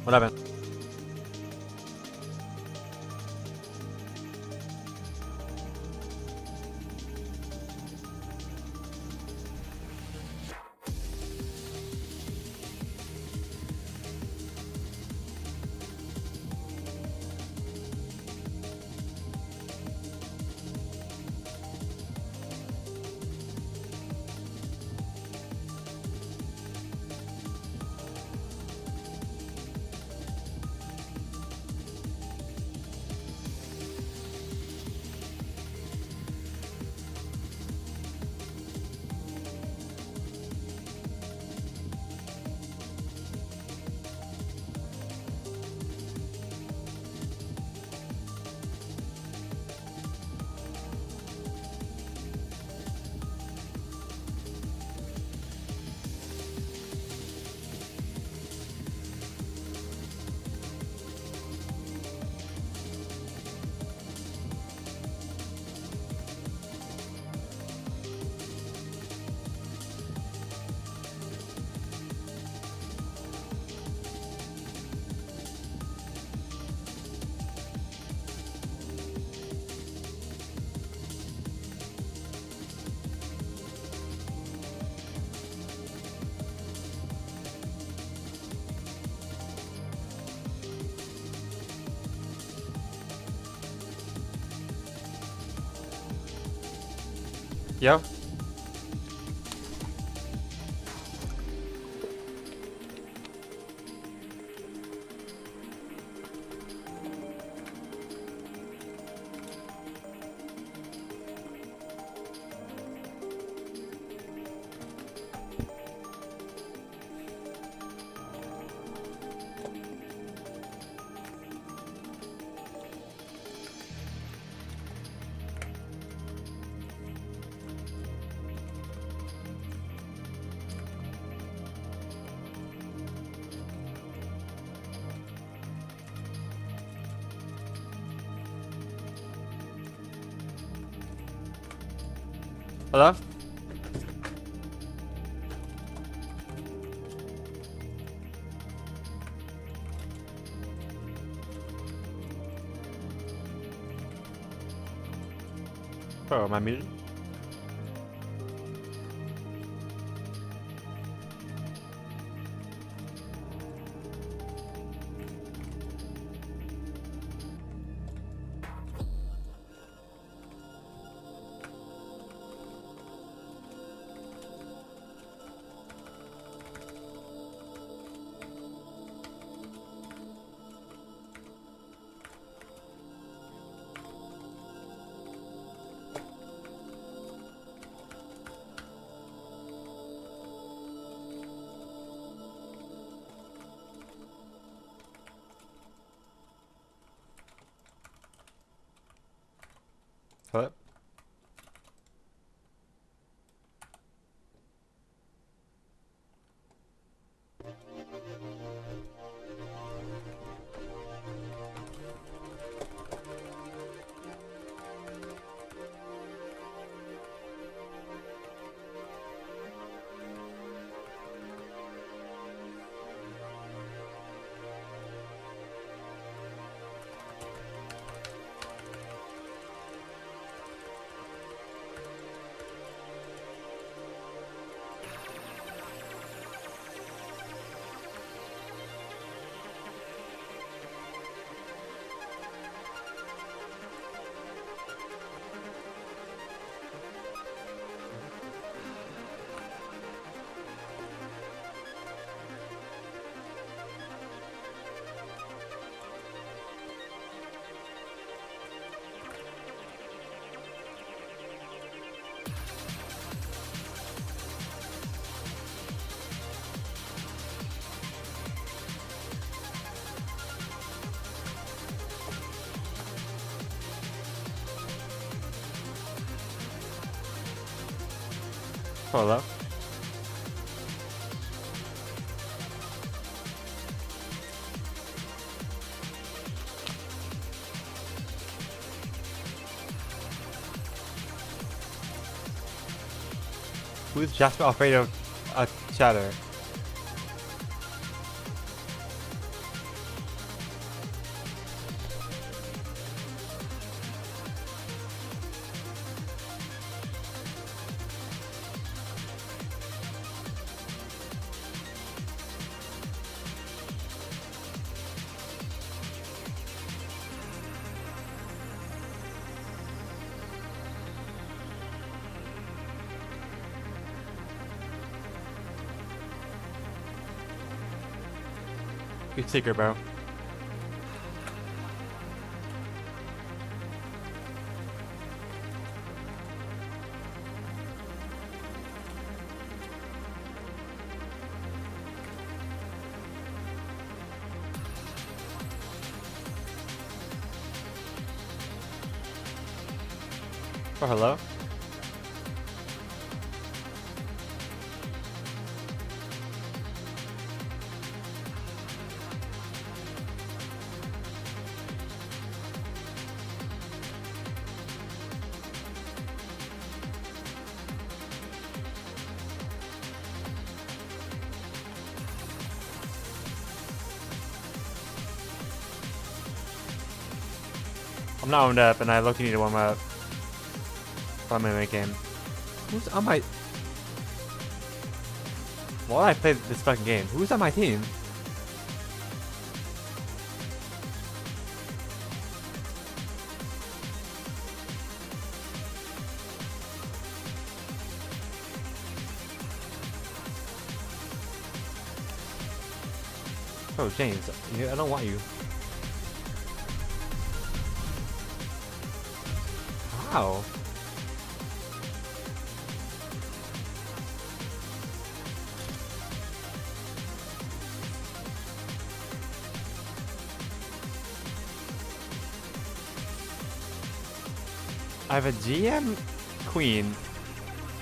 What happened? Yo. Hello? Oh, am I muted? Hello? Hello? Who's Jasper afraid of a shadow? Good secret, bro. Oh, hello? I'm not warmed up, and I look, you need to warm up. I'm in my game. Who's on my... Why did I play this fucking game? Who's on my team? Oh, James, I don't want you. Wow. I have a GM Queen.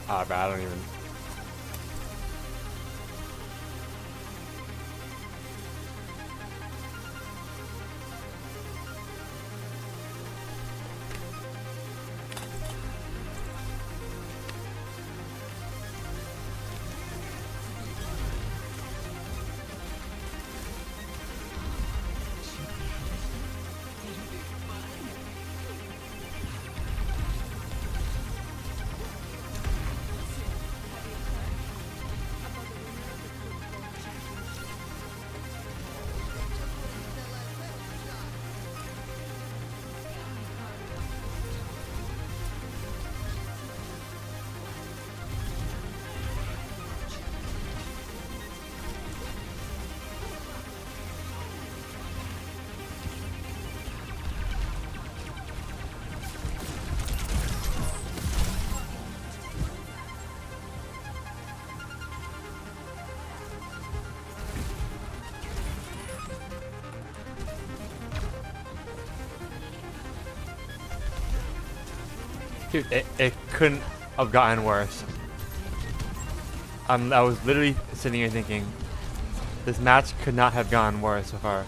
Ah, but I don't even. Dude, it couldn't have gotten worse. I was literally sitting here thinking, this match could not have gone worse so far.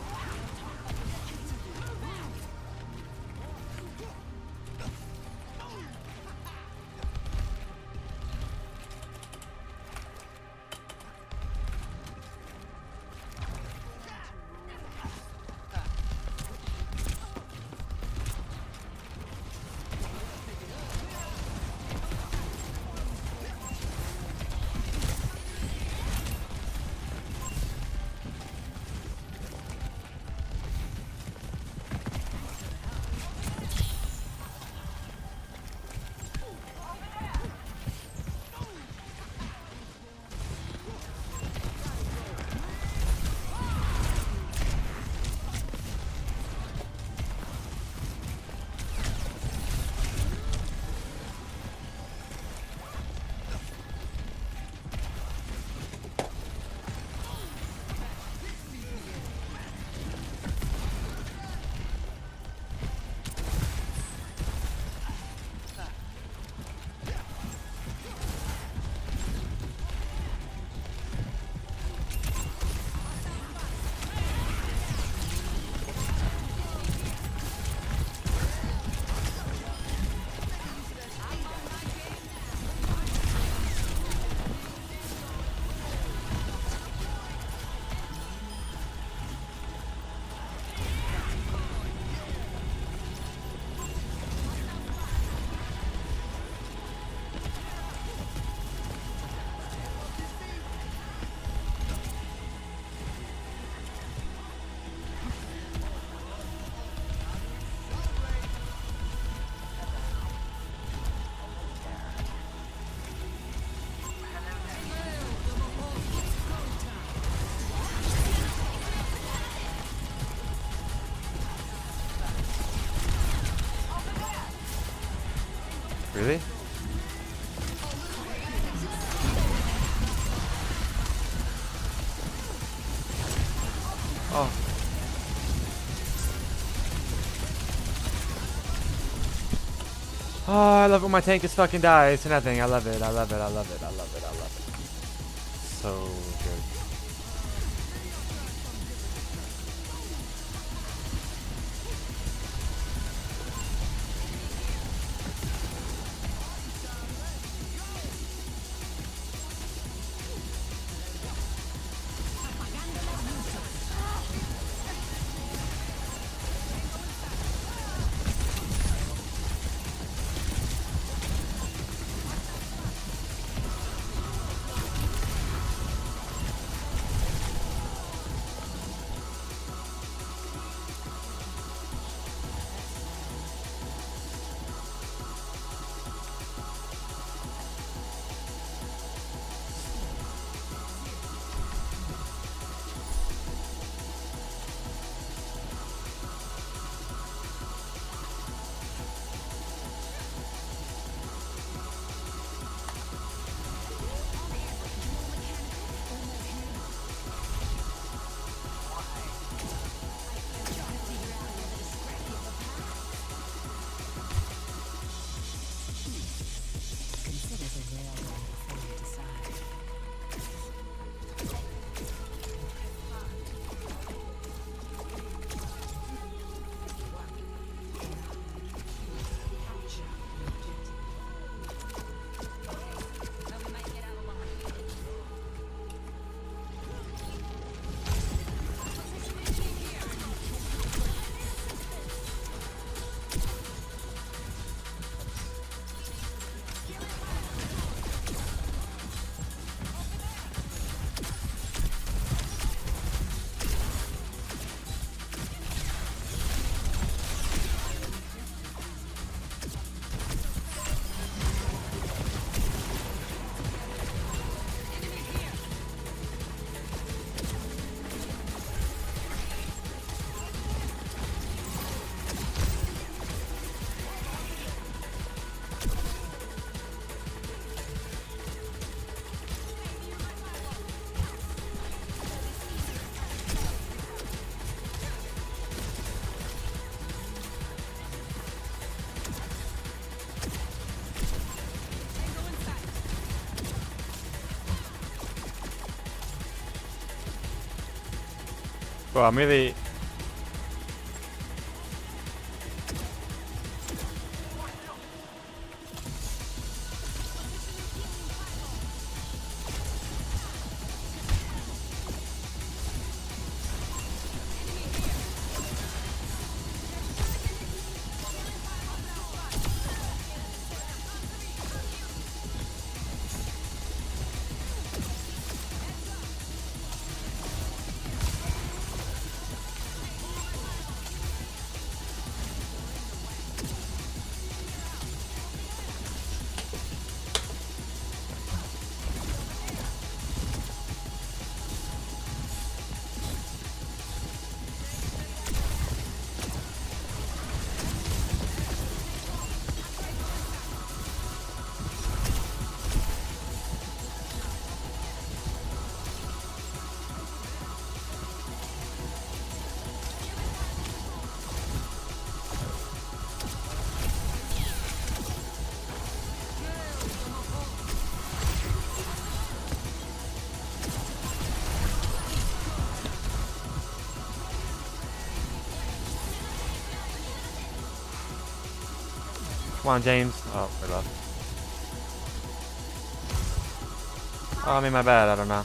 Really? Oh. Oh, I love it when my tank just fucking dies to nothing. I love it. I love it. I love it. I love it. I love it. So good. Well, I'm really... Come on, James. Oh, we're left. Oh, I mean, my bad. I don't know.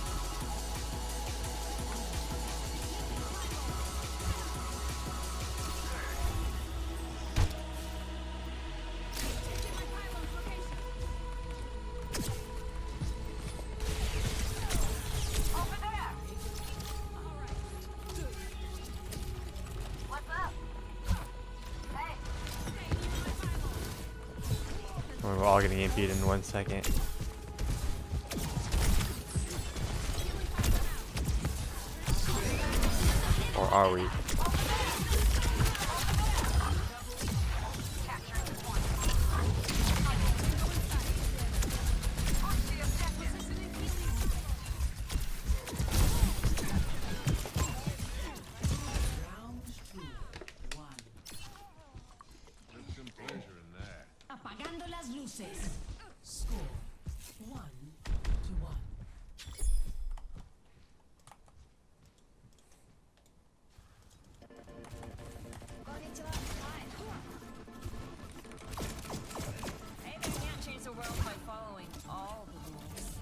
We're all getting beat in 1 second. Or are we? Score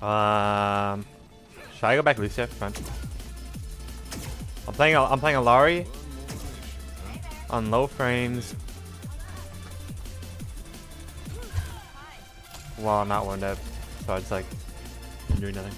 1-1. Should I go back Lucia? Fine. I'm playing a Lari on low frames. Well, not one dead, so it's like I'm doing nothing.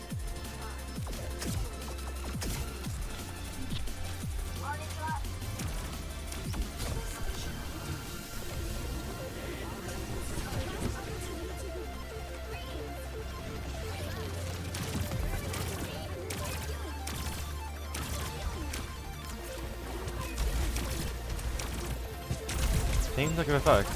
Seems like a fuck.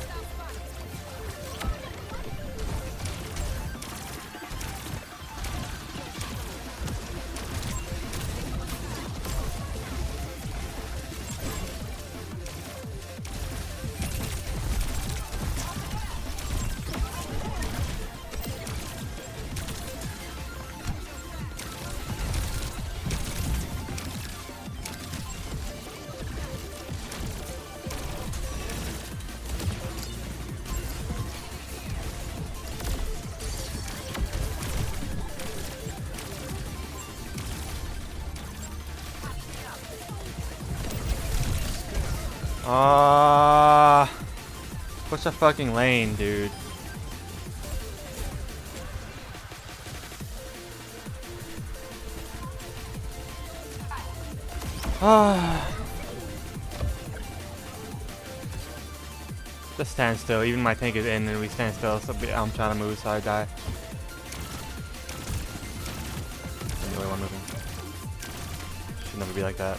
Push a fucking lane, dude. Just stand still. Even my tank is in and we stand still, so I'm trying to move so I die. I'm the only one moving. Should never be like that.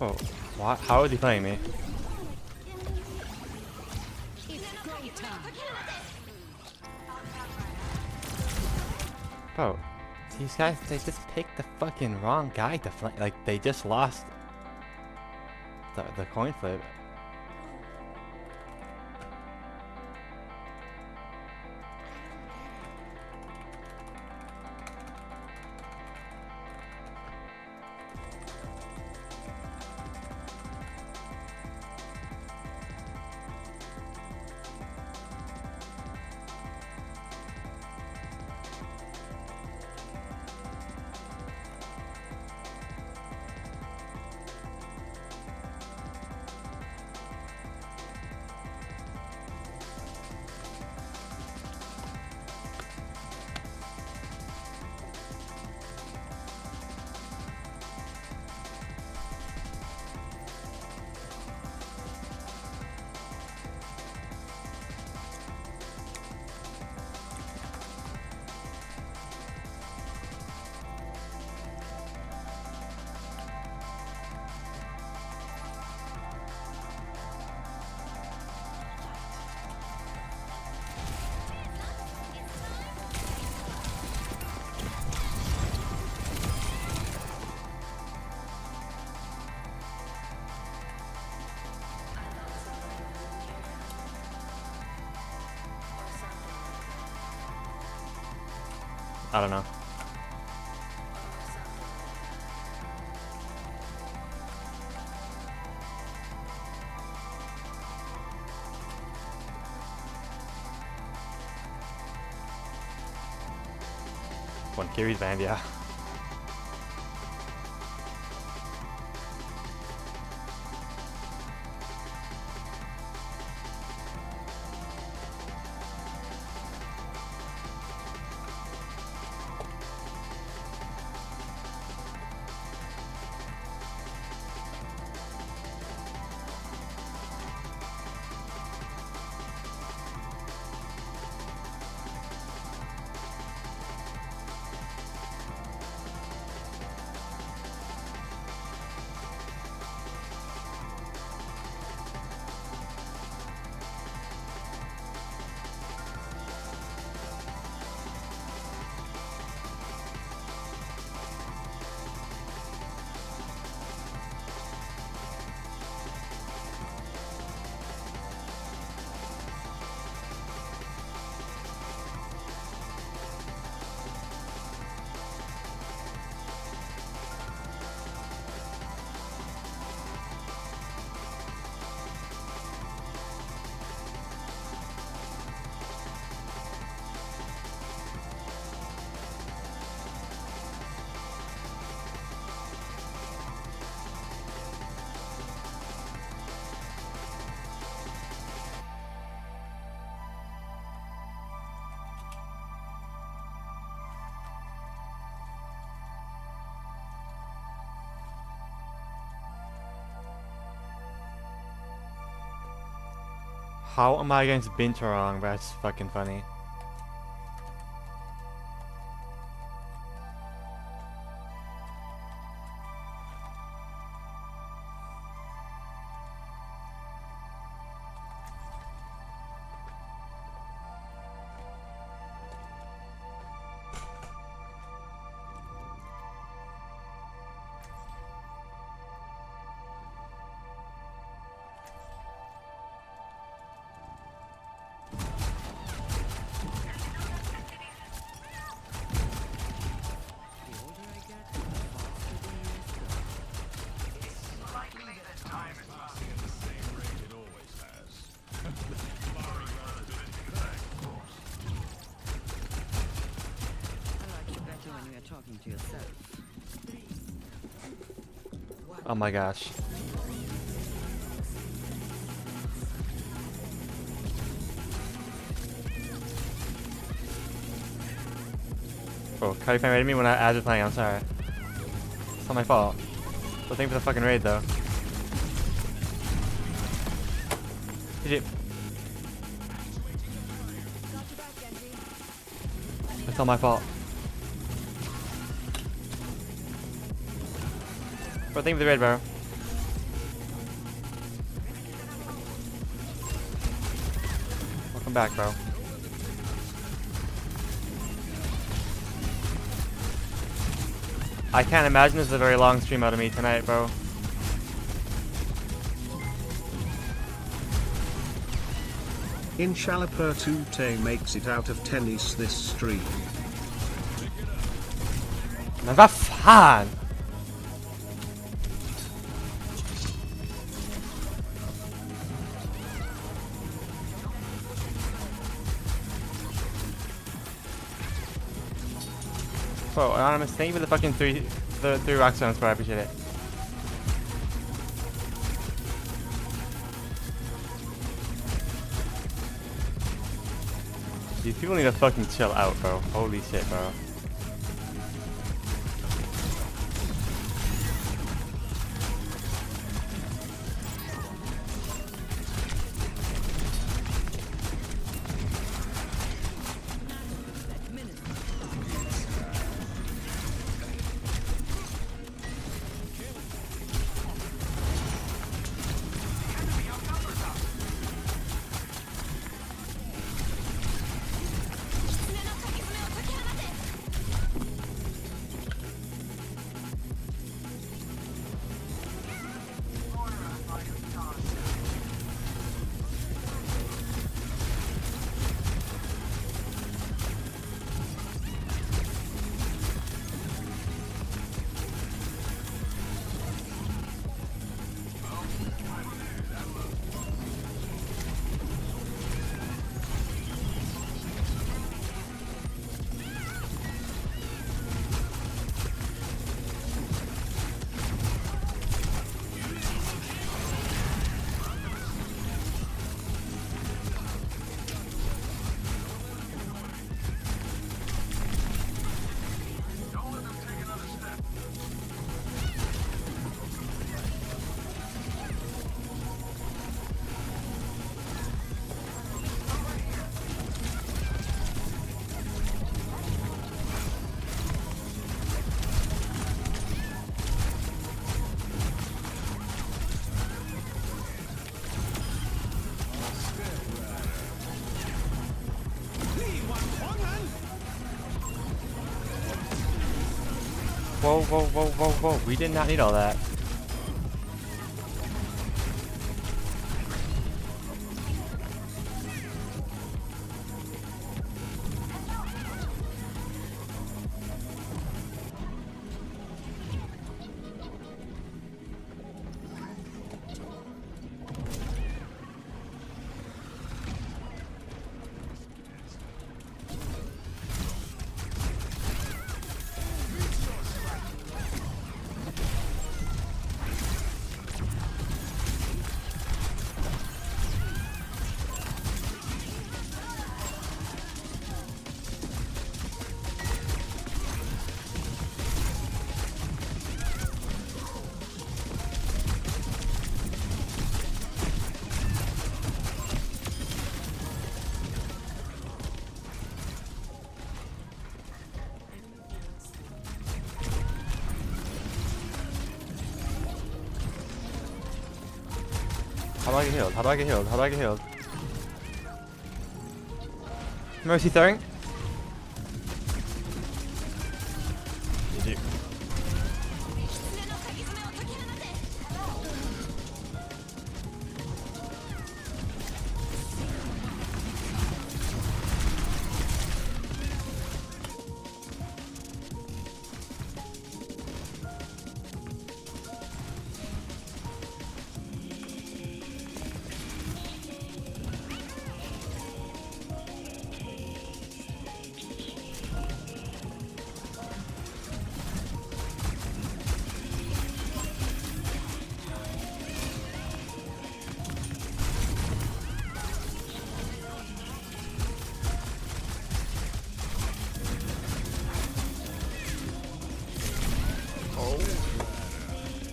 Oh, what? How are they playing me? Bro, these guys, they just picked the fucking wrong guy to flank. Like, they just lost the coin flip. I don't know. One carries band, yeah. How am I against Binturong? That's fucking funny. Oh my gosh. Bro, Cody fan raided me when I was playing, I'm sorry. It's not my fault. So thank you for the fucking raid though. GG. It's not my fault. Bro, thank you for the raid, bro. Welcome back, bro. I can't imagine this is a very long stream out of me tonight, bro. Inshallah Pertute makes it out of tennis this stream. Men vad fan! Bro, Anonymous, thank you for the fucking three rock stones, bro. I appreciate it. These people need to fucking chill out, bro. Holy shit, bro. whoa, whoa, whoa, whoa. We did not need all that. How do I get healed? How do I get healed? How do I get healed? Mercy throwing. GG.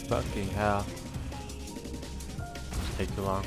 Fucking hell. Take too long.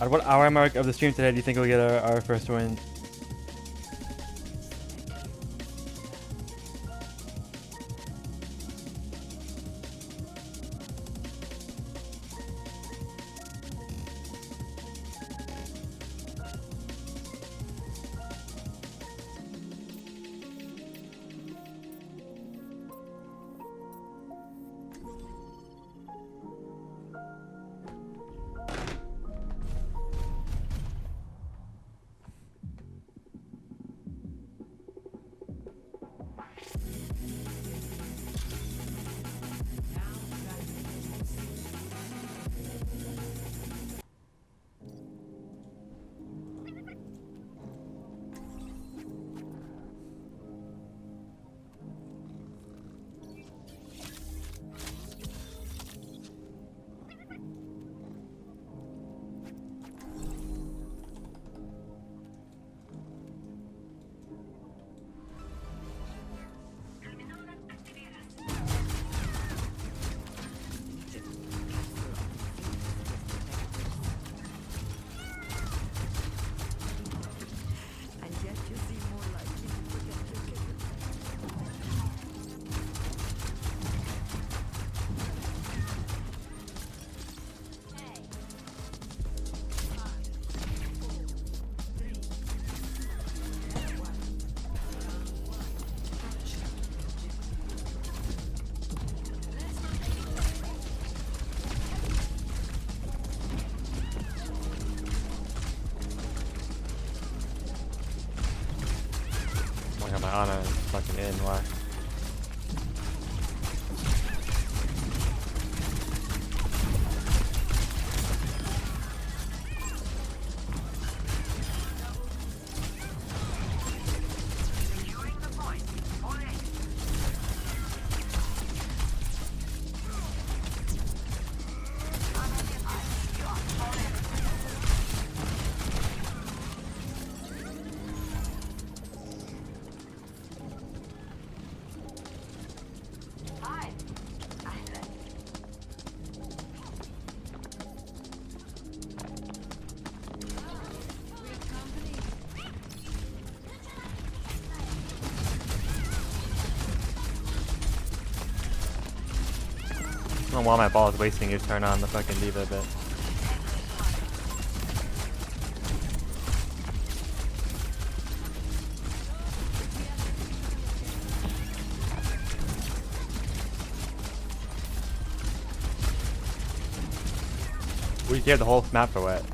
At what hour mark of the stream today do you think we'll get our first win? Ana is fucking in. Why? I don't know why my ball is wasting his turn on the fucking diva bit. We gave the whole map for what?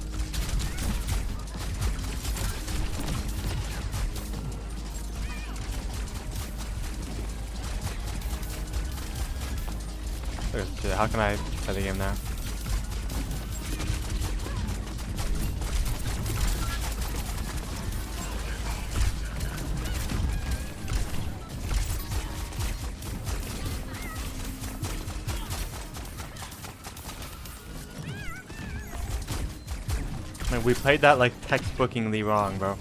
Shit, how can I play the game now? Man, we played that like textbookingly wrong, bro.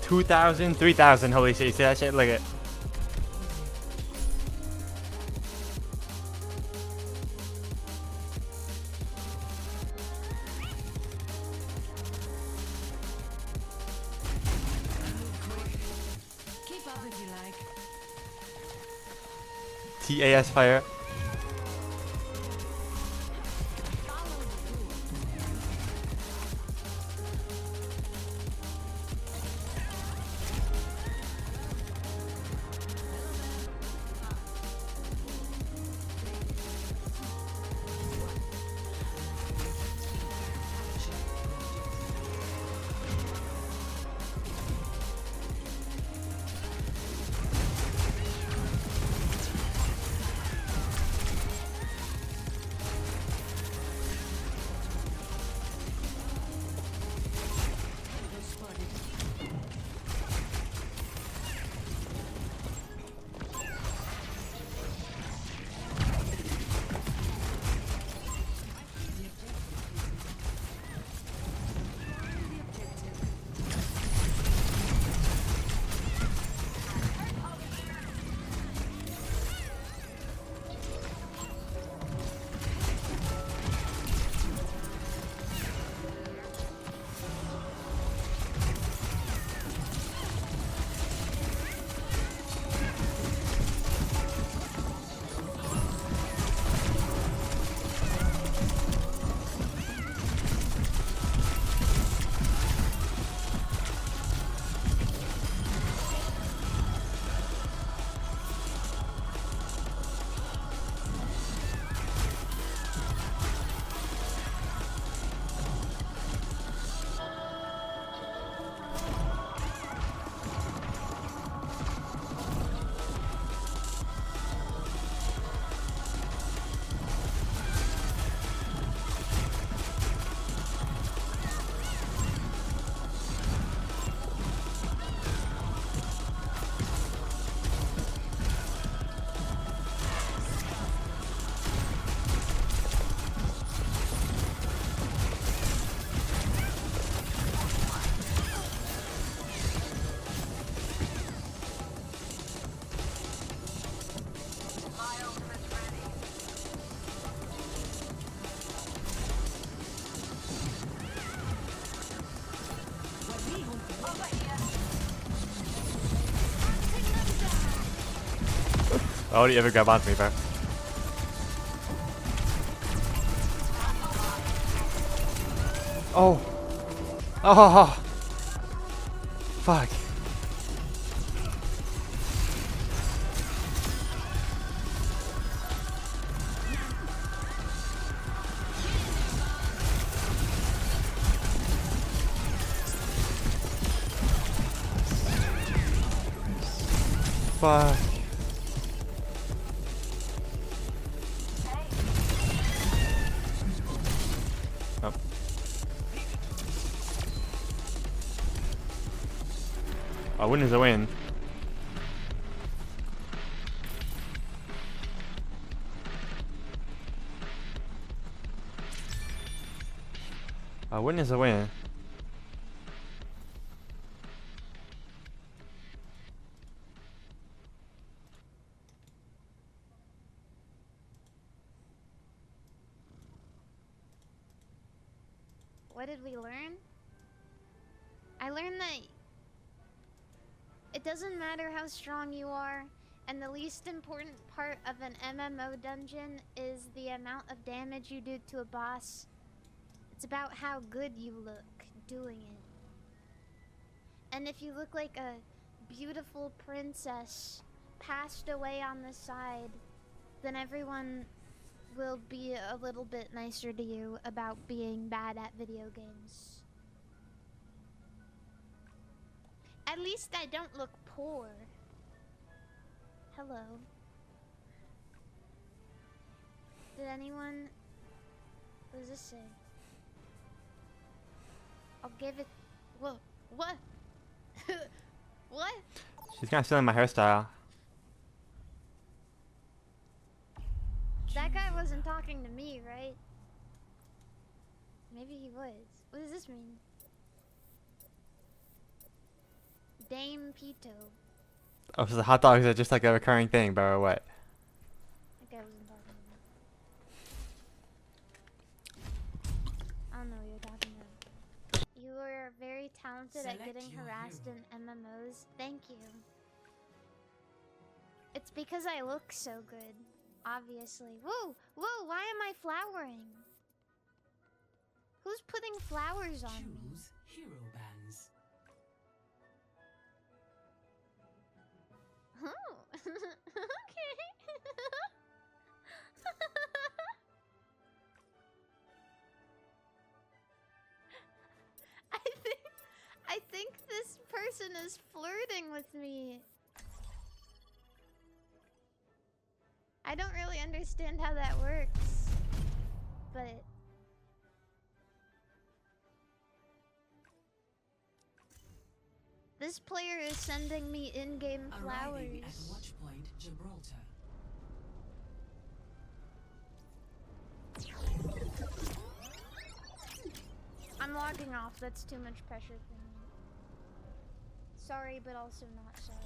$2,000, $3,000. Holy shit! You see that shit? Look at. Keep up if you like. TAS fire. Why would he ever grab onto me, bro? Oh. Oh. Fuck. Fuck. Oh. A win is a win. A win is a win. What did we learn? I learned that it doesn't matter how strong you are, and the least important part of an MMO dungeon is the amount of damage you do to a boss. It's about how good you look doing it. And if you look like a beautiful princess passed away on the side, then everyone will be a little bit nicer to you about being bad at video games. At least I don't look poor. Hello. Did anyone... What does this say? I'll give it... Whoa. What? What? She's kind of stealing my hairstyle. That guy wasn't talking to me, right? Maybe he was. What does this mean? Dame Pito. Oh, so the hot dogs are just like a recurring thing, bro, or what? That guy wasn't talking to me. I don't know what you're talking about. You are very talented at getting harassed in MMOs. Thank you. It's because I look so good. Obviously. Whoa! Whoa! Why am I flowering? Who's putting flowers on me? Choose hero bands. Oh. Okay. I think this person is flirting with me. I don't really understand how that works, but this player is sending me in-game Arriving at flowers. Watchpoint Gibraltar. I'm logging off. That's too much pressure for me. Sorry, but also not sorry.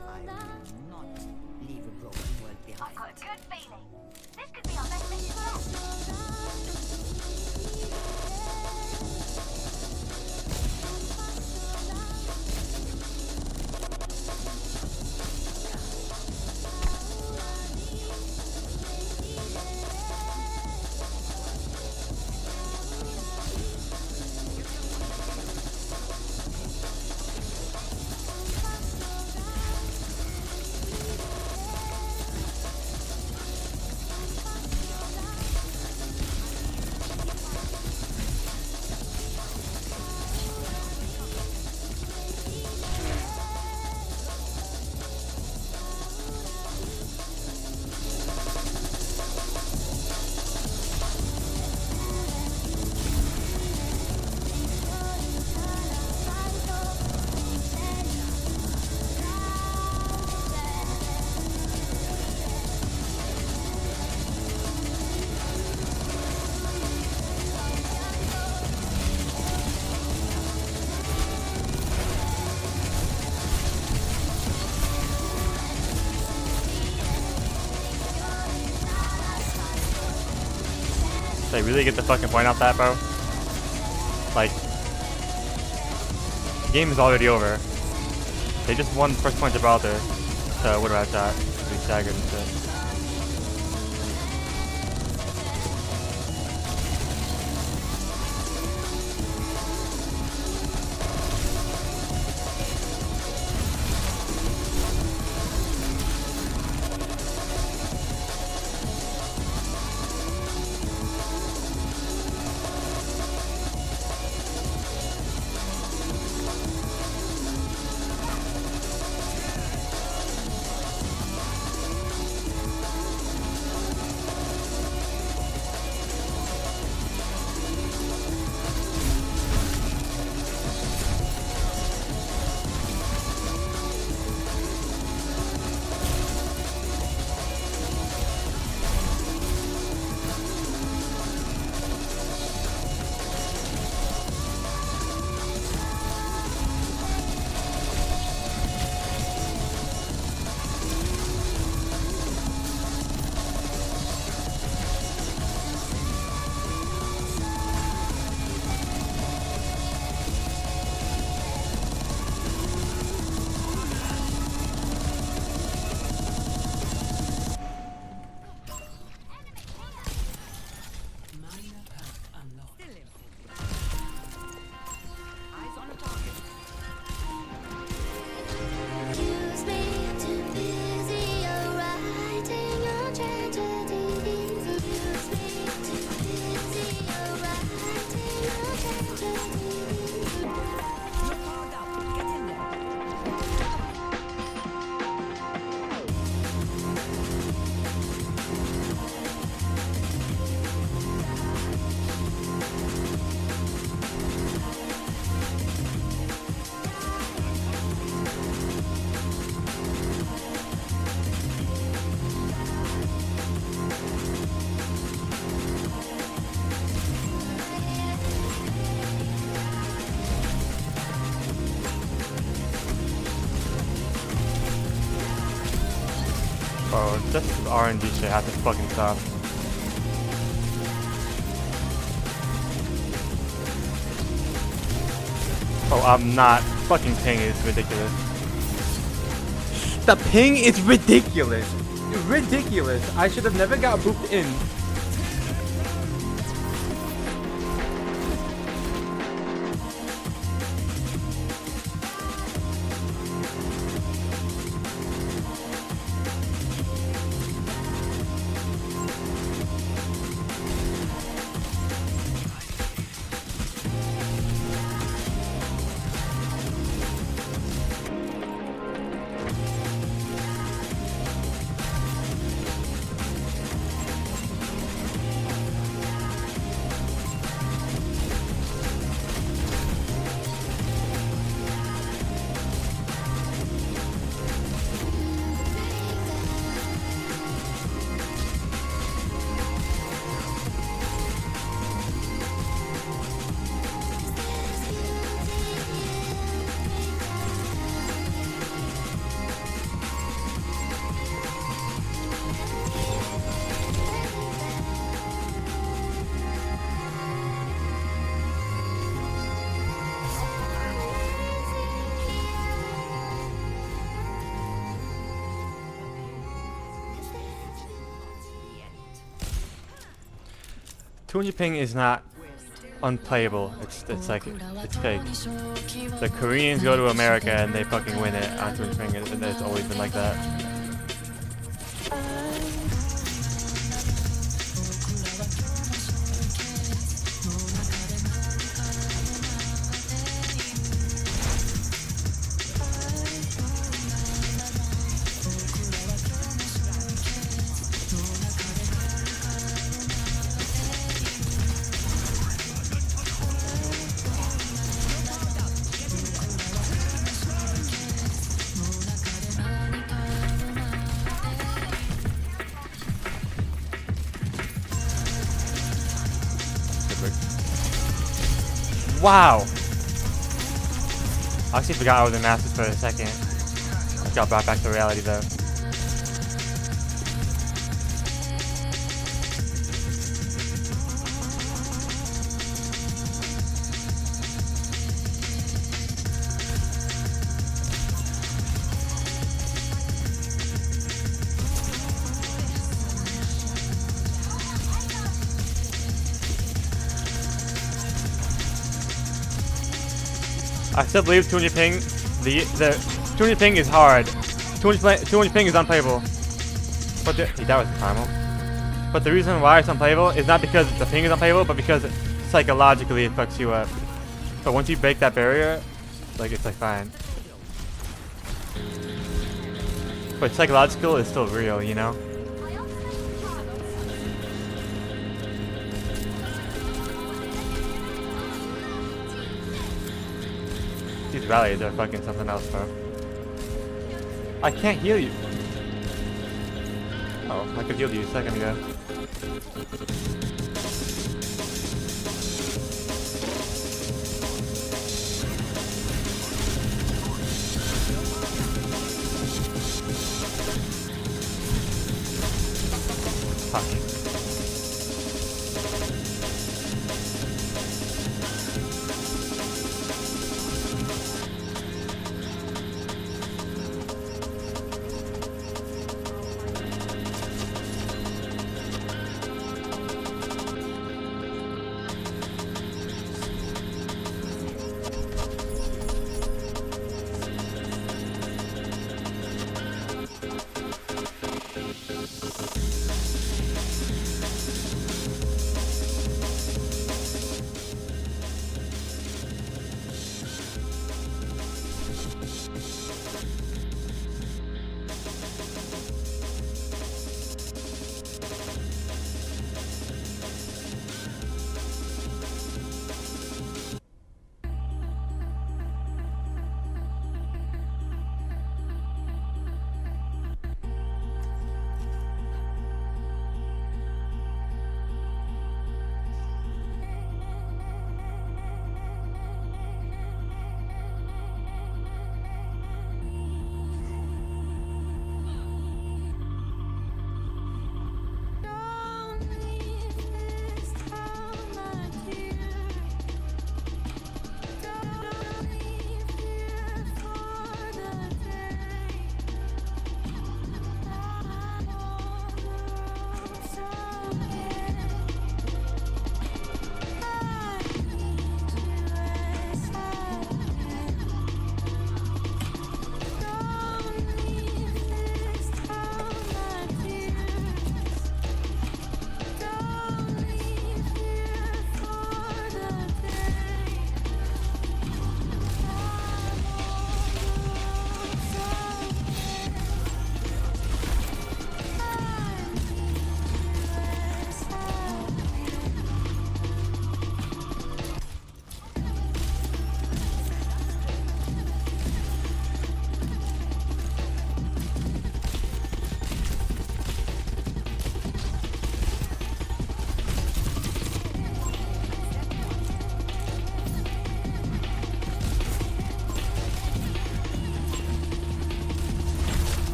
I will not leave a broken world behind. I've got a good feeling. This could be our best mission yet. They really get the fucking point off that, bro? Like, the game is already over. They just won the first point of Gibraltar. So, what about that? Be staggered and shit. Minor perk unlocked. Eyes on a target. Use me too busy writing your tragedies. Use me too busy writing your tragedies. You're powered up. Get in there. Bro, this RNG shit has to fucking stop. Oh, I'm not. Fucking ping is ridiculous. The ping is ridiculous. Ridiculous. I should have never got booped in. Yet. 200 ping is not unplayable. It's like it's fake. The Koreans go to America and they fucking win it on 200 ping, and it's always been like that. Wow! I actually forgot I was in Masters for a second. I got brought back to reality though. I still believe 200 ping. The 200 ping is hard. 200 ping is unplayable. But that was the primal. But the reason why it's unplayable is not because the ping is unplayable, but because psychologically it fucks you up. But once you break that barrier, like it's like fine. But psychological is still real, you know? These rallies are fucking something else, bro. I can't heal you. Oh, I could heal you a second ago. Fuck.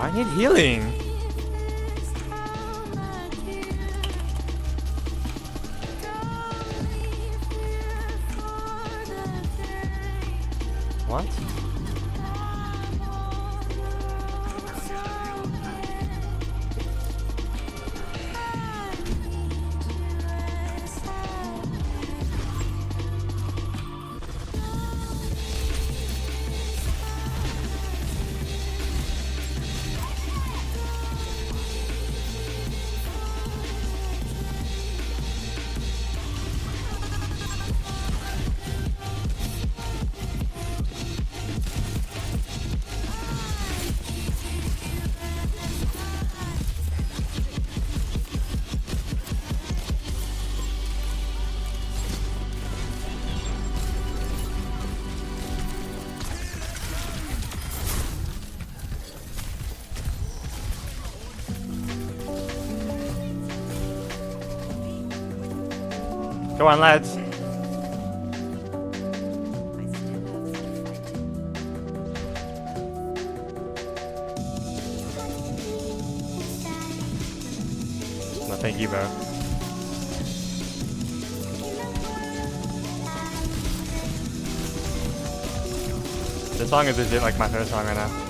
I need healing. What? Go on, lads. thank you, bro. This song is legit like my favorite song right now.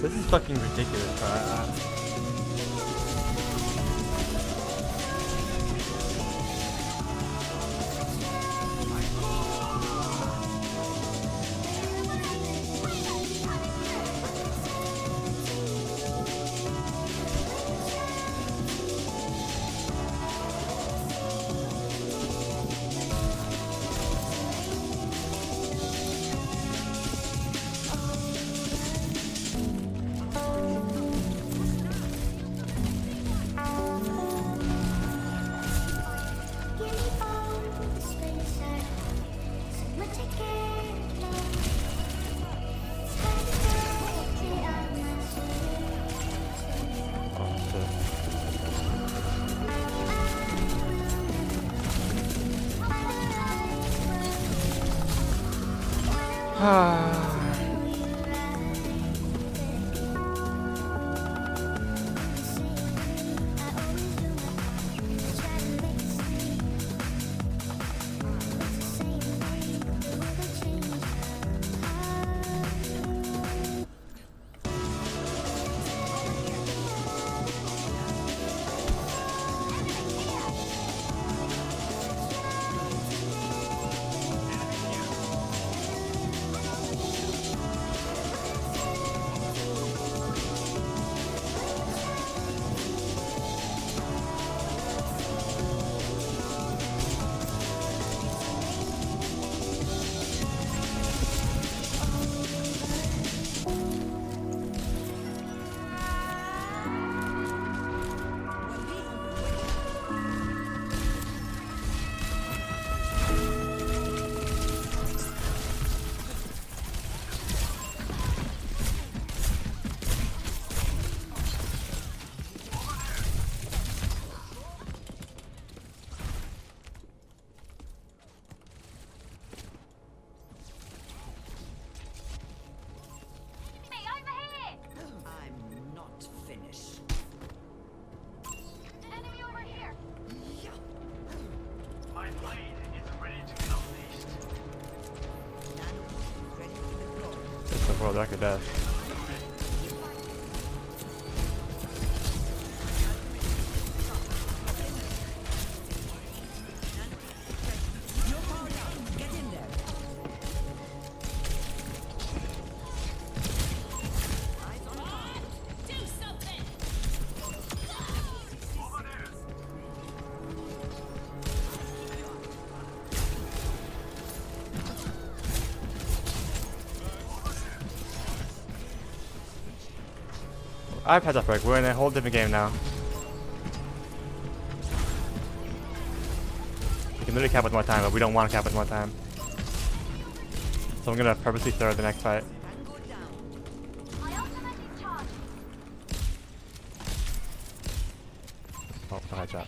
This is fucking ridiculous, bro. World record death. I've had that break. We're in a whole different game now. We can literally cap with more time, but we don't want to cap with more time. So I'm gonna purposely throw the next fight. Oh, no headshot.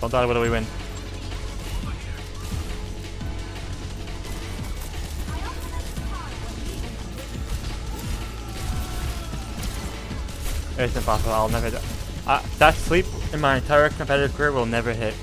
Don't die, whether we win. It's impossible. I'll never do. That sleep in my entire competitive career will never hit.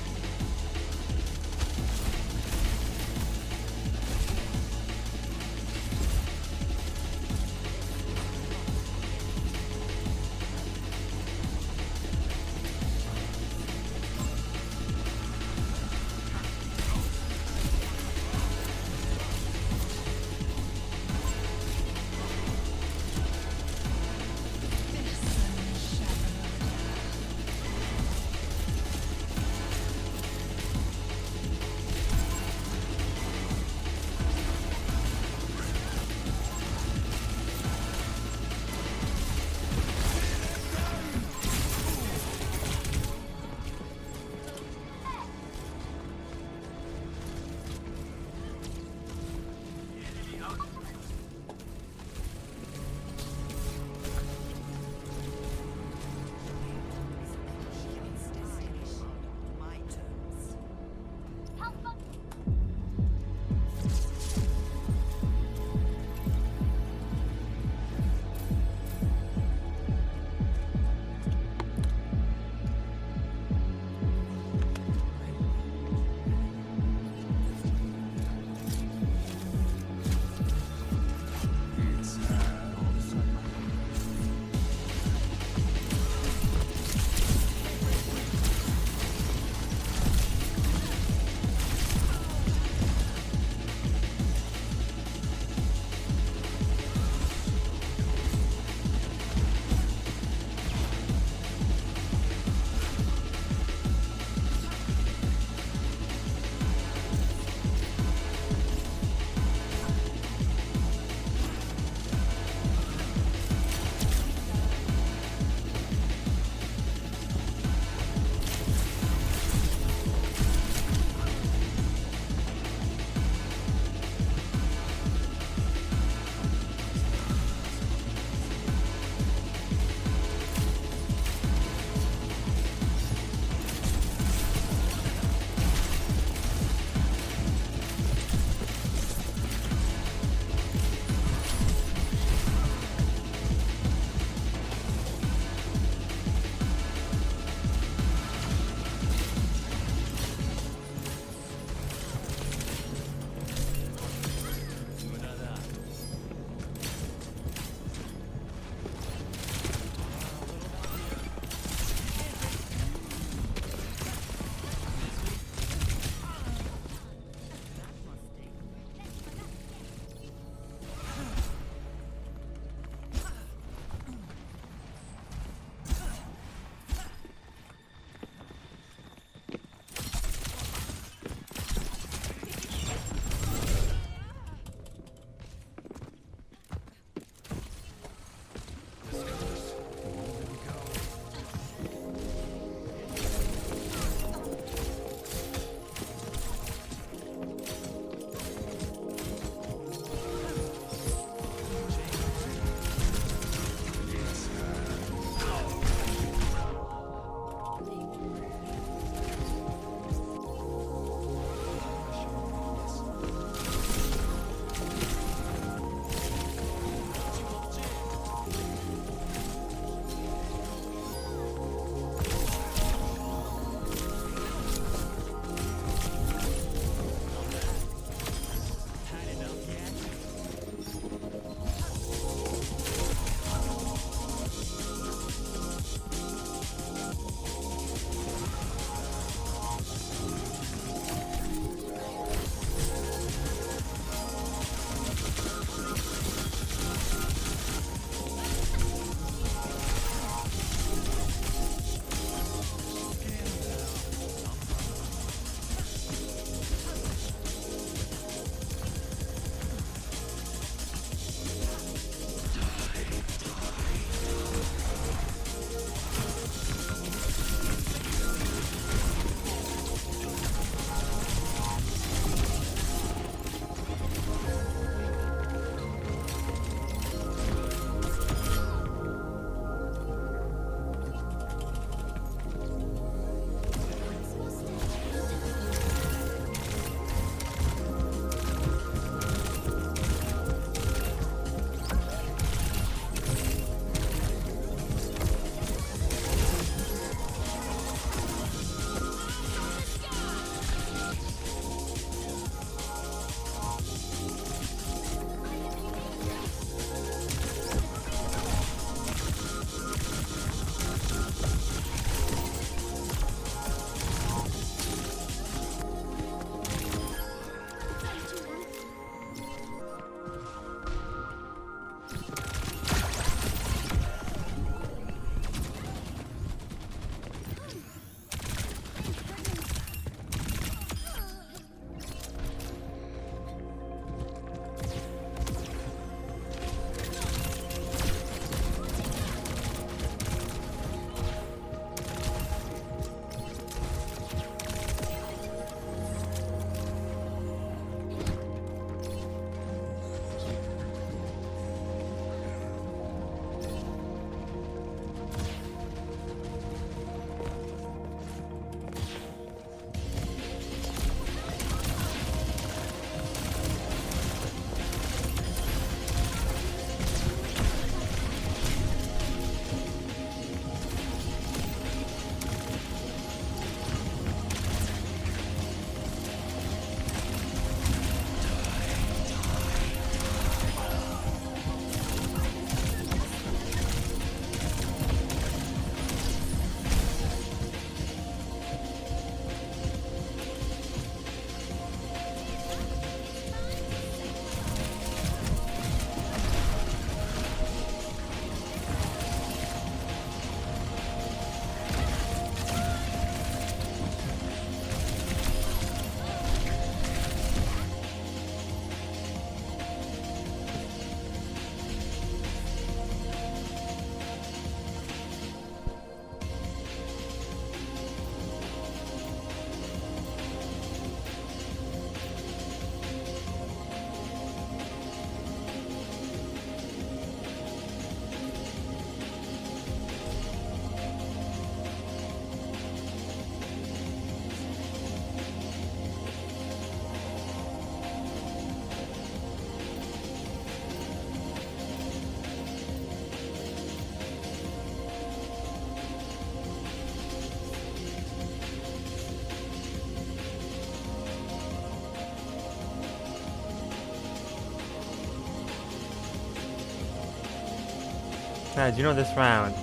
Now, do you know this round?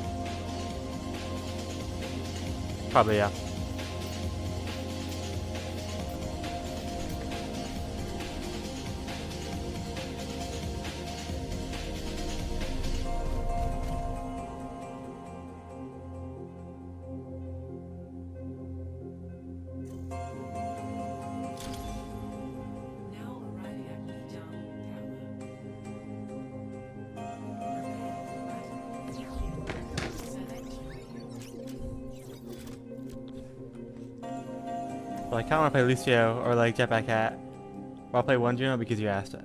Probably, yeah. Now arriving at Lijiang Tower. Select But I kinda wanna play Lucio or like Jetpack Cat. Or I'll play one Juno because you asked it.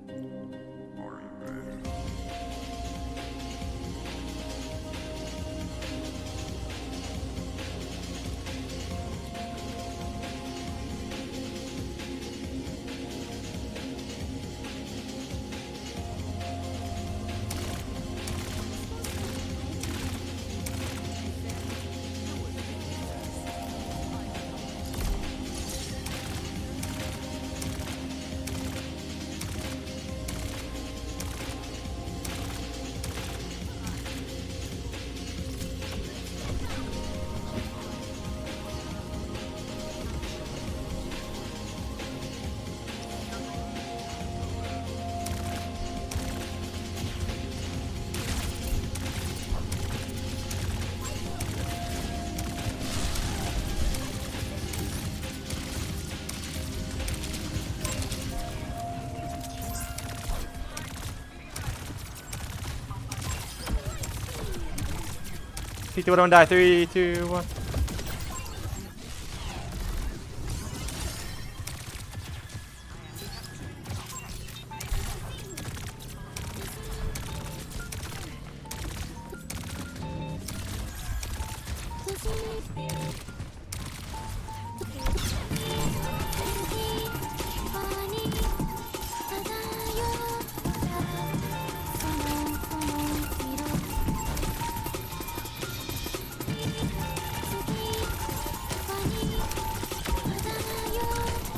People don't die. 3, 2, 1.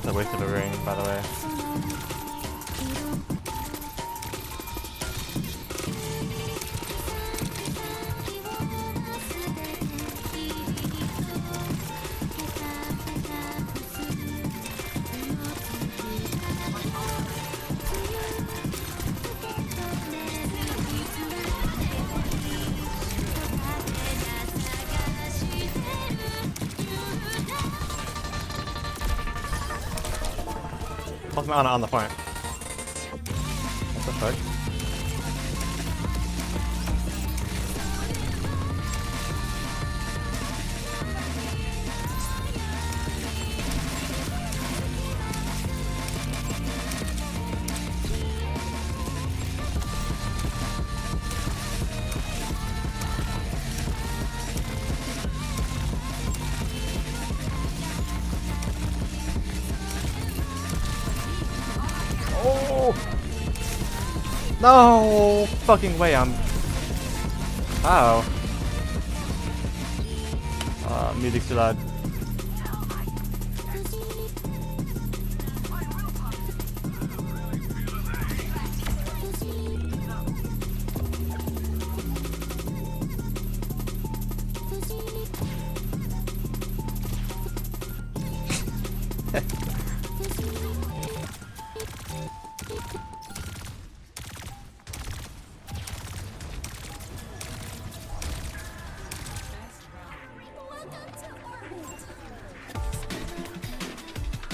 It's a waste of a ring, by the way. What's on the point? What the fuck? Oh! No fucking way, I'm... Wow. Music's too loud.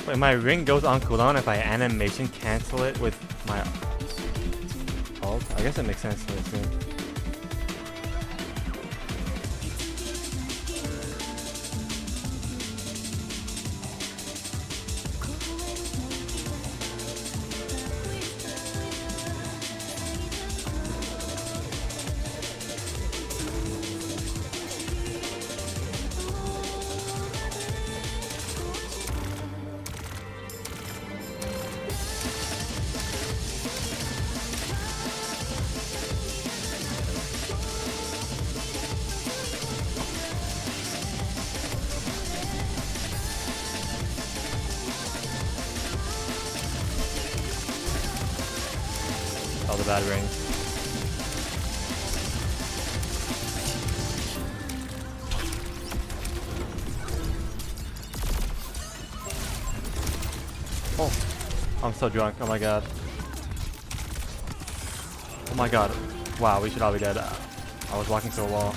Wait, my ring goes on cooldown if I animation cancel it with my ult? I guess it makes sense to this game. All the bad rings. I'm so drunk. Oh my god. Oh my god. Wow, we should all be dead. I was walking through a wall.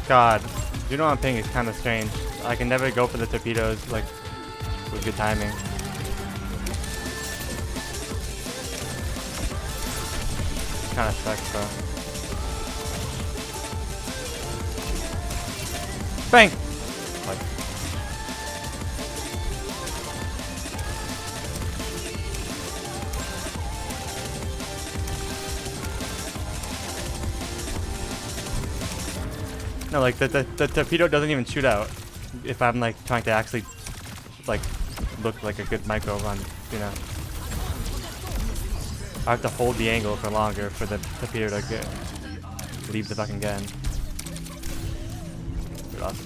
God, you know I'm ping is kind of strange. I can never go for the torpedoes like with good timing. Kind of sucks though. Bang! Like, no, like the torpedo doesn't even shoot out if I'm like trying to actually like look like a good micro run, you know. I have to hold the angle for longer for the torpedo to leave the fucking gun. We lost.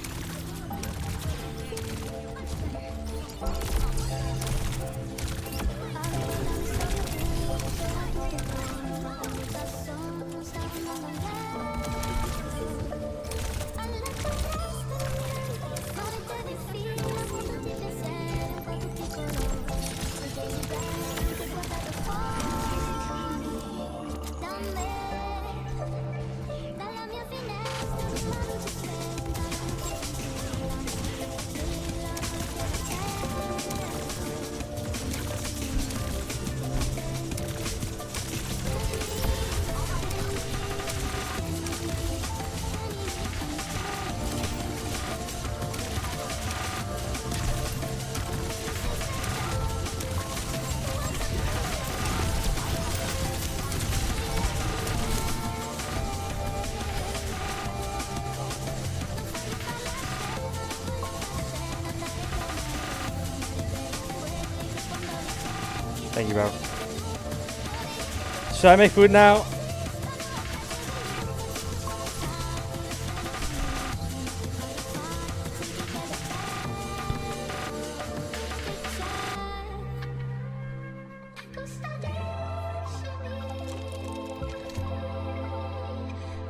Thank you, bro. Should I make food now?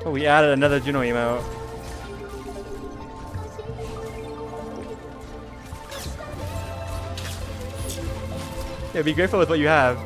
Oh, we added another Juno emote. Yeah, be grateful with what you have.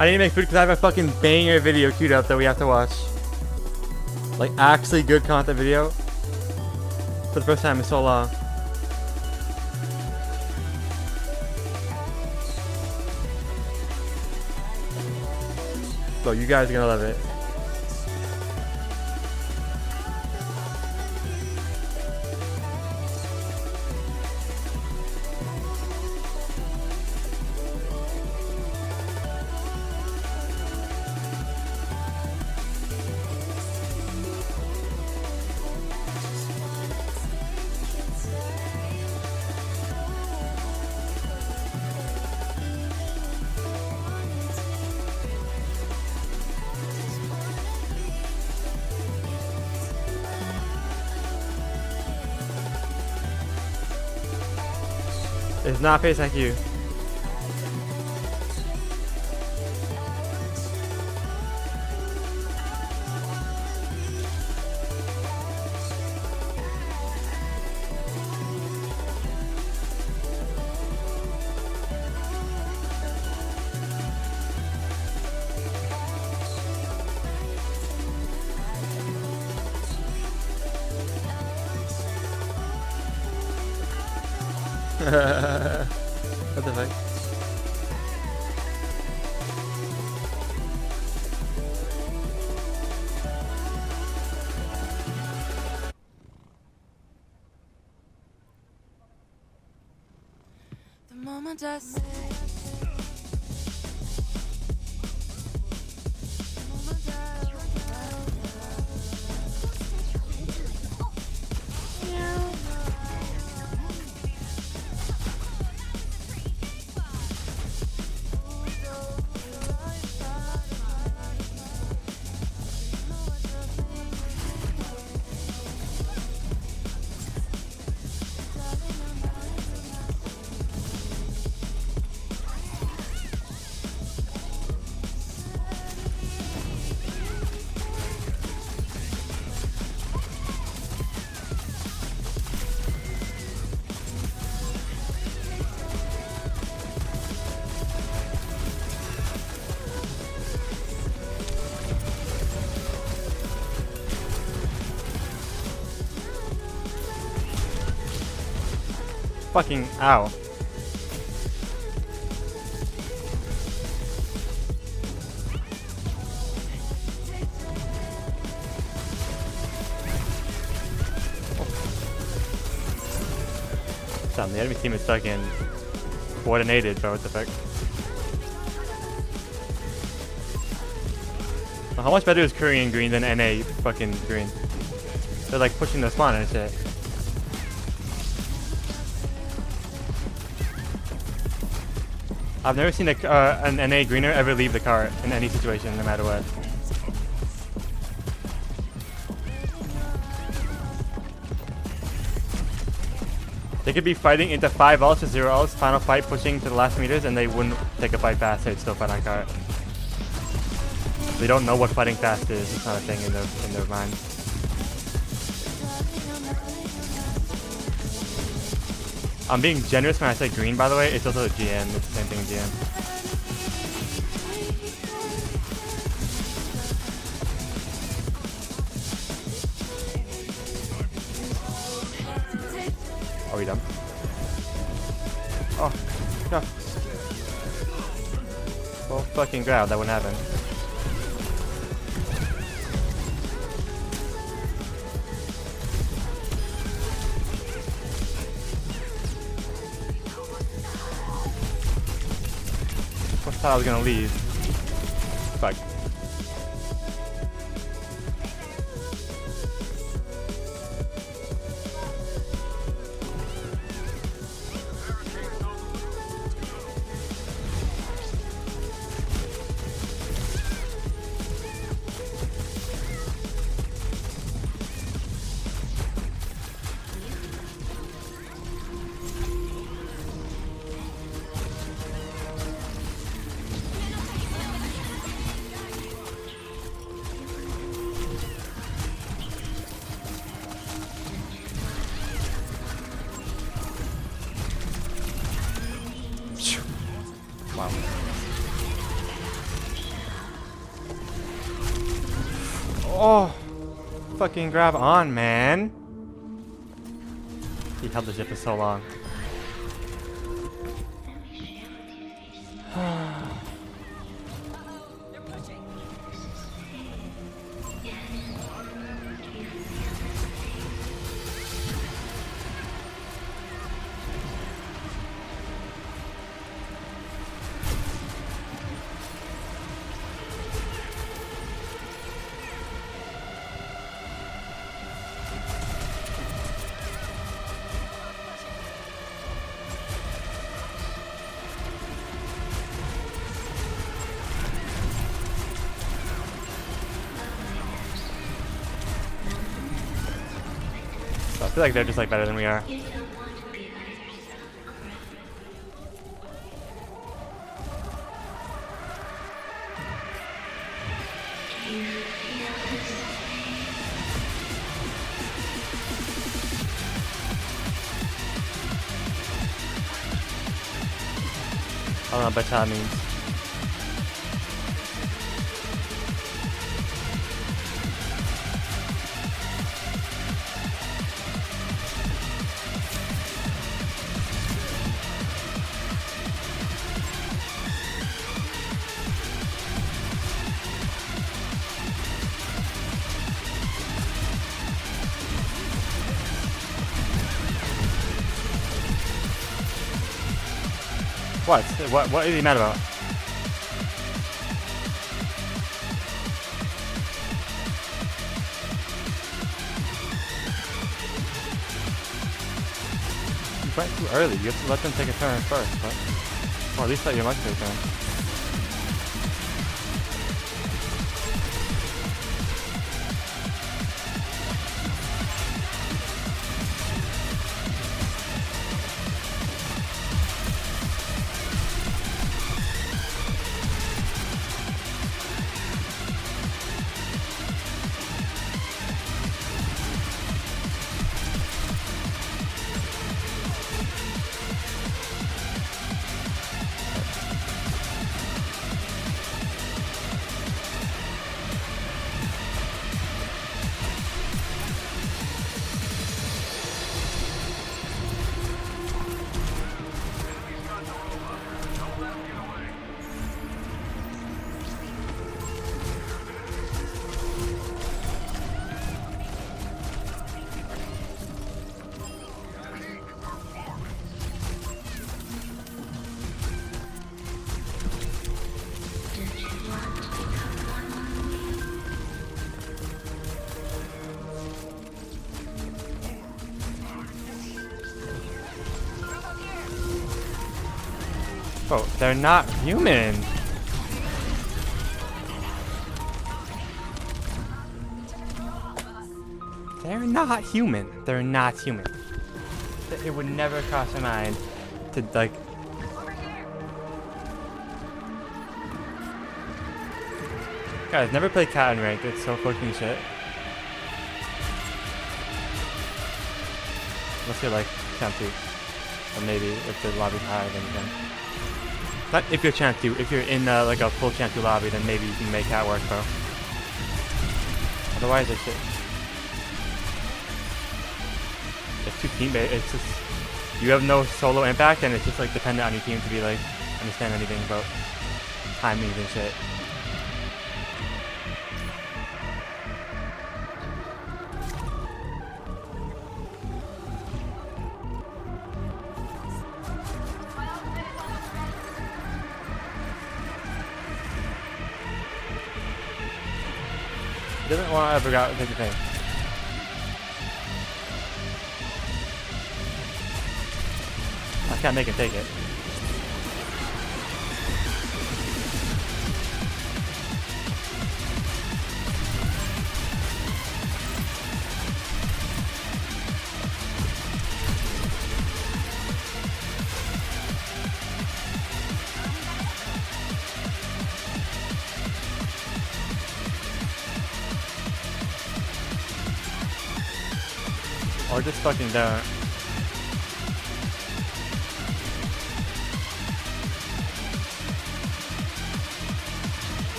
I need to make food because I have a fucking banger video queued up that we have to watch. Like, actually good content video. For the first time in so long. So you guys are gonna love it. It's not face like you. What the fuck? The moment I say, Fucking ow. Damn, the enemy team is fucking coordinated, bro. What the fuck? Well, how much better is Korean green than NA fucking green? They're like pushing the spawn and shit. I've never seen an NA greener ever leave the cart in any situation, no matter what. They could be fighting into 5 ults to 0 ults, final fight pushing to the last meters, and they wouldn't take a fight fast, they'd still fight on cart. They don't know what fighting fast is, it's not a thing in their mind. I'm being generous when I say green, by the way. It's also a GM. It's the same thing in GM. Are we done? Oh, no. Well, fucking ground. That wouldn't happen. I thought I was gonna leave. Fuck. Wow. Oh, fucking grab on, man. He held the ship for so long. So I feel like they're just like better than we are. I don't know what that means. What? What is he mad about? You went too early. You have to let them take a turn first, but or at least let your luck take a turn. Bro, they're not human. They're not human. They're not human. It would never cross my mind to like. Guys, never play cat in ranked. It's so fucking shit. Unless you're like champ 2. Or maybe if the lobby's higher, then you can. Not if you're champ 2. If you're in like a full champ 2 lobby, then maybe you can make that work, bro. Otherwise, it's shit. It's too team-based. It's just you have no solo impact, and it's just like dependent on your team to be like understand anything about timings and shit. Doesn't want to ever go take the thing. I can't make him take it. Or just fucking don't.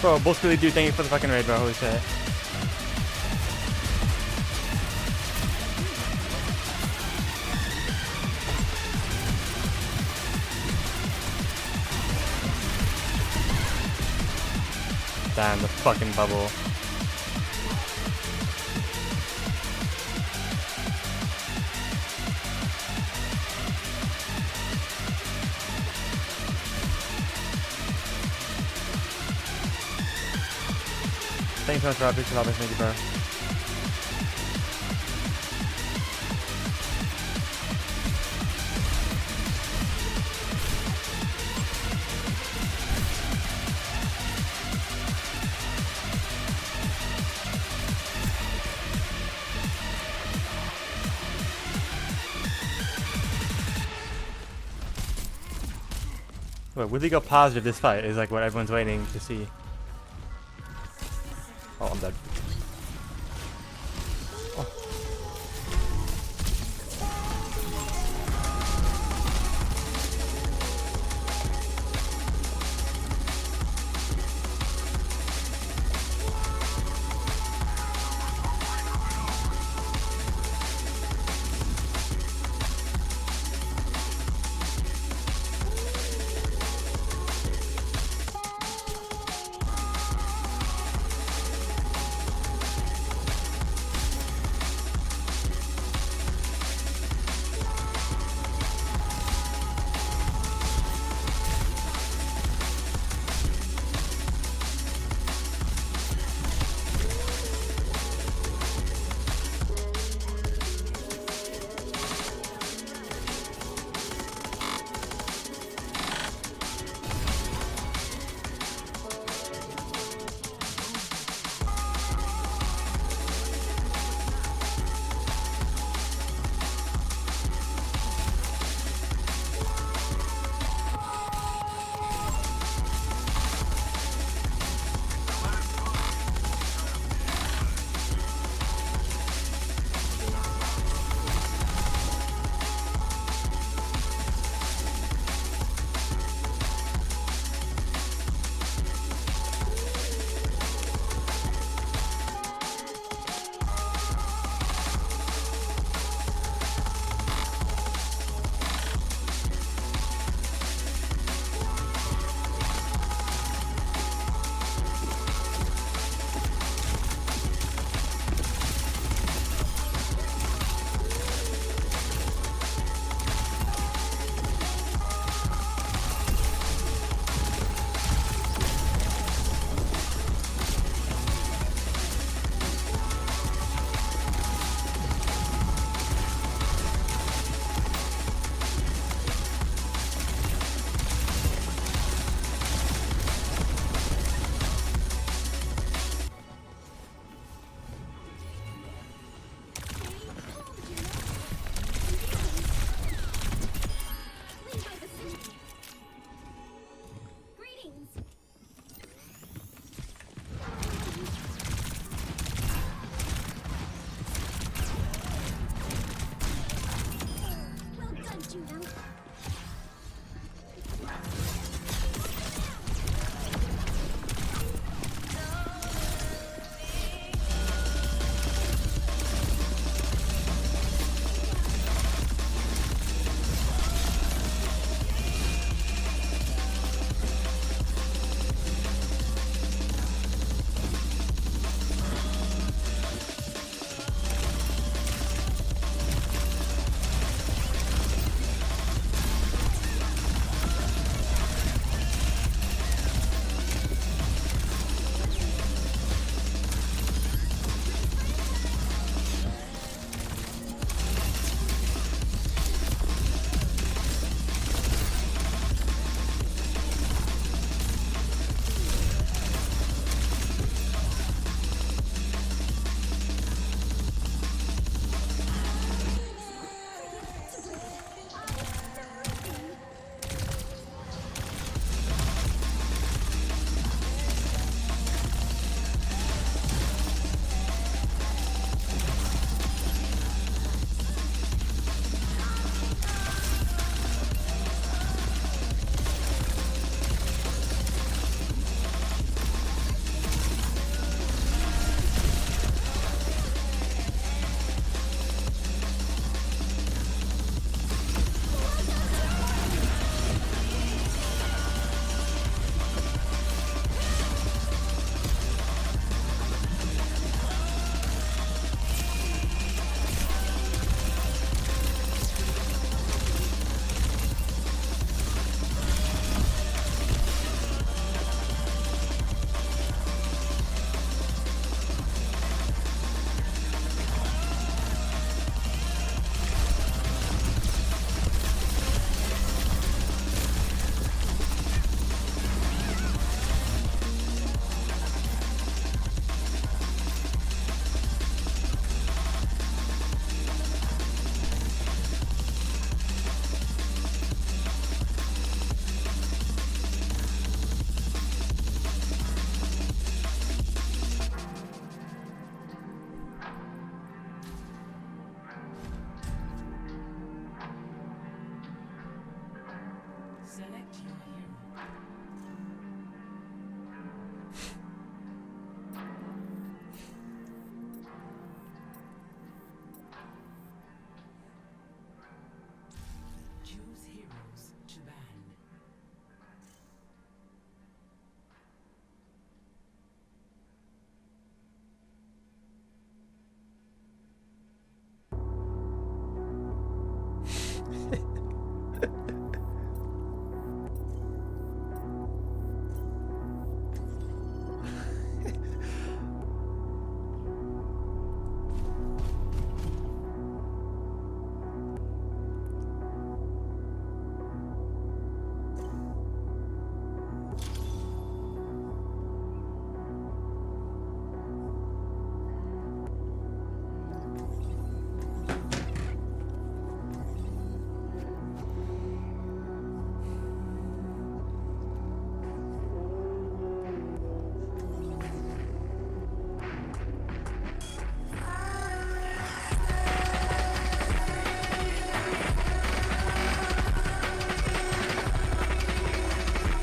Bro, Bullsquilly dude, thank you for the fucking raid, bro. Holy shit. Damn, the fucking bubble. Thanks so much, Rob. Appreciate all this. Thank you, bro. Wait, will they go positive this fight? Is like what everyone's waiting to see. Oh, I'm dead. Oh.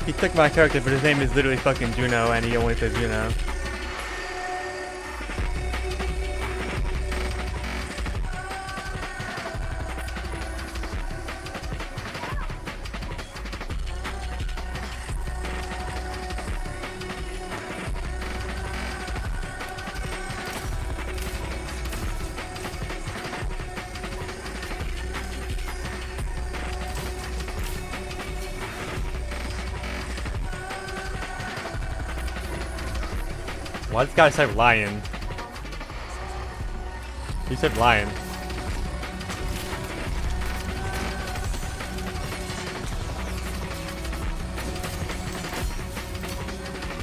He took my character, but his name is literally fucking Juno, and he only plays Juno. Why does this guy say lion? He said lion.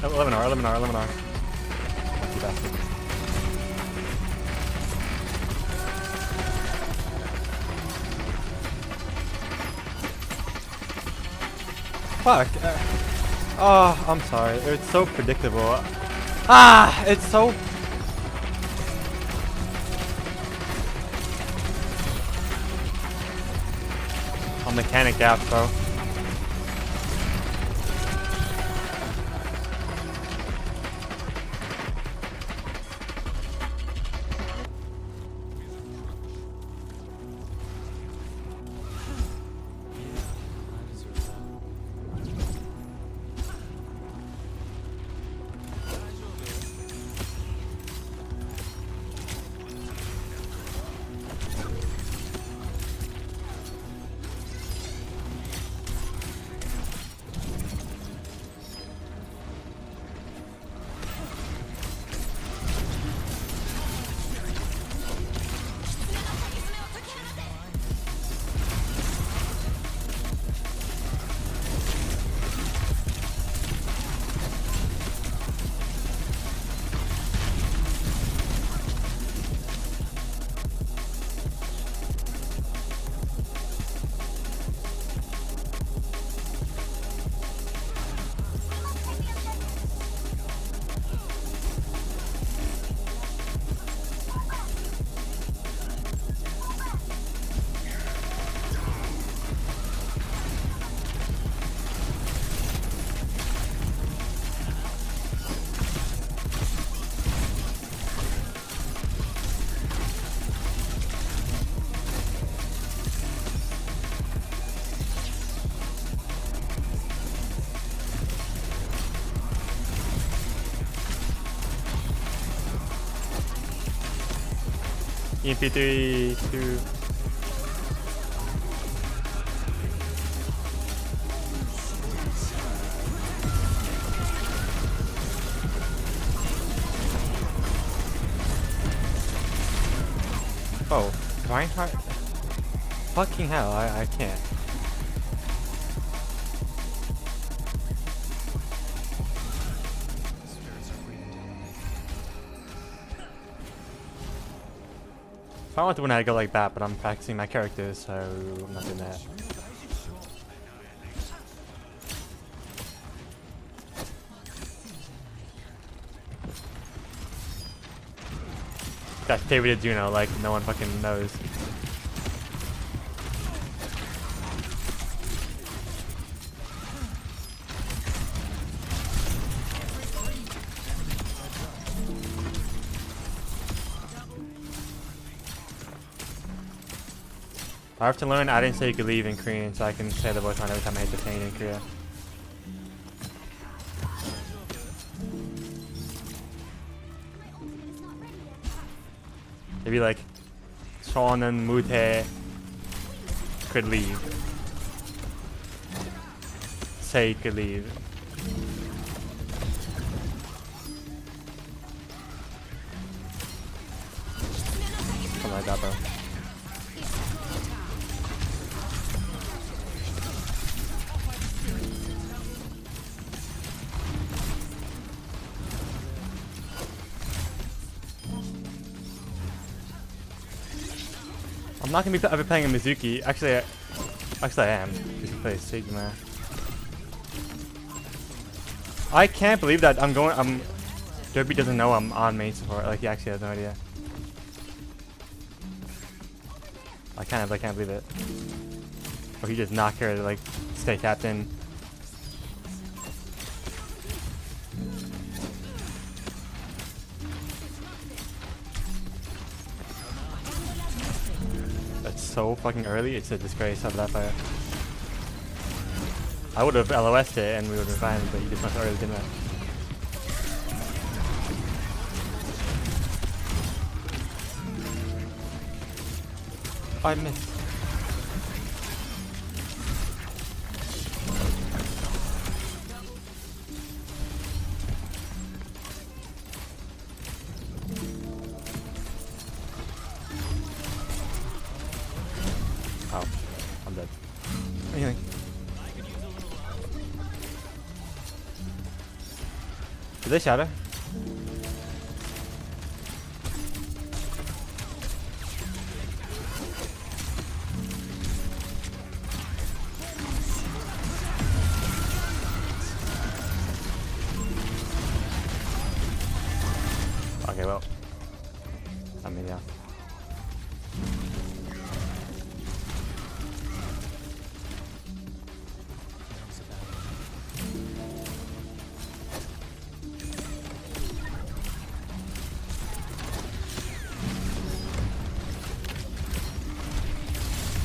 Oh, 11R, 11R, 11R. Lucky bastard. Fuck. Oh, I'm sorry. It's so predictable. Ah, it's so. A mechanic gap, bro. EMP3, 2. Oh, Reinhardt? Fucking hell, I can't. If I want to win, I'd go like that, but I'm practicing my characters, so I'm not doing that. That's David Juno, like no one fucking knows. I have to learn I didn't say you could leave in Korean, so I can say the voice line every time I hit the pain in Korea. It'd be like, 저는 무대 could leave. Say could leave. Something like that, bro. I'm not gonna be ever playing a Mizuki. Actually, I am. Because he plays Sigma. I can't believe that Derby doesn't know I'm on main support. Like he actually has no idea. I can't believe it. Or he just not care to like stay tapped in. so fucking early. It's a disgrace of that player. I would have LOS'd it and we would have been fine, but he just went so early, didn't I? Oh, I missed. Oh, I'm dead. Anything. Did they shatter? Okay, well. I mean, yeah.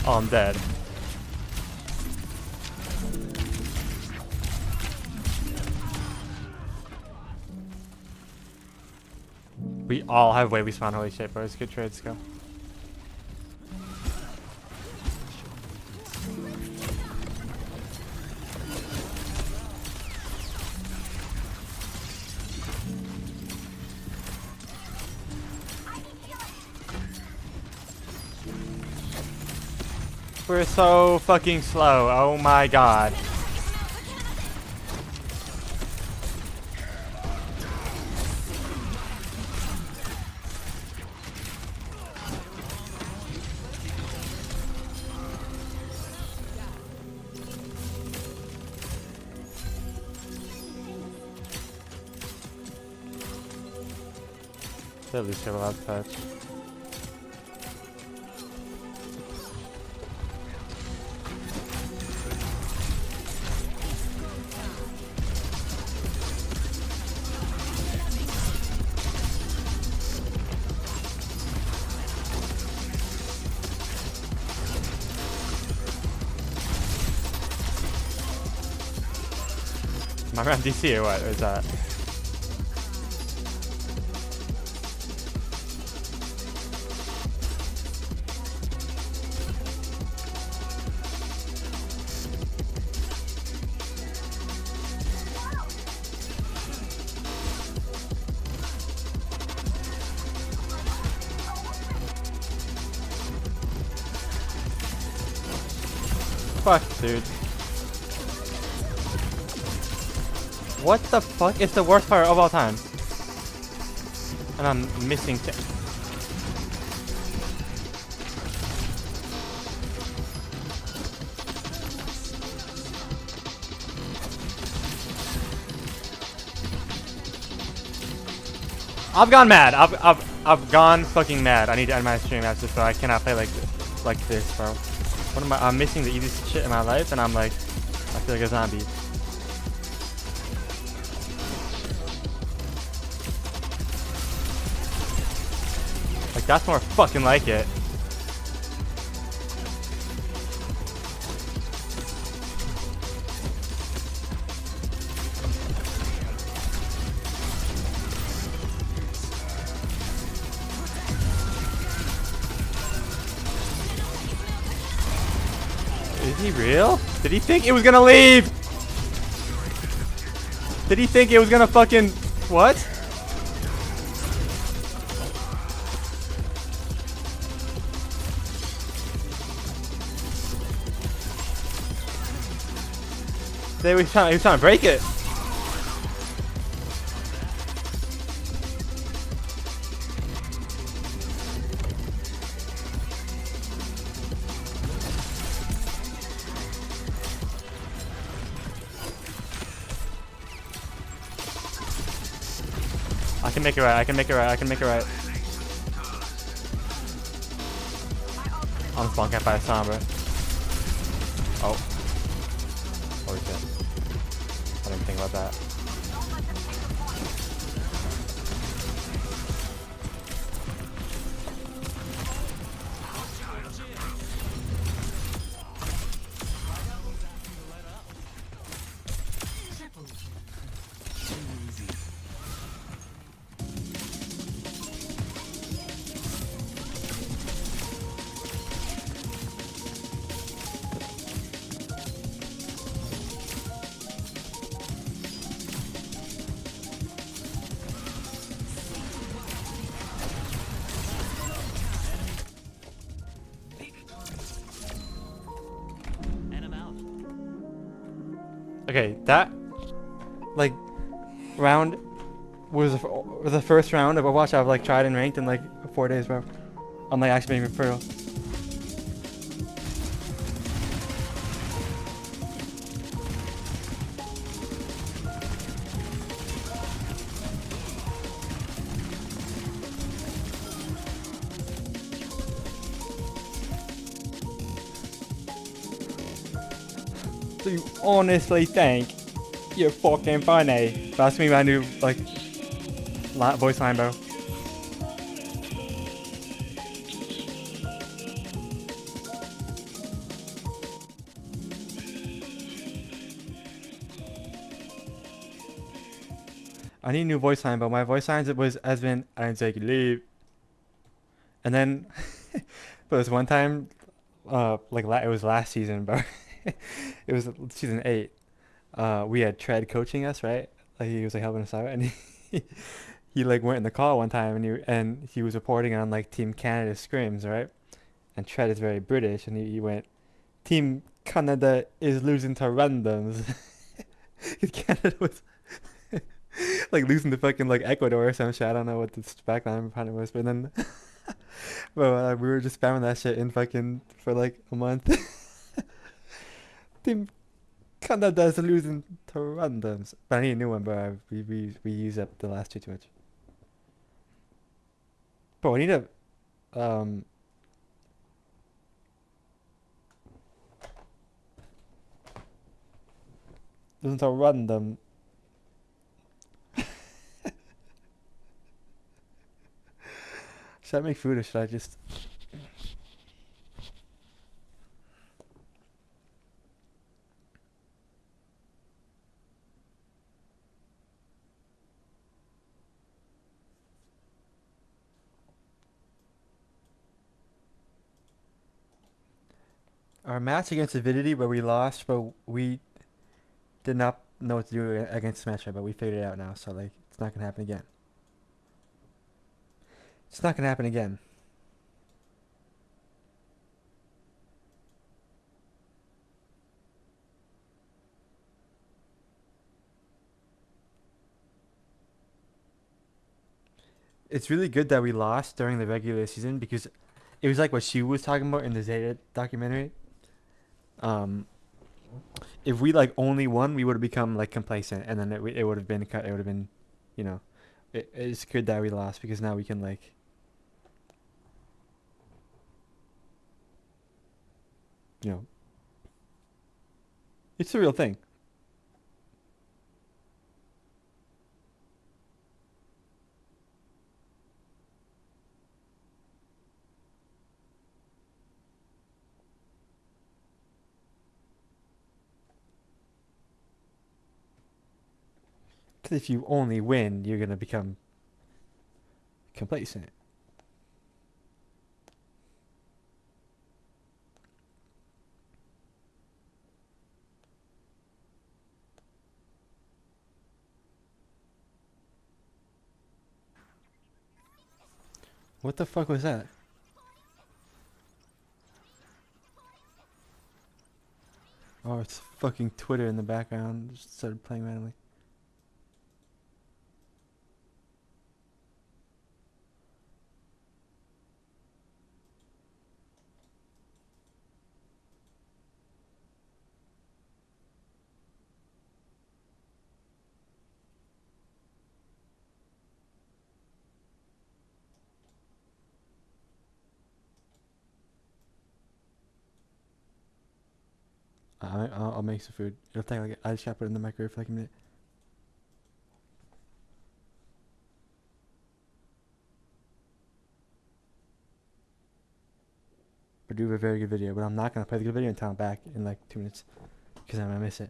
Oh, I'm dead. We all have way we spawn. Holy shit, bro. It's good trades, go. We're so fucking slow. Oh my god. At least you're allowed to touch. Am I around DC or what? Or is that? Fuck, dude. What the fuck? It's the worst part of all time. And I'm missing I've gone mad. I've gone fucking mad. I need to end my stream after this, bro. I cannot play like this, bro. What am I? I'm missing the easiest shit in my life, and I'm like, I feel like a zombie. Like that's more fucking like it. Is he real? Did he think it was gonna leave? Did he think it was gonna fucking... What? He was trying to break it. I can make it right, I can make it right, I can make it right. I'm spawn camped by a sombra. Oh. Holy shit. I didn't think about that. Okay, that like round was the first round of Overwatch I've like tried and ranked in like 4 days, bro. I'm like actually being for real. Do you honestly think you're fucking funny? That's me my new like voice line, bro. I need a new voice line, but my voice lines has been I didn't take a leave. And then but this one time, like it was last season, bro. It was season 8. We had Tread coaching us, right? Like he was like helping us out, and he like went in the call one time, and he was reporting on like Team Canada scrims, right? And Tread is very British, and he went, Team Canada is losing to randoms. 'Cause Canada was like losing to fucking like Ecuador or some shit. I don't know what the background behind it was, but then, but we were just spamming that shit in fucking for like a month. Team Canada's losing to randoms. But I need a new one, bro. We use up the last two too much. Bro, I need a losing to random. Should I make food or should I just? Our match against Avidity where we lost, but we did not know what to do against Smash, but we figured it out now. So like, it's not gonna happen again. It's not gonna happen again. It's really good that we lost during the regular season because it was like what she was talking about in the Zeta documentary. Um, if we like only won, we would have become like complacent, and then it would have been cut. It would have been, you know, it's good that we lost because now we can like, you know, it's the real thing. Because if you only win, you're gonna become complacent. What the fuck was that? Oh, it's fucking Twitter in the background. Just started playing randomly. I'll make some food. It'll take like I just gotta put it in the microwave for like a minute. But do a very good video. But I'm not gonna play the good video until I'm back in like 2 minutes because I'm gonna miss it.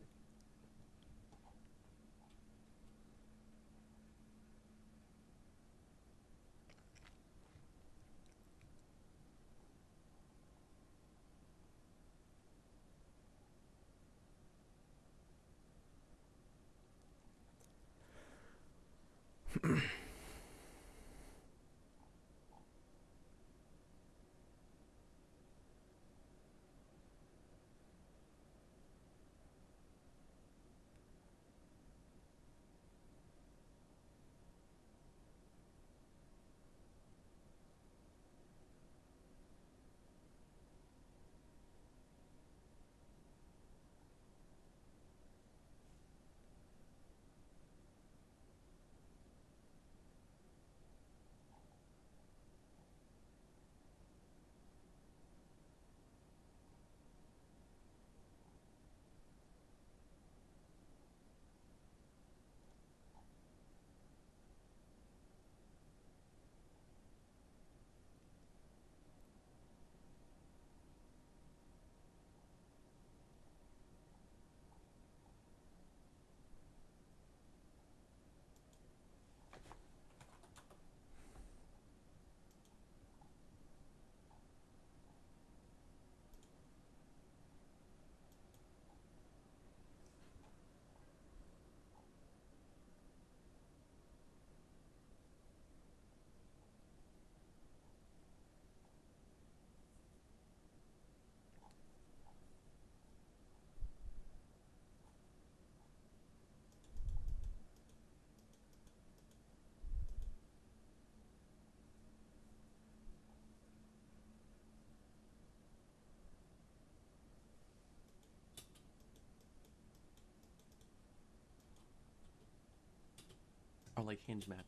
are like hinge matches.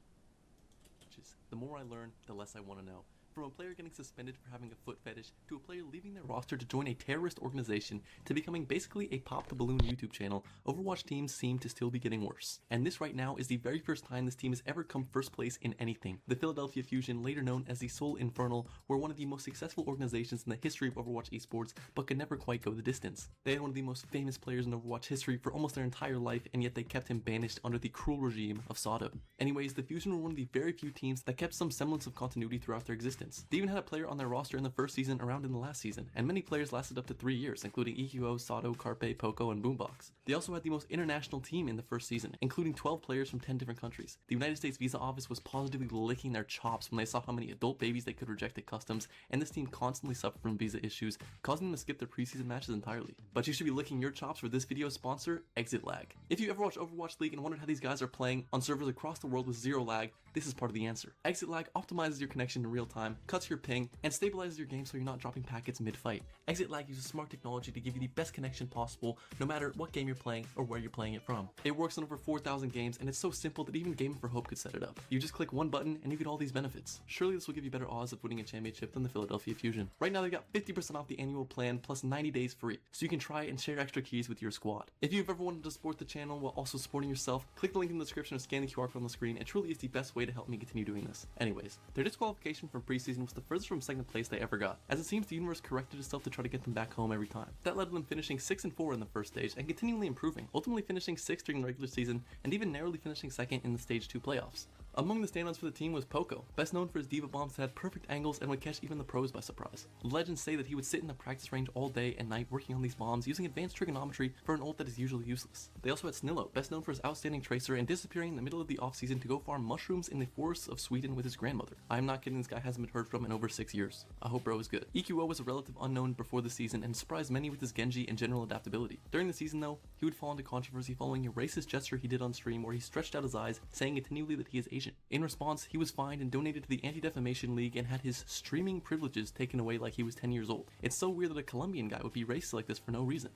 The more I learn, the less I want to know. From a player getting suspended for having a foot fetish, to a player leaving their roster to join a terrorist organization, to becoming basically a pop the balloon YouTube channel, Overwatch teams seem to still be getting worse. And this right now is the very first time this team has ever come first place in anything. The Philadelphia Fusion, later known as the Seoul Infernal, were one of the most successful organizations in the history of Overwatch esports, but could never quite go the distance. They had one of the most famous players in Overwatch history for almost their entire life, and yet they kept him banished under the cruel regime of Sato. Anyways, the Fusion were one of the very few teams that kept some semblance of continuity throughout their existence. They even had a player on their roster in the first season around in the last season, and many players lasted up to 3 years, including EQO, Sato, Carpe, Poco, and Boombox. They also had the most international team in the first season, including 12 players from 10 different countries. The United States visa office was positively licking their chops when they saw how many adult babies they could reject at customs, and this team constantly suffered from visa issues, causing them to skip their preseason matches entirely. But you should be licking your chops for this video's sponsor, Exit Lag. If you ever watched Overwatch League and wondered how these guys are playing on servers across the world with zero lag, this is part of the answer. Exit Lag optimizes your connection in real time, cuts your ping, and stabilizes your game so you're not dropping packets mid-fight. Exit Lag uses smart technology to give you the best connection possible, no matter what game you're playing or where you're playing it from. It works on over 4,000 games, and it's so simple that even Gaming for Hope could set it up. You just click one button and you get all these benefits. Surely this will give you better odds of winning a championship than the Philadelphia Fusion. Right now they've got 50% off the annual plan plus 90 days free, so you can try and share extra keys with your squad. If you've ever wanted to support the channel while also supporting yourself, click the link in the description or scan the QR code on the screen. It truly is the best way to help me continue doing this. Anyways, their disqualification from preseason was the furthest from second place they ever got, as it seems the universe corrected itself to try to get them back home every time. That led to them finishing 6-4 in the first stage and continually improving, ultimately finishing 6th during the regular season and even narrowly finishing 2nd in the stage 2 playoffs. Among the standouts for the team was Poco, best known for his diva bombs that had perfect angles and would catch even the pros by surprise. Legends say that he would sit in the practice range all day and night working on these bombs using advanced trigonometry for an ult that is usually useless. They also had Snillo, best known for his outstanding tracer and disappearing in the middle of the offseason to go farm mushrooms in the forests of Sweden with his grandmother. I am not kidding, this guy hasn't been heard from in over 6 years. I hope bro is good. EQO was a relative unknown before the season and surprised many with his Genji and general adaptability. During the season though, he would fall into controversy following a racist gesture he did on stream where he stretched out his eyes, saying continually that he is Asian. In response, he was fined and donated to the Anti-Defamation League and had his streaming privileges taken away like he was 10 years old. It's so weird that a Colombian guy would be racist like this for no reason.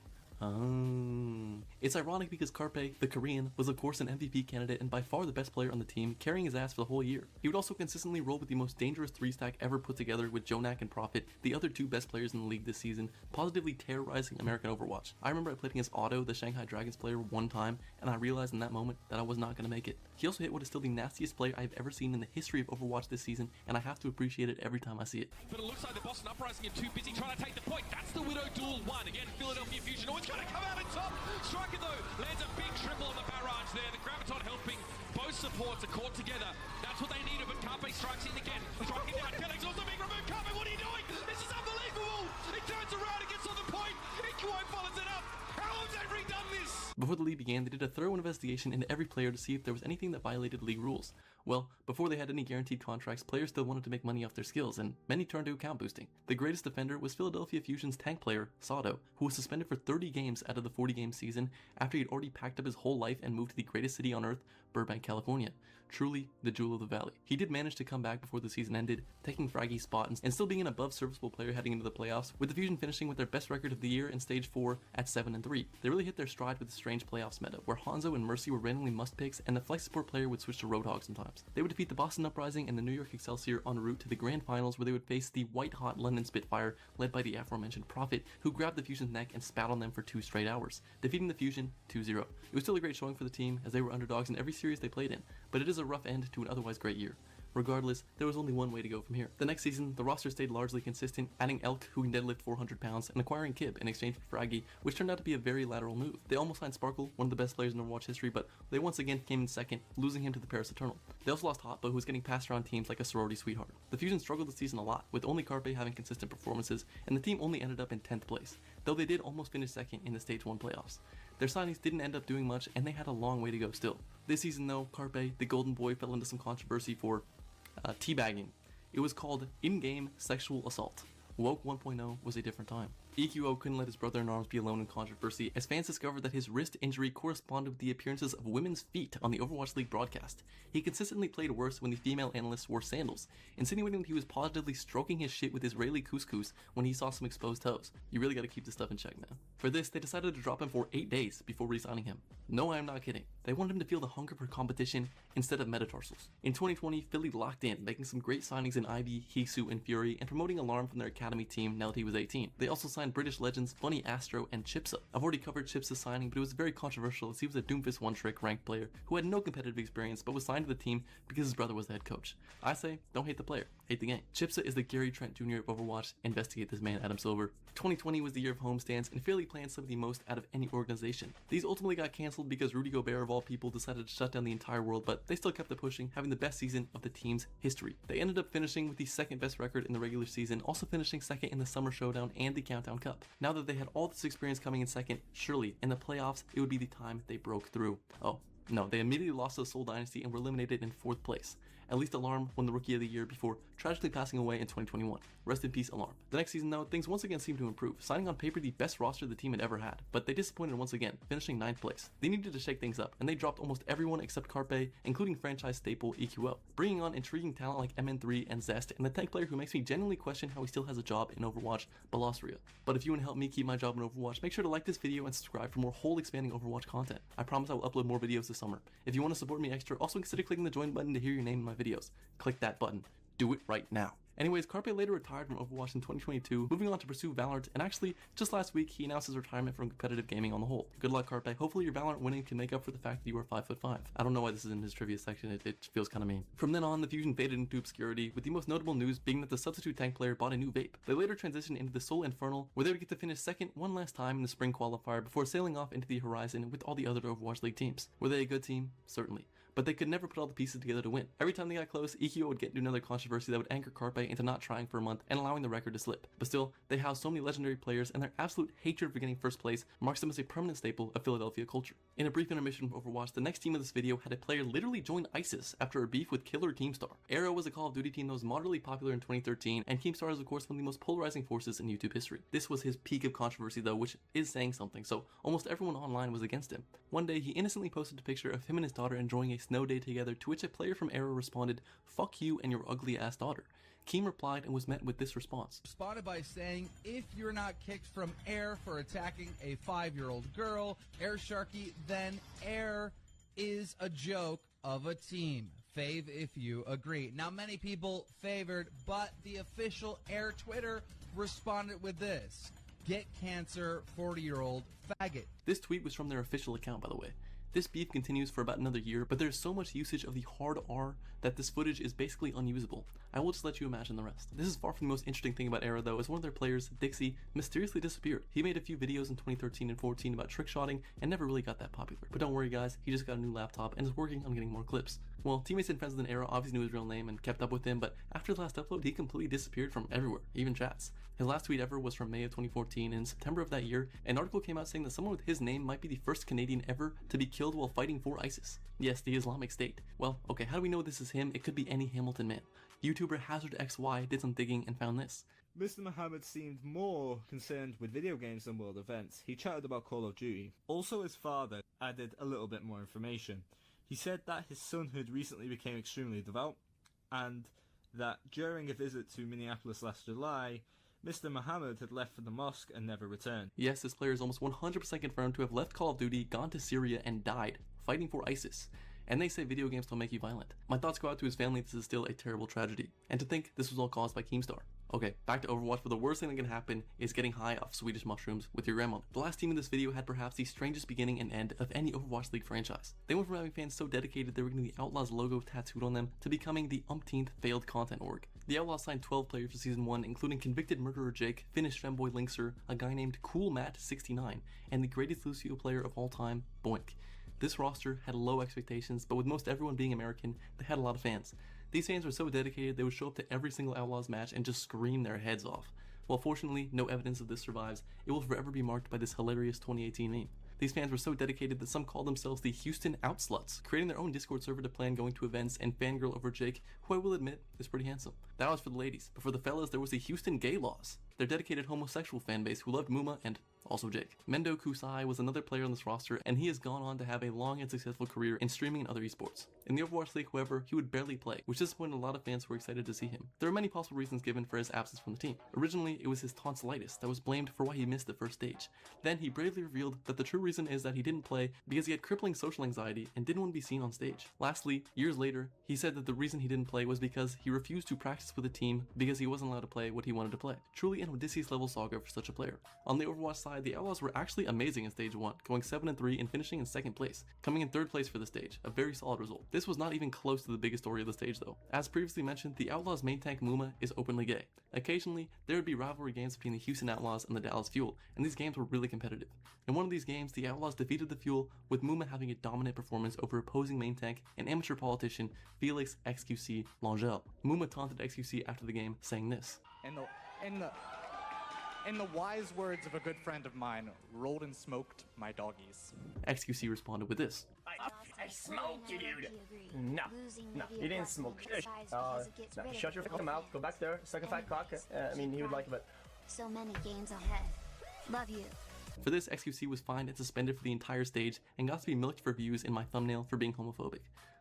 It's ironic because Carpe, the Korean, was of course an MVP candidate and by far the best player on the team, carrying his ass for the whole year. He would also consistently roll with the most dangerous 3-stack ever put together with Jonak and Prophet, the other 2 best players in the league this season, positively terrorizing American Overwatch. I remember I played against Otto, the Shanghai Dragons player, one time, and I realized in that moment that I was not going to make it. He also hit what is still the nastiest player I've ever seen in the history of Overwatch this season, and I have to appreciate it every time I see it. But it looks like the Boston Uprising are too busy trying to take the point. That's the Widow Duel 1. Again, Philadelphia Fusion always going to come out on top. Striker though lands a big triple on the barrage there. The Graviton helping. Both supports are caught together. That's what they needed, but Carpe strikes in again. Striking down. Kelly's also being removed. Carpe, what are you doing? This is unbelievable. He turns around and gets on the point. EQO follows it up. How have they redone this? Before the league began, they did a thorough investigation into every player to see if there was anything that violated league rules. Well, before they had any guaranteed contracts, players still wanted to make money off their skills, and many turned to account boosting. The greatest offender was Philadelphia Fusion's tank player, Sato, who was suspended for 30 games out of the 40-game season after he had already packed up his whole life and moved to the greatest city on earth, Burbank, California. Truly, the jewel of the valley. He did manage to come back before the season ended, taking Fraggy's spot and still being an above serviceable player heading into the playoffs, with the Fusion finishing with their best record of the year in Stage 4 at 7-3. They really hit their stride with the strange playoffs meta, where Hanzo and Mercy were randomly must picks and the flex support player would switch to Roadhog sometimes. They would defeat the Boston Uprising and the New York Excelsior en route to the grand finals, where they would face the white-hot London Spitfire led by the aforementioned Prophet, who grabbed the Fusion's neck and spat on them for 2 straight hours, defeating the Fusion 2-0. It was still a great showing for the team, as they were underdogs in every series they played in, but it is a rough end to an otherwise great year. Regardless, there was only one way to go from here. The next season, the roster stayed largely consistent, adding Elk, who can deadlift 400 pounds, and acquiring Kib in exchange for Fraggy, which turned out to be a very lateral move. They almost signed Sparkle, one of the best players in Overwatch history, but they once again came in second, losing him to the Paris Eternal. They also lost Hotba, who was getting passed around teams like a sorority sweetheart. The Fusion struggled this season a lot, with only Carpe having consistent performances, and the team only ended up in 10th place, though they did almost finish second in the Stage 1 playoffs. Their signings didn't end up doing much, and they had a long way to go still. This season though, Carpe, the golden boy, fell into some controversy for teabagging. It was called in-game sexual assault. Woke 1.0 was a different time. EQO couldn't let his brother-in-arms be alone in controversy as fans discovered that his wrist injury corresponded with the appearances of women's feet on the Overwatch League broadcast. He consistently played worse when the female analysts wore sandals, insinuating that he was positively stroking his shit with Israeli couscous when he saw some exposed toes. You really gotta keep this stuff in check, man. For this, they decided to drop him for 8 days before re-signing him. No, I am not kidding. They wanted him to feel the hunger for competition instead of metatarsals. In 2020, Philly locked in, making some great signings in Ivy, Hisu, and Fury, and promoting Alarm from their academy team now that he was 18. They also signed British legends Bunny Astro and Chipsa. I've already covered Chipsa's signing, but it was very controversial as he was a Doomfist one-trick ranked player who had no competitive experience but was signed to the team because his brother was the head coach. I say, don't hate the player, hate the game. Chipsa is the Gary Trent Jr. of Overwatch. Investigate this man, Adam Silver. 2020 was the year of homestands, and Philly planned some of the most out of any organization. These ultimately got cancelled because Rudy Gobert of all people decided to shut down the entire world, but they still kept it pushing, having the best season of the team's history. They ended up finishing with the second best record in the regular season, also finishing second in the Summer Showdown and the Countdown Cup. Now that they had all this experience coming in second, surely in the playoffs it would be the time they broke through. Oh, no, they immediately lost to the Seoul Dynasty and were eliminated in 4th place. At least Alarm won the Rookie of the Year before tragically passing away in 2021. Rest in peace, Alarm. The next season though, things once again seemed to improve, signing on paper the best roster the team had ever had, but they disappointed once again, finishing 9th place. They needed to shake things up, and they dropped almost everyone except Carpe, including franchise staple EQO, bringing on intriguing talent like MN3 and Zest, and the tank player who makes me genuinely question how he still has a job in Overwatch, Balastria. But if you want to help me keep my job in Overwatch, make sure to like this video and subscribe for more whole expanding Overwatch content. I promise I will upload more videos this summer. If you want to support me extra, also consider clicking the join button to hear your name in my videos. Click that button. Do it right now. Anyways, Carpe later retired from Overwatch in 2022, moving on to pursue Valorant, and actually, just last week, he announced his retirement from competitive gaming on the whole. Good luck, Carpe. Hopefully your Valorant winning can make up for the fact that you are 5'5". I don't know why this is in his trivia section, it feels kinda mean. From then on, the fusion faded into obscurity, with the most notable news being that the substitute tank player bought a new vape. They later transitioned into the Soul Infernal, where they would get to finish second one last time in the spring qualifier before sailing off into the horizon with all the other Overwatch League teams. Were they a good team? Certainly. But they could never put all the pieces together to win. Every time they got close, EQO would get into another controversy that would anchor Carpe into not trying for a month and allowing the record to slip. But still, they house so many legendary players, and their absolute hatred for getting first place marks them as a permanent staple of Philadelphia culture. In a brief intermission from Overwatch, the next team of this video had a player literally join ISIS after a beef with Killer Keemstar. Arrow was a Call of Duty team that was moderately popular in 2013, and Keemstar is of course one of the most polarizing forces in YouTube history. This was his peak of controversy though, which is saying something, so almost everyone online was against him. One day, he innocently posted a picture of him and his daughter enjoying a snow day together, to which a player from Arrow responded, "Fuck you and your ugly ass daughter." Keem replied and was met with this response. Responded by saying, "If you're not kicked from Air for attacking a 5-year-old girl, Air Sharky, then Air is a joke of a team. Fave if you agree." Now, many people favored, but the official Air Twitter responded with this: "Get cancer, 40-year-old faggot." This tweet was from their official account, by the way. This beef continues for about another year, but there's so much usage of the hard R that this footage is basically unusable. I will just let you imagine the rest. This is far from the most interesting thing about Arrow though, as one of their players, Dixie, mysteriously disappeared. He made a few videos in 2013 and 14 about trickshotting and never really got that popular. But don't worry guys, he just got a new laptop and is working on getting more clips. Well, teammates and friends within Arrow obviously knew his real name and kept up with him, but after the last upload, he completely disappeared from everywhere, even chats. His last tweet ever was from May of 2014, and in September of that year, an article came out saying that someone with his name might be the first Canadian ever to be killed while fighting for ISIS. Yes, the Islamic State. Well, okay, how do we know this is him? It could be any Hamilton man. YouTuber HazardXY did some digging and found this. Mr. Muhammad seemed more concerned with video games than world events. He chatted about Call of Duty. Also, his father added a little bit more information. He said that his son had recently became extremely devout, and that during a visit to Minneapolis last July, Mr. Muhammad had left for the mosque and never returned. Yes, this player is almost 100% confirmed to have left Call of Duty, gone to Syria, and died fighting for ISIS. And they say video games don't make you violent. My thoughts go out to his family. This is still a terrible tragedy. And to think this was all caused by Keemstar. Okay, back to Overwatch, but the worst thing that can happen is getting high off Swedish mushrooms with your grandmother. The last team in this video had perhaps the strangest beginning and end of any Overwatch League franchise. They went from having fans so dedicated they were getting the Outlaws logo tattooed on them to becoming the umpteenth failed content org. The Outlaws signed 12 players for Season 1, including convicted murderer Jake, Finnish femboy Linkser, a guy named Cool Matt 69, and the greatest Lucio player of all time, Boink. This roster had low expectations, but with most everyone being American, they had a lot of fans. These fans were so dedicated they would show up to every single Outlaws match and just scream their heads off. While fortunately no evidence of this survives, it will forever be marked by this hilarious 2018 meme. These fans were so dedicated that some called themselves the Houston Outsluts, creating their own Discord server to plan going to events and fangirl over Jake, who I will admit is pretty handsome. That was for the ladies, but for the fellas there was the Houston Gay Laws. their dedicated homosexual fanbase who loved Muma and also Jake. Mendo Kusai was another player on this roster, and he has gone on to have a long and successful career in streaming and other esports. In the Overwatch League, however, he would barely play, which disappointed a lot of fans who were excited to see him. There are many possible reasons given for his absence from the team. Originally, it was his tonsillitis that was blamed for why he missed the first stage. Then he bravely revealed that the true reason is that he didn't play because he had crippling social anxiety and didn't want to be seen on stage. Lastly, years later, he said that the reason he didn't play was because he refused to practice with the team because he wasn't allowed to play what he wanted to play. Truly an Odysseus level saga for such a player. On the Overwatch side, the Outlaws were actually amazing in stage 1, going 7-3 and finishing in 2nd place, coming in 3rd place for the stage, a very solid result. This was not even close to the biggest story of the stage though. As previously mentioned, the Outlaws main tank Muma is openly gay. Occasionally, there would be rivalry games between the Houston Outlaws and the Dallas Fuel, and these games were really competitive. In one of these games, the Outlaws defeated the Fuel, with Muma having a dominant performance over opposing main tank and amateur politician Felix XQC Langell. Muma taunted XQC after the game, saying this. In the wise words of a good friend of mine, rolled and smoked my doggies. XQC responded with this. I smoked you, dude. No, you didn't smoke. No, shut your fucking mouth. Go back there. Suck a fat cock. I mean, he would like it, but... So many games ahead. Love you. For this, XQC was fined and suspended for the entire stage and got to be milked for views in my thumbnail for being homophobic.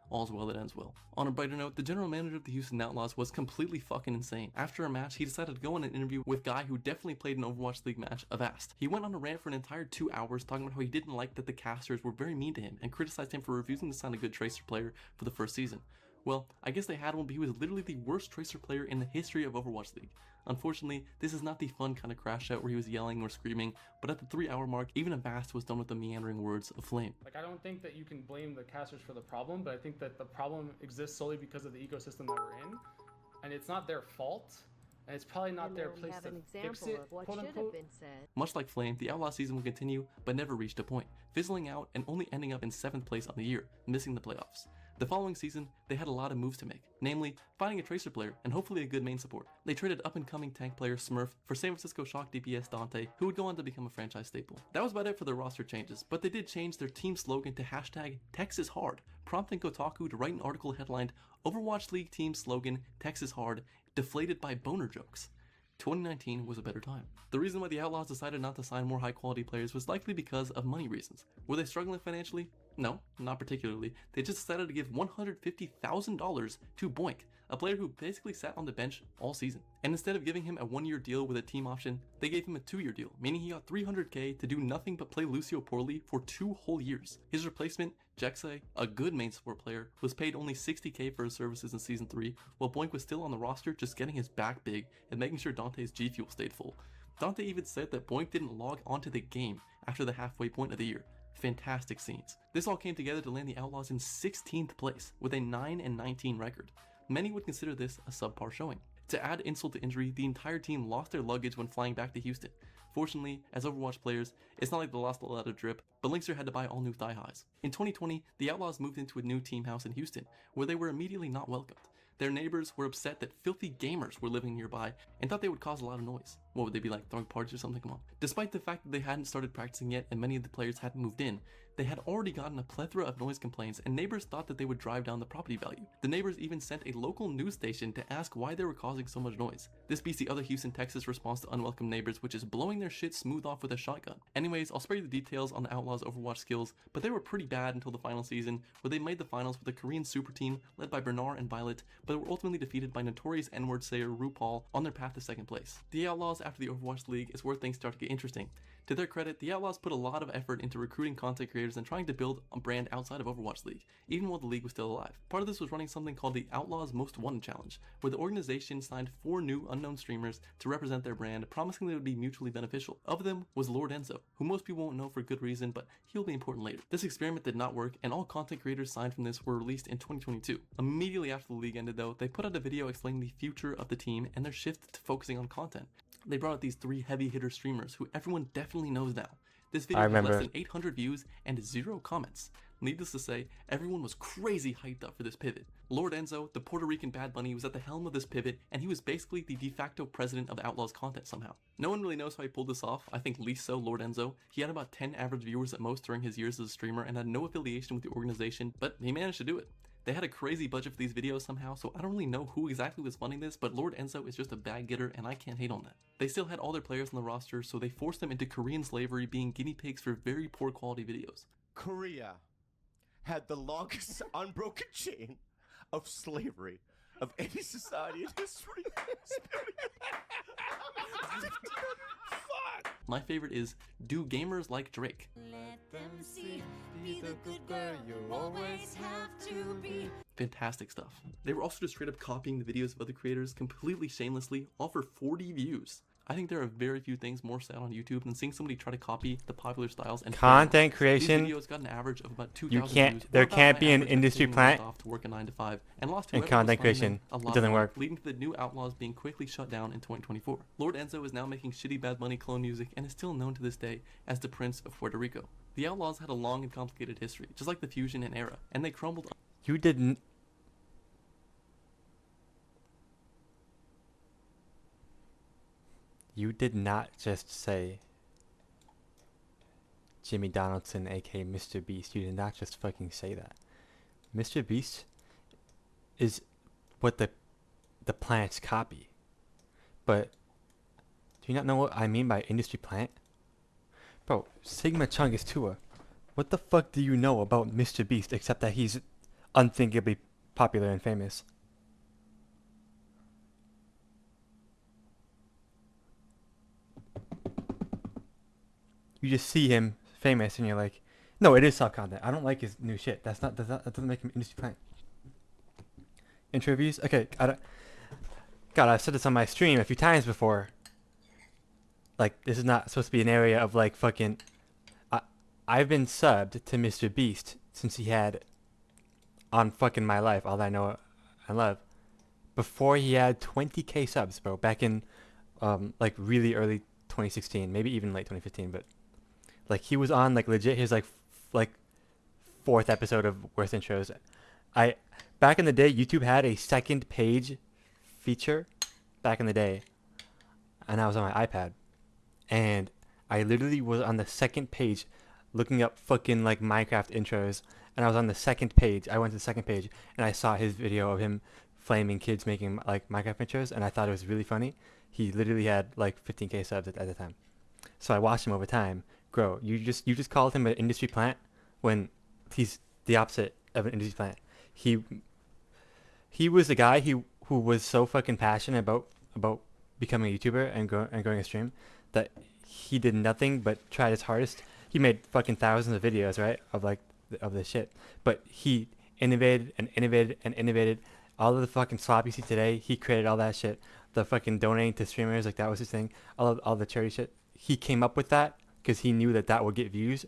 All's well that ends well. On a brighter note, the general manager of the Houston Outlaws was completely fucking insane. After a match, he decided to go on an interview with a guy who definitely played an Overwatch League match, Avast. He went on a rant for an entire 2 hours talking about how he didn't like that the casters were very mean to him and criticized him for refusing to sign a good Tracer player for the first season. Well, I guess they had one, but he was literally the worst Tracer player in the history of Overwatch League. Unfortunately, this is not the fun kind of crash out where he was yelling or screaming, but at the 3-hour mark, even Avast was done with the meandering words of flame. Like, I don't think that you can blame the casters for the problem, but I think that the problem exists solely because of the ecosystem that we're in, and it's not their fault, and it's probably not their place to fix it, quote unquote. Much like Flame, the Outlaw season will continue, but never reached a point, fizzling out and only ending up in 7th place on the year, missing the playoffs. The following season, they had a lot of moves to make, namely, finding a Tracer player and hopefully a good main support. They traded up-and-coming tank player Smurf for San Francisco Shock DPS Dante, who would go on to become a franchise staple. That was about it for their roster changes, but they did change their team slogan to hashtag Texas Hard, prompting Kotaku to write an article headlined, Overwatch League team slogan, Texas Hard, deflated by boner jokes. 2019 was a better time. The reason why the Outlaws decided not to sign more high-quality players was likely because of money reasons. Were they struggling financially? No, not particularly. They just decided to give $150,000 to Boink, a player who basically sat on the bench all season. And instead of giving him a 1-year deal with a team option, they gave him a 2-year deal, meaning he got $300K to do nothing but play Lucio poorly for 2 whole years. His replacement, Jexay, a good main support player, was paid only $60K for his services in Season 3, while Boink was still on the roster just getting his back big and making sure Dante's G Fuel stayed full. Dante even said that Boink didn't log onto the game after the halfway point of the year. Fantastic scenes. This all came together to land the Outlaws in 16th place with a 9-19 record. Many would consider this a subpar showing. To add insult to injury, the entire team lost their luggage when flying back to Houston. Fortunately, as Overwatch players, it's not like they lost a lot of drip, but Linkster had to buy all new thigh highs. In 2020, the Outlaws moved into a new team house in Houston, where they were immediately not welcomed. Their neighbors were upset that filthy gamers were living nearby and thought they would cause a lot of noise. What would they be like, throwing parties or something? Come on. Despite the fact that they hadn't started practicing yet and many of the players hadn't moved in, they had already gotten a plethora of noise complaints and neighbors thought that they would drive down the property value. The neighbors even sent a local news station to ask why they were causing so much noise. This beats the other Houston, Texas response to unwelcome neighbors, which is blowing their shit smooth off with a shotgun. Anyways, I'll spare you the details on the Outlaws' Overwatch skills, but they were pretty bad until the final season, where they made the finals with a Korean super team led by Bernard and Violet, but were ultimately defeated by notorious N-word sayer RuPaul on their path to 2nd place. The Outlaws after the Overwatch League is where things start to get interesting. To their credit, the Outlaws put a lot of effort into recruiting content creators and trying to build a brand outside of Overwatch League, even while the league was still alive. Part of this was running something called the Outlaws Most Wanted Challenge, where the organization signed 4 new unknown streamers to represent their brand, promising they would be mutually beneficial. Of them was Lord Enzo, who most people won't know for good reason, but he'll be important later. This experiment did not work, and all content creators signed from this were released in 2022. Immediately after the league ended though, they put out a video explaining the future of the team and their shift to focusing on content. They brought out these 3 heavy hitter streamers who everyone definitely knows now. This video had less than 800 views and 0 comments. Needless to say, everyone was crazy hyped up for this pivot. Lord Enzo, the Puerto Rican Bad Bunny, was at the helm of this pivot, and he was basically the de facto president of Outlaws content somehow. No one really knows how he pulled this off, I think least so Lord Enzo. He had about 10 average viewers at most during his years as a streamer and had no affiliation with the organization, but he managed to do it. They had a crazy budget for these videos somehow, so I don't really know who exactly was funding this, but Lord Enzo is just a bag getter and I can't hate on that. They still had all their players on the roster, so they forced them into Korean slavery, being guinea pigs for very poor quality videos. Korea had the longest unbroken chain of slavery of any society in history. Fuck! My favorite is, do gamers like Drake? Let them see, be the good girl you always have to be. Fantastic stuff. They were also just straight up copying the videos of other creators completely shamelessly, all for 40 views. I think there are very few things more sad on YouTube than seeing somebody try to copy the popular styles and content creation. These videos got an average of about 2,000 You can't. views. There can't be an industry plant To work a 9 to 5 and lost in content creation. It doesn't work. Leading to the new Outlaws being quickly shut down in 2024. Lord Enzo is now making shitty Bad Bunny clone music and is still known to this day as the Prince of Puerto Rico. The Outlaws had a long and complicated history, just like the Fusion and Era, and they crumbled. You didn't. You did not just say Jimmy Donaldson, aka Mr. Beast. You did not just fucking say that. Mr. Beast is what the plants copy. But do you not know what I mean by industry plant? Bro, Sigma Chungus Tua. What the fuck do you know about Mr. Beast except that he's unthinkably popular and famous? You just see him famous and you're like, no, it is self-content. I don't like his new shit. That doesn't make him industry plant. Intro reviews? Okay, God, I've said this on my stream a few times before. Like, this is not supposed to be an area of like fucking... I've been subbed to Mr. Beast since he had On Fucking My Life, All That I Know and Love. Before he had 20k subs, bro. Back in like really early 2016, maybe even late 2015, but like he was on like legit his like fourth episode of Worst Intros. Back in the day, YouTube had a second page feature back in the day, and I was on my iPad, and I literally was on the second page looking up fucking like Minecraft intros, and I was on the second page. I went to the second page and I saw his video of him flaming kids making like Minecraft intros, and I thought it was really funny. He literally had like 15k subs at the time, so I watched him over time grow. You just called him an industry plant when he's the opposite of an industry plant. He was the guy who was so fucking passionate about becoming a YouTuber and growing a stream that he did nothing but tried his hardest. He made fucking thousands of videos, right, of this shit, but he innovated and innovated and innovated. All of the fucking slop you see today, he created all that shit. The fucking donating to streamers, like that was his thing. All the charity shit, he came up with that because he knew that would get views.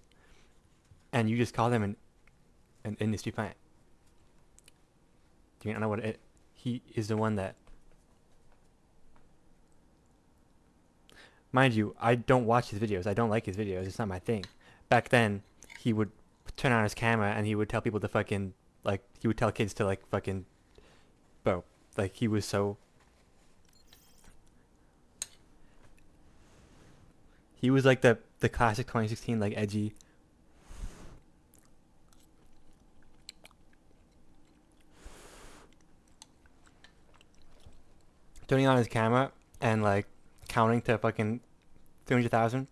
And you just call him an industry plant. Do you not know what it? He is the one that. Mind you, I don't watch his videos. I don't like his videos. It's not my thing. Back then, he would turn on his camera and he would tell people to fucking like. He would tell kids to like fucking. Bro, like he was so. He was like the classic 2016 like edgy. Turning on his camera and like counting to fucking 300,000.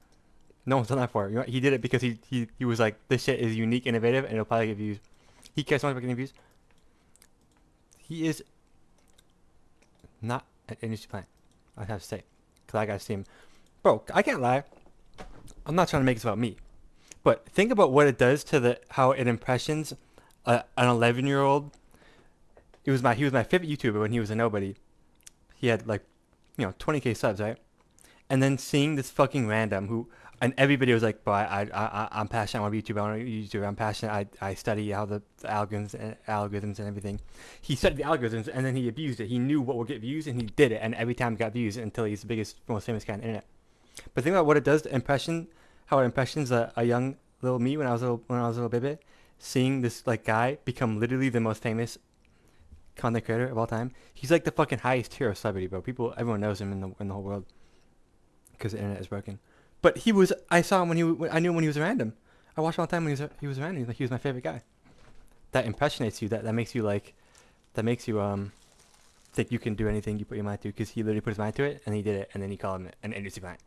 No one's done that for. He did it because he was like, this shit is unique, innovative, and it'll probably get views. He cares so much about getting views. He is not an industry plant, I'd have to say, because I gotta see him. Bro, I can't lie. I'm not trying to make this about me, but think about what it does to how it impressions an 11-year-old. He was my favorite YouTuber when he was a nobody. He had like, 20k subs, right? And then seeing this fucking random who, and every video was like, bro, I'm passionate. I want to be a YouTuber. I want to be a YouTuber. I'm passionate. I study how the algorithms and everything. He studied the algorithms and then he abused it. He knew what would get views and he did it. And every time it got views until he's the biggest, most famous guy on the internet. But think about what it does to how it impressions a young little me when I was a little baby, seeing this like guy become literally the most famous content creator of all time. He's like the fucking highest tier of celebrity, bro. Everyone knows him in the whole world because the internet is broken. But I saw him I knew him when he was random. I watched him all the time when he was random. He was my favorite guy. that impressionates you, that makes you like, that makes you think you can do anything you put your mind to, because he literally put his mind to it and he did it, and then he called him an industry plant.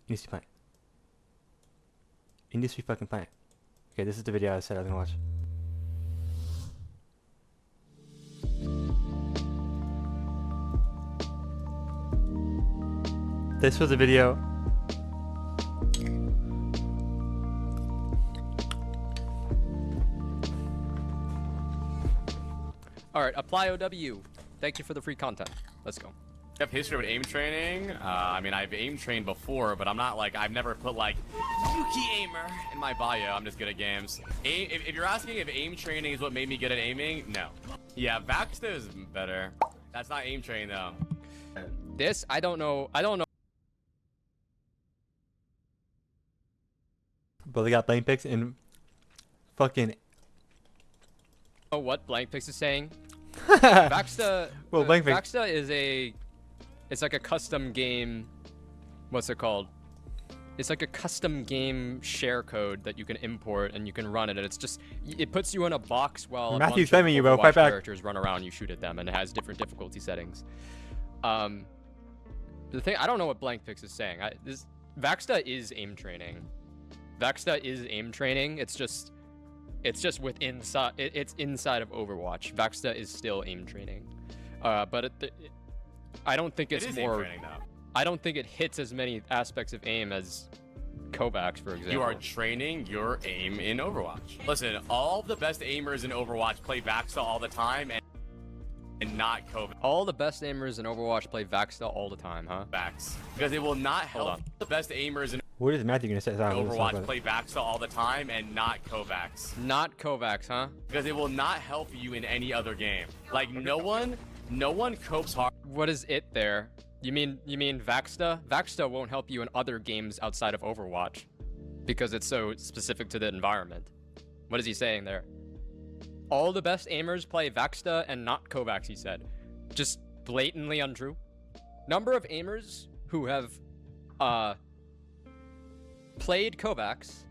Industry plant. Industry fucking plant. Okay, this is the video I said I was gonna watch. This was a video. Alright, apply OW. Thank you for the free content. Let's go. I have history with aim training. I mean, I've aim trained before, but I'm not like, I've never put like Yuki Aimer in my bio. I'm just good at games. If you're asking if aim training is what made me good at aiming, no. Yeah, Vaxta is better. That's not aim training though. This, I don't know. But they got blank pics and fucking. Oh, what Blankpix is saying? Vaxta. Well, Blankpix. Vaxta is it's like a custom game. What's it called? It's like a custom game share code that you can import and you can run it, and it's just, it puts you in a box while Matthew's a bunch spamming of you, bro. Overwatch Fight back. characters run around. You shoot at them, and it has different difficulty settings. The thing, I don't know what Blankpix is saying. Vaxta is aim training. Vaxta is aim training. It's just within it's inside of Overwatch. Vaxta is still aim training, but I don't think it's more. Aim training, though. I don't think it hits as many aspects of aim as Kovacs, for example. You are training your aim in Overwatch. Listen, all the best aimers in Overwatch play Vaxta all the time, and not Kovacs. All the best aimers in Overwatch play Vaxta all the time, huh? Vax, because it will not help the best aimers in What is Matthew gonna say? Overwatch play Vaxta all the time and not Kovacs. Not Kovacs, huh? Because it will not help you in any other game. Like no one copes hard. What is it there? You mean Vaxta? Vaxta won't help you in other games outside of Overwatch because it's so specific to the environment. What is he saying there? All the best aimers play Vaxta and not Kovacs, he said. Just blatantly untrue. Number of aimers who have played Kovacs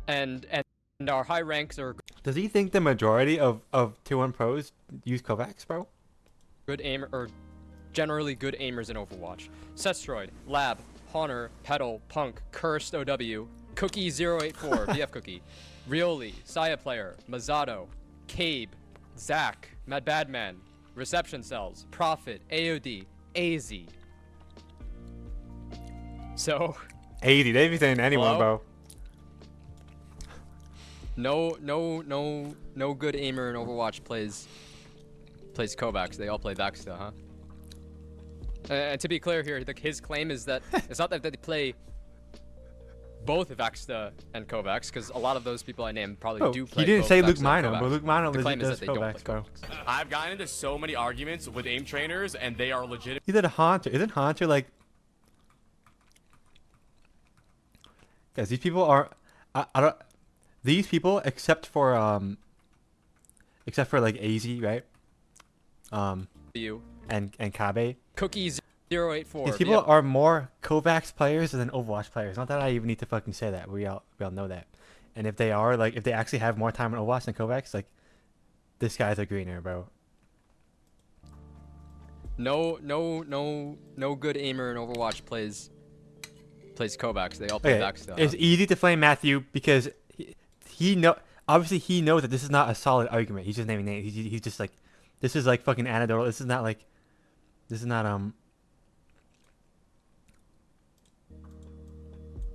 and our high ranks are. Does he think the majority of 2-1 pros use Kovacs, bro? Good aimer, or generally good aimers in Overwatch. Sestroid, Lab, Honor, Petal, Punk, Cursed OW, Cookie084, BF Cookie, Rioli, Saya Player, Mazzado, Cabe, Zach, Mad Badman, Reception Cells, Prophet, AOD, AZ. So. 80, they be saying anyone, Hello? bro. No good aimer in Overwatch plays Kovacs. They all play Vaxta, huh? And to be clear here, his claim is that it's not that they play both Vaxta and Kovacs, because a lot of those people I named probably do play. He didn't both say Vaxta Luke and Mino, Kovacs. but Luke Mino The claim is does that they don't Kovacs, play bro. Kovacs. I've gotten into so many arguments with aim trainers, and they are legitimate. He did a Haunter. Isn't Haunter like? Guys, these people are. I don't. These people, except for like AZ, right? You and Kabe. Cookies 084. These people are more Kovacs players than Overwatch players. Not that I even need to fucking say that. We all know that. And if they are, like, if they actually have more time in Overwatch than Kovacs, like, this guy's a greener, bro. No good aimer in Overwatch plays Kovacs. They all play Vaxta. It's easy to flame Matthew because obviously he knows that this is not a solid argument. He's just naming names. He's just like, this is like fucking anecdotal. This is not.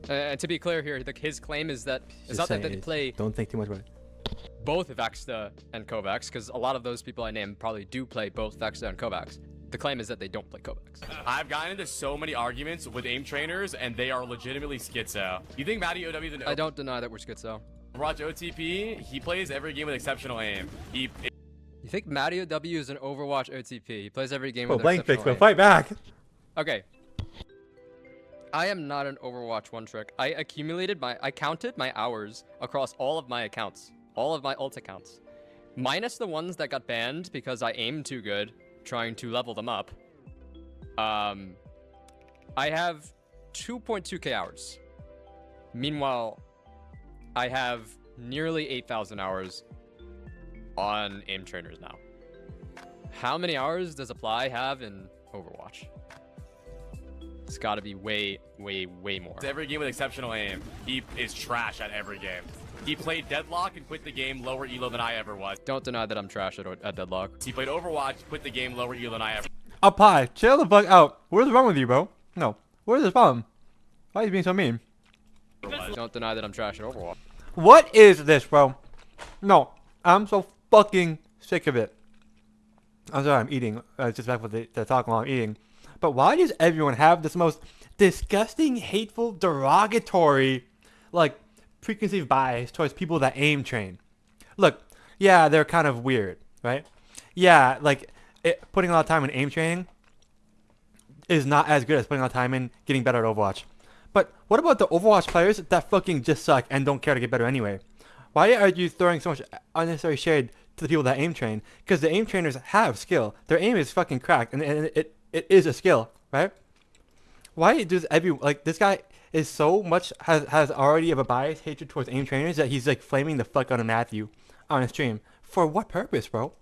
To be clear here, his claim is that it's not that they play. Don't think too much about it. Both Vaxta and Kovacs, because a lot of those people I named probably do play both Vaxta and Kovacs. The claim is that they don't play Kovacs. I've gotten into so many arguments with aim trainers, and they are legitimately schizo. You think Matty OW is an I don't deny that we're schizo. Overwatch OTP, he plays every game with exceptional aim. You think Matty OW is an Overwatch OTP? He plays every game Oh, with blank exceptional fix, aim. fight back. Okay. I am not an Overwatch one trick. I counted my hours across all of my accounts. All of my ult accounts. Minus the ones that got banned because I aimed too good, trying to level them up. I have 2.2k hours. Meanwhile, I have nearly 8,000 hours on aim trainers now. How many hours does Apply have in Overwatch? It's got to be way, way, way more. Every game with exceptional aim, he is trash at every game. He played Deadlock and quit the game lower elo than I ever was. Don't deny that I'm trash at Deadlock. He played Overwatch, quit the game lower elo than I ever. Apply, chill the fuck out. What's wrong with you, bro? No. Where's the problem? Why are you being so mean? Don't deny that I'm trash at Overwatch. What is this, bro? No. I'm so fucking sick of it. I'm sorry, I'm eating. It's just back with the talk while I'm eating. But why does everyone have this most disgusting, hateful, derogatory, like, preconceived bias towards people that aim train? Look, yeah, they're kind of weird, right? Yeah, like, putting a lot of time in aim training is not as good as putting a lot of time in getting better at Overwatch. But what about the Overwatch players that fucking just suck and don't care to get better anyway? Why are you throwing so much unnecessary shade to the people that aim train? Because the aim trainers have skill. Their aim is fucking cracked, and it is a skill, right? Why does everyone, like, this guy is so much, has already of a bias hatred towards aim trainers that he's like flaming the fuck out of Matthew on his stream. For what purpose, bro?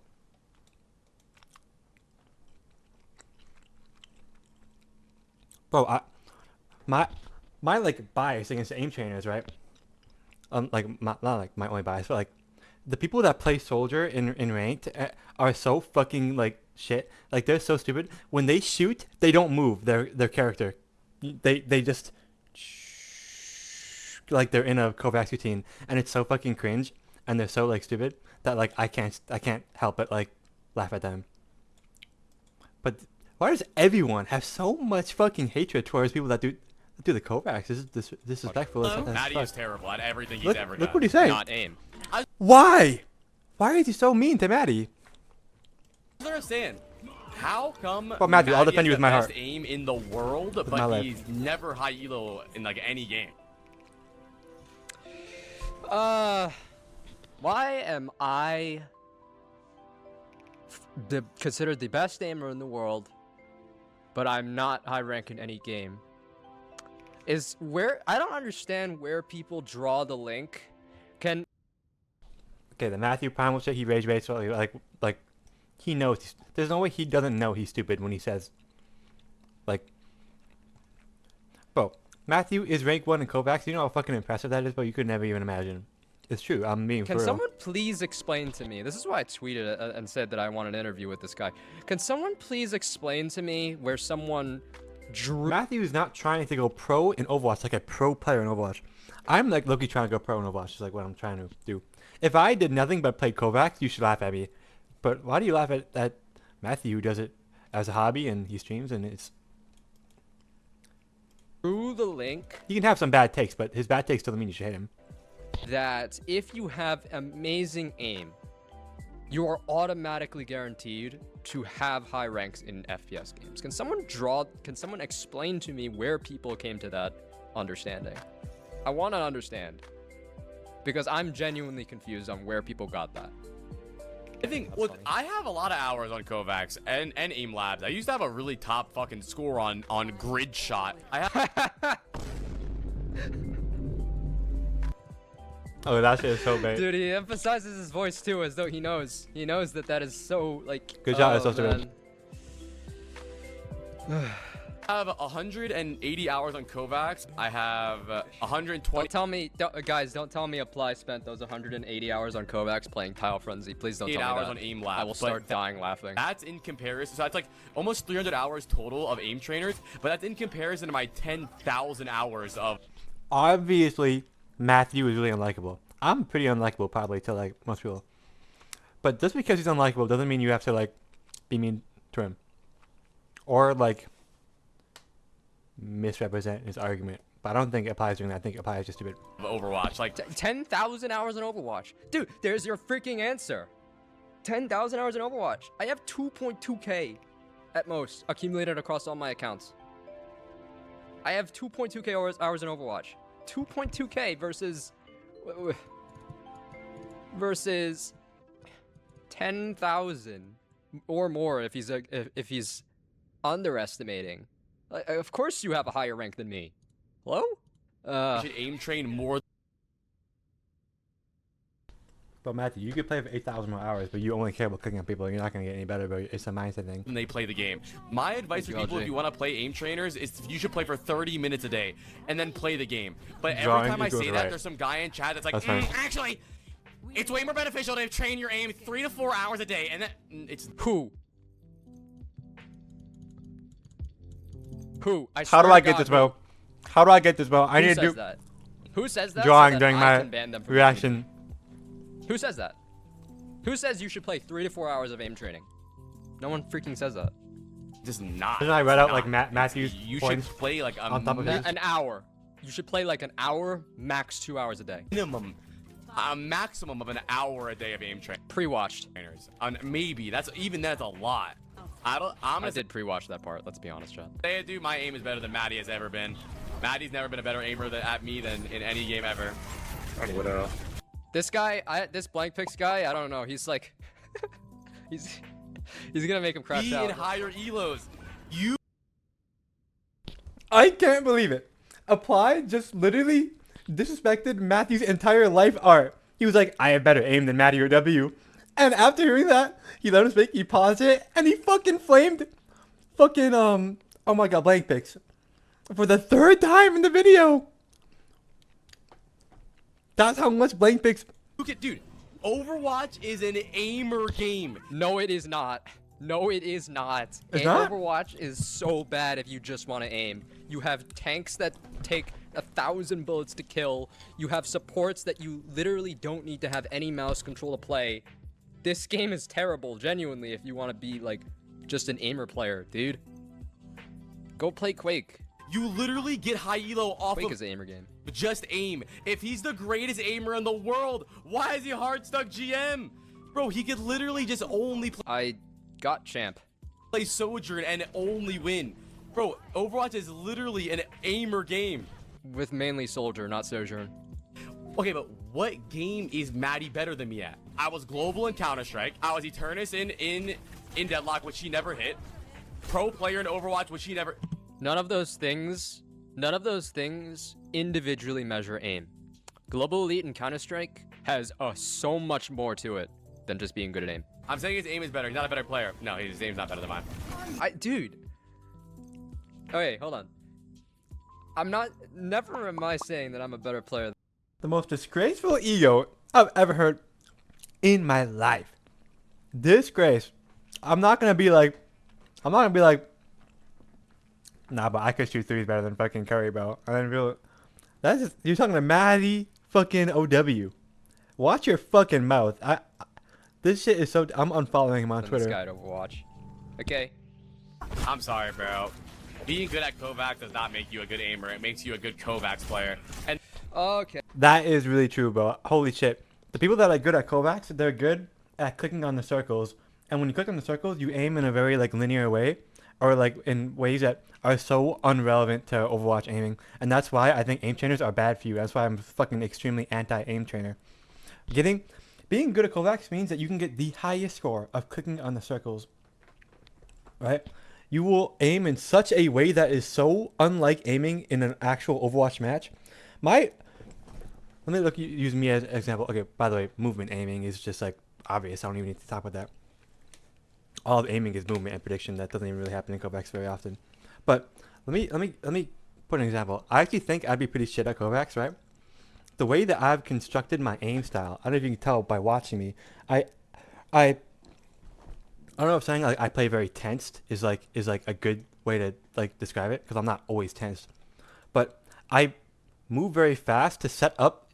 Bro, my like bias against aim trainers, right? Like not like my only bias, but like the people that play soldier in ranked are so fucking like shit. Like they're so stupid. When they shoot, they don't move their character. They just like they're in a Kovacs routine, and it's so fucking cringe, and they're so like stupid that like I can't help but like laugh at them. But why does everyone have so much fucking hatred towards people that do the Kovacs? This is disrespectful. Matty is terrible at everything he's ever done. Look what he's saying. Not aim. Why? Why is he so mean to Matty? I don't understand. How come Well, Matthew, I'll defend you with my best heart. aim in the world, my but life. he's never high elo in like any game? Why am I considered the best aimer in the world, but I'm not high rank in any game? Is where I don't understand where people draw the link. Okay, the Matthew Primal shit, he rage baits, so like he knows. There's no way he doesn't know he's stupid when he says, like, bro, Matthew is rank 1 in Kovacs. You know how fucking impressive that is, but you could never even imagine. It's true. I'm being for Can real. someone please explain to me? This is why I tweeted and said that I want an interview with this guy. Can someone please explain to me where someone drew? Matthew is not trying to go pro in Overwatch like a pro player in Overwatch. I'm like low-key trying to go pro in Overwatch. Is like what I'm trying to do. If I did nothing but play Kovacs, you should laugh at me. But why do you laugh at Matthew, who does it as a hobby and he streams and it's... Through the link. He can have some bad takes, but his bad takes doesn't mean you should hate him. That if you have amazing aim, you are automatically guaranteed to have high ranks in FPS games. Can someone explain to me where people came to that understanding? I want to understand. Because I'm genuinely confused on where people got that. I think I have a lot of hours on Kovacs and aim labs. I used to have a really top fucking score on grid shot. Oh, that shit is so bad. Dude, he emphasizes his voice too, as though he knows. He knows that is so like. Good job, that's so good. I have 180 hours on Kovacs. I have 120. Don't tell me, guys. Don't tell me Apply spent those 180 hours on Kovacs playing Tile Frenzy. Please don't tell me that. 8 hours on aim lab. I will start dying laughing. That's in comparison. So that's like almost 300 hours total of aim trainers. But that's in comparison to my 10,000 hours of. Obviously, Matthew is really unlikable. I'm pretty unlikable probably to like most people. But just because he's unlikable doesn't mean you have to like be mean to him. Or like misrepresent his argument. But I don't think Apply is doing that. I think Apply is just stupid. Overwatch, like 10,000 hours in Overwatch. Dude, there's your freaking answer. 10,000 hours in Overwatch. I have 2.2k at most accumulated across all my accounts. I have 2.2k hours in Overwatch. 2.2k versus 10,000 or more if he's underestimating. Of course you have a higher rank than me. Hello? you should aim train more. But Matthew, you could play for 8,000 more hours, but you only care about clicking on people. You're not gonna get any better, but it's a mindset thing. When they play the game. My advice for people, if you want to play aim trainers, is you should play for 30 minutes a day and then play the game. But every Drawing time I equals say right. that, there's some guy in chat that's like, That's right. actually, it's way more beneficial to train your aim 3 to 4 hours a day. And then it's Who? I How do swear I to get God, this, bro? How do I get this, bro? I Who need to says do that? Who says that? drawing so that during I my can ban them from reaction. Who says that? Who says you should play 3 to 4 hours of aim training? No one freaking says that. just not. Didn't I read out not. like Matthew's You points should play like on top of his? An hour. You should play like an hour, max 2 hours a day. minimum, a maximum of an hour a day of aim training. Pre-watched. Maybe that's a lot. I'm I gonna did pre-watch that part. Let's be honest, Chad. say, dude, my aim is better than Maddie has ever been. Maddie's never been a better aimer at me than in any game ever. This guy, this blank picks guy, I don't know. He's like, he's gonna make him crash Be out. in higher elos. You. I can't believe it. Apply just literally disrespected Matthew's entire life art. He was like, I have better aim than Matty or W. And after hearing that, he let him speak, he paused it, and he fucking flamed fucking, oh my god, blank pics. For the 3rd time in the video. That's how much blank pics. Look at, dude, Overwatch is an aimer game. No, it is not. No, it is not. It's not? Overwatch is so bad if you just want to aim. You have tanks that take 1,000 bullets to kill. You have supports that you literally don't need to have any mouse control to play. This game is terrible, genuinely, if you want to be, like, just an aimer player, dude. Go play Quake. You literally get high elo off Quake of is an aimer game. just aim. If he's the greatest aimer in the world, why is he hard stuck GM? Bro, he could literally just only I got champ. play Sojourn and only win. Bro, Overwatch is literally an aimer game. With mainly Soldier, not Sojourn. Okay, but what game is Maddie better than me at? I was global in Counter-Strike. I was Eternus in Deadlock, which she never hit. Pro player in Overwatch, which she never... None of those things individually measure aim. Global Elite in Counter-Strike has so much more to it than just being good at aim. I'm saying his aim is better. He's not a better player. No, his aim's not better than mine. Dude. Okay, hold on. Never am I saying that I'm a better player. The most disgraceful ego I've ever heard in my life. Disgrace. I'm not gonna be like, nah, but I could shoot threes better than fucking Curry, bro. And then that's just, you're talking to Maddie fucking OW. Watch your fucking mouth. This shit is so, I'm unfollowing him on Twitter. This guy to Overwatch. Okay. I'm sorry, bro. Being good at Kovacs does not make you a good aimer. It makes you a good Kovacs player. And okay. That is really true, bro. Holy shit. The people that are good at Kovacs, they're good at clicking on the circles. And when you click on the circles, you aim in a very like linear way, or like in ways that are so irrelevant to Overwatch aiming. And that's why I think aim trainers are bad for you. That's why I'm fucking extremely anti-aim trainer. Being good at Kovacs means that you can get the highest score of clicking on the circles. Right? You will aim in such a way that is so unlike aiming in an actual Overwatch match. Let me use me as an example. Okay, by the way, movement aiming is just like obvious. I don't even need to talk about that. All of aiming is movement and prediction. That doesn't even really happen in Kovacs very often. But let me put an example. I actually think I'd be pretty shit at Kovacs, right? The way that I've constructed my aim style, I don't know if you can tell by watching me. I don't know if saying like I play very tensed is like a good way to like describe it, because I'm not always tensed. But I move very fast to set up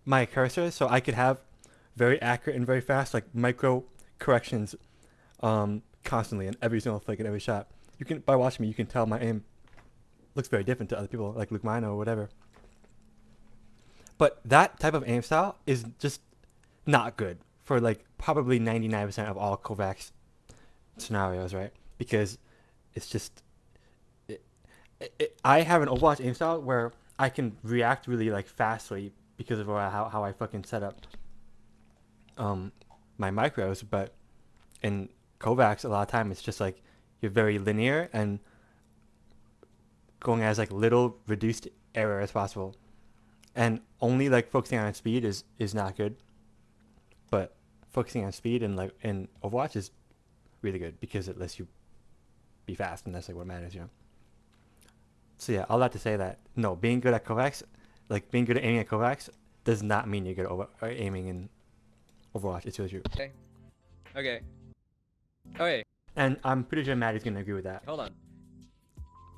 my cursor so I could have very accurate and very fast like micro corrections constantly in every single flick and every shot. You can, by watching me, you can tell my aim looks very different to other people like Luke Mino or whatever. But that type of aim style is just not good for like probably 99% of all Kovacs scenarios, right? Because it's just I have an Overwatch aim style where I can react really like fastly because of how I fucking set up my micros. But in Kovacs, a lot of time it's just like you're very linear and going as like little reduced error as possible, and only like focusing on speed is not good. but focusing on speed and like in Overwatch is really good because it lets you be fast, and that's like what matters, you know. So yeah, all that to say that no, being good at Kovacs, like being good at aiming at Kovacs, does not mean you're good at aiming in Overwatch. It's really true. Okay. Okay. Okay. And I'm pretty sure Maddie's gonna agree with that. Hold on.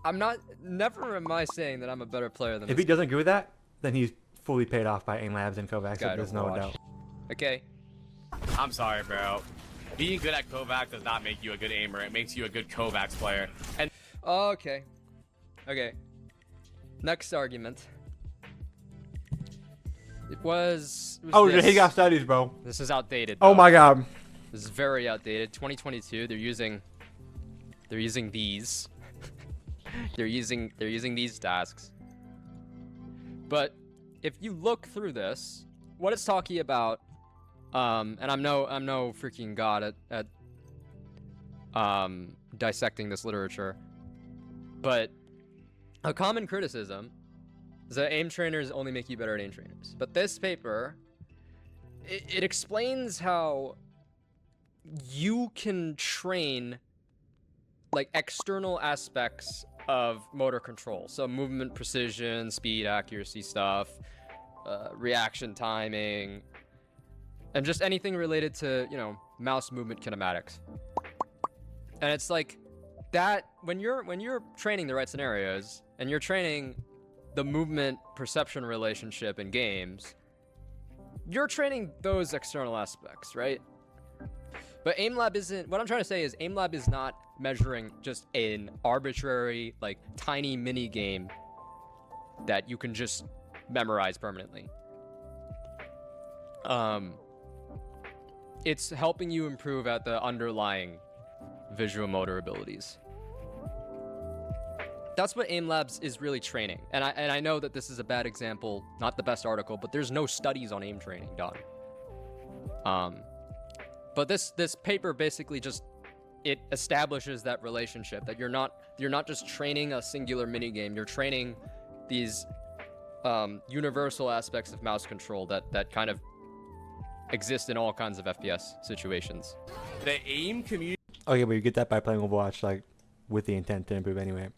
I'm not. Never am I saying that I'm a better player than. If he doesn't agree with that, then he's fully paid off by aim labs and Kovacs. So there's no doubt. Okay. I'm sorry, bro. Being good at Kovacs does not make you a good aimer. It makes you a good Kovacs player. And Okay. Okay. Next argument. It was Oh, this. he got studies, bro. This is outdated. Oh though. my god. This is very outdated. 2022. They're using these. they're using these tasks. But if you look through this, what it's talking about, and I'm no freaking god at dissecting this literature, but a common criticism is that aim trainers only make you better at aim trainers. But this paper, it explains how you can train like external aspects of motor control, so movement precision, speed, accuracy stuff, reaction timing, and just anything related to, you know, mouse movement kinematics. And it's like that when you're training the right scenarios and you're training the movement perception relationship in games, you're training those external aspects, right? But AimLab isn't. What I'm trying to say is AimLab is not measuring just an arbitrary, like, tiny mini game that you can just memorize permanently. It's helping you improve at the underlying visual motor abilities. That's what AimLabs is really training. And I know that this is a bad example, not the best article, but there's no studies on aim training done. But this paper basically just, it establishes that relationship, that you're not just training a singular minigame, you're training these universal aspects of mouse control that kind of exist in all kinds of FPS situations. the aim community Okay, but you get that by playing Overwatch, like, with the intent to improve anyway.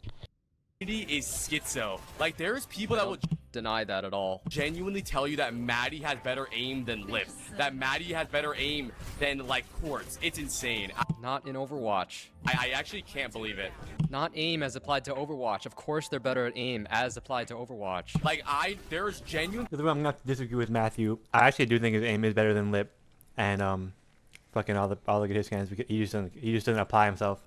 is schizo. Like, there's people that will deny that at all. Genuinely tell you that Maddie has better aim than Lip. That Maddie has better aim than, like, Quartz. It's insane. Not in Overwatch. I actually can't believe it. Not aim as applied to Overwatch. Of course they're better at aim as applied to Overwatch. Like, there's genuine... I'm not to disagree with Matthew. I actually do think his aim is better than Lip, and fucking all the good hit scans. He just doesn't apply himself.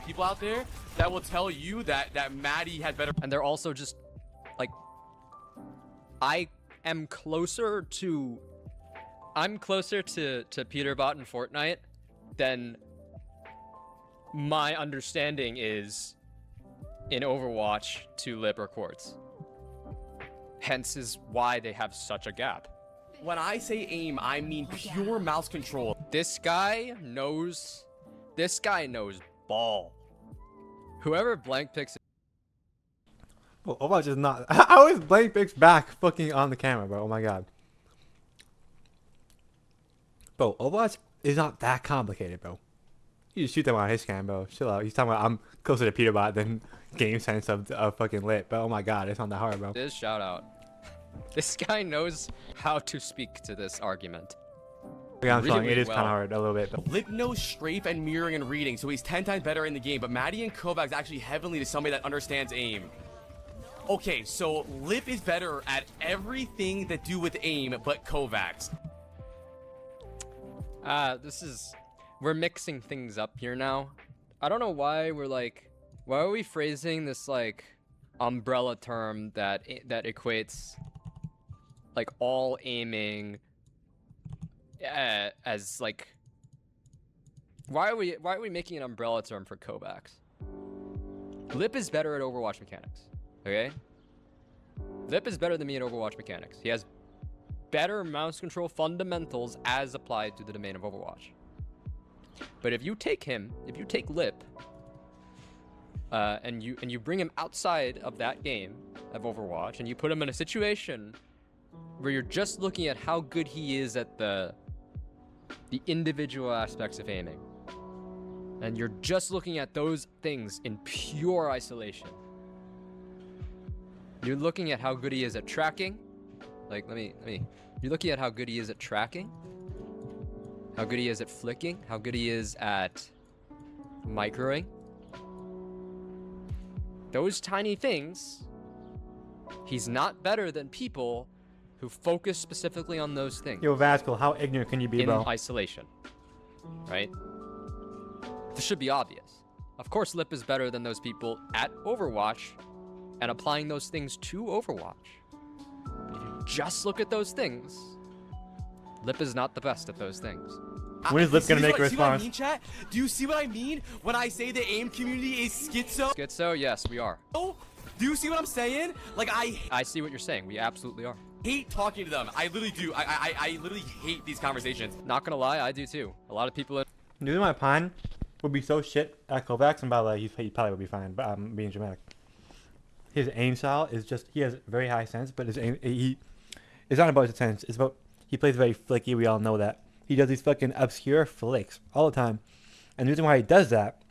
people out there that will tell you that Maddie had better... And they're also just, like... I'm closer to Peterbot in Fortnite than my understanding is in Overwatch to Lip or Quartz. Hence is why they have such a gap. When I say aim, I mean pure mouse control. This guy knows ball. Whoever blank picks. Well, Overwatch is not. I always blank picks back fucking on the camera, bro. Oh my god. Bro, Overwatch is not that complicated, bro. You just shoot them on his cam, bro. Chill out. He's talking about I'm closer to Peterbot than game sense of fucking Lit. But oh my god, it's not that hard, bro. This shout out. This guy knows how to speak to this argument. Yeah, I'm sorry, it is kind of hard a little bit. But Lip knows strafe and mirroring and reading, so he's 10 times better in the game. But Maddie and Kovacs actually heavily to somebody that understands aim. Okay, so Lip is better at everything that do with aim, but Kovacs. We're mixing things up here now. I don't know why why are we phrasing this like umbrella term that equates like all aiming as like why are we making an umbrella term for Kovacs? Lip is better at Overwatch mechanics, okay? Lip is better than me at Overwatch mechanics. He has better mouse control fundamentals as applied to the domain of Overwatch. But if you take Lip and you bring him outside of that game of Overwatch and you put him in a situation where you're just looking at how good he is at the individual aspects of aiming, and you're just looking at those things in pure isolation. You're looking at how good he is at tracking. Like, you're looking at how good he is at tracking, how good he is at flicking, how good he is at microing. Those tiny things, he's not better than people who focus specifically on those things. Yo, Vascal, how ignorant can you be, in bro? isolation, right? This should be obvious. Of course, Lip is better than those people at Overwatch and applying those things to Overwatch. But if you just look at those things, Lip is not the best at those things. When is Lip gonna make a response? See what I mean, chat? Do you see what I mean when I say the AIM community is schizo? Schizo? Yes, we are. Oh, do you see what I'm saying? Like, I see what you're saying. We absolutely are. hate talking to them. I literally do. I literally hate these conversations. Not gonna lie, I do too. A lot of people. You know, my Pine would be so shit at Kovacs, and by the way, he probably would be fine, but I'm being dramatic. His aim style is just, he has very high sense, but his aim, it's not about his sense, it's about, he plays very flicky, we all know that. He does these fucking obscure flicks all the time. And the reason why he does that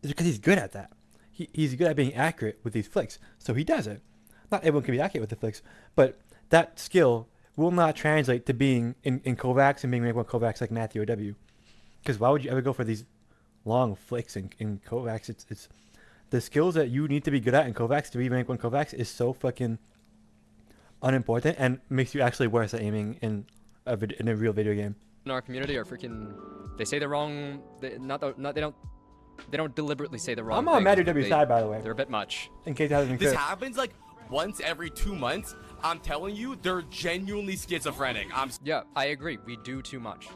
is because he's good at that. He's good at being accurate with these flicks, so he does it. Not everyone can be accurate with the flicks, but that skill will not translate to being in Kovacs and being ranked 1 Kovacs like Matthew or W. Because why would you ever go for these long flicks in Kovacs? It's the skills that you need to be good at in Kovacs to be ranked 1 Kovacs is so fucking unimportant and makes you actually worse at aiming in a real video game. In our community are freaking, they say the wrong, they don't deliberately say the wrong I'm on Matthew W's side, by the way. They're a bit much. In case I hasn't been This clear. happens like once every 2 months. I'm telling you, they're genuinely schizophrenic. Yeah, I agree. We do too much.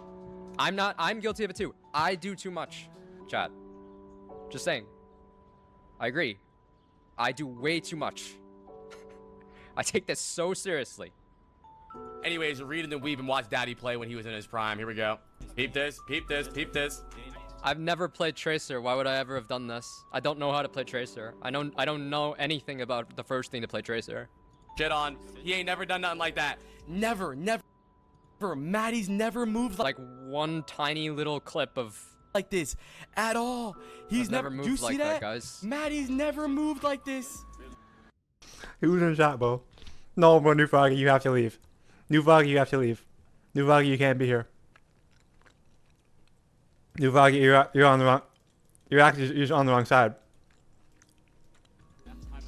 I'm guilty of it too. I do too much, chat. Just saying. I agree. I do way too much. I take this so seriously. Anyways, read and then weep and watch Daddy play when he was in his prime. Here we go. Peep this, peep this, peep this. I've never played Tracer. Why would I ever have done this? I don't know how to play Tracer. I don't know anything about the first thing to play Tracer. Shit on. He ain't never done nothing like that. Never. Maddie's never moved like one tiny little clip of like this at all. He's never moved. Do you see that, guys? Maddie's never moved like this. Who's in the chat, bro? No, bro, New Froggy, you have to leave. New Froggy, you have to leave. New Froggy, you can't be here. New Froggy, you're on the wrong. You're on the wrong side.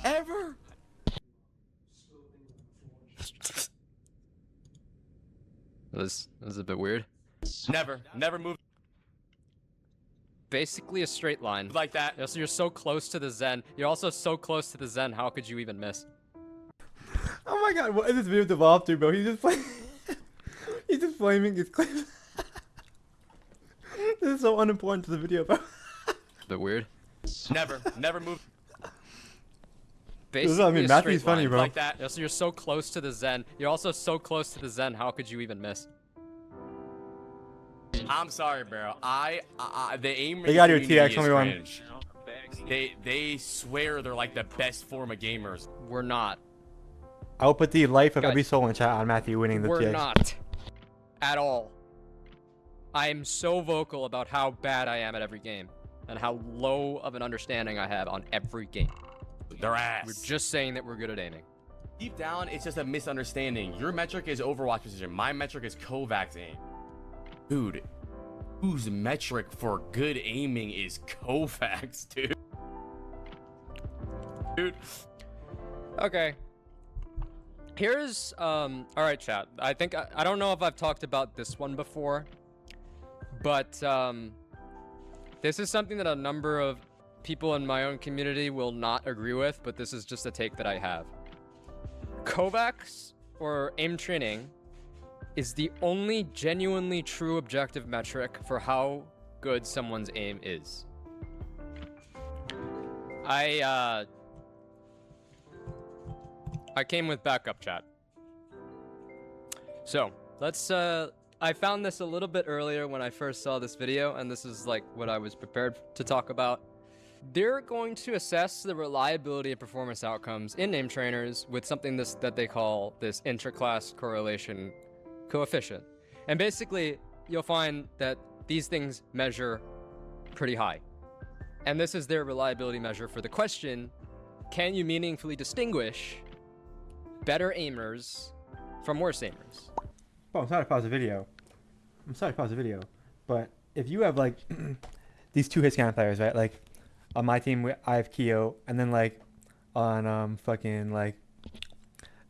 Ever? This is a bit weird. Never moved basically a straight line like that. So you're so close to the Zen. You're also so close to the Zen. How could you even miss? Oh my god, what is this video devolved to, bro? He's just playing. He's just flaming his clips. This is so unimportant to the video, bro. Bit weird. Never moved. Basically, I mean, Matthew's funny, bro. Like that. So you're so close to the Zen. You're also so close to the Zen. How could you even miss? I'm sorry, bro. The aim. They got your TX 21. They swear they're like the best form of gamers. We're not. I will put the life of every soul in chat on Matthew winning the TX. We're not. At all. I am so vocal about how bad I am at every game. And how low of an understanding I have on every game. Their ass. We're just saying that we're good at aiming. Deep down, it's just a misunderstanding. Your metric is Overwatch precision. My metric is Kovacs aim. Dude, whose metric for good aiming is Kovacs, dude? Dude. Okay. Here's, alright chat. I think, I don't know if I've talked about this one before. But, this is something that a number of people in my own community will not agree with, but this is just a take that I have. Kovacs, or aim training, is the only genuinely true objective metric for how good someone's aim is. I came with backup chat. So, let's, I found this a little bit earlier when I first saw this video, and this is like what I was prepared to talk about. they're going to assess the reliability of performance outcomes in name trainers with something that they call this interclass correlation coefficient. And basically, you'll find that these things measure pretty high. And this is their reliability measure for the question, can you meaningfully distinguish better aimers from worse aimers? Oh, I'm sorry to pause the video. But if you have like these two hit scan players, right? Like on my team, I have Keo, and then like on fucking like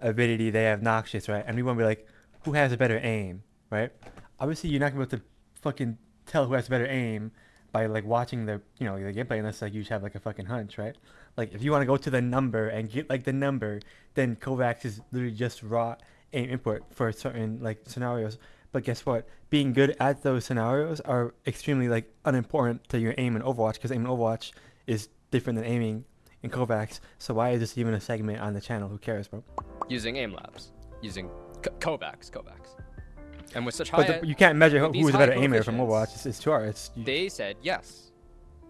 Avidity, they have Noxious, right? And we want to be like, who has a better aim, right? Obviously, you're not gonna be able to fucking tell who has a better aim by like watching the the gameplay unless like you just have like a fucking hunch, right? Like if you want to go to the number and get like the number, then Kovacs is literally just raw aim input for certain like scenarios. But guess what? Being good at those scenarios are extremely like unimportant to your aim in Overwatch, because aim in Overwatch is different than aiming in Kovacs. So why is this even a segment on the channel? Who cares, bro? Using aim labs, using Kovacs. And with such high, But you can't measure who is a better aimer from coefficients, Overwatch. It's too hard. They said yes,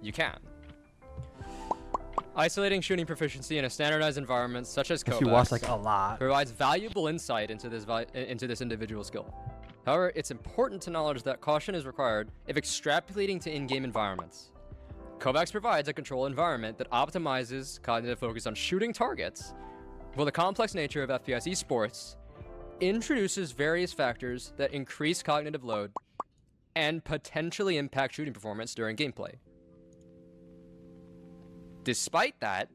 you can. Isolating shooting proficiency in a standardized environment such as Kovacs you watch like a lot provides valuable insight into this individual skill. However, it's important to acknowledge that caution is required if extrapolating to in-game environments. Kovacs provides a control environment that optimizes cognitive focus on shooting targets, while the complex nature of FPS esports introduces various factors that increase cognitive load and potentially impact shooting performance during gameplay. Despite that,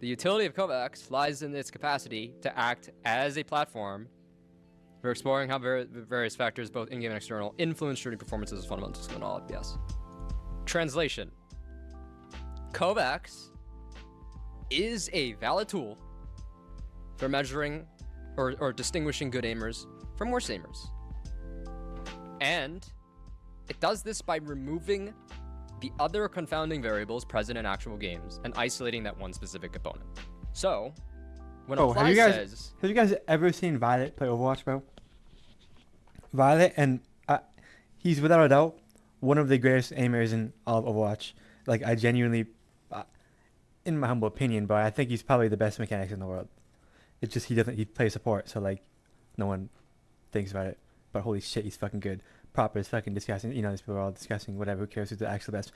the utility of Kovacs lies in its capacity to act as a platform for exploring how various factors, both in-game and external, influence shooting performances as fundamental skill in all FPS. Translation. Kovacs is a valid tool for measuring or distinguishing good aimers from worse aimers. And it does this by removing the other confounding variables present in actual games and isolating that one specific component. So, when Apply says... Have you guys ever seen Violet play Overwatch, bro? Violet, and he's without a doubt one of the greatest aimers in all of Overwatch. Like, I genuinely, in my humble opinion, but I think he's probably the best mechanics in the world. It's just he plays support, so like, no one thinks about it. But holy shit, he's fucking good. Proper is fucking disgusting. You know, these people are all discussing whatever. Who cares who's the actual best?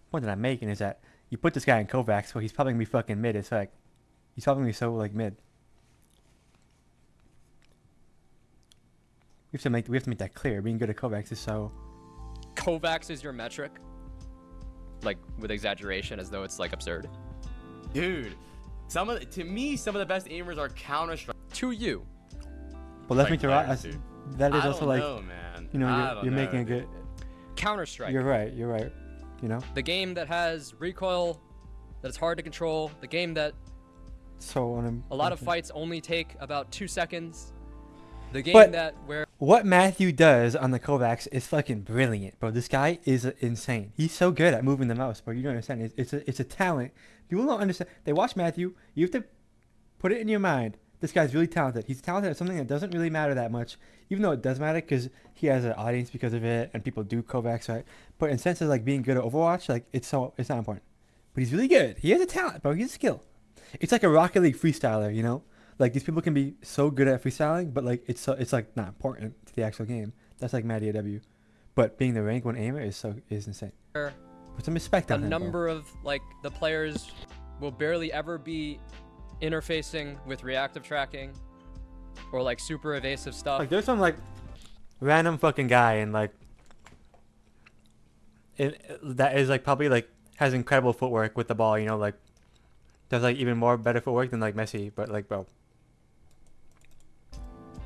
Point that I'm making is that you put this guy in Kovacs, well, he's probably gonna be fucking mid. It's like, he's probably gonna be so like mid. We have to make that clear. Being good at Kovacs is so. Kovacs is your metric, like with exaggeration, as though it's like absurd. Dude, to me, some of the best aimers are Counter-Strike. To you. Well, that's me to right. That is also like, man. you know, you're making a good. Counter-Strike. You're right. You know. The game that has recoil, that it's hard to control. The game that. A lot of fights only take about 2 seconds. The game where what Matthew does on the Kovacs is fucking brilliant, bro. This guy is insane. He's so good at moving the mouse, bro. You don't understand. It's a talent. People don't understand. They watch Matthew. You have to put it in your mind. This guy's really talented. He's talented at something that doesn't really matter that much, even though it does matter because he has an audience because of it, and people do Kovacs, right? But in sense of like being good at Overwatch, like it's not important. But he's really good. He has a talent, bro. He has a skill. It's like a Rocket League freestyler, you know? Like these people can be so good at freestyling, but like it's like not important to the actual game. That's like Matty AW. But being the rank 1 aimer is insane. Put some respect on him. A number of like the players will barely ever be interfacing with reactive tracking or like super evasive stuff. Like there's some like random fucking guy and like that is like probably like has incredible footwork with the ball, you know, like does like even more better footwork than like Messi, but like bro.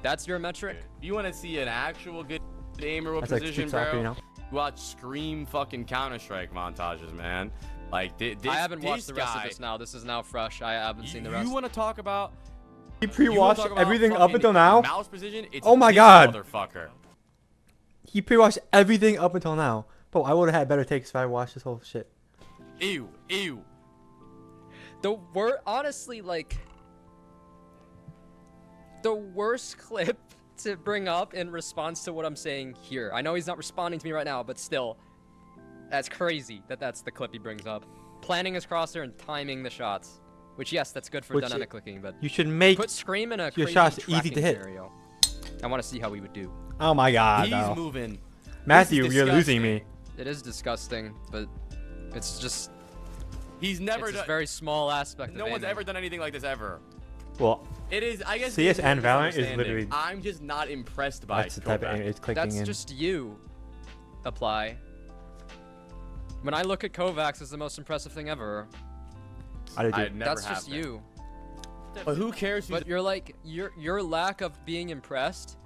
That's your metric? If you want to see an actual good aimer with That's precision, like bro, soccer, you know? watch Scream fucking Counter-Strike montages, man. Like, I haven't watched the rest of this now. This is now fresh. I haven't seen the rest. You want to talk about... He pre-watched everything up until now? Mouse precision? It's oh my god! Motherfucker. He pre-watched everything up until now. Bro, I would have had better takes if I watched this whole shit. Ew. Honestly, like... The worst clip to bring up in response to what I'm saying here. I know he's not responding to me right now, but still. That's crazy that that's the clip he brings up. Planning his crosshair and timing the shots. Which, yes, that's good for Which dynamic clicking, but you should make put Scream in a your crazy shots easy tracking to hit. scenario. I want to see how he would do. Oh my god, He's no. moving. Matthew, This is you're losing disgusting. me. It is disgusting, but it's just... He's never it's done... a very small aspect No of one's aiming. ever done anything like this ever. Well, It is, I guess... CS it's and a Valorant is misunderstanding. literally... I'm just not impressed by That's the type of Kovac. aim it's clicking That's in. just you, Apply. When I look at Kovacs, it's the most impressive thing ever. I'd never That's have just been. you. But who cares? But you're like, your lack of being impressed,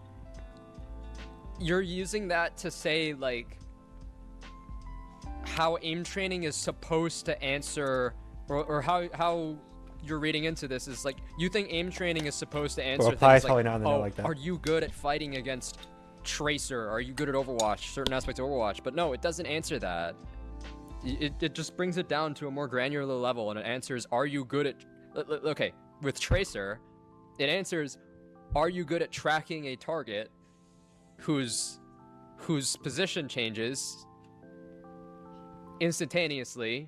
you're using that to say, like, how aim training is supposed to answer, or how you're reading into this is like, you think aim training is supposed to answer Apply's things probably like, not in the know oh, like that. are you good at fighting against Tracer? Are you good at Overwatch? Certain aspects of Overwatch. But no, it doesn't answer that. It just brings it down to a more granular level, and it answers, are you good at... Okay, with Tracer, it answers, are you good at tracking a target whose position changes instantaneously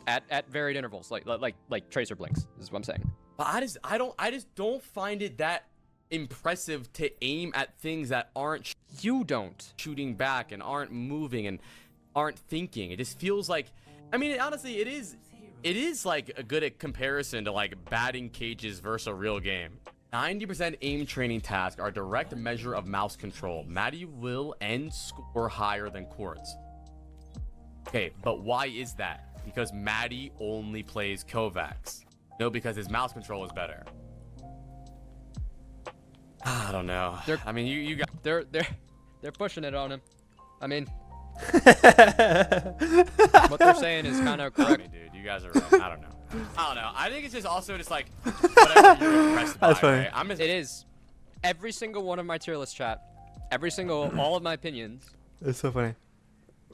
at varied intervals, like Tracer blinks, is what I'm saying. But I just don't find it that impressive to aim at things that aren't shooting back and aren't moving and aren't thinking. It just feels like, I mean, honestly, it is like a good comparison to like batting cages versus a real game. 90% aim training tasks are a direct measure of mouse control. Maddie will end score higher than Quartz. Okay, but why is that? Because Maddie only plays Kovacs. No, because his mouse control is better. I don't know. I mean, you got... They're pushing it on him. I mean... what they're saying is kind of correct. I mean, dude, you guys are right. I don't know. I think it's just also just like whatever you're impressed by. That's funny. Right? It is. Every single one of my tier list chat, all of my opinions. It's so funny.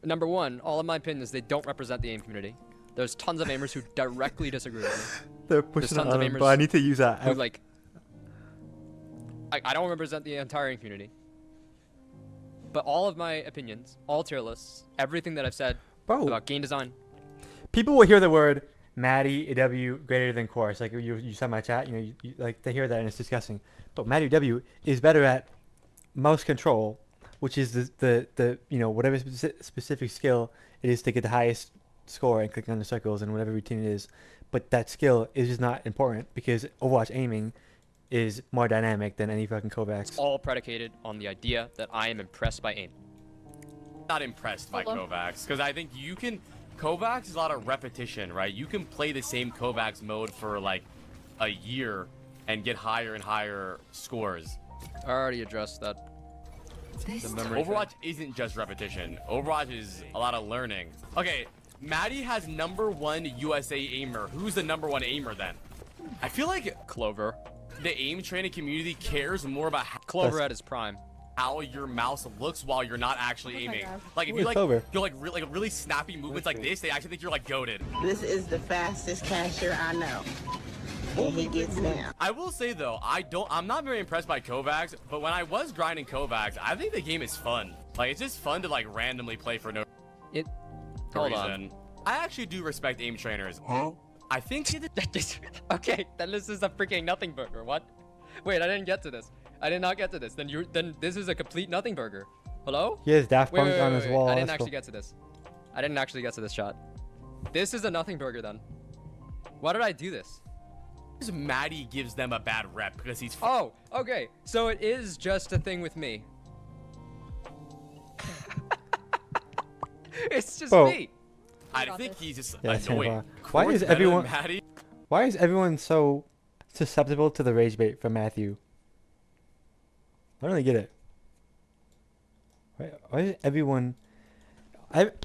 Number one, all of my opinions, they don't represent the aim community. There's tons of aimers who directly disagree with me. They're There's pushing it tons on of him, aimers but I need to use that. who, like, I don't represent the entire aim community. But all of my opinions, all tier lists, everything that I've said about game design. People will hear the word Maddie W greater than Chorus. Like you saw my chat, you like they hear that and it's disgusting. But Maddie W is better at mouse control, which is the whatever specific skill it is to get the highest score and clicking on the circles and whatever routine it is. But that skill is just not important because Overwatch aiming is more dynamic than any fucking Kovacs. It's all predicated on the idea that I am impressed by aim. Not impressed by Kovacs because I think you can. Kovacs is a lot of repetition, right? You can play the same Kovacs mode for like a year and get higher and higher scores. I already addressed that. The memory Overwatch isn't just repetition. Overwatch is a lot of learning. Okay, Maddie has #1 USA aimer. Who's the #1 aimer then? I feel like Clover. The aim training community cares more about Clover at his prime. How your mouse looks while you're not actually aiming. Like if you like really snappy movements like this, they actually think you're like goated. This is the fastest cashier I know. And he gets down. I will say though, I'm not very impressed by Kovacs, but when I was grinding Kovacs, I think the game is fun. Like it's just fun to like randomly play for no Hold reason. on. I actually do respect aim trainers. Huh? I think okay, then this is a freaking nothing burger. What? Wait, I didn't get to this. I did not get to this. Then this is a complete nothing burger. Hello? He has Daft Punk on his wall. I didn't That's actually cool. get to this. I didn't actually get to this shot. This is a nothing burger then. Why did I do this? Because Maddie gives them a bad rep because he's. Oh, okay. So it is just a thing with me. It's just me. I think he's just Yeah, it's annoying. kinda why Corey's is better than everyone? Maddie. Why is everyone so susceptible to the rage bait from Matthew? I don't really get it. Why is everyone?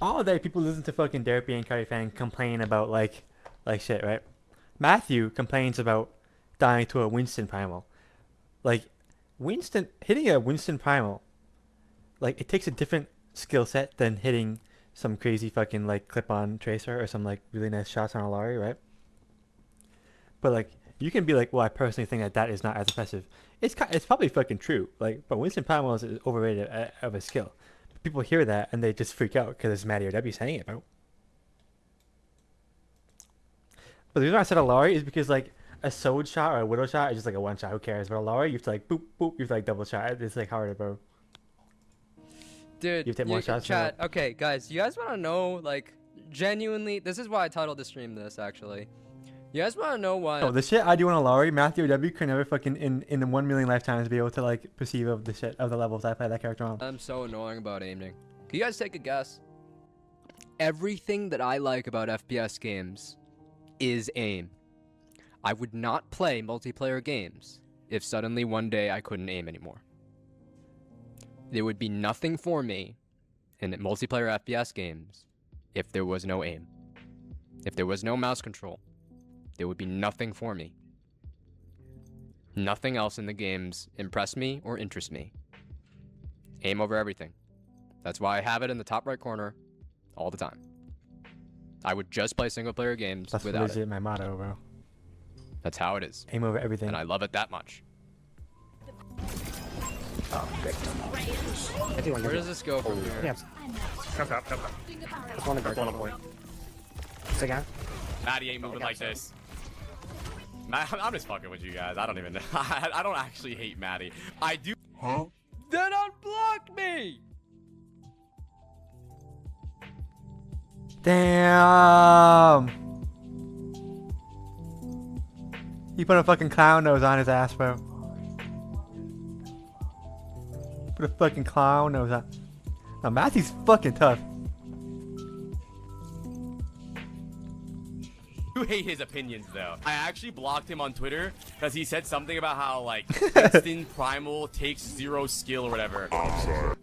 All day people listen to fucking Derpy and Cardi Fan complain about like shit, right? Matthew complains about dying to a Winston Primal. Like hitting a Winston Primal, like it takes a different skill set than hitting some crazy fucking like clip-on tracer or some like really nice shots on a Lari, right? But like you can be like, well, I personally think that is not as impressive. It's probably fucking true. Like, but Winston Primal is overrated of a skill. people hear that and they just freak out because it's Matty or W saying it, bro. But the reason I said a Lari is because like a sword shot or a widow shot is just like a one shot. Who cares? But a Lari, you have to like boop boop. You have to like double shot. It's like harder, bro. Dude, you have to take more shots. Chat. Okay, guys, you guys want to know like genuinely? This is why I titled the stream this actually. You guys want to know why? Oh, the shit I do on a Lari, Matthew or W could never fucking in 1 million lifetimes be able to like perceive of the shit of the levels I play that character on. I'm so annoying about aiming. Can you guys take a guess? Everything that I like about FPS games is aim. I would not play multiplayer games if suddenly one day I couldn't aim anymore. There would be nothing for me in multiplayer FPS games if there was no aim. If there was no mouse control, there would be nothing for me. Nothing else in the games impress me or interest me. Aim over everything. That's why I have it in the top right corner all the time. I would just play single player games That's without legit it. my motto, bro. That's how it is. Aim over everything. And I love it that much. Oh, great. Where does this go from here? Yeah. Come up. Just want to guard one point. Second half. Maddie ain't moving like this. I'm just fucking with you guys. I don't even know. I don't actually hate Maddie. I do. Huh? Then unblock me! Damn! He put a fucking clown nose on his ass, bro. Put a fucking clown nose on. Now, Matthew's fucking tough. You hate his opinions though. I actually blocked him on Twitter because he said something about how like Winston Primal takes 0 skill or whatever.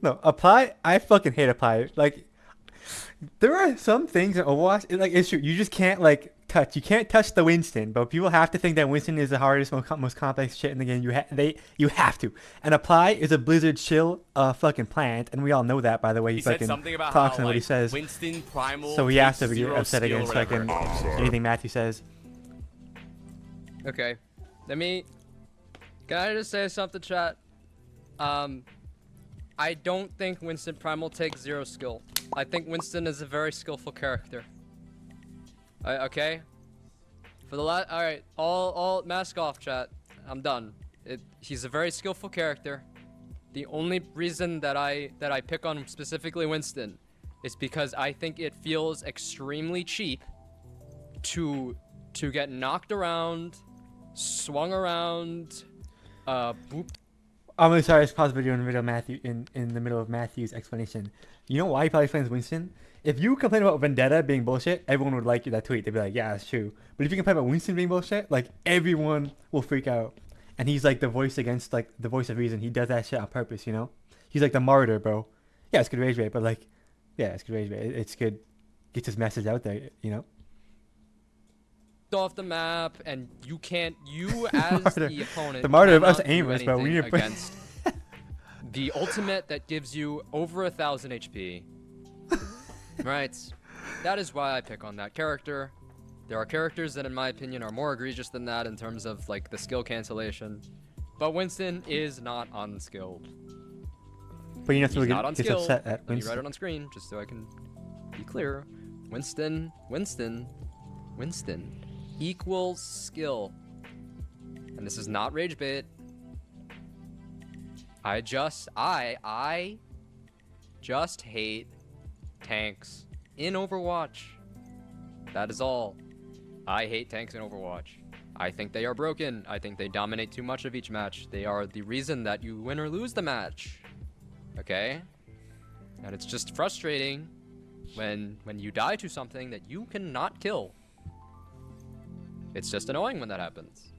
No, apply. I fucking hate apply. Like, there are some things in Overwatch. Like, it's true. You just can't like touch. You can't touch the Winston. But people have to think that Winston is the hardest, most complex shit in the game. You have to. And apply is a Blizzard chill fucking plant, and we all know that by the way. He fucking said something about talks how and what he like says. Winston Primal. So he has to takes be 0 upset skill or against whatever. fucking anything Matthew says. Okay. Can I just say something, chat? I don't think Winston Primal takes 0 skill. I think Winston is a very skillful character. Okay? For the alright, all mask off, chat. I'm done. He's a very skillful character. The only reason that I pick on specifically Winston is because I think it feels extremely cheap to get knocked around, swung around, booped. I'm really sorry. I just paused the video in the middle of Matthew in the middle of Matthew's explanation. You know why he probably explains Winston? If you complain about Vendetta being bullshit, everyone would like that tweet. They'd be like, yeah, that's true. But if you complain about Winston being bullshit, like everyone will freak out. And he's like the voice against like the voice of reason. He does that shit on purpose, you know? He's like the martyr, bro. Yeah, it's good rage bait, but like, yeah, it's good rage bait. It's good. Gets his message out there, you know? Off the map, and you as the opponent, the martyr of us cannot do aimers, bro. We need to against the ultimate that gives you over 1,000 HP. Right. That is why I pick on that character. There are characters that, in my opinion, are more egregious than that in terms of like the skill cancellation. But Winston is not unskilled. But you know, He's not gets unskilled. upset at Let me Winston. write it on screen just so I can be clear. Winston equals skill. And this is not rage bait. I just hate tanks in Overwatch. That is all. I hate tanks in Overwatch. I think they are broken. I think they dominate too much of each match. They are the reason that you win or lose the match. Okay? And it's just frustrating when you die to something that you cannot kill. It's just annoying when that happens.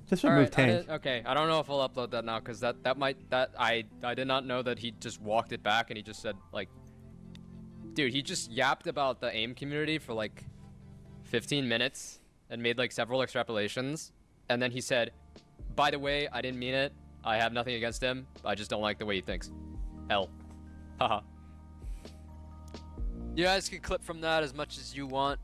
Just remove tank. Okay, I don't know if I'll upload that now because I did not know that he just walked it back and he just said like, dude, he just yapped about the AIM community for like 15 minutes and made like several extrapolations, and then he said, by the way, I didn't mean it. I have nothing against him. I just don't like the way he thinks. Hell. Haha. You guys can clip from that as much as you want.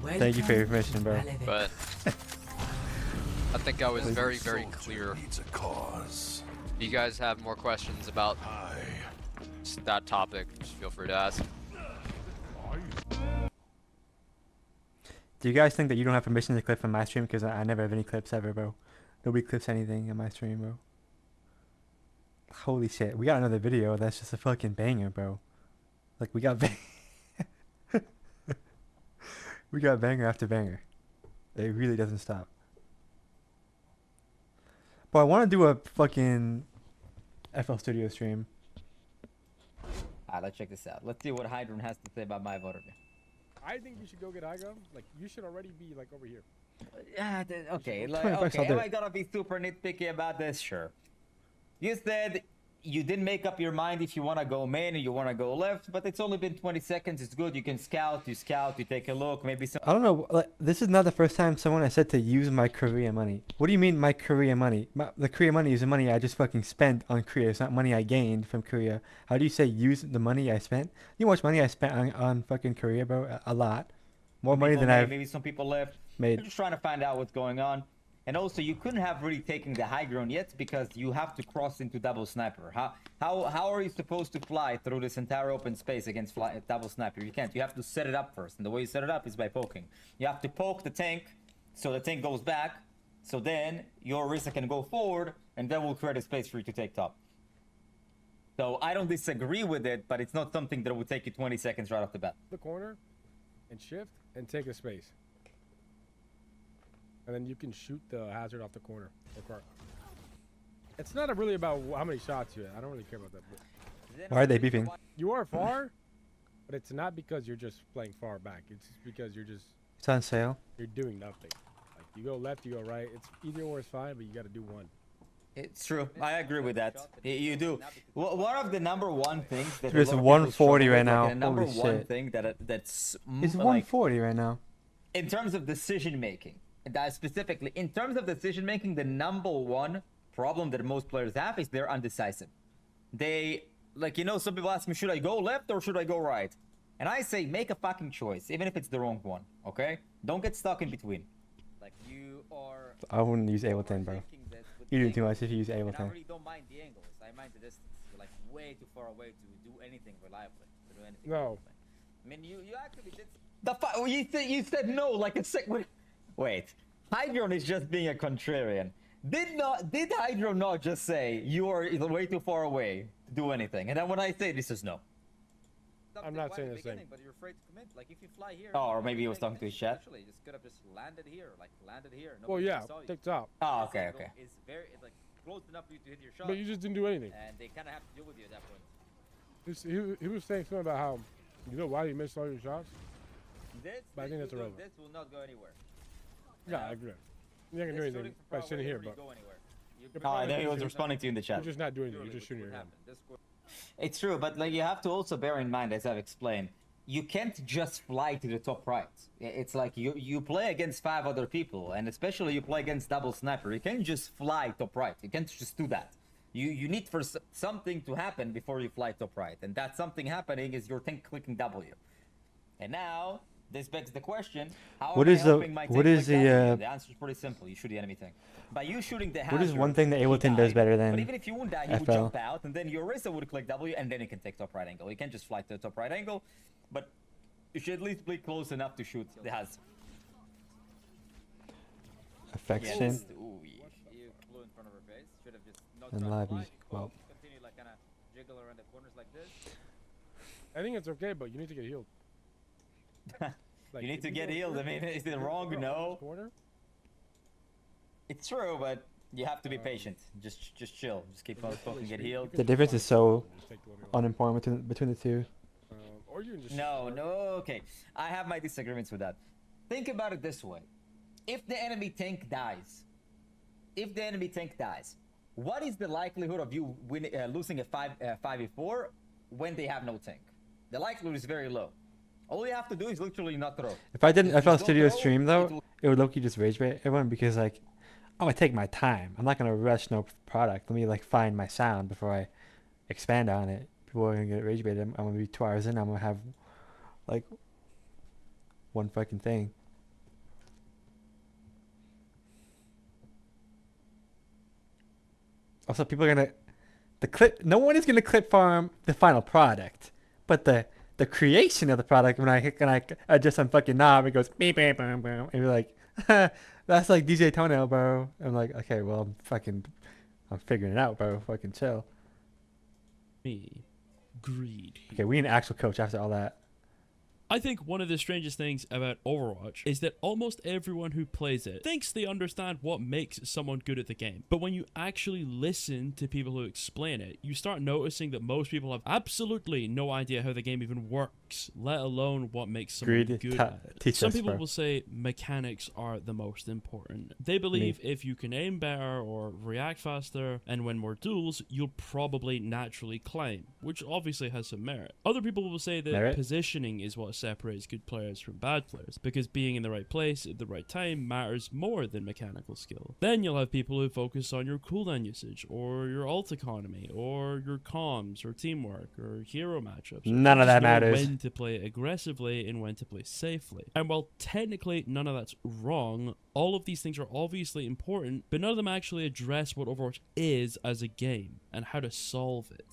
Thank you for your permission, bro. But I think I was very, very clear. Needs a cause. If you guys have more questions about that topic, just feel free to ask. Do you guys think that you don't have permission to clip from my stream? Because I never have any clips ever, bro. Nobody clips anything in my stream, bro. Holy shit. We got another video that's just a fucking banger, bro. Like, we got we got banger after banger. It really doesn't stop. But I want to do a fucking FL Studio stream. Alright, let's check this out. Let's see what Hydron has to say about my voter. I think you should go get Igo. Like, you should already be, like, over here. Yeah, okay, like, 20 bucks, okay, I'll do am it. I gonna be super nitpicky about this? Sure. You said you didn't make up your mind if you want to go main or you want to go left, but it's only been 20 seconds. It's good. You can scout, you take a look, maybe some... I don't know. Like, this is not the first time someone has said to use my Korea money. What do you mean my Korea money? The Korea money is the money I just fucking spent on Korea. It's not money I gained from Korea. How do you say use the money I spent? You know how much money I spent on fucking Korea, bro? A lot. More money than I've Maybe some people left. made. We're just trying to find out what's going on. And also, you couldn't have really taken the high ground yet because you have to cross into double sniper. How are you supposed to fly through this entire open space against double sniper? You can't. You have to set it up first, and the way you set it up is by poking. You have to poke the tank, so the tank goes back. So then your Orisa can go forward, and then we'll create a space for you to take top. So I don't disagree with it, but it's not something that would take you 20 seconds right off the bat. The corner, and shift, and take a space. And then you can shoot the hazard off the corner. It's not really about how many shots you hit. I don't really care about that. But Why are they beefing? you are far, but it's not because you're just playing far back. It's just because you're just... It's on sale. You're doing nothing. Like, you go left, you go right. It's either or is fine, but you got to do one. It's true. I agree with that. You do. One of the number one things that It's a lot of 140 people right struggle now. with, like, the number Holy one shit. thing that's It's like 140 right now. in terms of decision making. That specifically, in terms of decision making, the number one problem that most players have is they're undecisive. They, like, you know, some people ask me, should I go left or should I go right? And I say, make a fucking choice, even if it's the wrong one, okay? Don't get stuck in between. Like, you are... I wouldn't use Ableton, bro. You're doing too much if you use And I Ableton. really don't mind the angles. I mind the distance. You're, like, way too far away to do anything reliably. To do anything No. I mean, you actually did... You said no, like a second... Wait, Hydron is just being a contrarian. Did Hydron not just say you are way too far away to do anything? And then when I say this is no. I'm not saying the same. But you're afraid to commit. Like if you fly here. Oh, or maybe he was talking to his chat. Actually, just could have just landed here, like landed here. Well, yeah, take top. Oh, okay, okay. It's very like close enough for you to hit your shot. But you just didn't do anything. And they kind of have to deal with you at that point. He was saying something about how, you know, why you missed all your shots. But I think that's irrelevant. This will not go anywhere. Yeah, I agree. You're not gonna do anything by sitting here, but. Oh, I know he was responding to you in the chat. You're just not doing anything. You're just shooting your hand. It's true, but like you have to also bear in mind, as I've explained, you can't just fly to the top right. It's like you play against 5 other people, and especially you play against double sniper. You can't just fly top right. You can't just do that. You need for something to happen before you fly top right, and that something happening is your tank clicking W. And now this begs the question: how What am I is the- helping my tank what is click the, W? uh, The answer is pretty simple. You shoot the enemy tank. By you shooting the What is one hazard, thing that he Ableton does died. better But than even if you wouldn't die, you would FL? jump out, and then your Orisa would click W, and then you can take top right angle. You can't just fly to the top right angle, but you should at least be close enough to shoot the hazard. Affection Yes. Ooh, yeah. You flew in front of her face. Should have just not and tried to live fly. music. Well, Continue like kind of jiggle around the corners like this. I think it's okay, but you need to get healed. You need to get healed. I mean, is it wrong? No. It's true, but you have to be patient. Just chill. Just keep on poking, get healed. the difference is so unimportant between the two. Or you can just No, okay. I have my disagreements with that. Think about it this way. If the enemy tank dies, what is the likelihood of you losing a 5v4 when they have no tank? The likelihood is very low. All you have to do is literally not throw. If I didn't If you FL don't Studio throw, stream it though, will- it would low-key just rage bait everyone because like, I'm gonna take my time. I'm not gonna rush no product. Let me like find my sound before I expand on it. People are gonna get rage baited. I'm gonna be 2 hours in. I'm gonna have like one fucking thing. Also, people are gonna The clip. No one is gonna clip farm the final product, but the creation of the product when I adjust some fucking knob, it goes beep beep boom boom, and you're like, that's like DJ Toenail, bro. I'm like, okay, well, I'm figuring it out, bro. Fucking chill. Me. Greed. Okay, we need an actual coach after all that. I think one of the strangest things about Overwatch is that almost everyone who plays it thinks they understand what makes someone good at the game. But when you actually listen to people who explain it, you start noticing that most people have absolutely no idea how the game even works, let alone what makes someone good at it. Some people will say mechanics are the most important. They believe if you can aim better or react faster and win more duels, you'll probably naturally climb, which obviously has some merit. Other people will say that positioning is what separates good players from bad players, because being in the right place at the right time matters more than mechanical skill. Then you'll have people who focus on your cooldown usage, or your ult economy, or your comms, or teamwork, or hero matchups. None of that matters. When to play aggressively and when to play safely. And while technically none of that's wrong, all of these things are obviously important, but none of them actually address what Overwatch is as a game and how to solve it.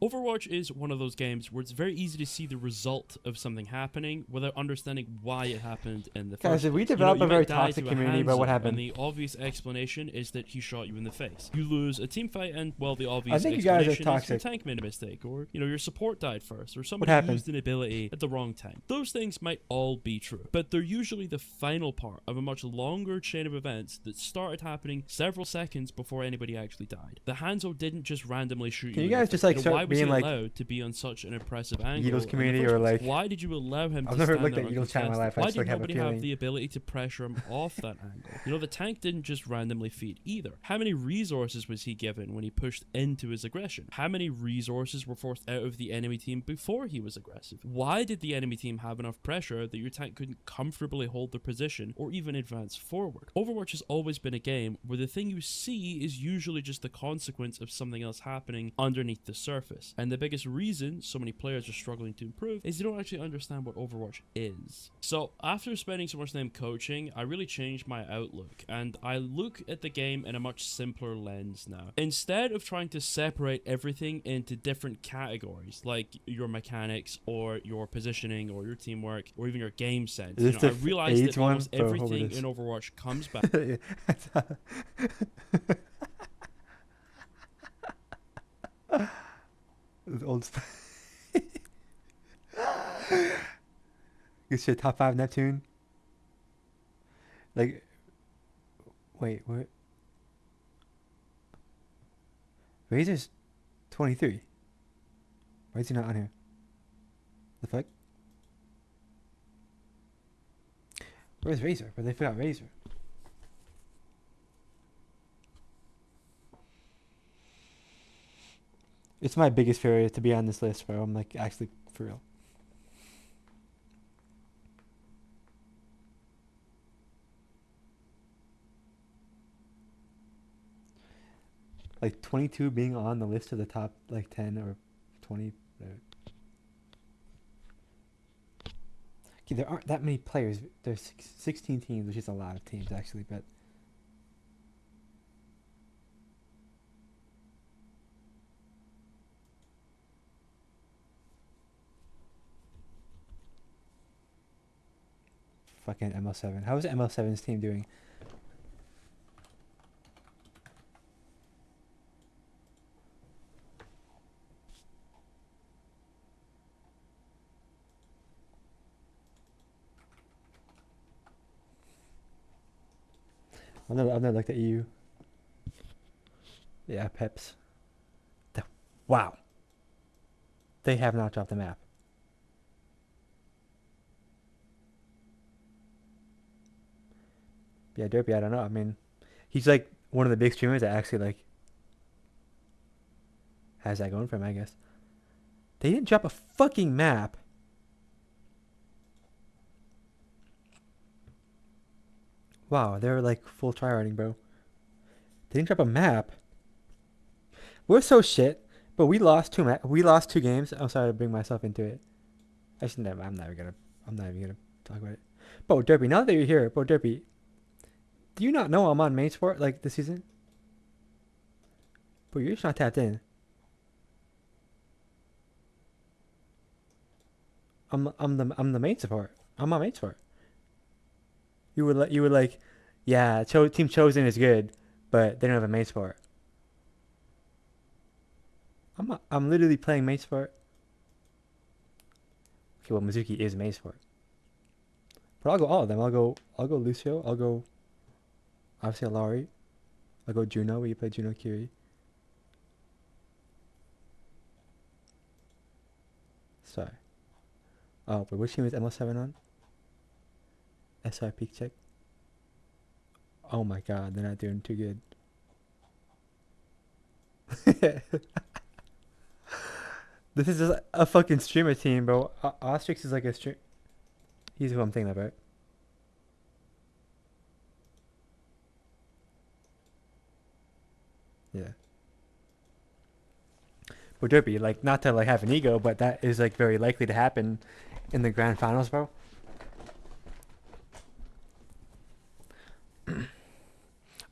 Overwatch is one of those games where it's very easy to see the result of something happening without understanding why it happened in the first place. Guys, we develop a very toxic community about what happened. And the obvious explanation is that he shot you in the face. You lose a team fight and, well, the obvious I think you guys are explanation is your toxic. tank made a mistake, or, you know, your support died first, or somebody used an ability at the wrong time. Those things might all be true, but they're usually the final part of a much longer chain of events that started happening several seconds before anybody actually died. The Hanzo didn't just randomly shoot Can you. you guys just like start being like allowed to be on such an impressive angle? Eagles community, or like why did you allow him I've to never stand looked there at Eagles chat in my life. I why just did like have a nobody feeling. have the ability to pressure him off that angle? You know, the tank didn't just randomly feed either. How many resources was he given when he pushed into his aggression? How many resources were forced out of the enemy team before he was aggressive? Why did the enemy team have enough pressure that your tank couldn't comfortably hold their position or even advance forward? Overwatch has always been a game where the thing you see is usually just the consequence of something else happening underneath the surface. And the biggest reason so many players are struggling to improve is they don't actually understand what Overwatch is. So after spending so much time coaching, I really changed my outlook, and I look at the game in a much simpler lens now. Instead of trying to separate everything into different categories, like your mechanics or your positioning or your teamwork or even your game sense, you know, I realized that almost everything in Overwatch comes back. Old Good shit, top 5 Neptune. Like, wait, what? Razor's 23. Why is he not on here? The fuck? Where's Razor? But they forgot Razor. It's my biggest failure to be on this list, bro. I'm like, actually, for real. Like 22 being on the list of the top like 10 or 20. Okay, there aren't that many players. There's 16 teams, which is a lot of teams actually, but fucking ML7. How is ML7's team doing? I've never looked at EU. Yeah, Peps. Wow. They have not dropped the map. Yeah, Derpy, I don't know. I mean, he's like one of the big streamers that actually like has that going for him, I guess. They didn't drop a fucking map. Wow, they're like full tryharding, bro. They didn't drop a map. We're so shit, but we lost two games. I'm sorry to bring myself into it. I should never. I'm not even gonna talk about it. Bro, Derpy, now that you're here, bro, Derpy, do you not know I'm on main sport like this season? But you're just not tapped in. I'm the main support. I'm on main support. You would like, yeah, Team Chosen is good, but they don't have a main support. I'm literally playing main support. Okay, well Mizuki is main support. But I'll go all of them. I'll go Lucio. I'll go obviously Alari. I'll go Juno. Where you play Juno Kiri. Sorry. Oh, but which team is ML7 on? SR peak check. Oh my god, they're not doing too good. This is just a fucking streamer team, bro. Ostrix is like a stream. He's who I'm thinking about. Yeah. But Derpy, like, not to like have an ego, but that is like very likely to happen in the grand finals, bro.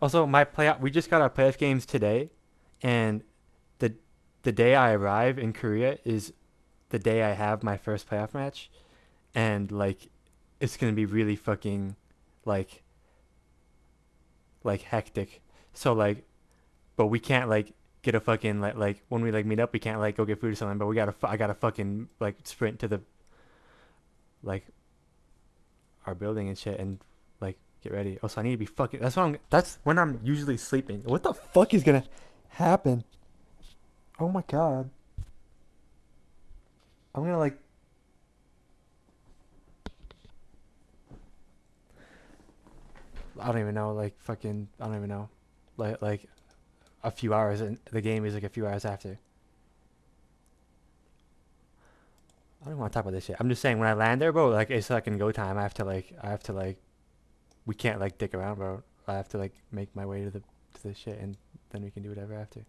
Also, we just got our playoff games today, and the day I arrive in Korea is the day I have my first playoff match, and like it's gonna be really fucking like hectic. So like, but we can't like get a fucking like when we like meet up, we can't like go get food or something. But I gotta fucking like sprint to the like our building and shit and like get ready. Also, I need to be fucking. That's when I'm usually sleeping. What the fuck is gonna happen? Oh my god. I'm gonna like. I don't even know. Like fucking. I don't even know. Like a few hours, and the game is like a few hours after. I don't want to talk about this shit. I'm just saying when I land there, bro. Like it's like in go time. I have to like. We can't like dick around, bro. I have to like make my way to the shit, and then we can do whatever after.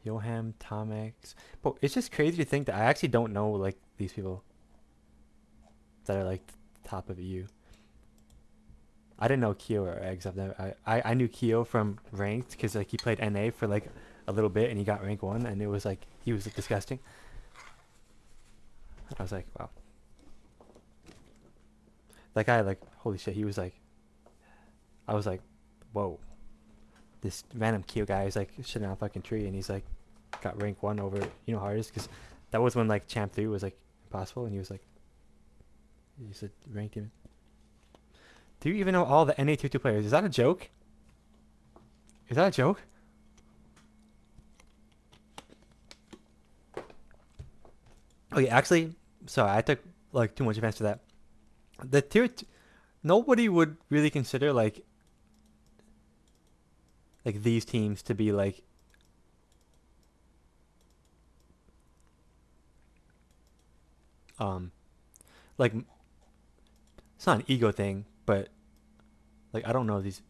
Yoham, Tomex. But it's just crazy to think that I actually don't know like these people that are like top of EU. I didn't know Kyo or Eggs. I knew Kyo from ranked because like he played NA for like a little bit and he got rank 1 and it was like he was disgusting. I was like, wow. That guy, like, holy shit, he was like, I was like, whoa. This random Kyo guy is like sitting on a fucking tree and he's like got rank 1 over, you know how it is? Because that was when like Champ 3 was like impossible and he was like, he's a ranked demon. Do you even know all the NA tier 2 players? Is that a joke? Is that a joke? Okay, actually, sorry, I took like too much offense to that. The tier, nobody would really consider like these teams to be like like it's not an ego thing, but like I don't know these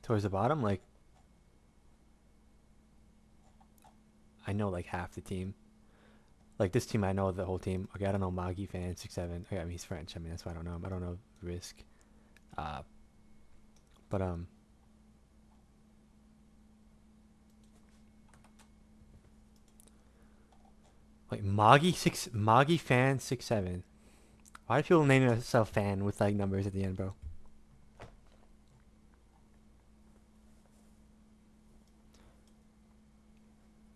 towards the bottom. Like I know like half the team. Like this team, I know the whole team. Okay, I don't know Magi fan 6-7. Okay, I mean he's French. I mean that's why I don't know him. I don't know Risk. But like Magi fan 6-7. Why do people name themselves fan with like numbers at the end, bro?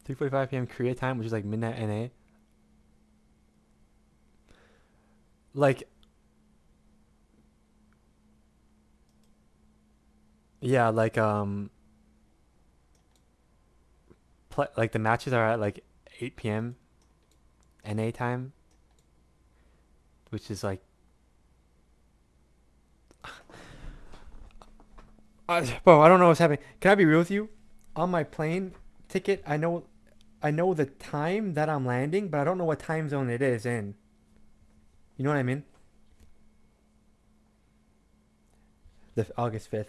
(3:45 p.m. Korea time, which is like midnight NA. Like, yeah, like like the matches are at like 8 p.m. NA time, which is like, bro, I don't know what's happening. Can I be real with you? On my plane ticket, I know the time that I'm landing, but I don't know what time zone it is in. You know what I mean? The August 5th.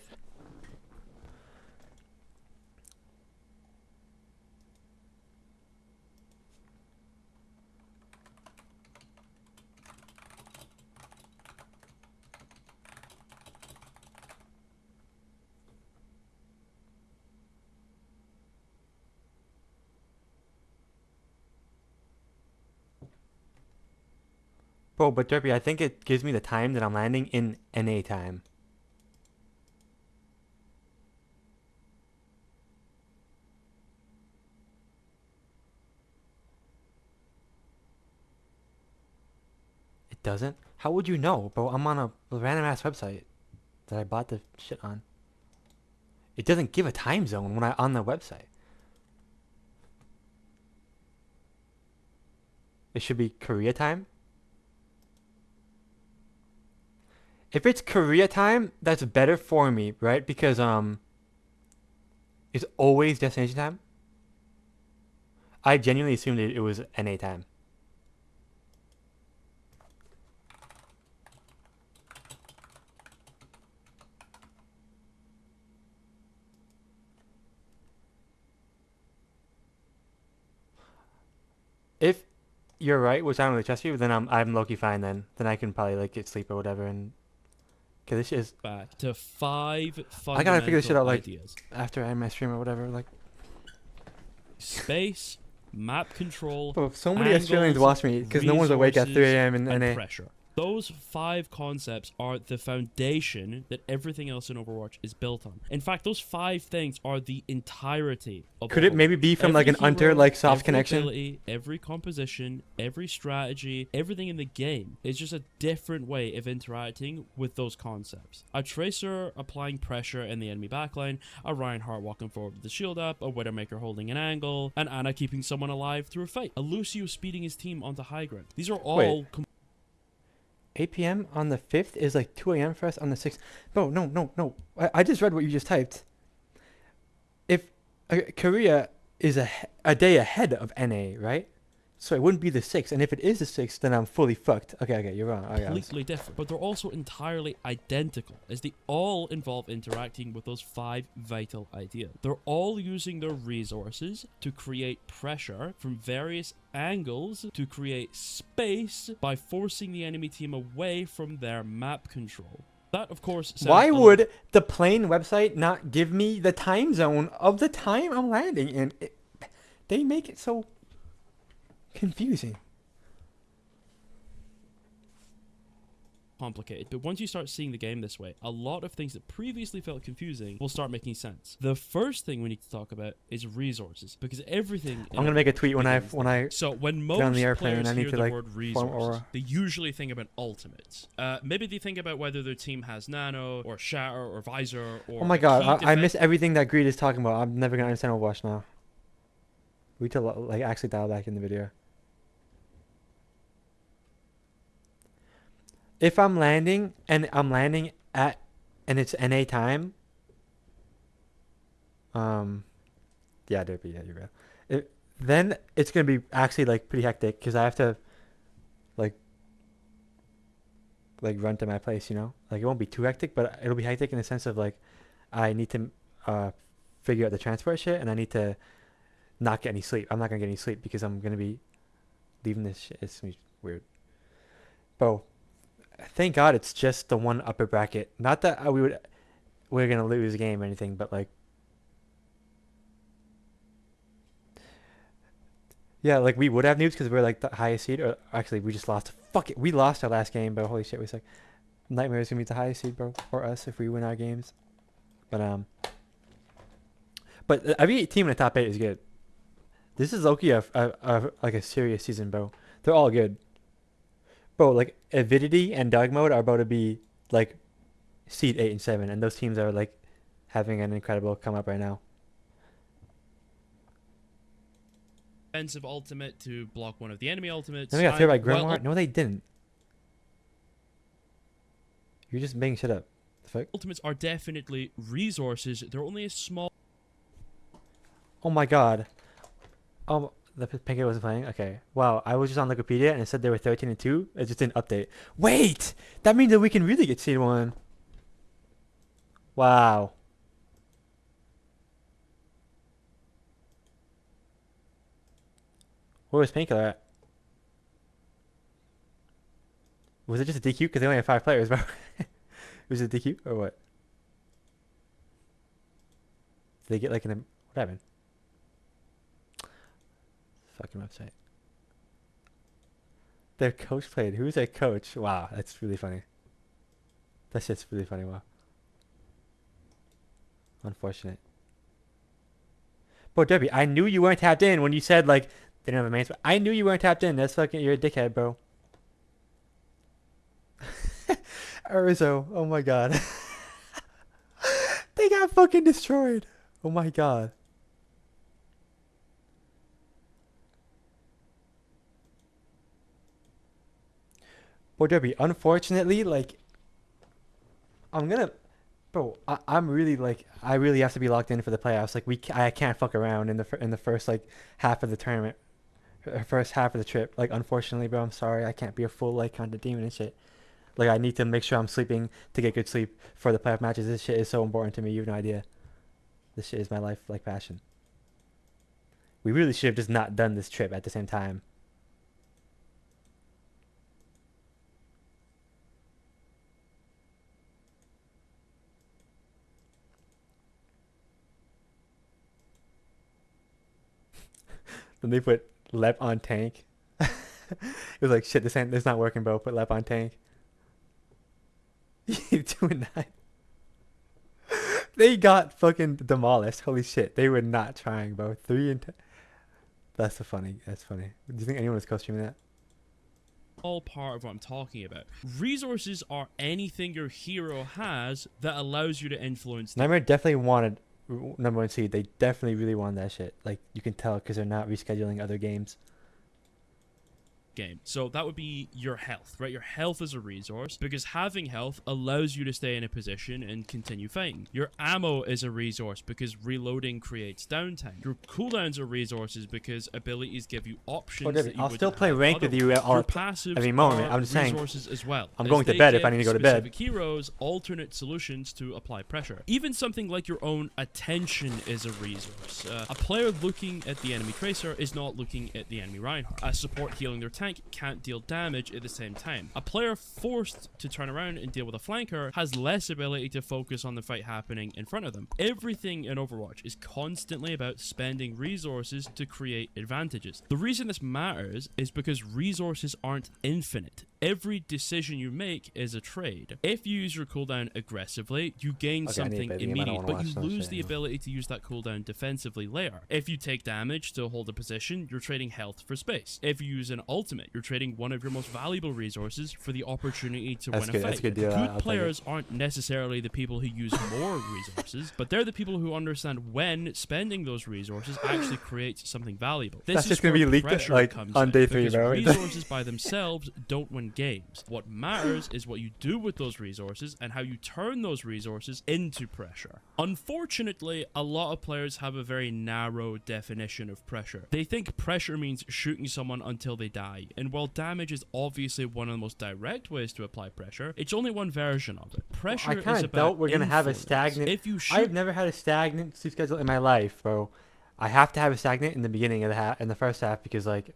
Bro, but Derpy, I think it gives me the time that I'm landing in NA time. It doesn't? How would you know, bro? I'm on a random ass website that I bought the shit on. It doesn't give a time zone when I on the website. It should be Korea time. If it's Korea time, that's better for me, right? Because it's always destination time. I genuinely assumed it was NA time. If you're right, which I don't really trust you, then I'm low-key fine then. Then I can probably like get sleep or whatever and okay, this is back to 5 fundamental I gotta figure this shit out like ideas. after I end my stream or whatever, like space, map control. Bro, so many Australians watch me because no one's awake at 3 a.m. in NA. Pressure. Those 5 concepts are the foundation that everything else in Overwatch is built on. In fact, those 5 things are the entirety of Could it maybe be from like an Hunter like soft connection? Ability, every composition, every strategy, everything in the game is just a different way of interacting with those concepts. A Tracer applying pressure in the enemy backline, a Reinhardt walking forward with the shield up, a Widowmaker holding an angle, an Ana keeping someone alive through a fight, a Lucio speeding his team onto high ground. These are all 8 p.m. on the 5th is like 2 a.m. for us on the 6th. Bro, no. I just read what you just typed. If Korea is a day ahead of NA, right? So it wouldn't be the 6th. And if it is the 6th, then I'm fully fucked. Okay, you're wrong. completely different, but they're also entirely identical, as they all involve interacting with those 5 vital ideas. They're all using their resources to create pressure from various angles to create space by forcing the enemy team away from their map control. That, of course, why would the plane website not give me the time zone of the time I'm landing in? They make it so confusing. Complicated, but once you start seeing the game this way, a lot of things that previously felt confusing will start making sense. The first thing we need to talk about is resources, because everything I'm gonna make a tweet when I so when most get on the airplane, players I need hear to the like word form resources, aura. they usually think about ultimates. Maybe they think about whether their team has nano or shatter or visor or Oh my god, I miss everything that Greed is talking about. I'm never gonna understand Overwatch now. We need to like actually dial back in the video. If I'm landing and it's NA time, yeah, Derpy, yeah, you're right. Then it's gonna be actually like pretty hectic because I have to like run to my place, you know. Like it won't be too hectic, but it'll be hectic in the sense of like I need to figure out the transport shit and I need to not get any sleep. I'm not gonna get any sleep because I'm gonna be leaving this shit. It's gonna be weird, bro. Thank God it's just the one upper bracket. Not that we're gonna lose a game or anything, but like, yeah, like we would have noobs because we're like the highest seed. Or actually, we just lost. Fuck it, we lost our last game, but holy shit, we suck. Nightmare is gonna be the highest seed, bro, for us if we win our games. But every team in the top 8 is good. This is Loki like a serious season, bro. They're all good. Bro, like Avidity and Dog Mode are about to be like seed 8 and 7, and those teams are like having an incredible come up right now. Defensive ultimate to block one of the enemy ultimates. Then we got thrown by Grimoire. No, they didn't. You're just making shit up. The fuck? Ultimates are definitely resources. They're only a small. Oh my god. The Pancake wasn't playing? Okay. Wow, I was just on Wikipedia and it said they were 13 and 2. It just didn't update. Wait! That means that we can really get seed 1. Wow. Where was Painkiller at? Was it just a DQ? Because they only have 5 players, bro. Was it a DQ or what? Did they get like what happened? Fucking website. Their coach played. Who's their coach? Wow, that's really funny. That shit's really funny. Wow. Unfortunate. Bro, Debbie, I knew you weren't tapped in when you said like they didn't have a main spot. I knew you weren't tapped in. That's fucking, you're a dickhead, bro. Urzo, oh my god. They got fucking destroyed. Oh my god. Bro, Debbie, unfortunately, like, I'm gonna, bro, I'm really like, I really have to be locked in for the playoffs. Like, I can't fuck around in the first like half of the tournament, first half of the trip. Like, unfortunately, bro, I'm sorry, I can't be a full like kind of demon and shit. Like, I need to make sure I'm sleeping to get good sleep for the playoff matches. This shit is so important to me. You have no idea. This shit is my life, like, passion. We really should have just not done this trip at the same time. Then they put Lep on tank. It was like, shit, this not working, bro. Put Lep on tank. 2-9. They got fucking demolished. Holy shit. They were not trying, bro. 3-10. That's funny. That's funny. Do you think anyone was co-streaming that? All part of what I'm talking about. Resources are anything your hero has that allows you to influence. Nightmare definitely wanted #1 seed. They definitely really wanted that shit. Like, you can tell because they're not rescheduling other games. Game. So that would be your health, right? Your health is a resource because having health allows you to stay in a position and continue fighting. Your ammo is a resource because reloading creates downtime. Your cooldowns are resources because abilities give you options. That you I'll still play ranked with you your every moment. I'm just saying. Resources as well. I'm going to bed if I need to go to bed. Specific heroes alternate solutions to apply pressure. Even something like your own attention is a resource. A player looking at the enemy tracer is not looking at the enemy Reinhardt. A support healing their tank can't deal damage at the same time. A player forced to turn around and deal with a flanker has less ability to focus on the fight happening in front of them. Everything in Overwatch is constantly about spending resources to create advantages. The reason this matters is because resources aren't infinite. Every decision you make is a trade. If you use your cooldown aggressively, you gain something immediate, but you lose the ability to use that cooldown defensively later. If you take damage to hold a position, you're trading health for space. If you use an ultimate, you're trading one of your most valuable resources for the opportunity to win a fight. That's a good deal. Good players aren't necessarily the people who use more resources, but they're the people who understand when spending those resources actually creates something valuable. This is going to be leaked like on day 3, bro. Resources by themselves don't win games. What matters is what you do with those resources and how you turn those resources into pressure. Unfortunately, a lot of players have a very narrow definition of pressure. They think pressure means shooting someone until they die, and while damage is obviously one of the most direct ways to apply pressure, it's only one version of it. Pressure is about I kind of doubt we're going to have a stagnant... If you shoot... I've never had a stagnant sleep schedule in my life, bro. I have to have a stagnant in the beginning of the first half because, like,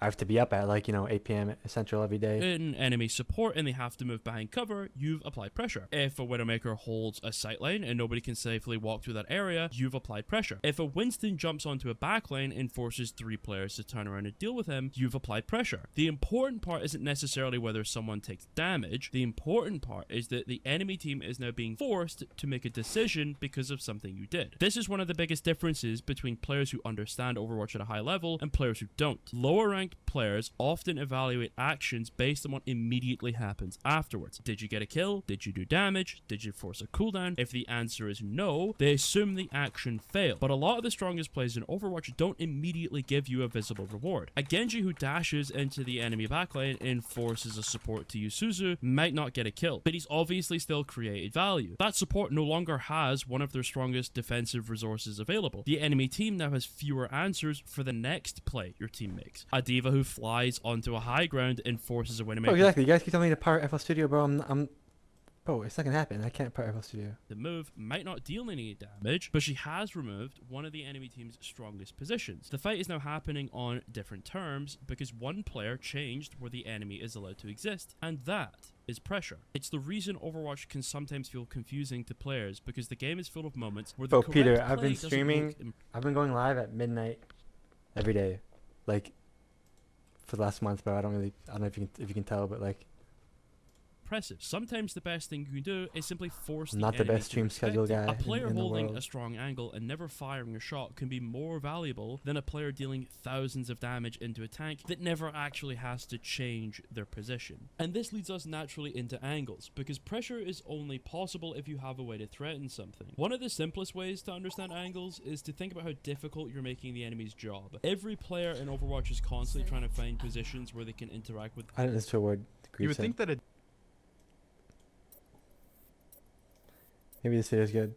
I have to be up at, like, 8 p.m. Central every day. In enemy support and they have to move behind cover, you've applied pressure. If a Widowmaker holds a sightline and nobody can safely walk through that area, you've applied pressure. If a Winston jumps onto a backline and forces 3 players to turn around and deal with him, you've applied pressure. The important part isn't necessarily whether someone takes damage. The important part is that the enemy team is now being forced to make a decision because of something you did. This is one of the biggest differences between players who understand Overwatch at a high level and players who don't. Lower ranked players often evaluate actions based on what immediately happens afterwards. Did you get a kill? Did you do damage? Did you force a cooldown? If the answer is no, they assume the action failed. But a lot of the strongest players in Overwatch don't immediately give you a visible reward. A Genji who dashes into the enemy backline and forces a support to use Suzu might not get a kill, but he's obviously still created value. That support no longer has one of their strongest defensive resources available. The enemy team now has fewer answers for the next play your team makes. A diva who flies onto a high ground and forces a Widowmaker. Oh, exactly. You guys keep telling me to power FL Studio, bro. Bro, it's not gonna happen. I can't power FL Studio. The move might not deal any damage, but she has removed one of the enemy team's strongest positions. The fight is now happening on different terms because one player changed where the enemy is allowed to exist, and that is pressure. It's the reason Overwatch can sometimes feel confusing to players because the game is full of moments where the correct Peter, play I've been doesn't streaming. work. I've been going live at midnight every day, like for the last month, bro. I don't know if you can tell, but like. Impressive. Sometimes the best thing you can do is simply force Not the enemy best to stream respect schedule it. guy A player in the holding world. a strong angle and never firing a shot can be more valuable than a player dealing thousands of damage into a tank that never actually has to change their position. And this leads us naturally into angles, because pressure is only possible if you have a way to threaten something. One of the simplest ways to understand angles is to think about how difficult you're making the enemy's job. Every player in Overwatch is constantly trying to find positions where they can interact with. I didn't listen to a word. You would think that a Maybe this video is good.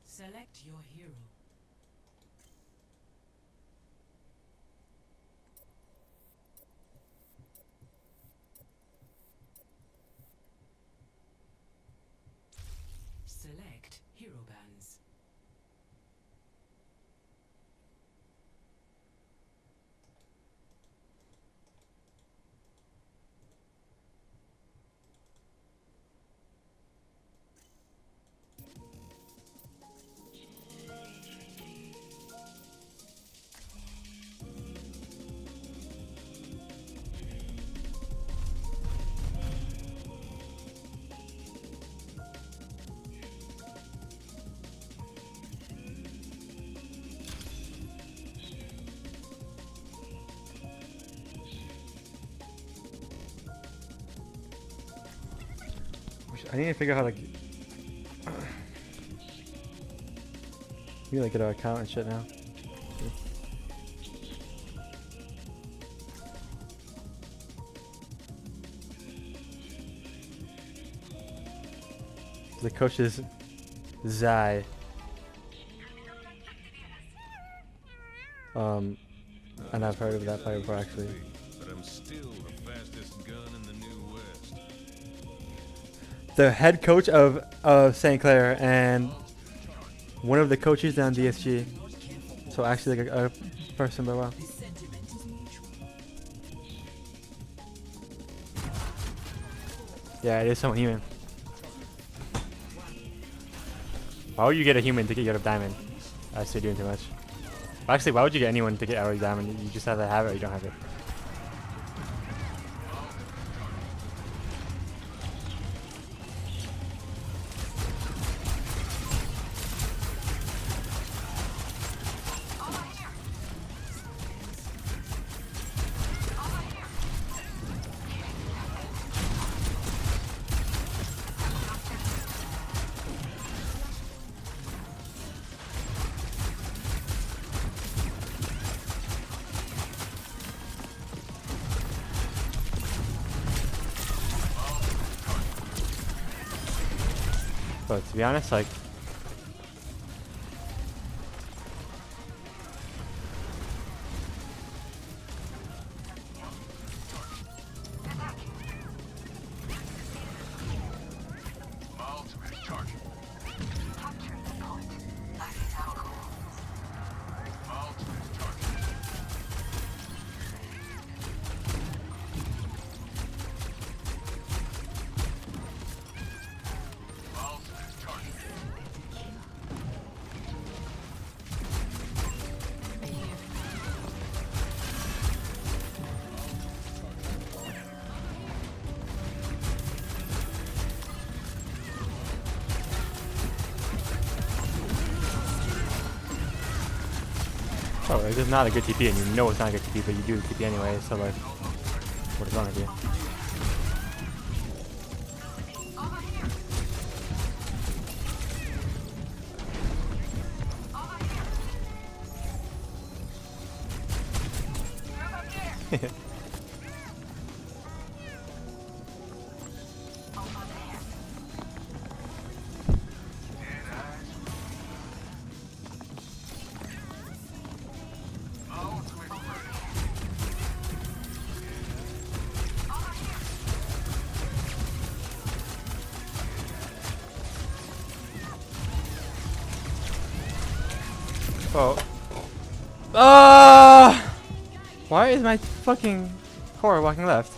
Select your hero. Select hero bands. I need to figure out how to get our account and shit now. The coach is Zai. And I've heard of that player before actually. But I'm still the fastest gun in the New West. The head coach of St. Clair and one of the coaches on DSG. So actually like a person, but wow. Yeah, it is someone human. Why would you get a human to get out of diamond? I see you're doing too much. Actually, why would you get anyone to get out of diamond? You just have to have it or you don't have it. But to be honest, like oh, it's just not a good TP, and you know it's not a good TP, but you do the TP anyway, so like, what is wrong with you? Oh. Why is my fucking core walking left?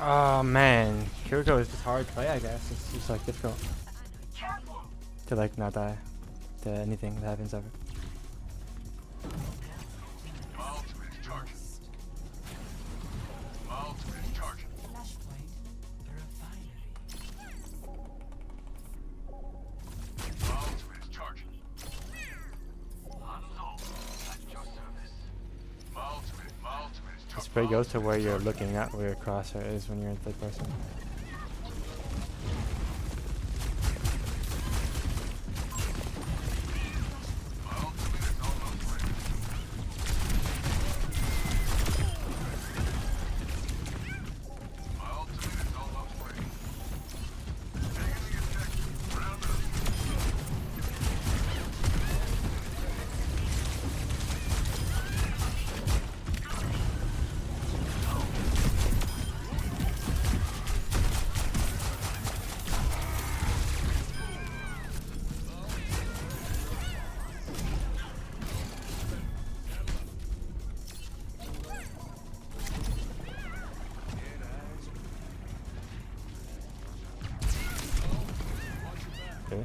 Oh man, Kiriko is just hard to play, I guess. It's just like difficult to like not die to anything that happens ever. The spray goes to where you're looking at, where your crosshair is when you're in third person. Okay.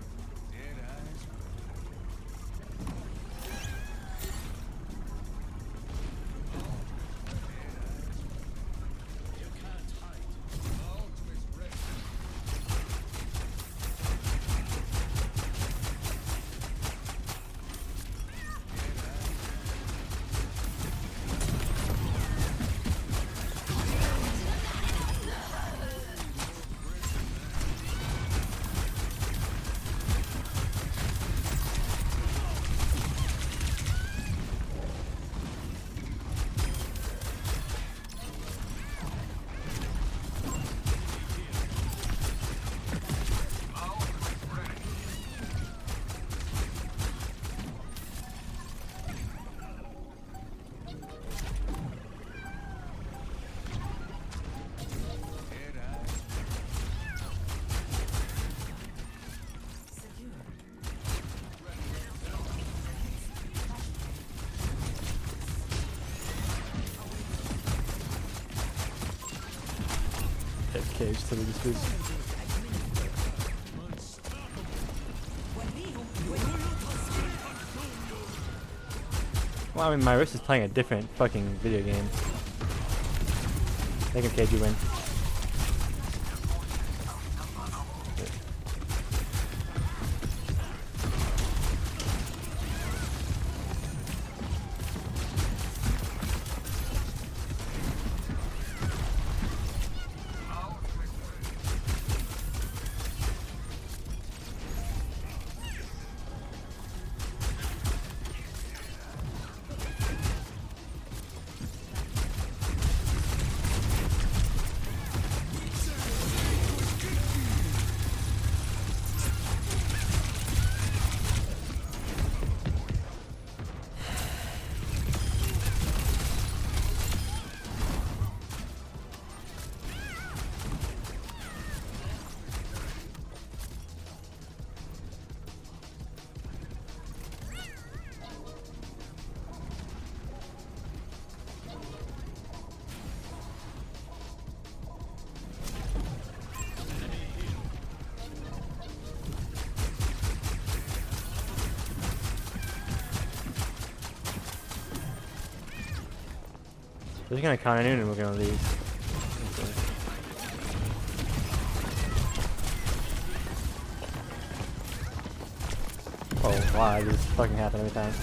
Cage to the dispute. Well, I mean, my wrist is playing a different fucking video game. They can cage you win. They're just gonna counter noon and we're gonna leave. Oh wow, this fucking happen every time.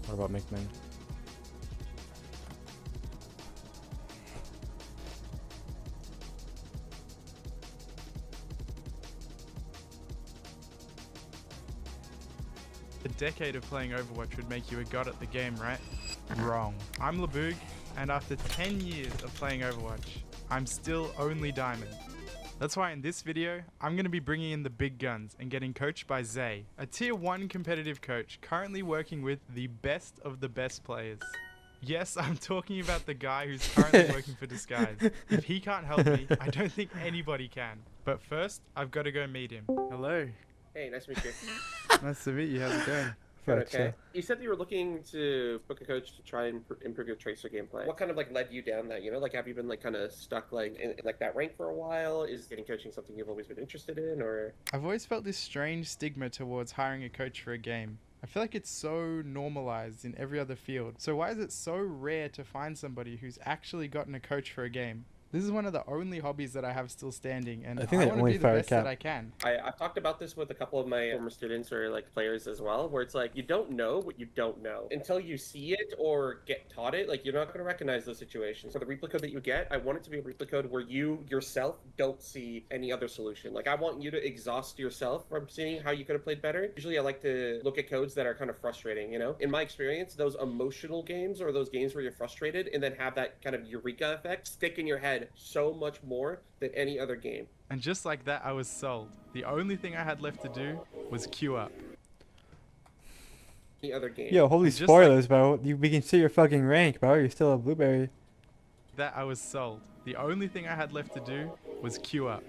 What about McMahon? A decade of playing Overwatch would make you a god at the game, right? Wrong. I'm Laboog, and after 10 years of playing Overwatch, I'm still only Diamond. That's why in this video, I'm going to be bringing in the big guns and getting coached by Zay, a tier 1 competitive coach currently working with the best of the best players. Yes, I'm talking about the guy who's currently working for Disguise. If he can't help me, I don't think anybody can. But first, I've got to go meet him. Hello. Hey, nice to meet you. Nice to meet you. How's it going? Good, okay. You said that you were looking to book a coach to try and improve your Tracer gameplay. What kind of like led you down that? You know, like have you been like kind of stuck like in like that rank for a while? Is getting coaching something you've always been interested in, or? I've always felt this strange stigma towards hiring a coach for a game. I feel like it's so normalized in every other field. So why is it so rare to find somebody who's actually gotten a coach for a game? This is one of the only hobbies that I have still standing, and I want to be the best that I can. I've talked about this with a couple of my former students or like players as well, where it's like you don't know what you don't know until you see it or get taught it. Like you're not going to recognize those situations. So the replay code that you get, I want it to be a replay code where you yourself don't see any other solution. Like I want you to exhaust yourself from seeing how you could have played better. Usually I like to look at codes that are kind of frustrating, you know? In my experience, those emotional games or those games where you're frustrated and then have that kind of eureka effect stick in your head so much more than any other game. And just like that, I was sold. The only thing I had left to do was queue up. Any other game. Yo, holy spoilers, bro. We can see your fucking rank, bro. You're still a blueberry. That I was sold. The only thing I had left to do was queue up.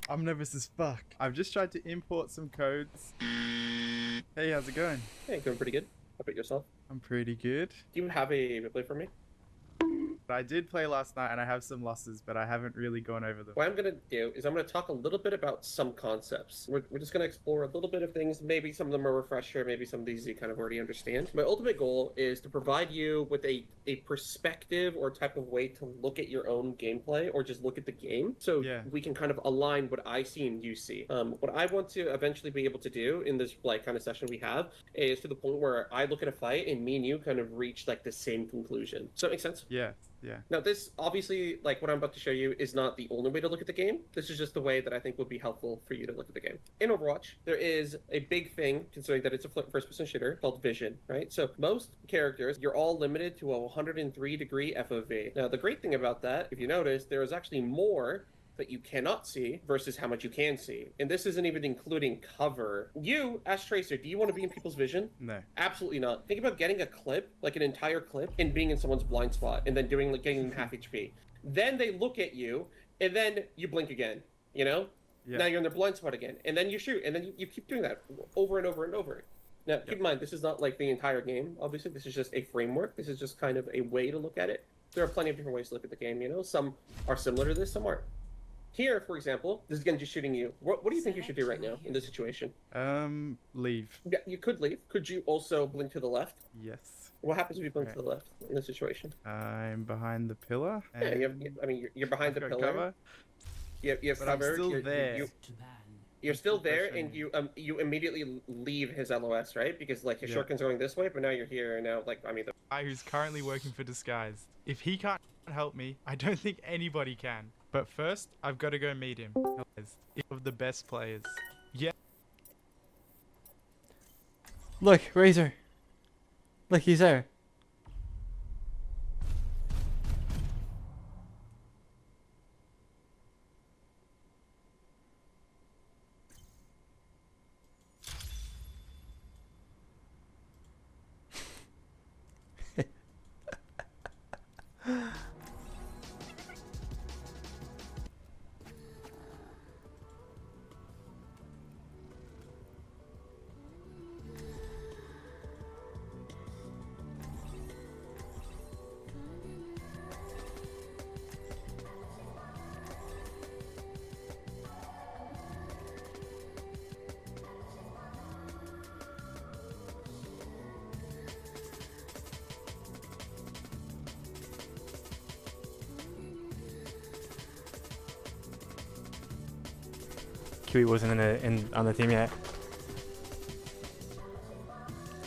I'm nervous as fuck. I've just tried to import some codes. Hey, how's it going? Hey, going pretty good. How about yourself? I'm pretty good. Do you have a replay for me? I did play last night and I have some losses, but I haven't really gone over them. What I'm going to do is I'm going to talk a little bit about some concepts. We're just going to explore a little bit of things. Maybe some of them are refresher, maybe some of these you kind of already understand. My ultimate goal is to provide you with a perspective or type of way to look at your own gameplay or just look at the game. So we can kind of align what I see and you see. What I want to eventually be able to do in this like kind of session we have is to the point where I look at a fight and me and you kind of reach like the same conclusion. Does that make sense? Yeah. Yeah. Now this obviously, like what I'm about to show you, is not the only way to look at the game. This is just the way that I think would be helpful for you to look at the game. In Overwatch, there is a big thing, considering that it's a first-person shooter, called vision, right? So most characters, you're all limited to a 103-degree FOV. Now the great thing about that, if you notice, there is actually more that you cannot see versus how much you can see. And this isn't even including cover. You, as Tracer, do you want to be in people's vision? No. Absolutely not. Think about getting a clip, like an entire clip, and being in someone's blind spot, and then doing like getting them half HP. Then they look at you, and then you blink again, you know? Yeah. Now you're in their blind spot again, and then you shoot, and then you keep doing that over and over and over. Now, keep in mind, this is not like the entire game, obviously. This is just a framework. This is just kind of a way to look at it. There are plenty of different ways to look at the game, you know? Some are similar to this, some aren't. Here, for example, this is again just shooting you. What do you think you should do right now in this situation? Leave. Yeah, you could leave. Could you also blink to the left? Yes. What happens if you blink to the left in this situation? I'm behind the pillar. Yeah, you're behind the pillar. Cover. You have but cover. I'm still there. You're still there, and you immediately leave his LOS, right? Because like his shotgun's going this way, but now you're here, and now like the guy who's currently working for Disguise. If he can't help me, I don't think anybody can. But first, I've got to go meet him. He's one of the best players. Yeah. Look, Razor. Look, he's there. QE wasn't on the team yet.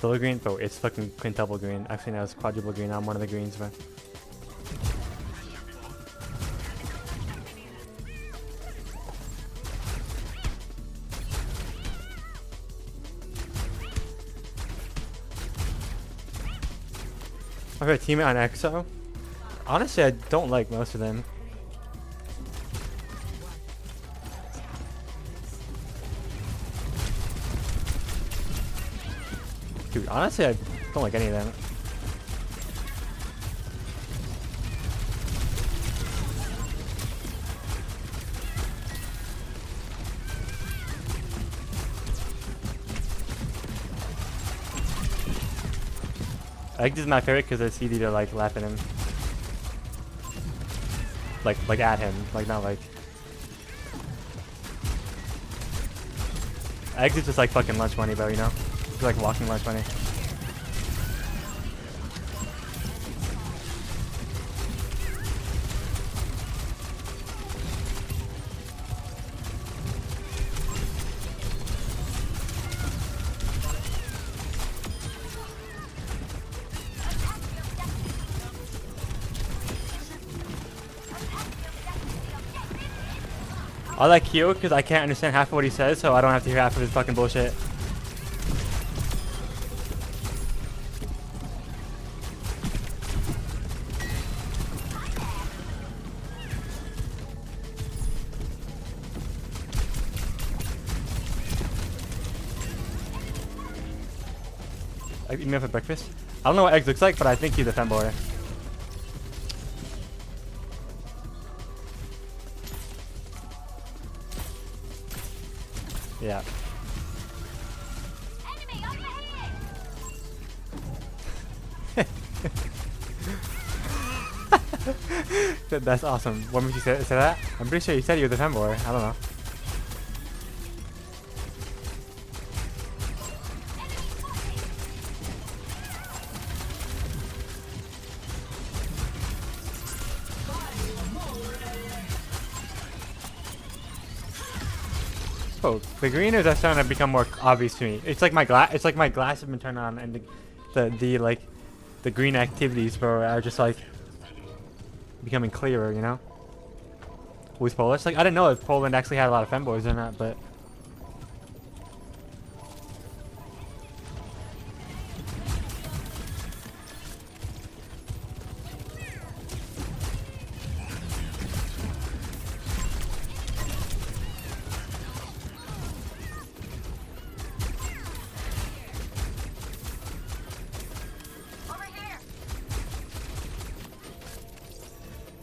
Double green? Bro, it's fucking quintuple green. Actually, now it's quadruple green. I'm one of the greens, man. My favorite teammate on EXO? Honestly, I don't like most of them. Dude, honestly, I don't like any of them. Eggs is my favorite because it's easy to like laugh at him. Like at him, like not like. Eggs is just like fucking lunch money, bro, you know? It's like walking lunch money. I like Kyo because I can't understand half of what he says, so I don't have to hear half of his fucking bullshit. Eat me up for breakfast? I don't know what eggs looks like, but I think he's a femboy. Yeah. That's awesome. What made you say that? I'm pretty sure you said you were the femboy. I don't know. Oh, the greeners are starting to become more obvious to me. It's like my glass. It's like my glass has been turned on, and the green activities, bro, are just like becoming clearer. You know. Who's Polish? Like I didn't know if Poland actually had a lot of femboys or not, but.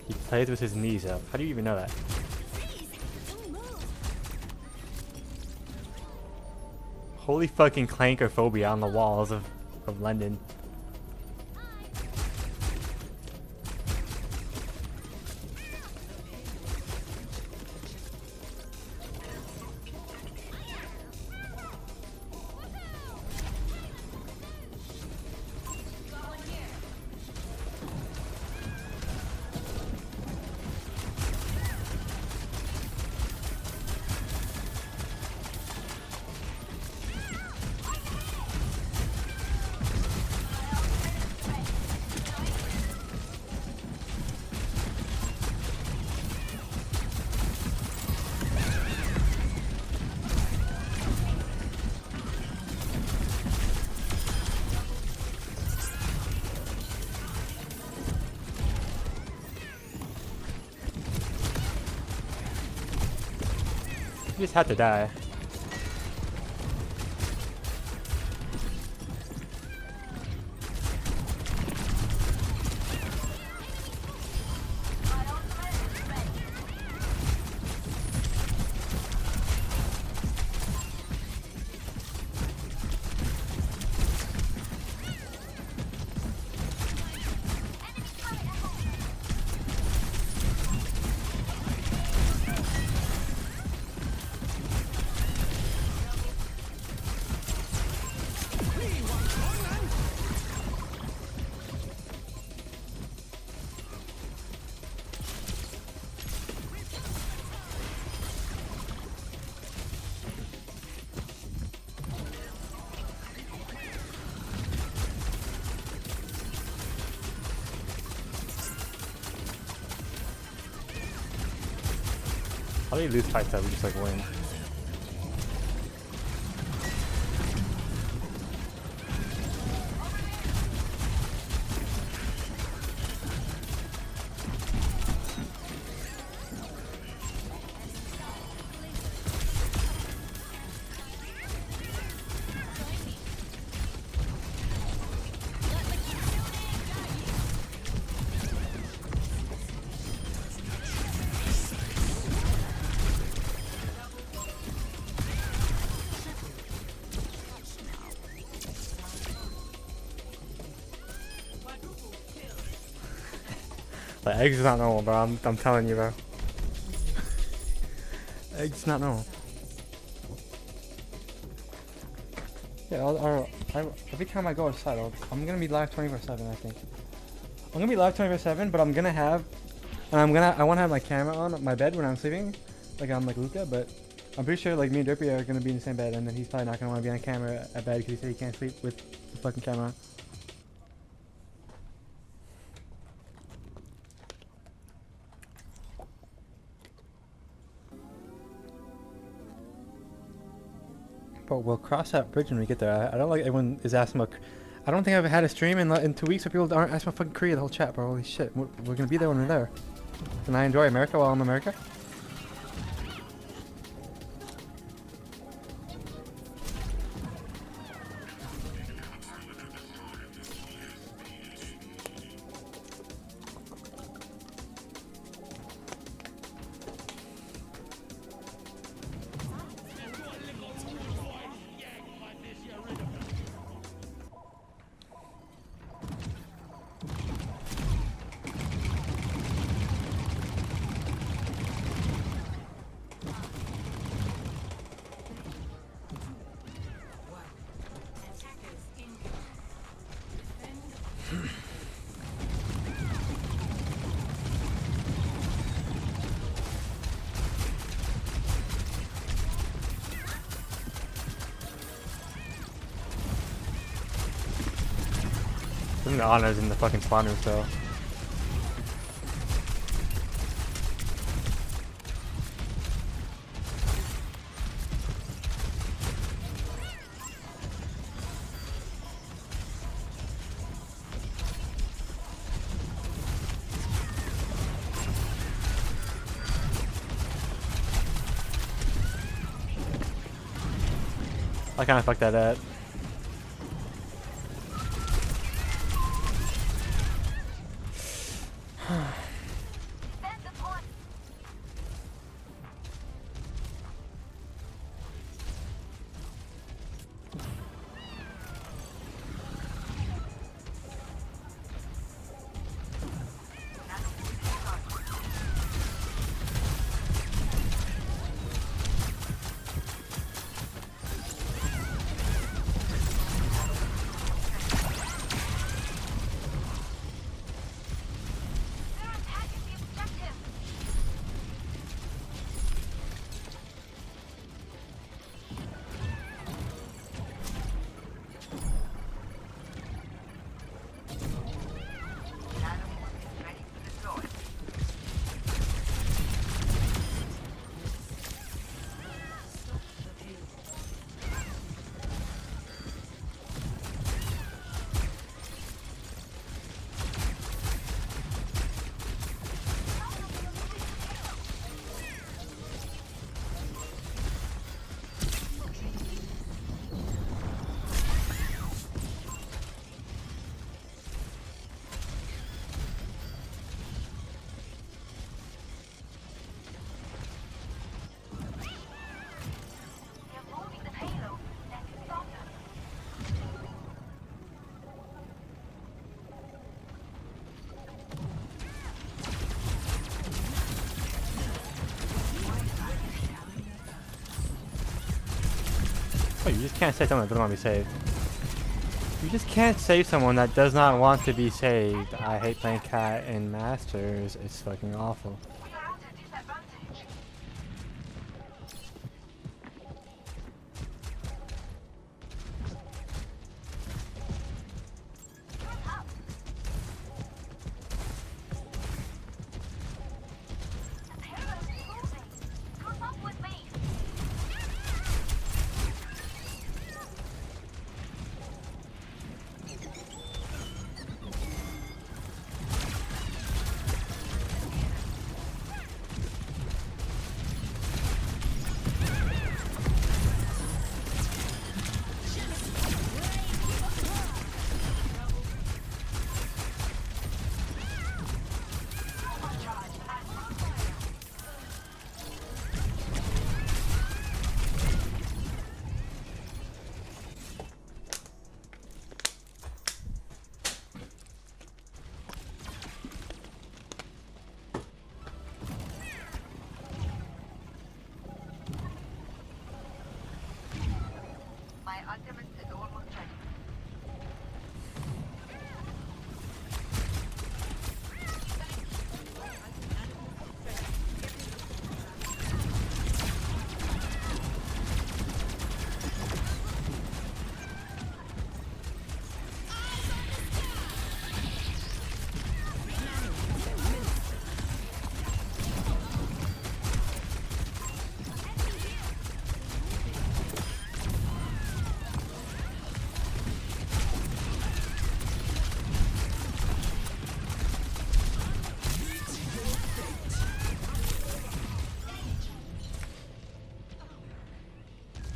He plays with his knees up. How do you even know that? Holy fucking clankerphobia on the walls of London. You just had to die. How do you lose fights that we just like win? Like, eggs is not normal, bro. I'm telling you, bro. Eggs is not normal. Yeah, every time I go outside, I'm gonna be live 24/7. I think I'm gonna be live 24/7, but I'm gonna have, and I want to have my camera on my bed when I'm sleeping, like I'm like Luca. But I'm pretty sure like me and Derpy are gonna be in the same bed, and then he's probably not gonna want to be on camera at bed because he said he can't sleep with the fucking camera on. But we'll cross that bridge when we get there. I don't like everyone is asking about. I don't think I've had a stream in 2 weeks where people aren't asking about fucking Korea the whole chat, bro. Holy shit. We're gonna be there when we're there. Can I enjoy America while I'm in America? I think the honor's in the fucking spawn room, so. I kinda fucked that up. Oh, you just can't save someone that doesn't want to be saved. You just can't save someone that does not want to be saved. I hate playing cat in Masters. It's fucking awful.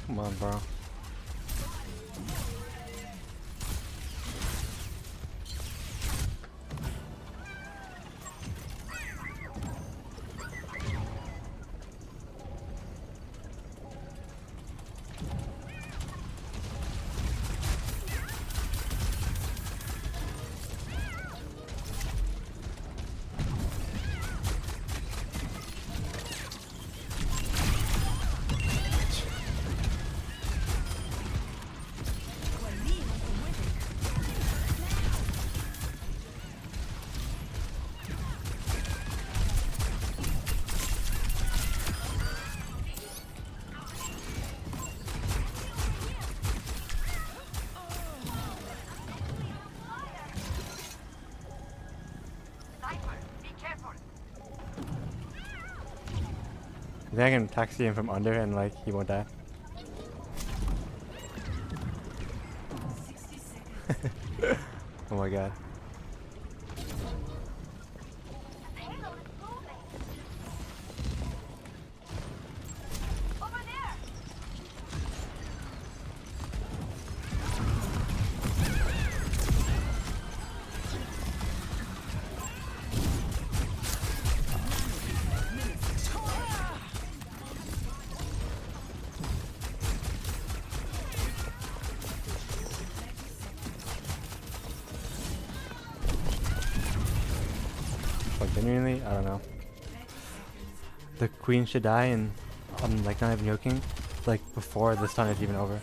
Come on, bro. I think I can taxi him from under and like he won't die. Oh my god. Like genuinely, I don't know. The queen should die, and I'm like not even joking. Like before this time is even over.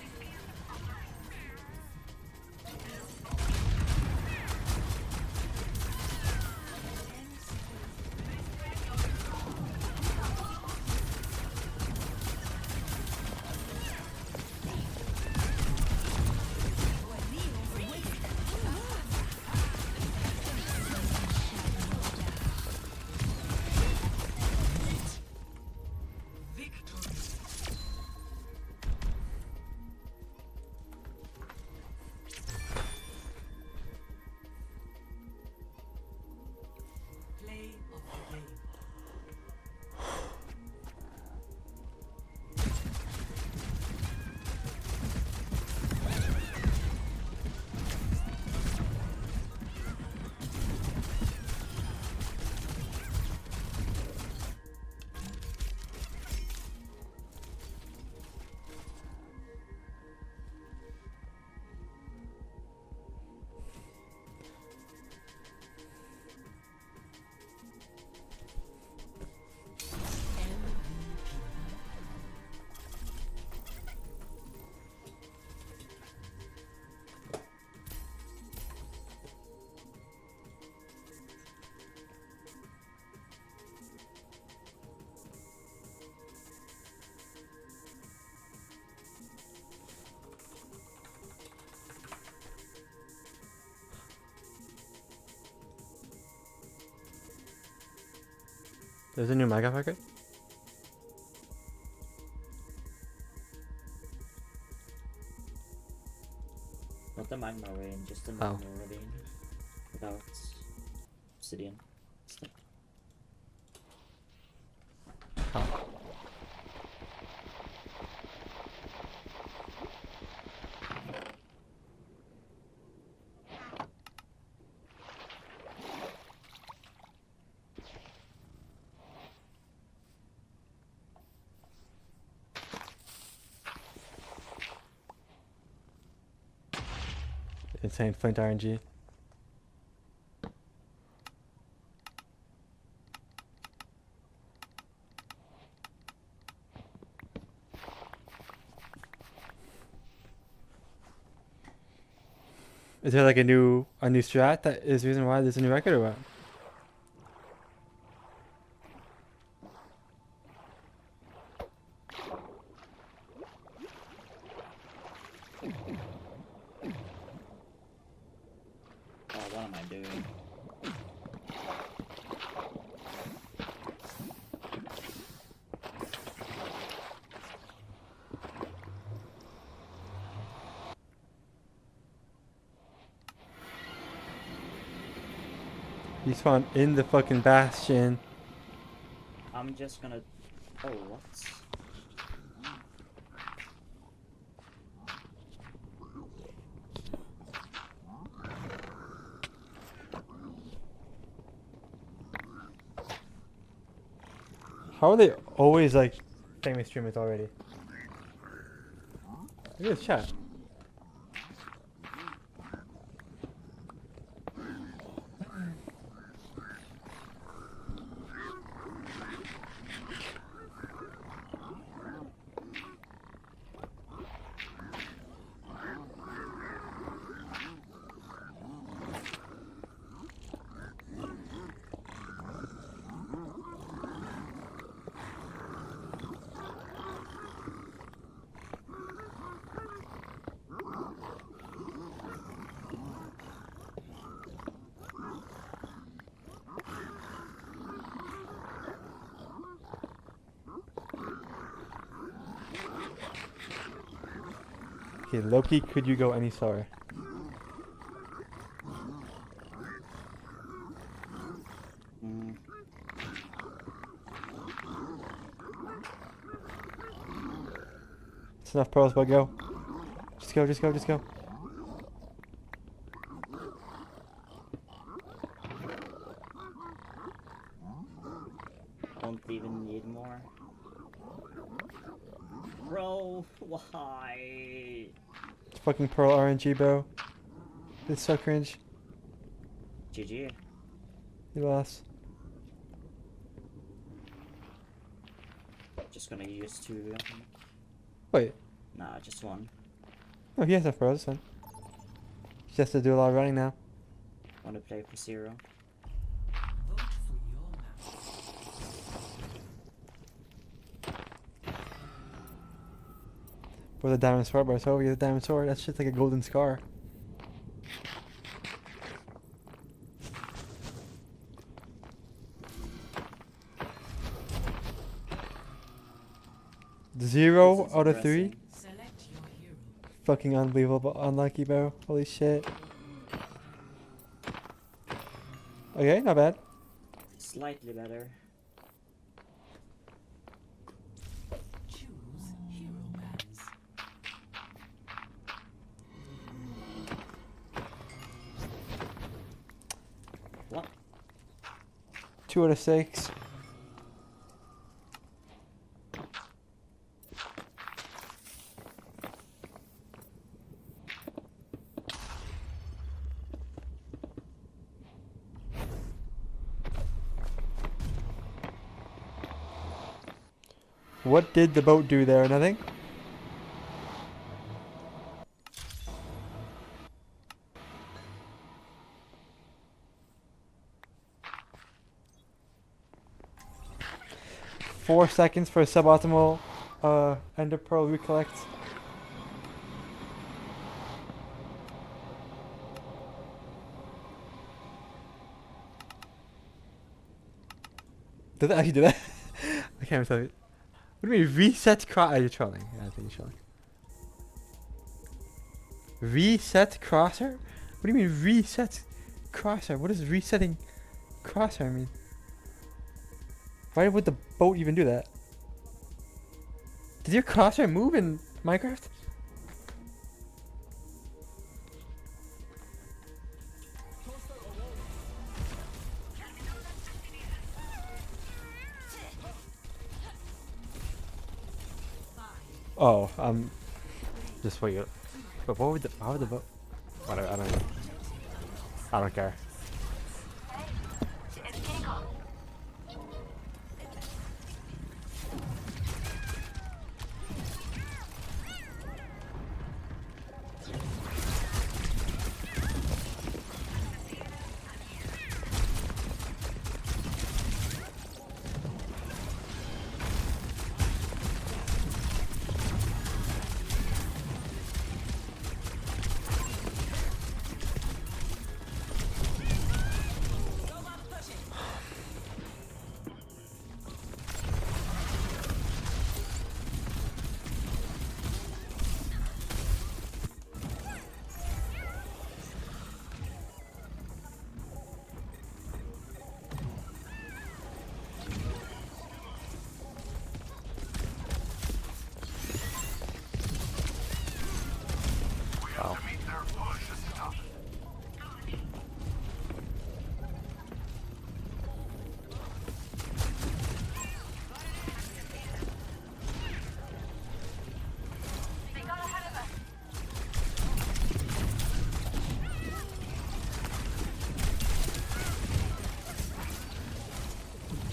There's a new mega packet. Not the magma rain, just the normal ravine. Without obsidian. Insane flint RNG. Is there like a new strat that is the reason why there's a new record or what? Oh, what am I doing? You spawned in the fucking bastion. I'm just gonna... Oh, what? How are they always like famous streamers already? Look at this chat. Okay, Loki, could you go any slower? It's enough pearls, but go. Just go, just go, just go. Don't even need more. Bro, why? It's fucking pearl RNG, bro. It's so cringe. GG. You lost. Just gonna use 2. Wait. Nah, just 1. Oh, he has enough pearls, son. He has to do a lot of running now. Wanna play for 0? With a diamond sword, bro. So we get a diamond sword. That's just like a golden scar. Zero out of 3. Fucking unbelievable, unlucky, bro. Holy shit. Okay, not bad. Slightly better. What? 2 out of 6. What did the boat do there? Nothing? Four seconds for a suboptimal Ender Pearl recollect. Did that actually do that? I can't even tell you. What do you mean reset cross? You're trolling. Yeah, I think you're trolling. Reset crosshair? What do you mean reset crosshair? What does resetting crosshair mean? Why would the boat even do that? Does your crosshair move in Minecraft? Oh, just wait. But what would the? How would the boat? I don't know. I don't care.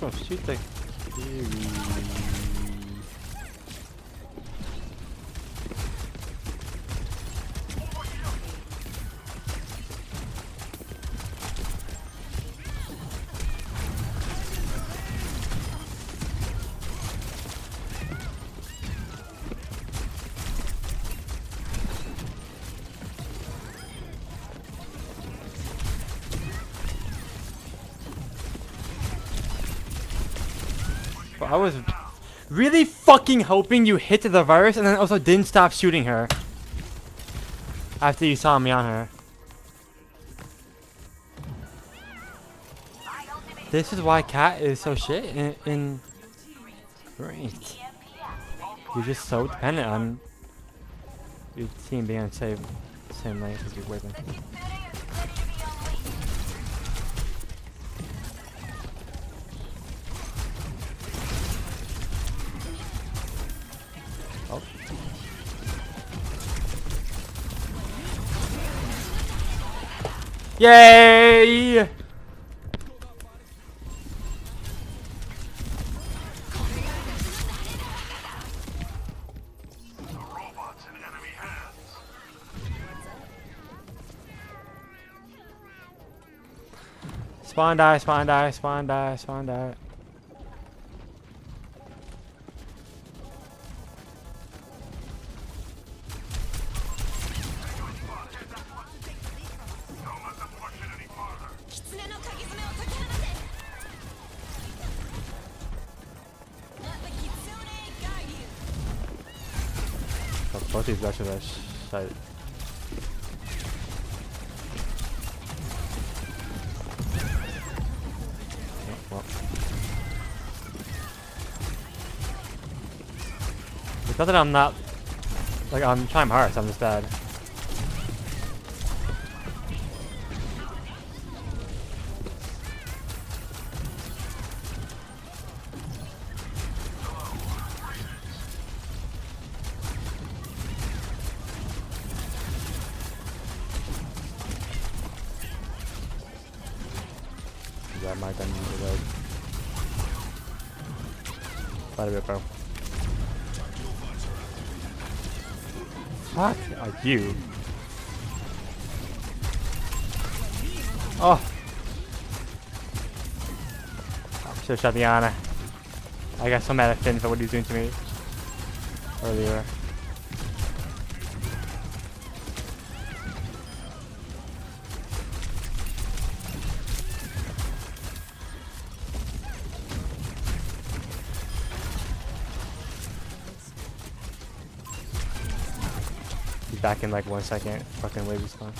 don't shoot the I was really fucking hoping you hit the virus and then also didn't stop shooting her after you saw me on her. This is why Cat is so shit in Great. You're just so dependent on your team being on the same lane as your weapon. Oh. Yay! Spawn die, spawn die, spawn die, spawn die. Both these guys are that shit. Well. It's not that I'm not, like, I'm trying hard, so I'm just bad. Yeah, my gun is red. Quite a bit, bro. Fuck are you? Oh! Should've shot the Ana. I got so mad at Finn for what he was doing to me earlier. Back in like 1 second, fucking wave respawn.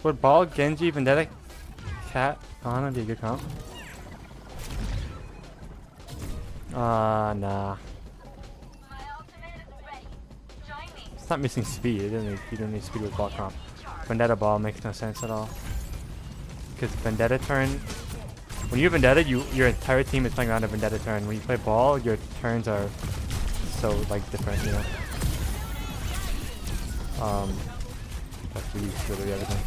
Would Ball, Genji, Vendetta, Cat, Ana be a good comp? Nah. It's not missing speed. You don't need speed with Ball comp. Vendetta Ball makes no sense at all. Because Vendetta turn, when you have Vendetta, your entire team is playing around a Vendetta turn. When you play Ball, your turns are so like different, you know. That's literally everything.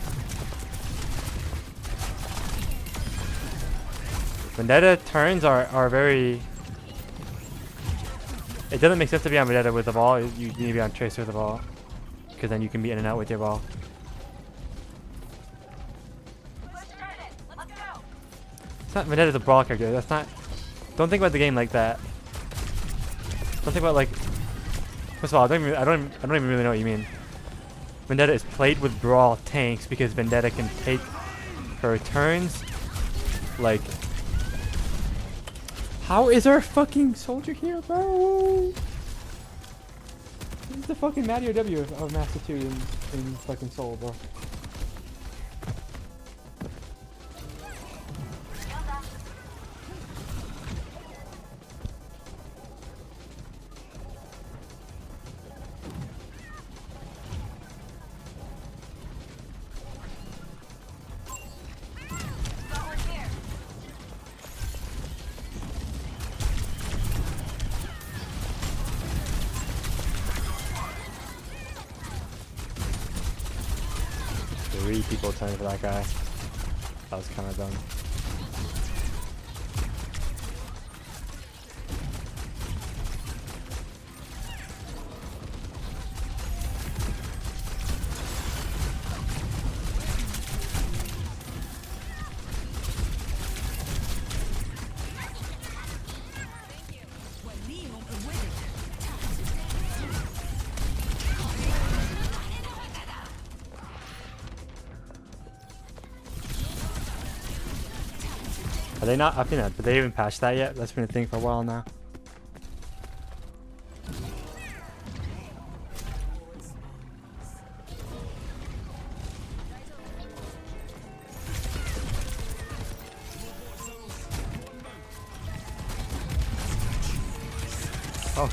Vendetta turns are very. It doesn't make sense to be on Vendetta with the ball. You need to be on Tracer with the ball, because then you can be in and out with your ball. It's not Vendetta's a brawl character. That's not. Don't think about the game like that. Don't think about like. First of all, I don't even really know what you mean. Vendetta is played with brawl tanks because Vendetta can take her turns. Like. How is our fucking soldier here, bro? This is the fucking Mario W of Master 2 in fucking Soul, bro. 3 people turning for that guy. That was kind of dumb. Are they not upping that? Did they even patch that yet? That's been a thing for a while now. Oh.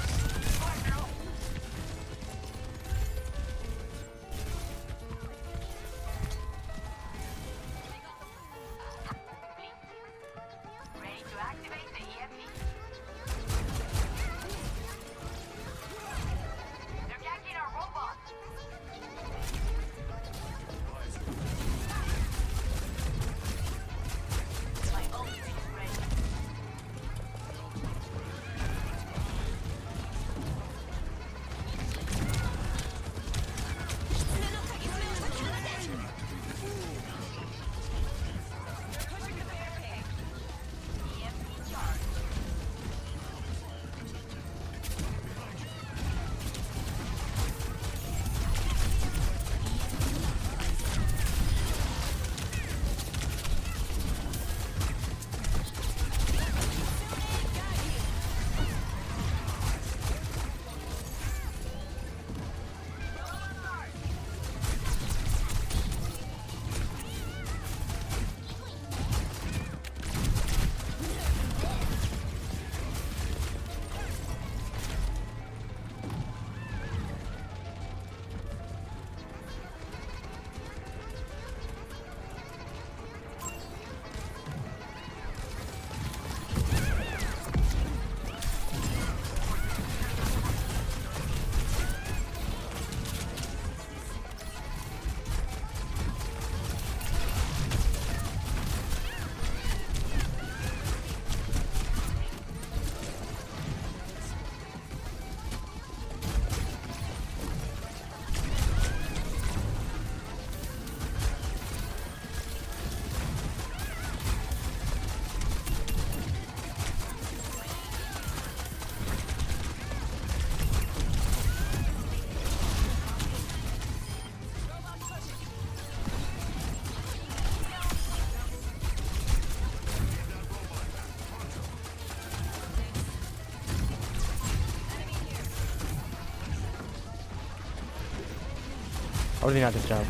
How did he not just jump?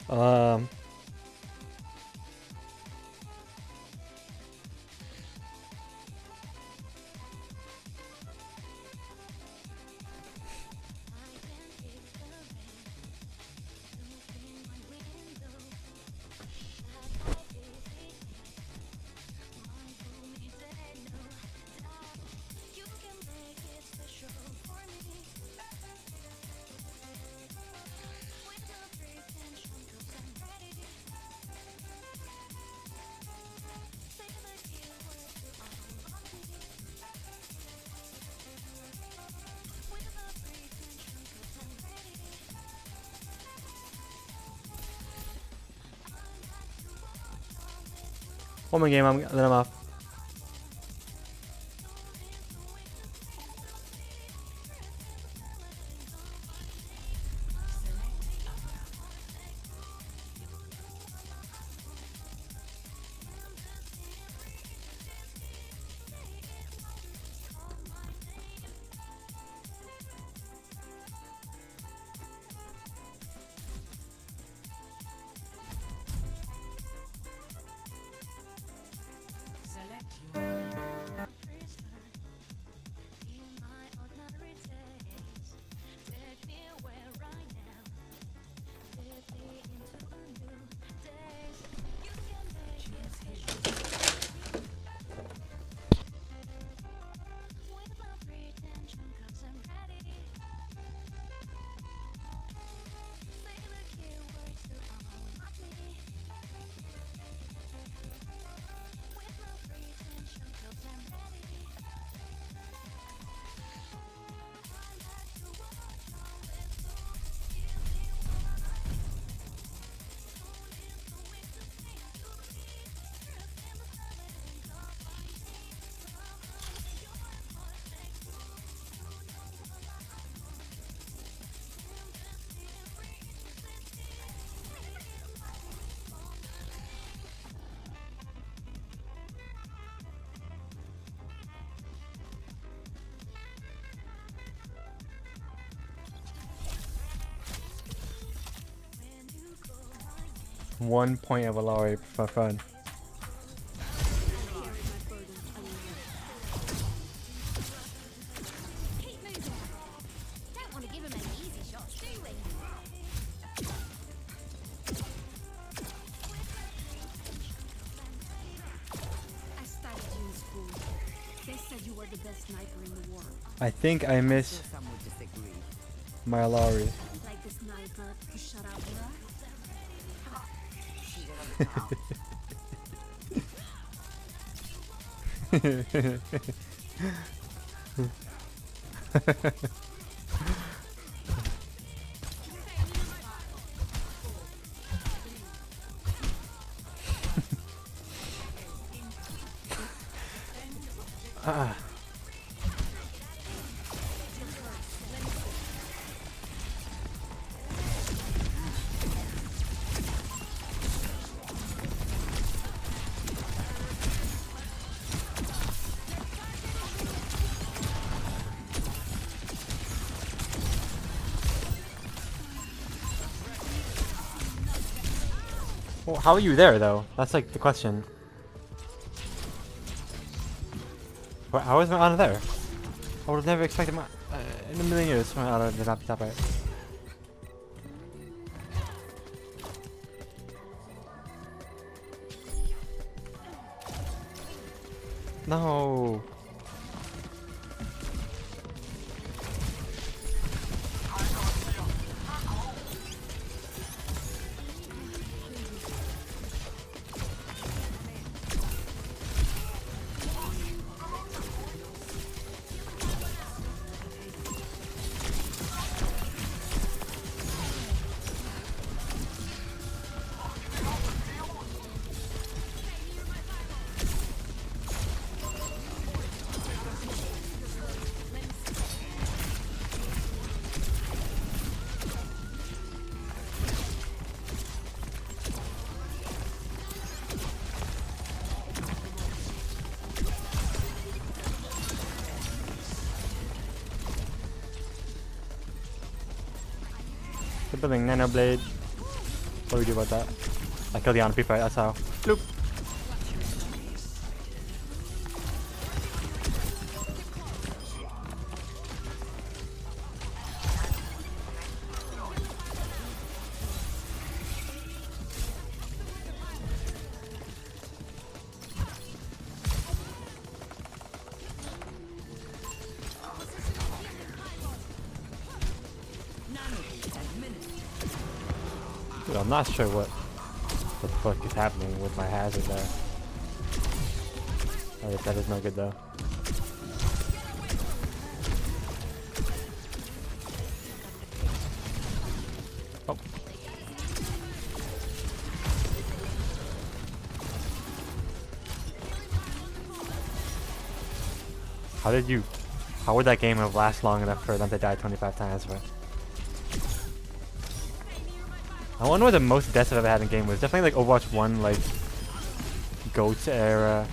Um. One more game, then I'm off. One point of Alari for fun. Don't want to give him any easy shots, do we? I studied you in school. They said you were the best sniper in the world. I think I miss my Alari. Like the sniper who shut out Hira? Ah. Well, how are you there though? That's like the question. How is my honor there? I would have never expected my in a million years my honor to not be top right. No. They're building Nano Blade. What do we do about that? I kill the Honor Pre-fight, that's how. Bloop. Dude, I'm not sure what the fuck is happening with my hazard there. I guess that is no good though. Oh. How would that game have last long enough for them to die 25 times? But I wonder what the most deaths I've ever had in a game was. Definitely like Overwatch 1, like GOAT era.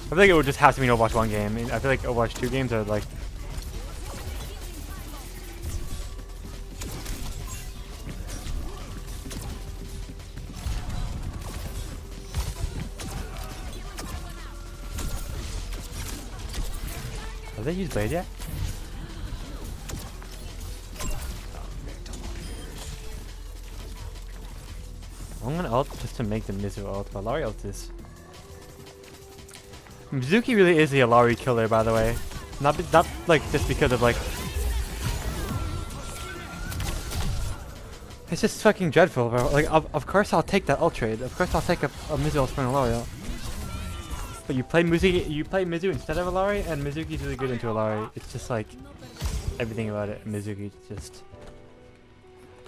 I feel like it would just have to be an Overwatch 1 game. I mean, I feel like Overwatch 2 games are like... Have they used Blade yet? I'm gonna ult just to make the Mizu ult, but Lari ult is... Mizuki really is the Alari killer, by the way. Not like just because of like... It's just fucking dreadful, bro. Like, of course I'll take that ult trade. Of course I'll take a Mizu ult for an Alari ult. But you play Mizu instead of Alari, and Mizuki's really good into Alari. It's just like everything about it. Mizuki just...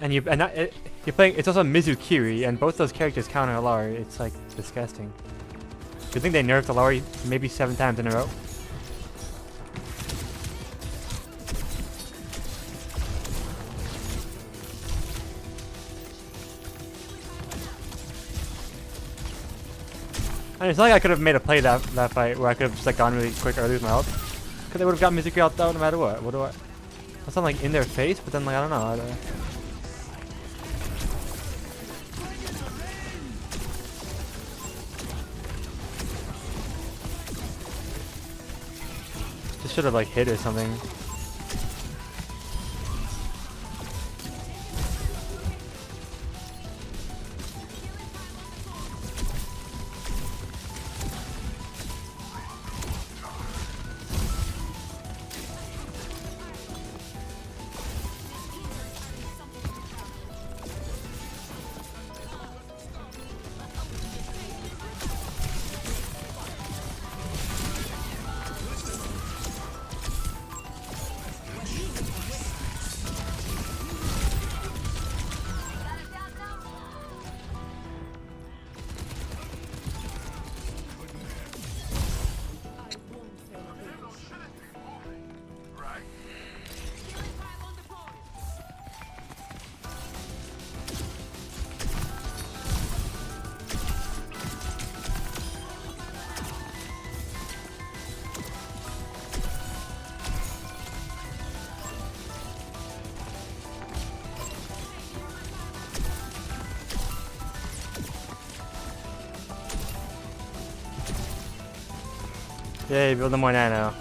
And you're playing. It's also Mizu Kiri, and both those characters counter Alari. It's like disgusting. Good thing they nerfed Alari maybe 7 times in a row. And it's not like I could have made a play that fight where I could have just like gone really quick early with my ult, because they would have got Mizuki out no matter what. What do I? That's not like in their face, but then like I don't know. Just should have like hit or something. Yay, building more nano.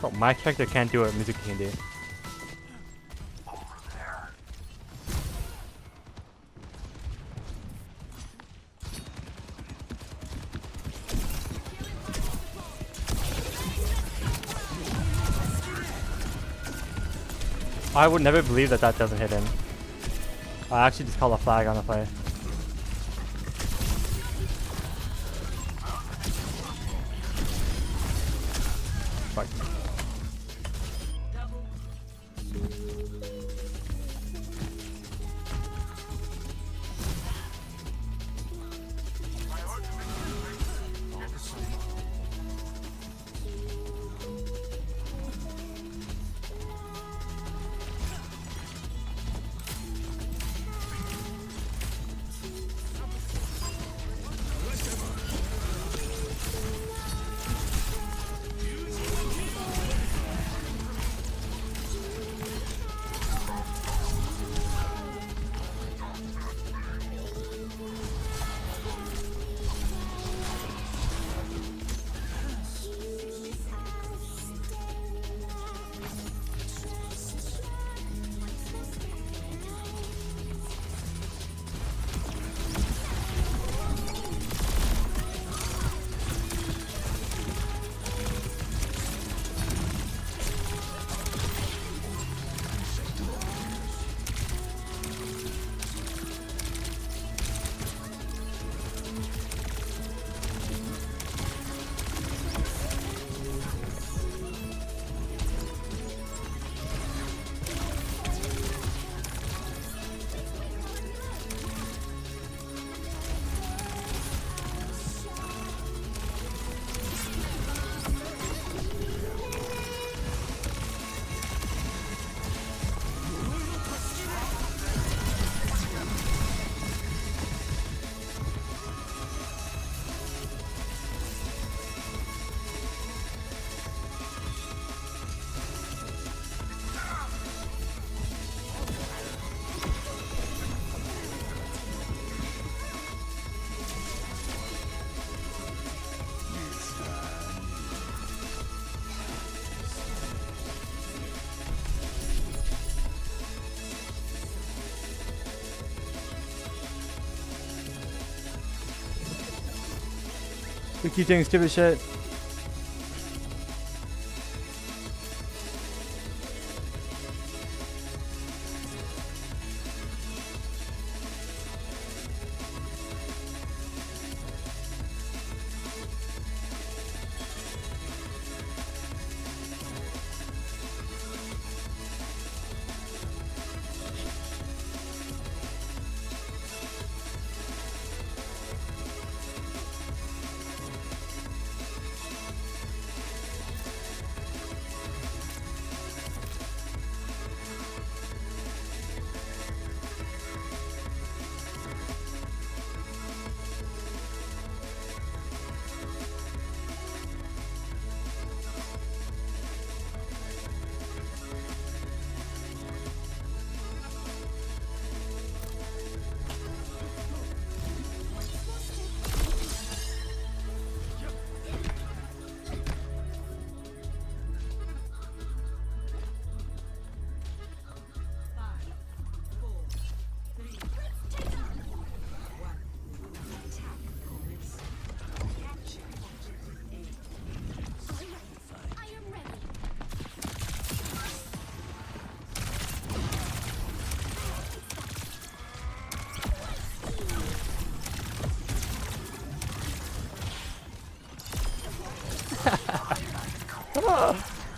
Oh, my character can't do what Mizuki can do. I would never believe that doesn't hit him. I actually just call a flag on the play. Fuck. We keep doing stupid shit.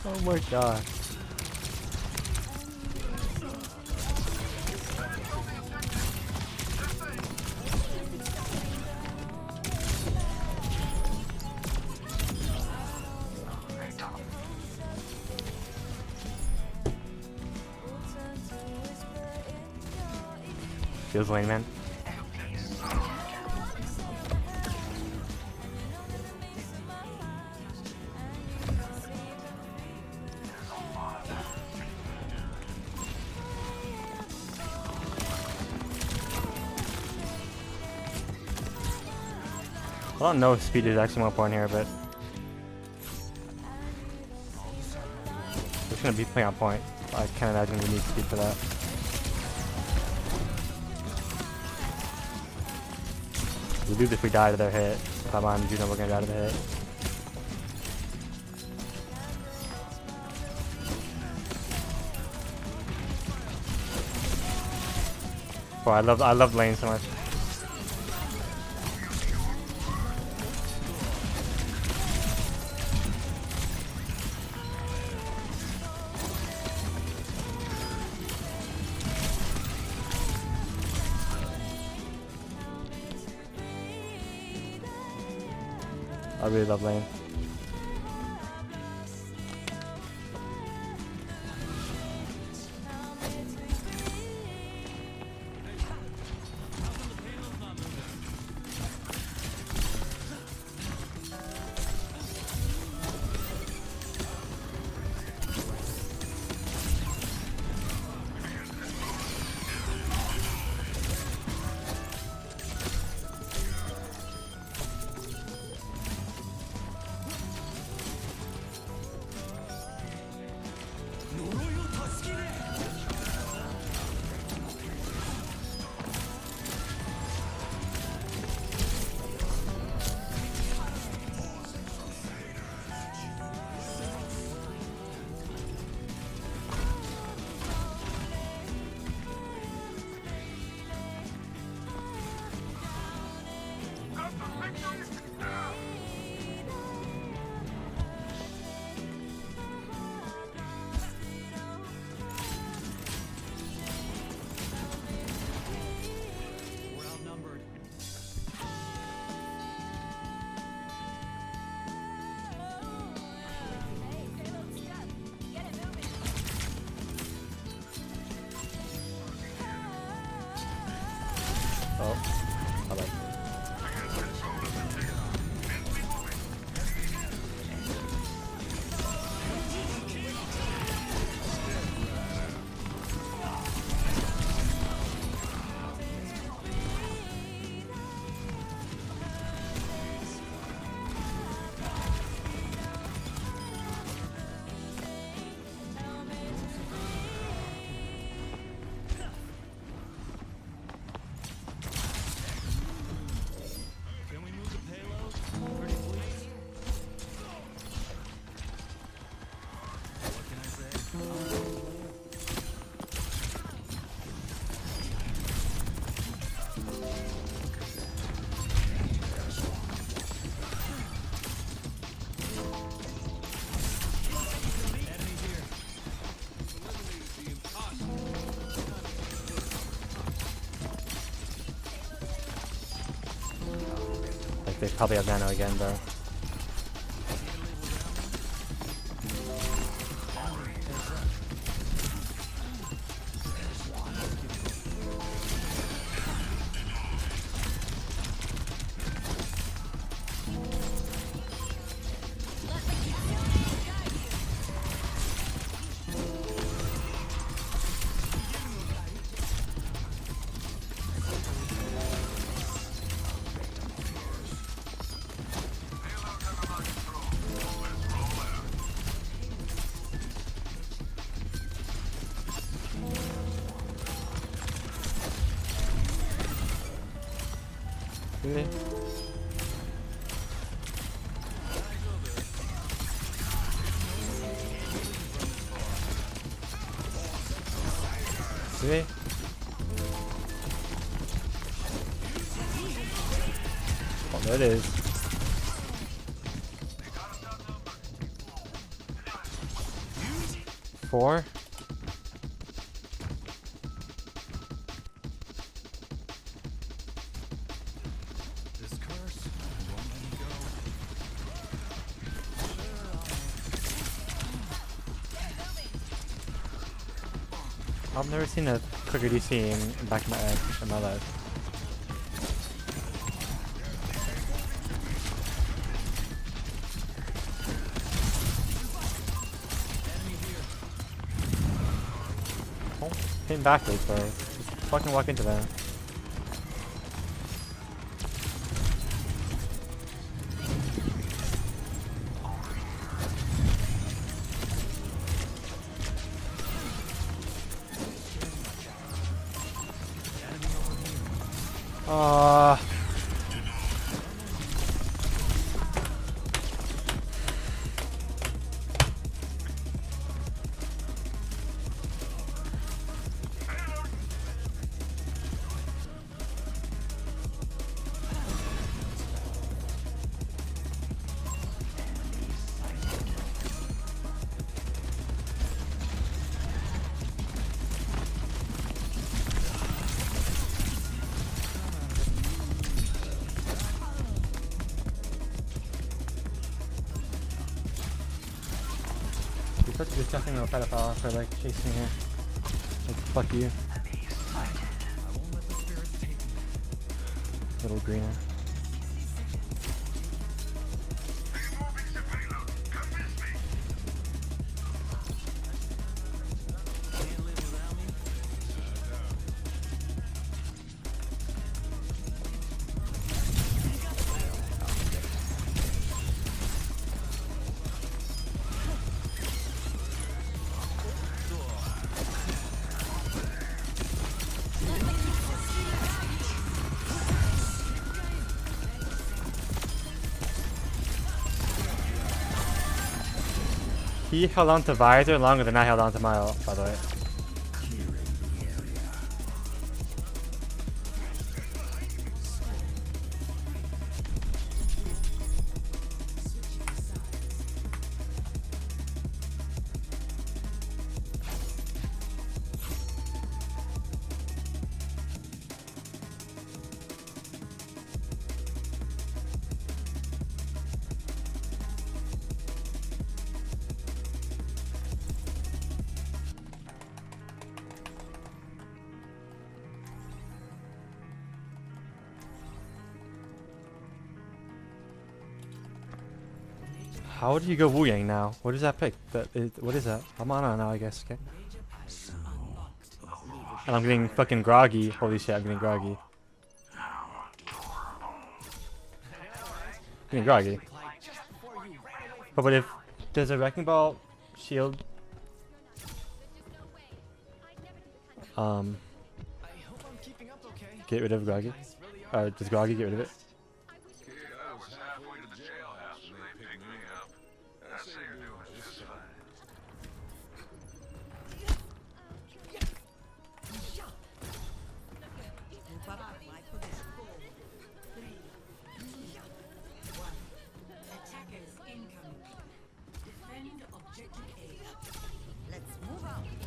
Oh my god. Feels lane, man. I don't know if speed is actually more important here, but we're just gonna be playing on point. I can't imagine we need speed for that. We lose if we die to their hit. If I'm on Juno, we're gonna die to the hit. Boy, I love lane so much. I really love lane. They probably have nano again, bro. Really? Really? Oh, there it is. Four? I've never seen a quicker DC in back in my life. Oh, hitting backwards, bro. Just fucking walk into that. You're such a disgusting little pedophile for like chasing her. Like, fuck you. Little greener. He held on to Visor longer than I held on to my ult, by the way. How do you go Wu Yang now? What is that pick? What is that? I'm on now, I guess. Okay. And I'm getting fucking groggy. Holy shit, I'm getting groggy. Getting groggy. But if there's a Wrecking Ball shield, get rid of groggy. Does groggy get rid of it?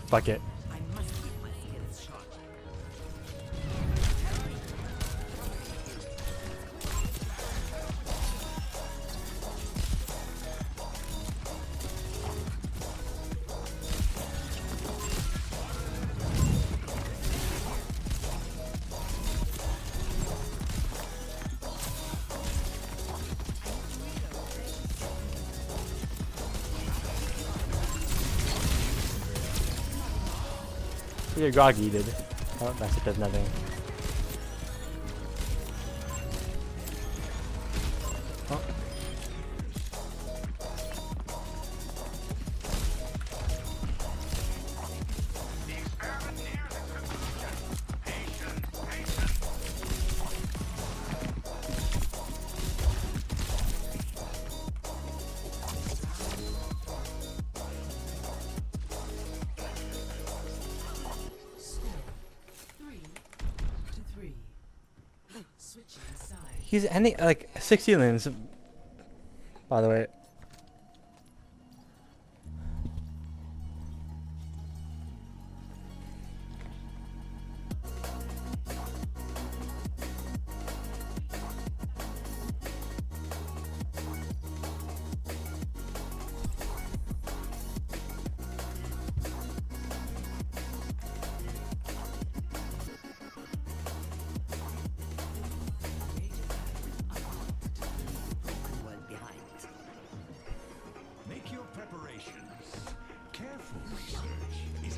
Fuck it. You're groggy, dude. Oh, that's it, does nothing. Oh. He's any like 60 limbs, by the way.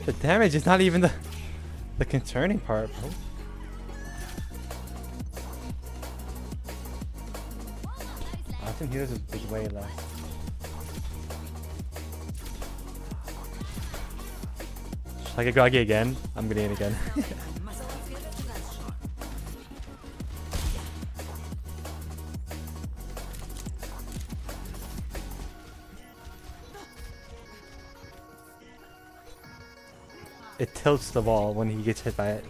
The damage is not even the concerning part, bro. I think heals is way less. Should I get groggy again? I'm getting it again. It tilts the ball when he gets hit by it.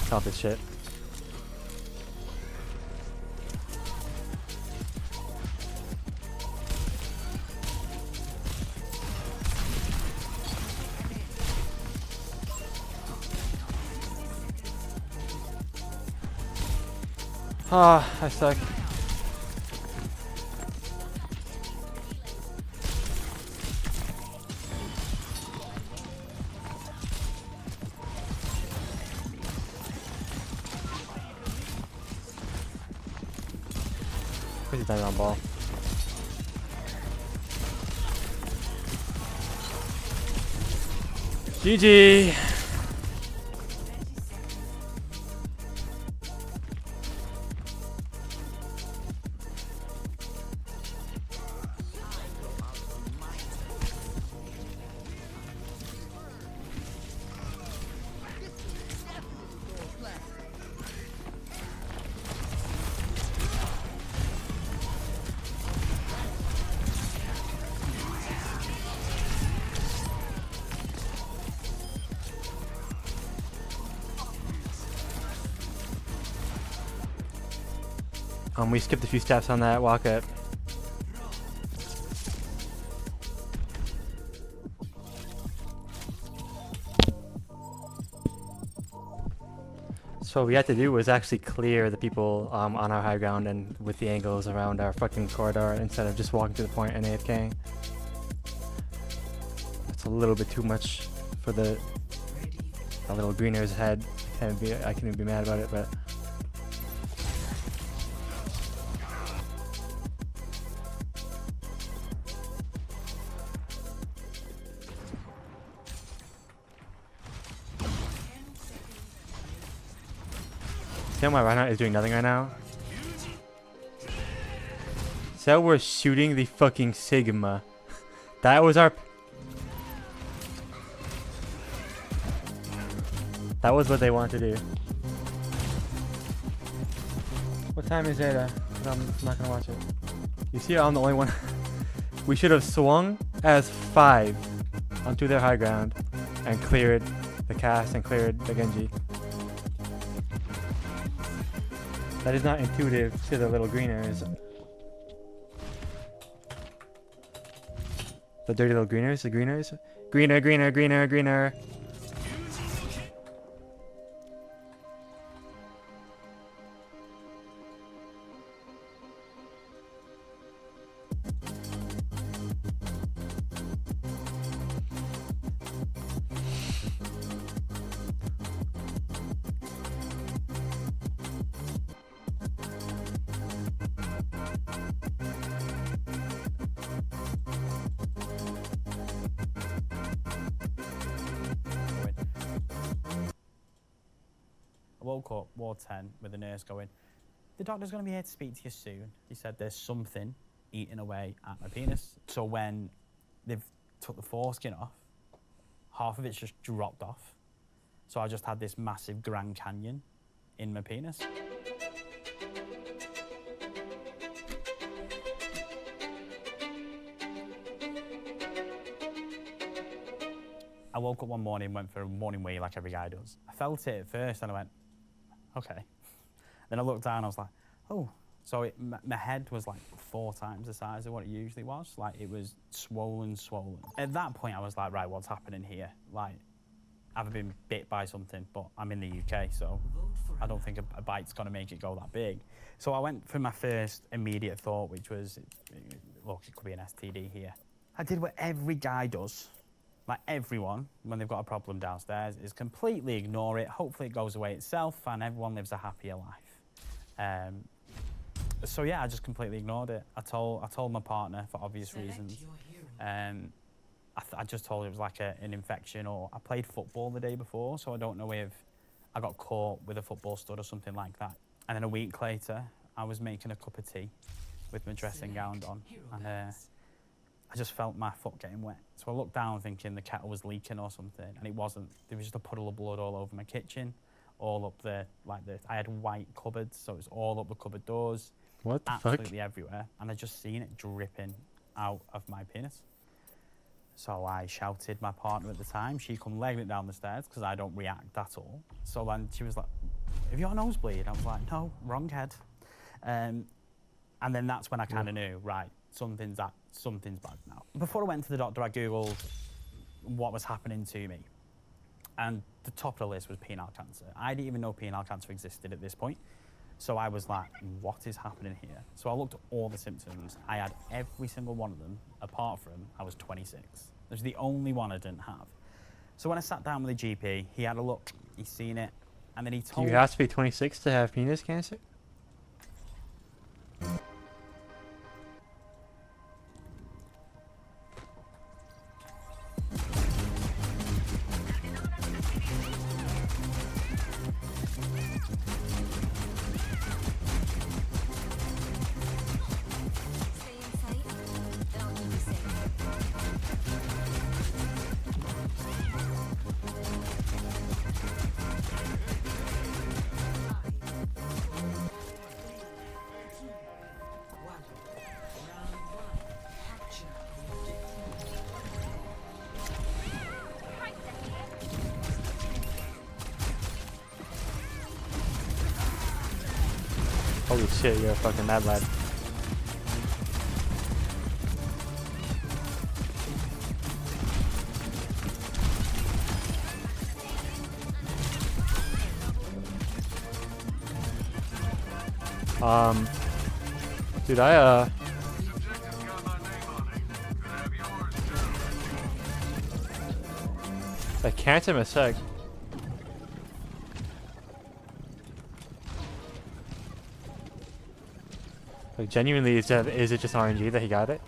Stop this shit. Ah, I suck. Crazy time on ball. GG. We skipped a few steps on that walk up. So what we had to do was actually clear the people on our high ground and with the angles around our fucking corridor instead of just walking to the point and AFKing. That's a little bit too much for the little greener's head. I can't even be mad about it, but. See how my Reinhardt is doing nothing right now? So we're shooting the fucking Sigma. That was our... That was what they wanted to do. What time is it? I'm not gonna watch it. You see I'm the only one. We should have swung as 5 onto their high ground and cleared the cast and cleared the Genji. That is not intuitive to the little greeners. The dirty little greeners, the greeners. Greener, greener, greener, greener. woke up, Ward 10, with the nurse going, the doctor's going to be here to speak to you soon. He said there's something eating away at my penis. So when they've took the foreskin off, half of it's just dropped off. So I just had this massive Grand Canyon in my penis. I woke up one morning, went for a morning wee like every guy does. I felt it at first and I went, okay. Then I looked down, I was like, oh. So my head was like 4 times the size of what it usually was. Like it was swollen. At that point I was like, right, what's happening here? Like, I've been bit by something, but I'm in the UK, so I don't think a bite's gonna make it go that big. So I went for my first immediate thought, which was, look, it could be an STD here. I did what every guy does. Like everyone, when they've got a problem downstairs, is completely ignore it. Hopefully it goes away itself and everyone lives a happier life. So yeah, I just completely ignored it. I told my partner for obvious reasons. I just told her it was like an infection, or I played football the day before, so I don't know if I got caught with a football stud or something like that. And then a week later, I was making a cup of tea with my dressing gown on, and I just felt my foot getting wet. So I looked down thinking the kettle was leaking or something, and it wasn't. There was just a puddle of blood all over my kitchen, all up I had white cupboards, so it was all up the cupboard doors. What the fuck? Absolutely everywhere. And I just seen it dripping out of my penis. So I shouted my partner at the time. She come legging it down the stairs because I don't react at all. So then she was like, have you got a nosebleed? I was like, no, wrong head. And then that's when I kind of knew, right, something's bad now. Before I went to the doctor, I Googled what was happening to me. And the top of the list was penile cancer. I didn't even know penile cancer existed at this point. So I was like, what is happening here? So I looked at all the symptoms. I had every single one of them, apart from I was 26. It was the only one I didn't have. So when I sat down with the GP, he had a look, he's seen it, and then he told me... You have to be 26 to have penis cancer? Holy shit, you're a fucking mad lad. Dude, I can't him a sec. Like, genuinely, is it just RNG that he got it?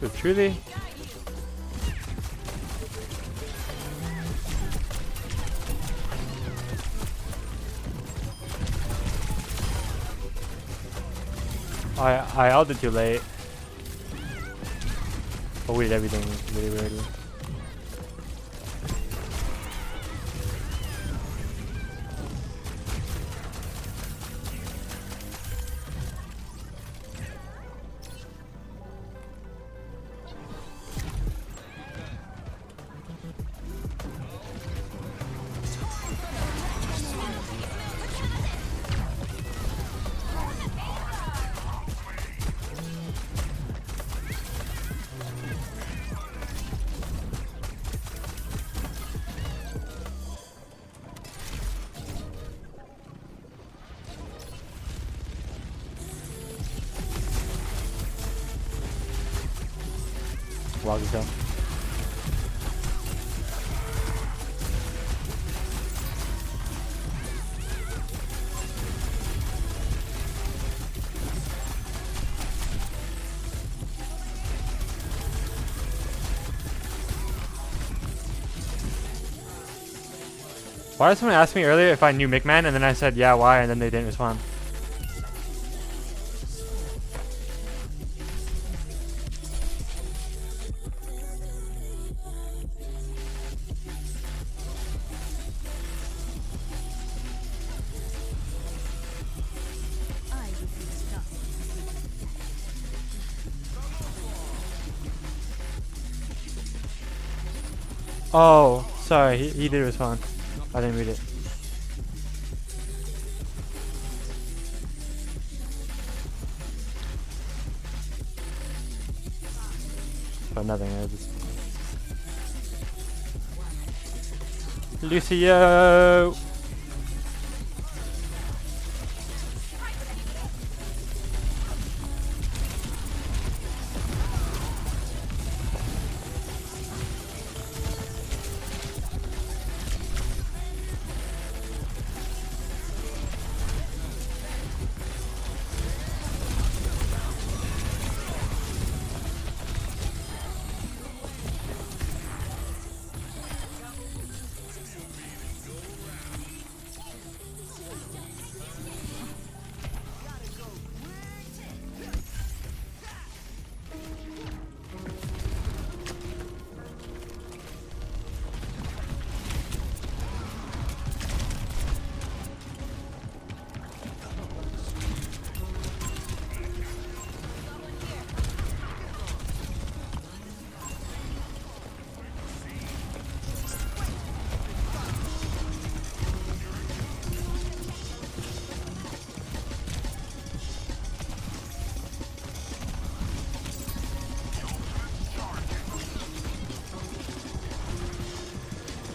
But truly. I ulted too late. But we did everything really weirdly. Log is down. Why did someone ask me earlier if I knew McMahon, and then I said yeah, why, and then they didn't respond? Oh, sorry, he did respond. I didn't read it. But nothing, I just... Lucio!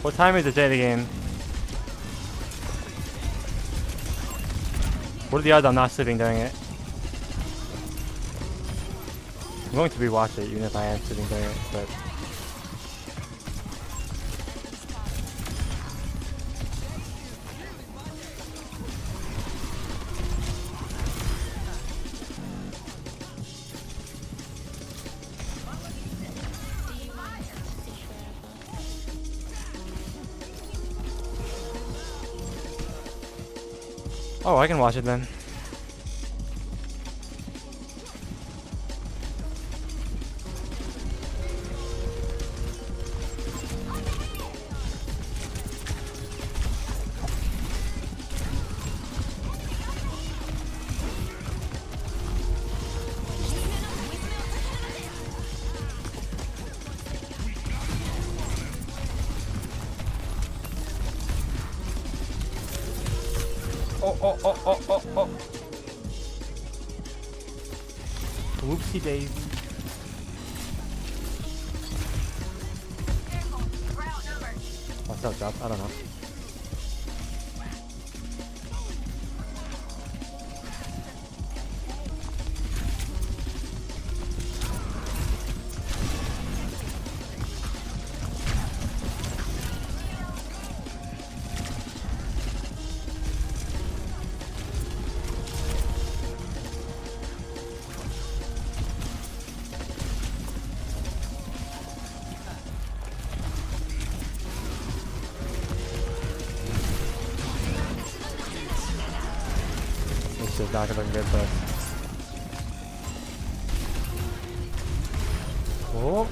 What time is it today again? What are the odds I'm not sleeping during it? I'm going to rewatch it even if I am sleeping during it, but... Oh, I can watch it then. Oh. Whoopsie daisy. What's up, Job? I don't know. is not looking good for us. Oh.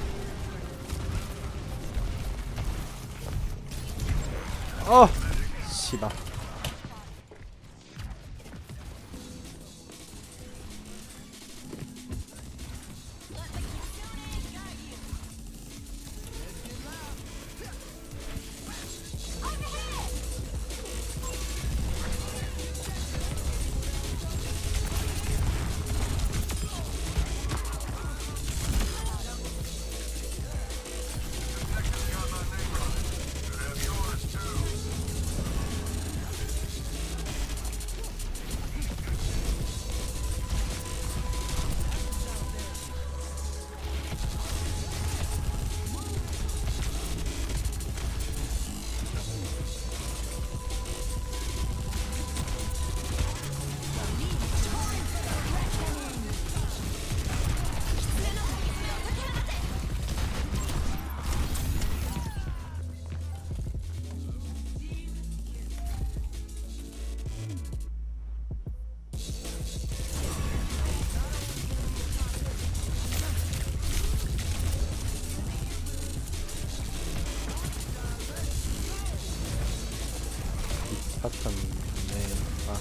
Oh! Shiba. Such a man. Wow.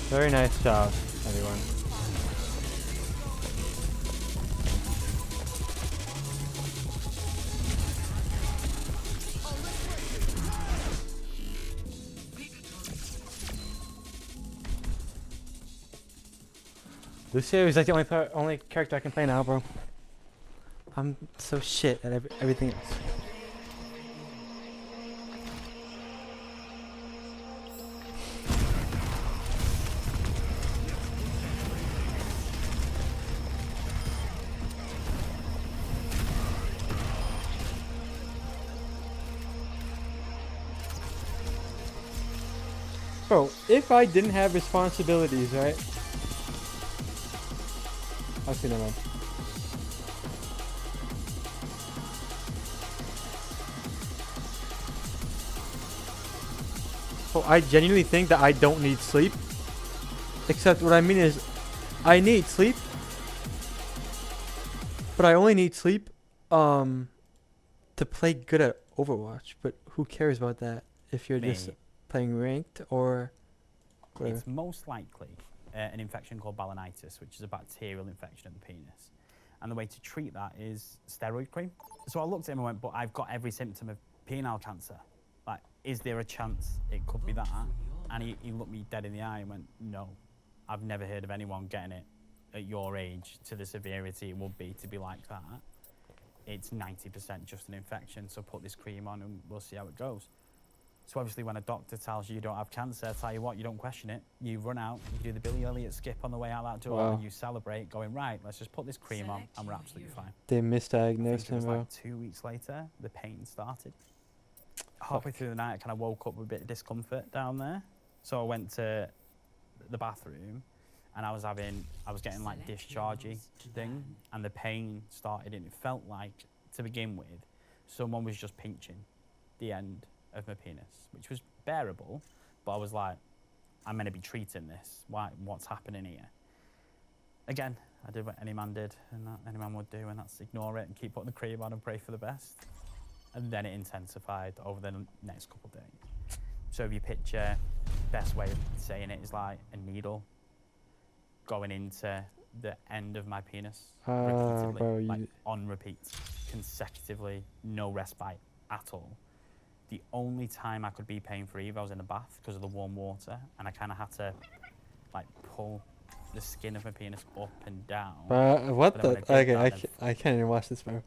Very nice job, everyone. Lucio is like the only character I can play now, bro. I'm so shit at everything else. Bro, if I didn't have responsibilities, right? I'll see that man. Oh, I genuinely think that I don't need sleep. Except what I mean is, I need sleep. But I only need sleep, to play good at Overwatch. But who cares about that if you're just playing ranked or whatever? It's most likely an infection called balanitis, which is a bacterial infection of the penis. And the way to treat that is steroid cream. So I looked at him and went, but I've got every symptom of penile cancer. Like, is there a chance it could be that? And he looked me dead in the eye and went, no, I've never heard of anyone getting it at your age to the severity it would be to be like that. It's 90% just an infection, so put this cream on and we'll see how it goes. So obviously when a doctor tells you you don't have cancer, I tell you what, you don't question it. You run out, you do the Billy Elliot skip on the way out that door, Wow. and you celebrate, going, right, let's just put this cream on and we're absolutely fine. They misdiagnosed It was him, bro. like 2 weeks later, the pain started. Halfway through the night, I kind of woke up with a bit of discomfort down there. So I went to the bathroom and I was getting like dischargey thing, and the pain started, and it felt like, to begin with, someone was just pinching the end of my penis, which was bearable, but I was like, I'm meant to be treating this. What's happening here? Again, I did what any man did, and that any man would do, and that's ignore it and keep putting the cream on and pray for the best. And then it intensified over the next couple of days. So if you picture, best way of saying it is like a needle going into the end of my penis repeatedly, bro, like on repeat, consecutively, no respite at all. The only time I could be pain-free, I was in a bath because of the warm water, and I kind of had to like pull the skin of my penis up and down. What the? Okay, I can't even watch this, bro.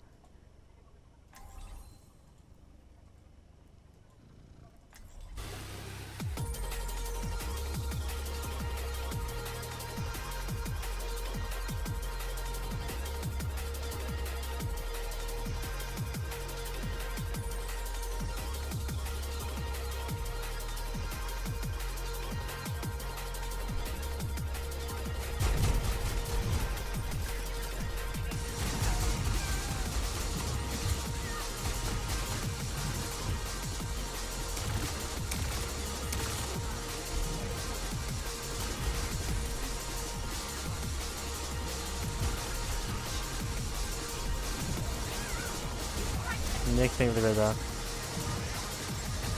Nick, thank you for the great, bro.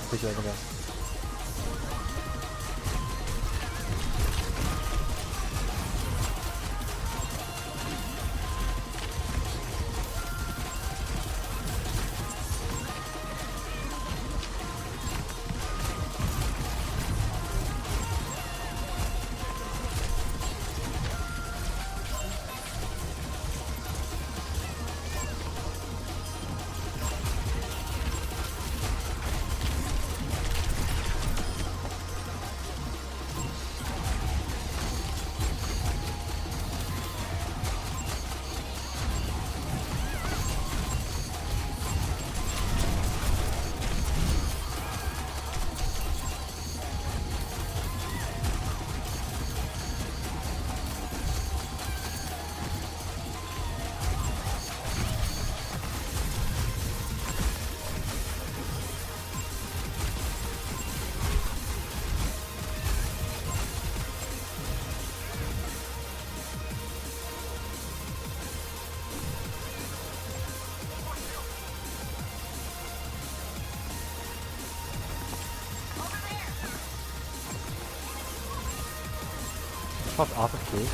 Appreciate it, bro. Popped off of tree.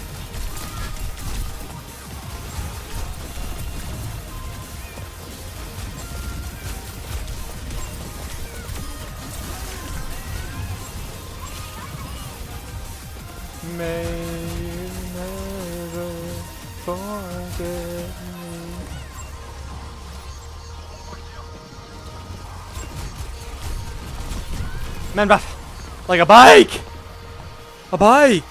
May you never forget me. Man buff! Like a bike! A bike!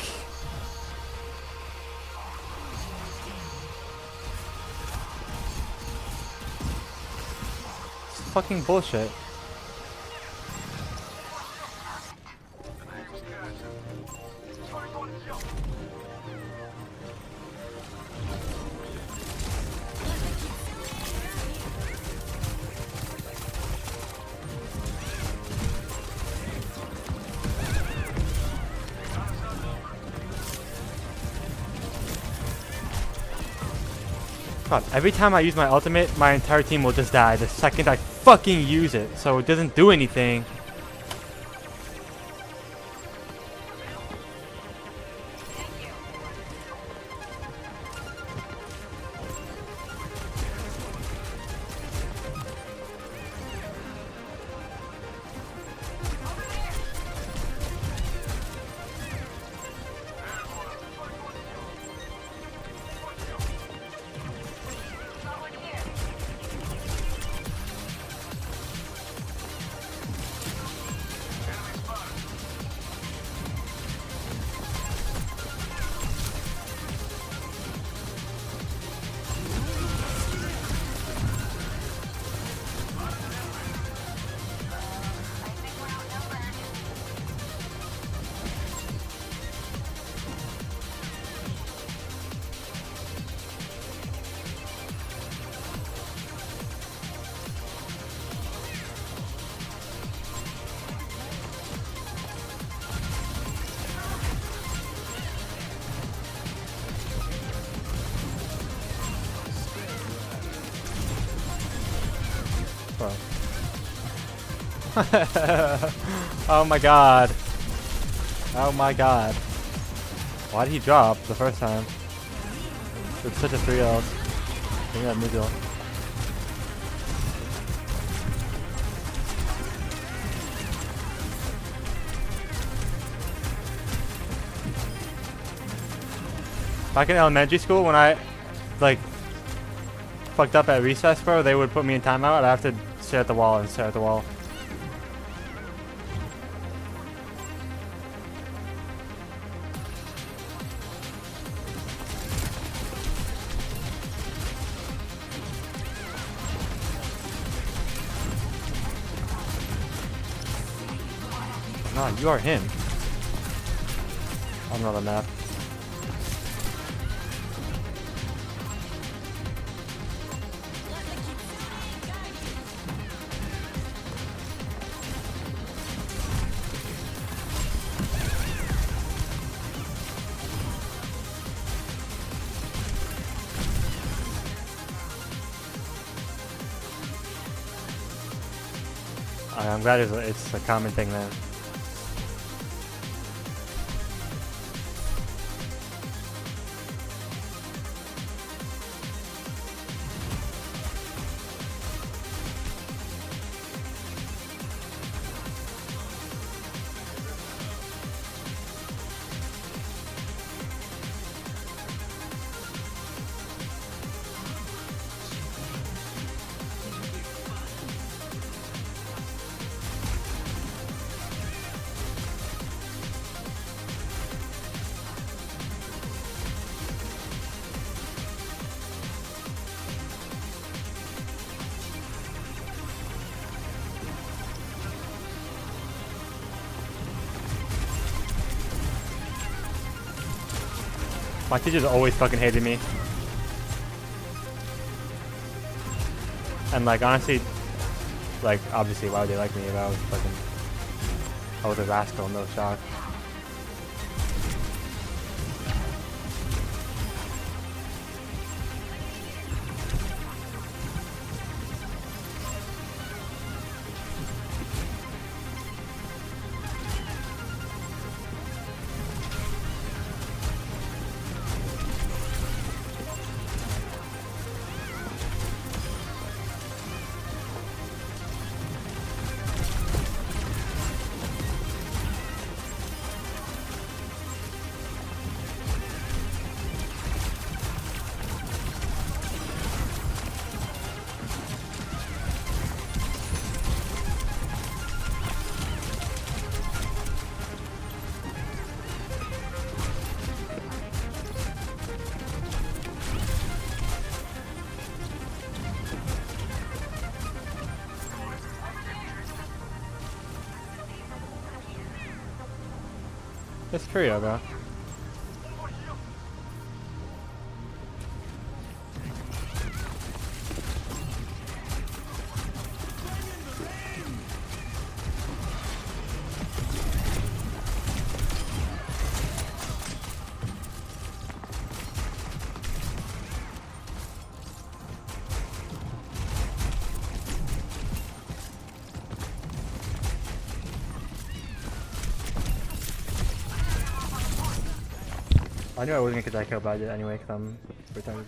Fucking bullshit. God, every time I use my ultimate, my entire team will just die the second I fucking use it, so it doesn't do anything. Oh my god. Oh my god. Why did he drop the first time? It's such a 3L. I think that middle. Back in elementary school, when I like fucked up at recess, bro, they would put me in timeout. I'd have to stare at the wall and stare at the wall. Nah, you are him. On another map. I'm glad it's a common thing then. My teachers always fucking hated me. And like honestly, like obviously why would they like me if I was a rascal, no shock. It's trio, bro. I knew I wasn't gonna get that kill, but I did anyway, because I'm retarded.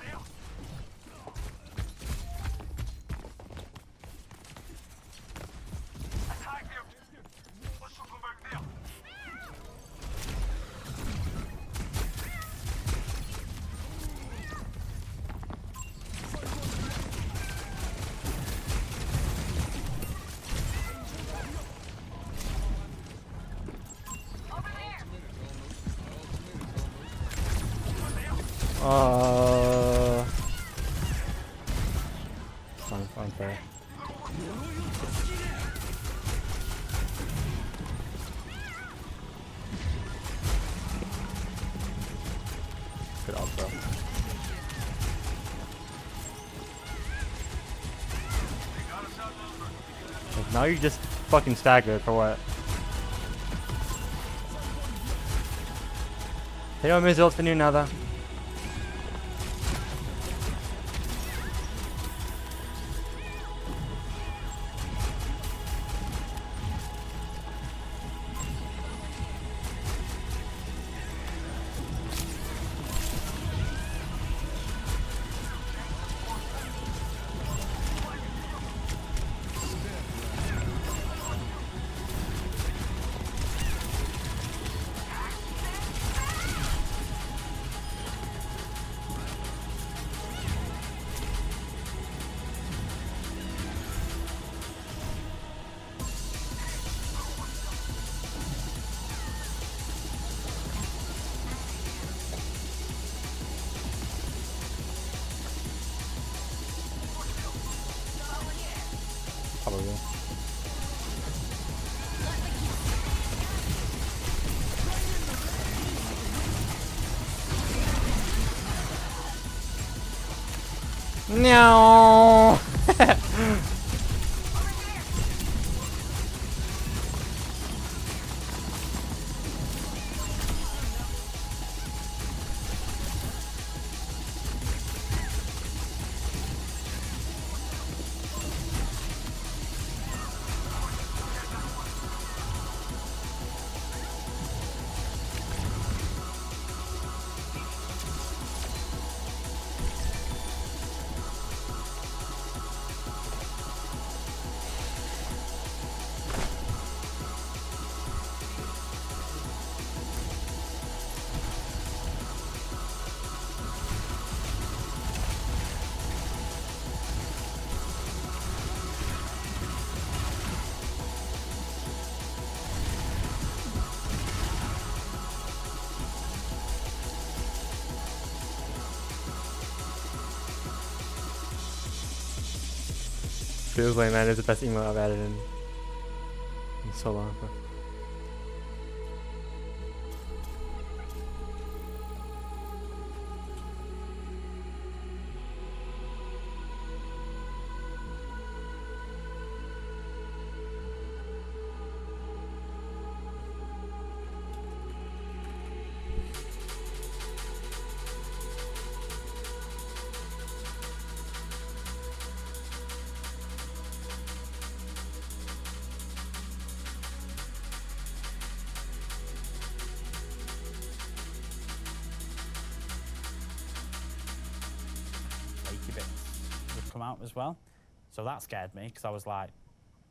Unfair. Good ult, bro. Now you just fucking staggered for what? They don't miss ult for you now though. Probably. No. Feels like, man, it's the best emote I've added in so long. Flaky bits would come out as well. So that scared me because I was like,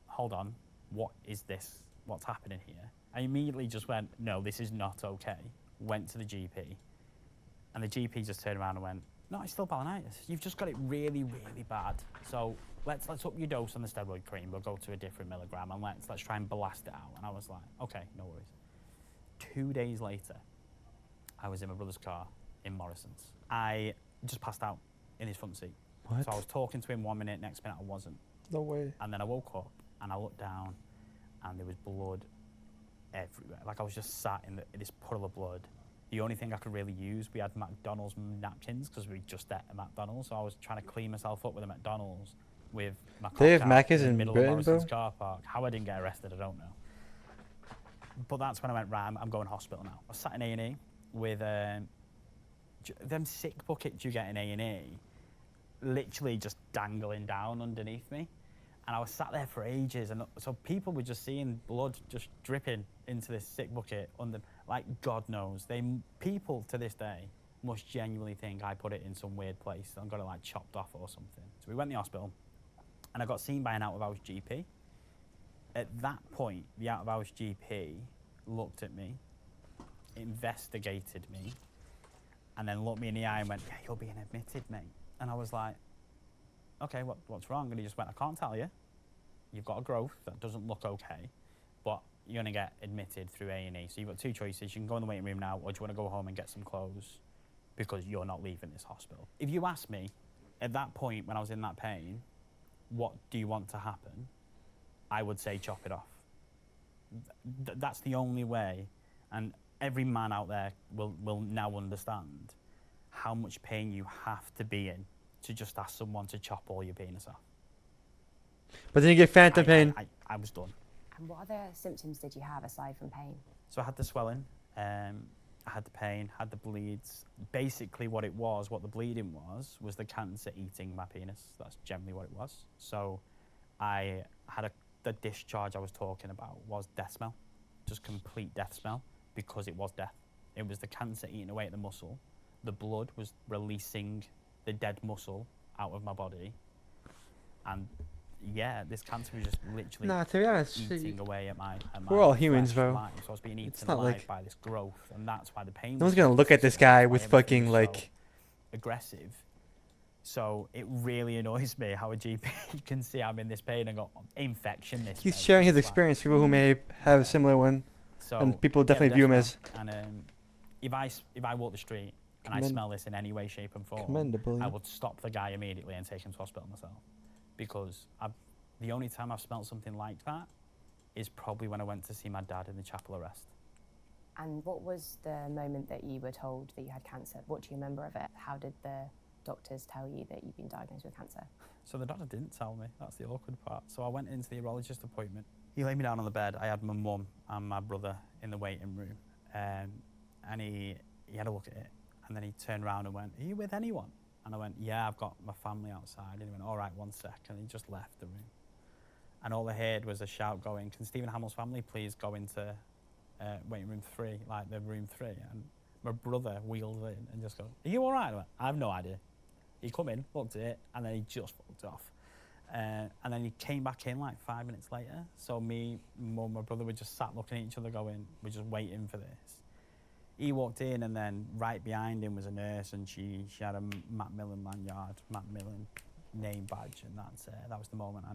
hold on, what is this? What's happening here? I immediately just went, no, this is not okay. Went to the GP, and the GP just turned around and went, no, it's still balanitis. You've just got it really, really bad. So let's up your dose on the steroid cream. We'll go to a different milligram, and let's try and blast it out. And I was like, okay, no worries. 2 days later, I was in my brother's car in Morrison's. I just passed out in his front seat. What? So I was talking to him 1 minute, next minute I wasn't. No way. And then I woke up and I looked down and there was blood everywhere. Like I was just sat in this puddle of blood. The only thing I could really use, we had McDonald's napkins because we just ate at McDonald's. So I was trying to clean myself up with a McDonald's with my They have cock out Macca's in the in middle Britain, of Morrison's bro? car park. How I didn't get arrested, I don't know. But that's when I went, right, I'm going to hospital now. I was sat in A&E with them sick buckets you get in A&E, literally just dangling down underneath me. And I was sat there for ages, and so people were just seeing blood just dripping into this sick bucket under, like God knows. People to this day must genuinely think I put it in some weird place. I'm gonna like chopped off or something. So we went to the hospital, and I got seen by an out-of-hours GP. At that point, the out-of-hours GP looked at me, investigated me, and then looked me in the eye and went, yeah, you're being admitted, mate. And I was like, okay, what's wrong? And he just went, I can't tell you. You've got a growth that doesn't look okay, but you're going to get admitted through A&E. So you've got two choices. You can go in the waiting room now, or do you want to go home and get some clothes because you're not leaving this hospital? If you asked me at that point when I was in that pain, what do you want to happen? I would say chop it off. That's the only way. And every man out there will now understand how much pain you have to be in to just ask someone to chop all your penis off. But then you get phantom pain. I was done. And what other symptoms did you have aside from pain? So I had the swelling, I had the pain, had the bleeds. Basically what it was, what the bleeding was the cancer eating my penis. That's generally what it was. So I had the discharge I was talking about was death smell, just complete death smell, because it was death. It was the cancer eating away at the muscle. The blood was releasing the dead muscle out of my body. And yeah, this cancer was just literally to be honest, eating away at my we're all humans, flesh bro. life. So I was being It's eaten not alive like by this growth, and that's why the pain no one's was gonna so look at this severe. guy That's why with everything fucking was like. so aggressive. So it really annoys me how a GP can see I'm in this pain and go, infection this. He's mate." sharing his It's like, experience. People who may have a similar one, so and people yeah, definitely view him as. And if I walk the street and I smell this in any way, shape, and form, Commendable. I would stop the guy immediately and take him to hospital myself, because the only time I've smelled something like that is probably when I went to see my dad in the chapel arrest. And what was the moment that you were told that you had cancer? What do you remember of it? How did the doctors tell you that you'd been diagnosed with cancer? So the doctor didn't tell me. That's the awkward part. So I went into the urologist appointment. He laid me down on the bed. I had my mum and my brother in the waiting room. And he had a look at it. And then he turned around and went, are you with anyone? And I went, yeah, I've got my family outside. And he went, all right, 1 sec. And he just left the room. And all I heard was a shout going, can Stephen Hamill's family please go into waiting room 3, like the room 3? And my brother wheeled in and just go, are you all right? I went, I have no idea. He come in, looked at it, and then he just fucked off. And then he came back in like 5 minutes later. So me, mum, my brother were just sat looking at each other going, we're just waiting for this. He walked in, and then right behind him was a nurse, and she had a Macmillan lanyard, Macmillan name badge, and that was the moment I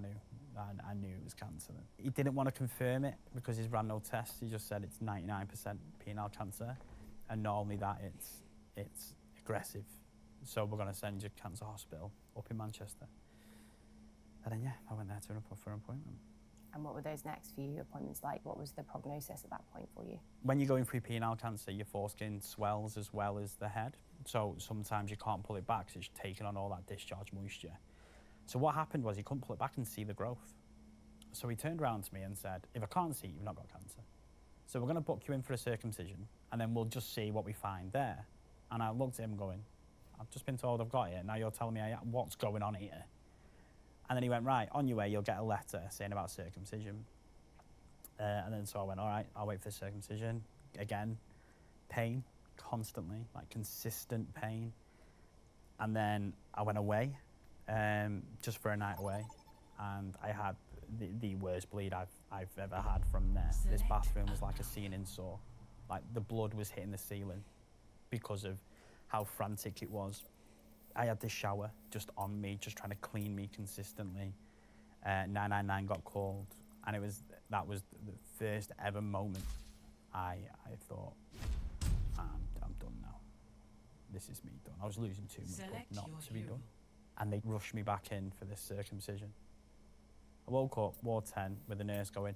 knew it was cancer. He didn't want to confirm it because he's ran no tests. He just said it's 99% penile cancer, and not only that, it's aggressive. So we're going to send you to cancer hospital up in Manchester. And then, yeah, I went there for an appointment. And what were those next few appointments like? What was the prognosis at that point for you? When you're going through penile cancer, your foreskin swells as well as the head. So sometimes you can't pull it back because it's taking on all that discharge moisture. So what happened was he couldn't pull it back and see the growth. So he turned around to me and said, if I can't see, you've not got cancer. So we're going to book you in for a circumcision and then we'll just see what we find there. And I looked at him going, I've just been told I've got it. Now you're telling me what's going on here. And then he went, right, on your way, you'll get a letter saying about circumcision. And then so I went, all right, I'll wait for the circumcision. Again, pain, constantly, like consistent pain. And then I went away, just for a night away. And I had the worst bleed I've ever had from there. This bathroom was like a ceiling saw. Like the blood was hitting the ceiling because of how frantic it was. I had this shower just on me, just trying to clean me consistently. 999 got called, and that was the first ever moment I thought, I'm done now. This is me done. I was losing too much blood not to be done. And they rushed me back in for this circumcision. I woke up, Ward 10, with the nurse going,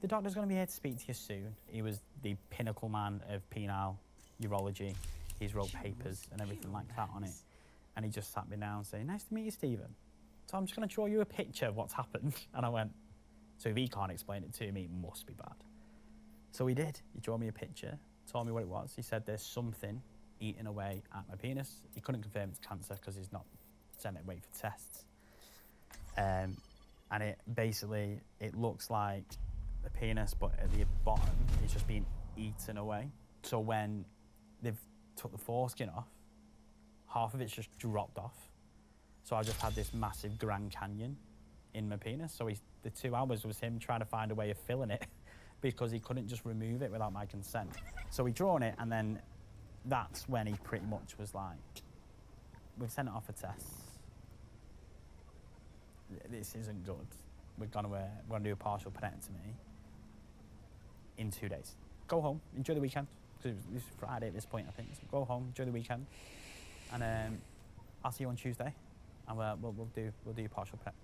the doctor's going to be here to speak to you soon. He was the pinnacle man of penile urology. He's wrote papers and everything like that on it. And he just sat me down saying, nice to meet you, Stephen. So I'm just going to draw you a picture of what's happened. And I went, so if he can't explain it to me, it must be bad. So he did. He drew me a picture, told me what it was. He said there's something eating away at my penis. He couldn't confirm it's cancer because he's not sent it away for tests. And it basically, it looks like a penis, but at the bottom, it's just being eaten away. So when they've took the foreskin off, half of it's just dropped off. So I just had this massive Grand Canyon in my penis. So the 2 hours was him trying to find a way of filling it because he couldn't just remove it without my consent. So he drawn it, and then that's when he pretty much was like, we've sent it off for tests. This isn't good. We're gonna do a partial penectomy in 2 days. Go home, enjoy the weekend. Because it was Friday at this point, I think. So go home, enjoy the weekend, and I'll see you on Tuesday, and we'll do a partial pet.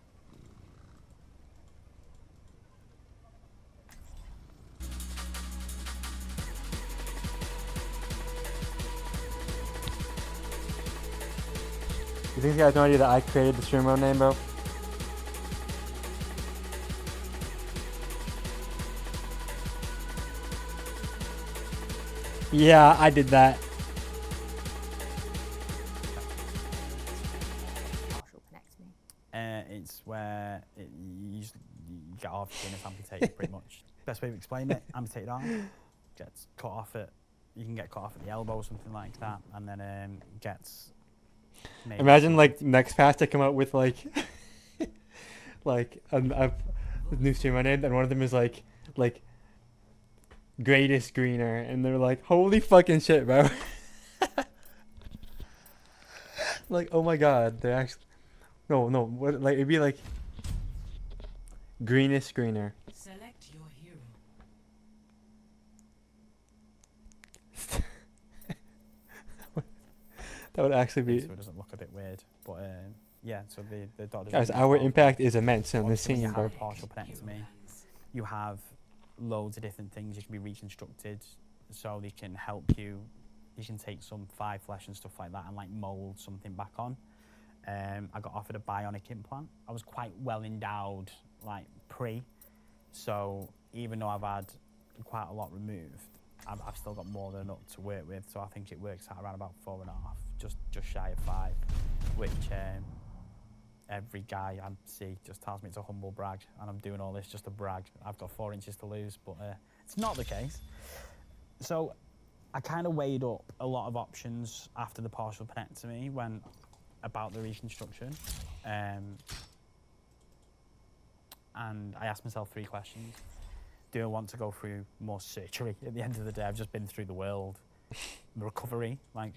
You think you guys have no idea that I created the stream mode name, bro? Yeah, I did that. Partial penectomy. It's where you get half your penis amputated, pretty much. Best way to explain it: amputated arm gets cut off you can get cut off at the elbow, something like that, and then gets. Imagine like next pass to come out with like, like a new streamer name, and one of them is like. Greatest greener, and they're like, holy fucking shit, bro. Like, oh my god, they're actually no what, like it'd be like greenest greener. Select your hero. That would actually be, so it doesn't look a bit weird, but yeah, so the doctor, guys, our impact is immense in this scene, you bro. have partial penectomy, you have loads of different things. You can be reconstructed, so they can help you. You can take some thigh flesh and stuff like that and like mold something back on. I got offered a bionic implant. I was quite well endowed, like so even though I've had quite a lot removed, I've still got more than enough to work with. So I think it works out around about 4.5, just shy of 5, which every guy I see just tells me it's a humble brag, and I'm doing all this just to brag. I've got 4 inches to lose, but it's not the case. So I kind of weighed up a lot of options after the partial penectomy about the reconstruction. And I asked myself 3 questions. Do I want to go through more surgery? At the end of the day, I've just been through the world. The recovery, like...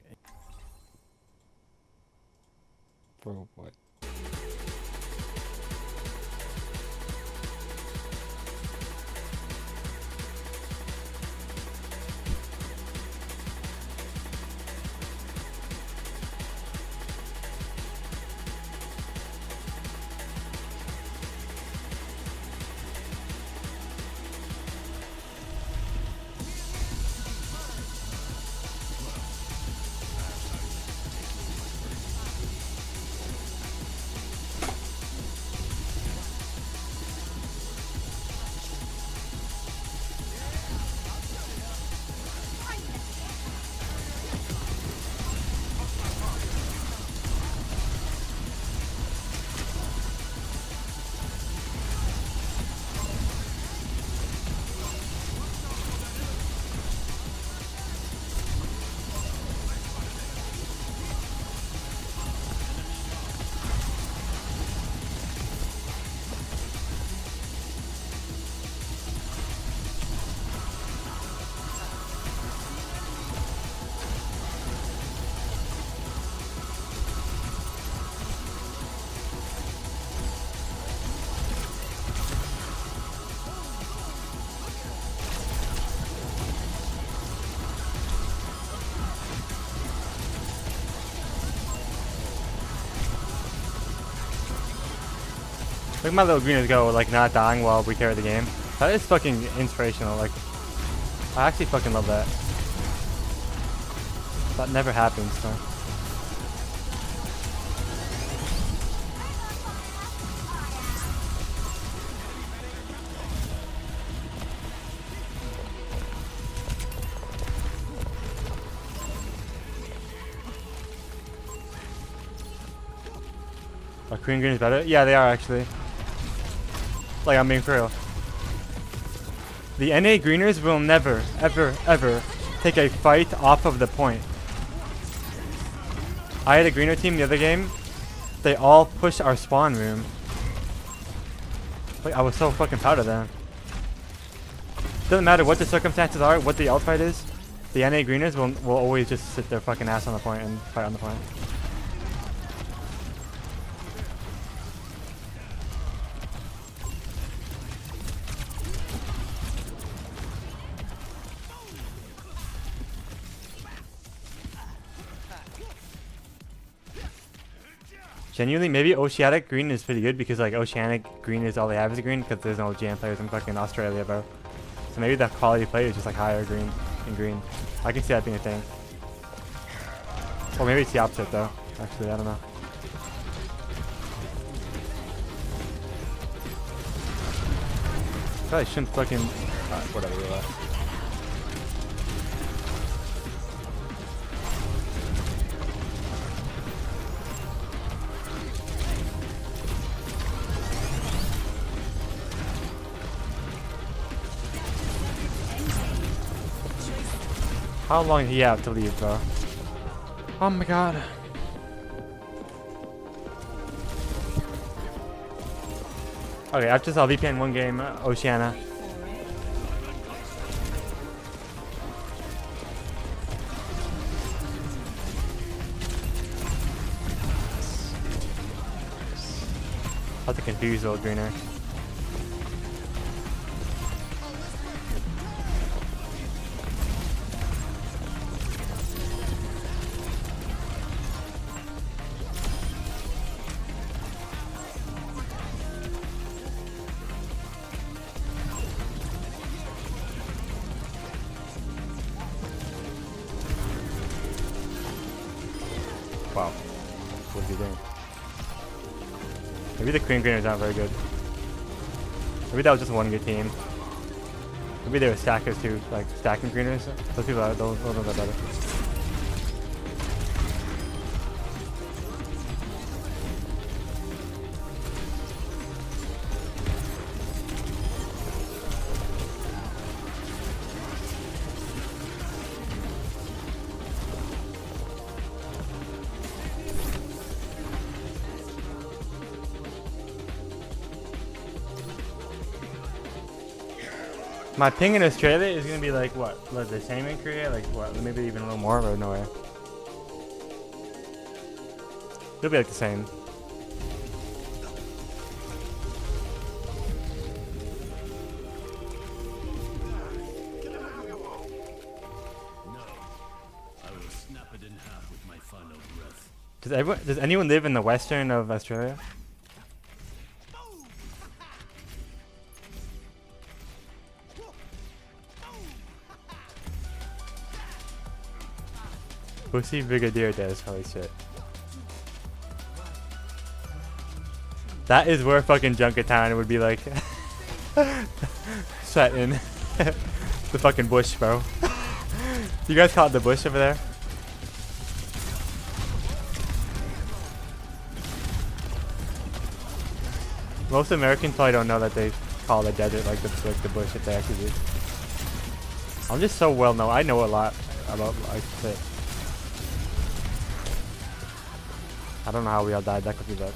Bro, what? Look at my little greeners go, like, not dying while we carry the game. That is fucking inspirational. Like, I actually fucking love that. That never happens, so. Are Korean greens better? Yeah, they are actually. Like, I'm being for real. The NA greeners will never, ever, ever take a fight off of the point. I had a greener team the other game. They all pushed our spawn room. Like, I was so fucking proud of them. Doesn't matter what the circumstances are, what the outfight is. The NA greeners will always just sit their fucking ass on the point and fight on the point. Genuinely, maybe Oceanic green is pretty good because like Oceanic green is all they have is green because there's no GM players in fucking Australia, bro. So maybe the quality play is just like higher green in green. I can see that being a thing. Or maybe it's the opposite though. Actually, I don't know. Probably shouldn't fucking. Whatever. Relax. How long do you have to leave, bro? Oh my god. Okay, after this I'll VPN one game, Oceania. I'll have to confuse little greener. Wow. What's he doing? Maybe the Queen Greeners aren't very good. Maybe that was just one good team. Maybe they were stackers too, like stacking Greeners. Those people are those are better. My ping in Australia is gonna be like what? Like the same in Korea? Like what? Maybe even a little more, or no way? It'll be like the same. Does anyone live in the western of Australia? Pussy Brigadier does, holy shit. That is where fucking Junket Town would be like set in. The fucking bush, bro. You guys call it the bush over there? Most Americans probably don't know that they call the desert like the bush if they actually do. I'm just so well known. I know a lot about like shit. I don't know how we all died that quickly, but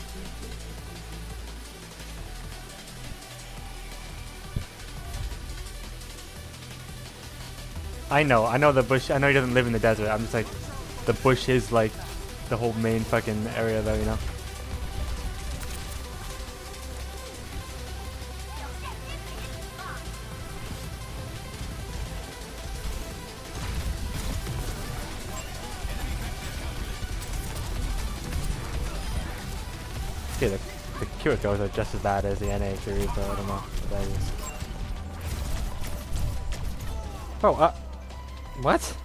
I know the bush. I know he doesn't live in the desert. I'm just like, the bush is like the whole main fucking area though, you know? Okay, the Kirikos are just as bad as the NA series, so I don't know what that is. Oh, what?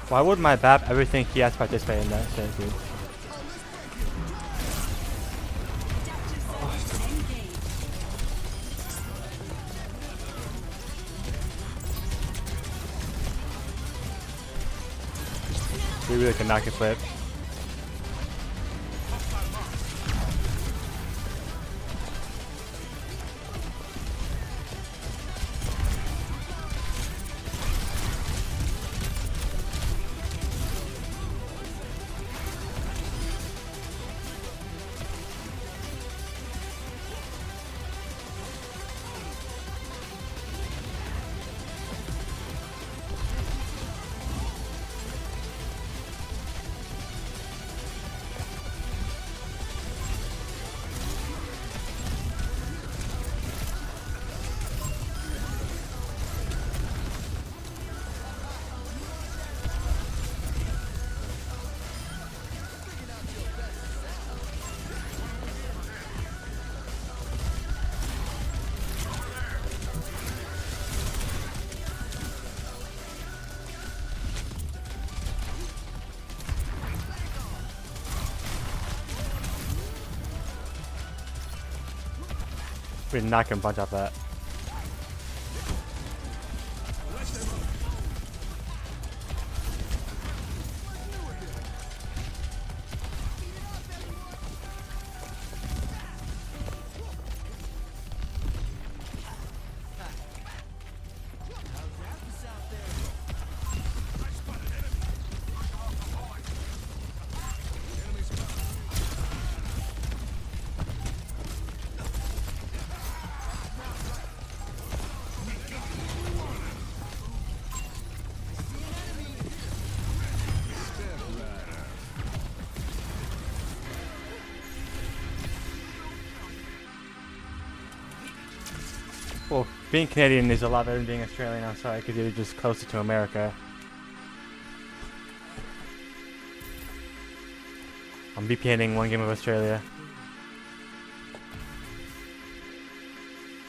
Why would my BAP ever think he has to participate in that shit, dude? We really cannot get flipped. We're not gonna punch off that. Well, being Canadian is a lot better than being Australian, I'm sorry, because you're just closer to America. I'm VPNing one game of Australia.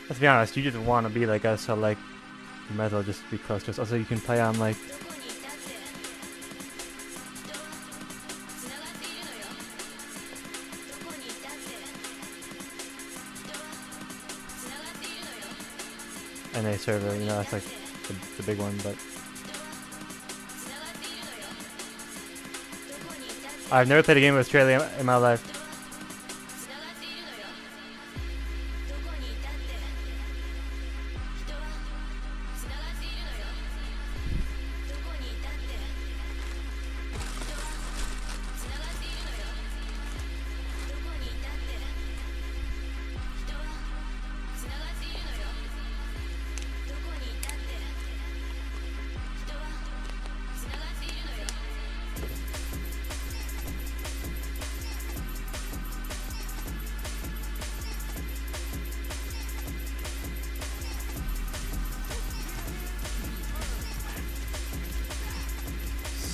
Let's be honest, you just want to be like us, so like, you might as well just be close to us. Also, you can play on like... NA server, you know, that's like the big one, but... I've never played a game of Australia in my life.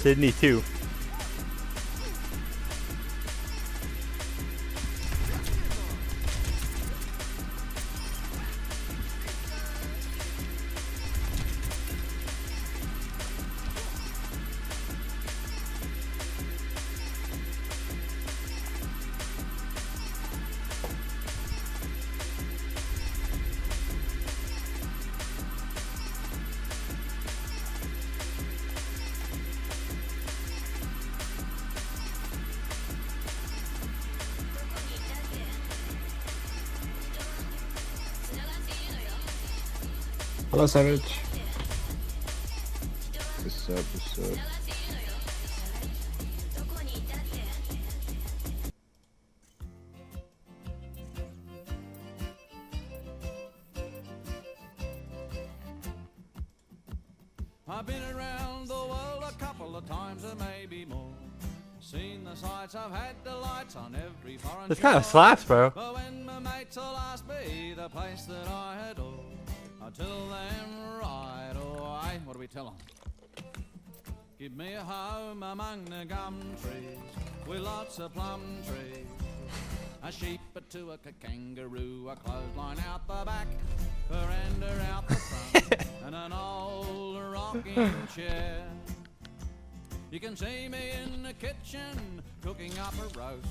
Sydney 2. Hello, Savage. What's up? What's up? I've been around the world a couple of times and maybe more. Seen the sights, I've had the lights on every foreign This kind of shore. slaps, bro. But when my mates will ask me the place that I adore, I tell them right away. What do we tell them? Give me a home among the gum trees with lots of plum trees. A sheep, a two, a kangaroo, a clothesline out the back, veranda out the front, and an old rocking chair. You can see me in the kitchen cooking up a roast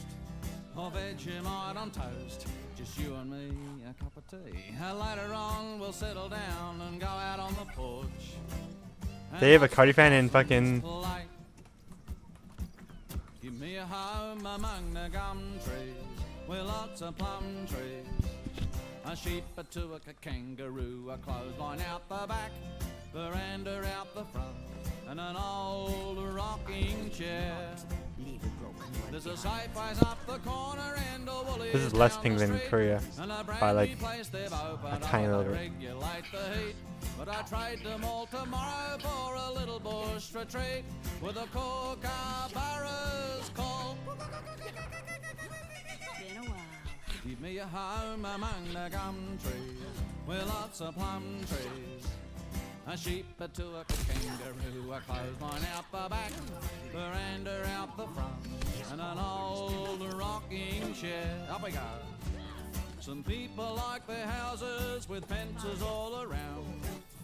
of Vegemite on toast. Just you and me, a cup of tea. Later on, we'll settle down and go out on the porch. They have a Cardi fan in fucking. Give me a home among the gum trees with lots of plum trees. A sheep, a two, a kangaroo, a clothesline out the back, veranda out the front, and an old rocking chair. There's a safe place up the corner and a woolly This is less pink than Korea and a by brand like new place they've a opened tiny up little to bit. regulate the heat. But I trade them all tomorrow for a little bush retreat with a kookaburra's call. Been a while. Give me a home among the gum trees with lots of plum trees. A sheep, a two, a kangaroo, a clothesline out the back, veranda out the front, and an old rocking chair. Up we go. Some people like their houses with fences all around.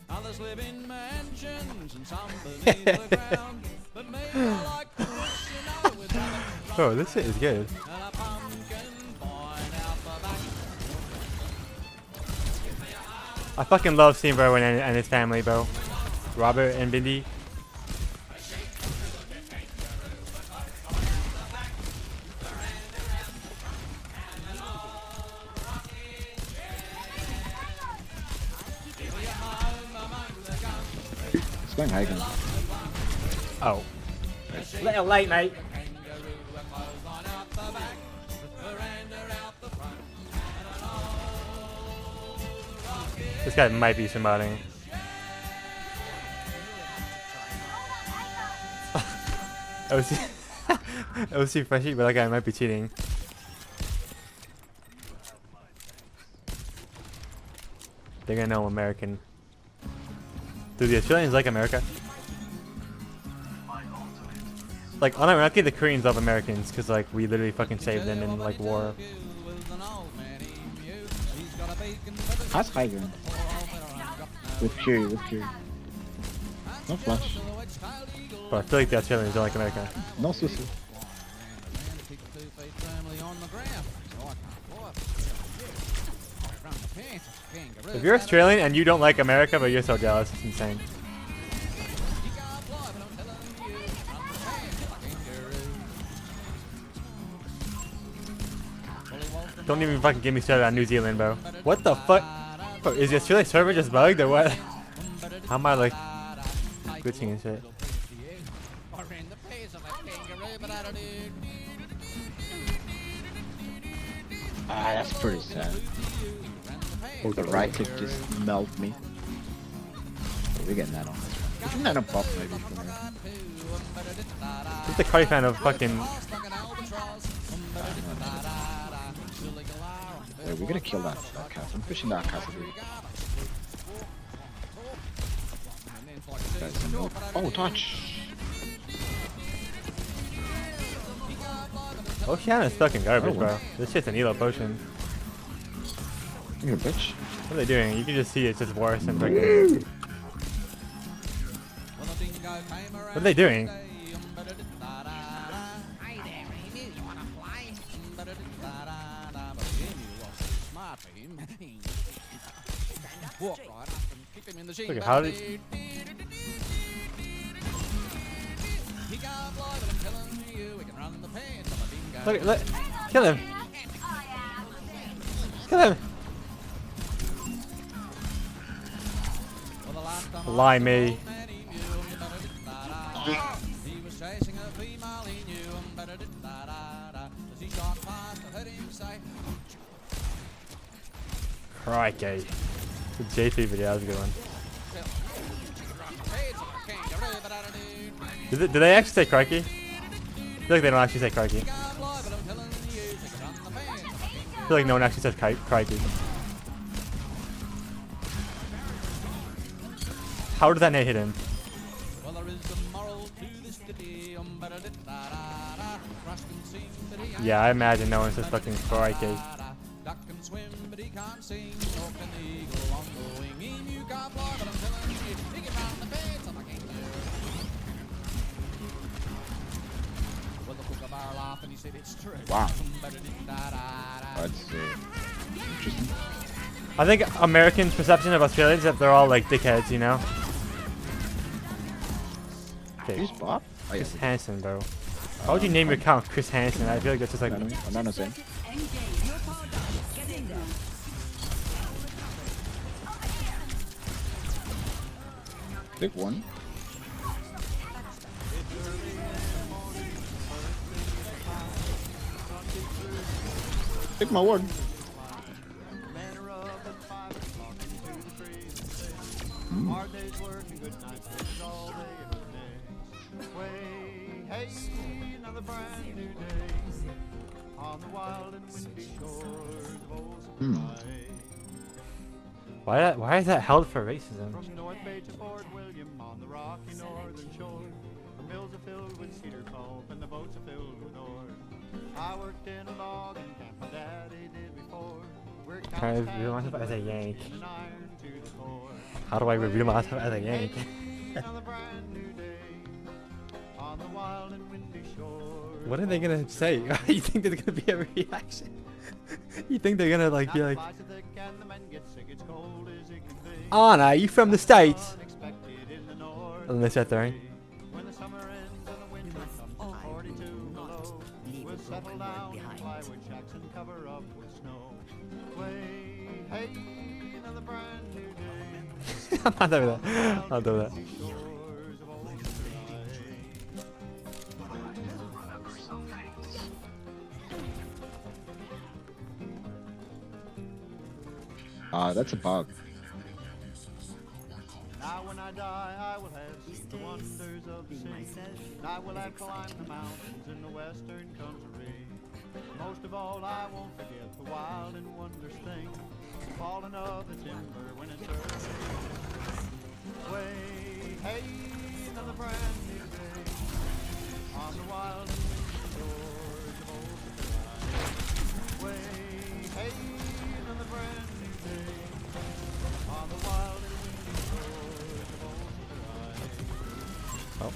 Others live in mansions and some beneath the ground. But me, I like the bush, you know, with Oh, this shit is good. and a pumpkin vine out the back. I fucking love seeing Rowan and his family, bro. Robert and Bindi. It's going high again. Oh. Little late, mate. This guy might be somebody. OC Freshie, but that guy might be cheating. They're gonna know I'm American. Do the Australians like America? Like, unironically, the Koreans love Americans because, like, we literally fucking saved them in, like, war. That's high ground. With Fury, with Fury. No flash. But I feel like the Australians don't like America. No susu. If you're Australian and you don't like America, but you're so jealous, it's insane. Don't even fucking get me started on New Zealand, bro. What the fuck? Bro, is the Australian server just bugged or what? How am I like glitching and shit? Ah, that's pretty sad. Oh, the right click just melt me. Oh, we're getting that on. We can net a buff maybe from here. Just a Cardi fan of fucking. Wait, we're gonna kill that cast. I'm pushing that cast. Oh, touch! Oceana's fucking garbage, Oh, bro. This shit's an elo potion. You're a bitch. What are they doing? You can just see it's just worse and freaking. What are they doing? Okay, how did... Look, kill him! Kill him! Lie me. Crikey. The JP video, that was a good one. Do they actually say crikey? I feel like they don't actually say crikey. I feel like no one actually says crikey. How did that nade hit him? Yeah, I imagine no one says fucking crikey. Wow. That's interesting. I think Americans' perception of Australians is that they're all like dickheads, you know? Okay. Who's Bob? Oh, yeah. Chris Hansen, bro. Why would you name your account Chris Hansen? I feel like that's just like... I'm not saying. Big one. Take my word. Hard days work and good nights all day every day. Hey, another brand new day on the wild and windy shores of old Supply. Why is that held for racism? From North Bay to Fort William on the rocky northern shore, the mills are filled with cedar pulp and the boats are filled with ore. I worked in a logging camp, my daddy did before. I review myself as a Yank. How do I review myself as a Yank? What are they gonna say? You think there's gonna be a reaction? You think they're gonna like be like, Anna, you from the States? And then they start throwing. I'm not doing that. I'll do that. That's a bug. Now when I die, I will have seen the wonders of the sea. I will have climbed the mountains in the western country. Most of all, I won't forget the wild and wondrous thing, falling of the timber when it's early. Way, hey, another brand new day on the wild and windy shores of old Supply. Way, hey, another brand new day on the wild and windy shores of old Supply. Oh.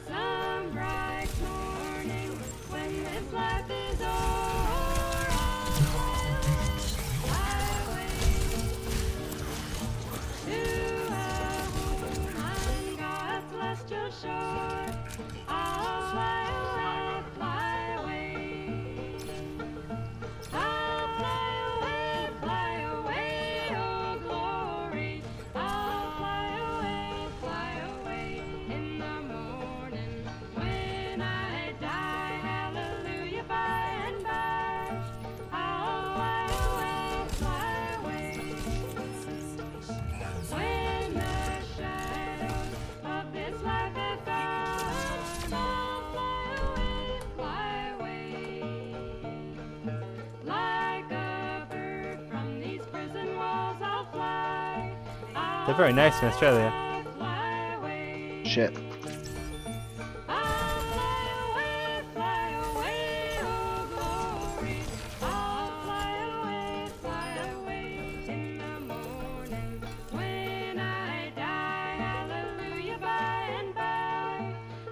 Some bright morning when this life is o'er, I wait to a home on God's celestial shore. I'll fly away, fly away. I'll fly away, oh glory. I'll fly away in the morning when I die. Hallelujah, by and by. They're very nice in Australia. Shit.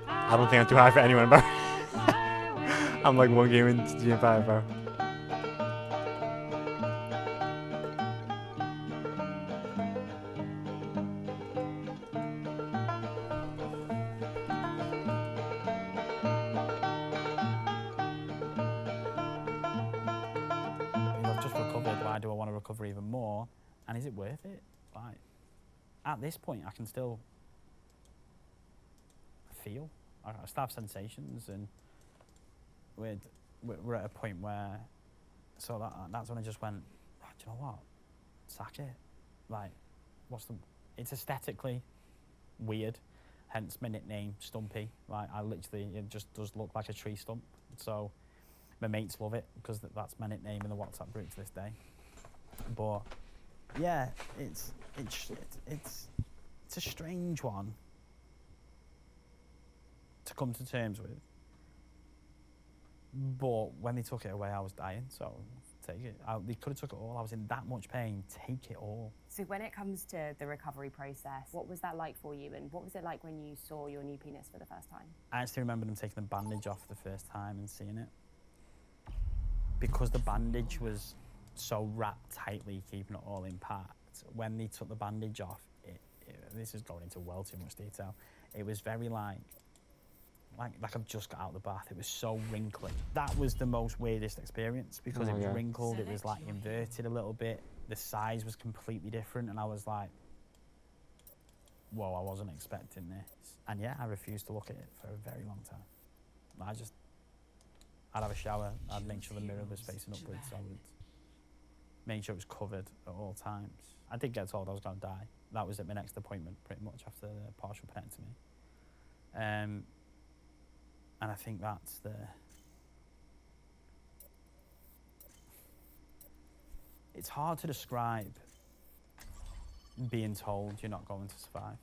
I don't think I'm too high for anyone, bro. I'm like 1 game into GM5, bro. I've just recovered. Why do I want to recover even more? And is it worth it? Like, at this point, I can still feel. I still have sensations, and we're at a point where, so that's when I just went, oh, do you know what? Sack it. Like, it's aesthetically weird, hence my nickname, Stumpy. Like, it just does look like a tree stump. So my mates love it because that's my nickname in the WhatsApp group to this day. But yeah, it's a strange one to come to terms with. But when they took it away, I was dying, so take it. They could have took it all. I was in that much pain. Take it all. So when it comes to the recovery process, what was that like for you, and what was it like when you saw your new penis for the first time? I actually remember them taking the bandage off the first time and seeing it. Because the bandage was so wrapped tightly, keeping it all impact, when they took the bandage off, this is going into well too much detail, it was very like I've just got out of the bath. It was so wrinkly. That was the most weirdest experience because it was wrinkled, it was like inverted a little bit, the size was completely different, and I was like, whoa, I wasn't expecting this. And yeah, I refused to look at it for a very long time. I'd have a shower, I'd make sure the mirror was facing upwards, I would make sure it was covered at all times. I did get told I was going to die. That was at my next appointment, pretty much, after the partial penectomy. And I think that's it's hard to describe being told you're not going to survive.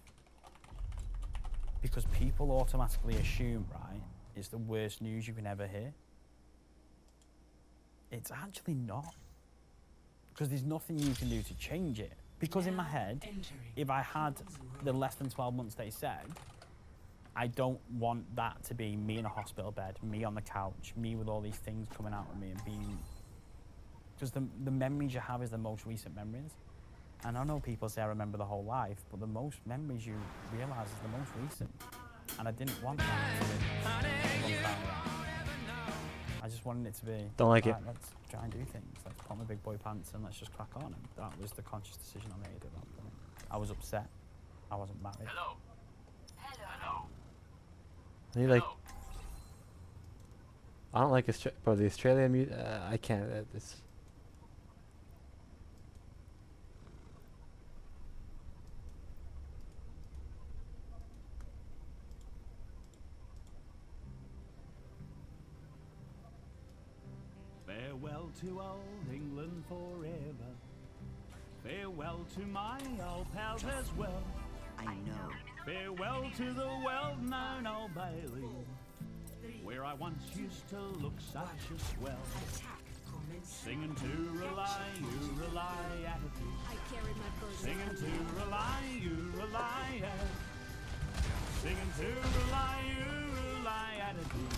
Because people automatically assume, right, it's the worst news you can ever hear. It's actually not. Because there's nothing you can do to change it. Because in my head, if I had the less than 12 months they said, I don't want that to be me in a hospital bed, me on the couch, me with all these things coming out of me and being... Because the memories you have is the most recent memories. And I know people say I remember the whole life, but the most memories you realise is the most recent. And I didn't want that to be. I just wanted it to be... Don't like it. Let's try and do things. Let's put on my big boy pants and let's just crack on. And that was the conscious decision I made at that point. I was upset. I wasn't married. Hello. I don't like bro, the Australian music. I can't. This. Farewell to old England forever. Farewell to my old pals as well. I know. Farewell to the well-known Old Bailey, where I once used to look such a swell. Singing to rely, you rely attitude. Singing to rely, you rely singing to rely, you rely attitude.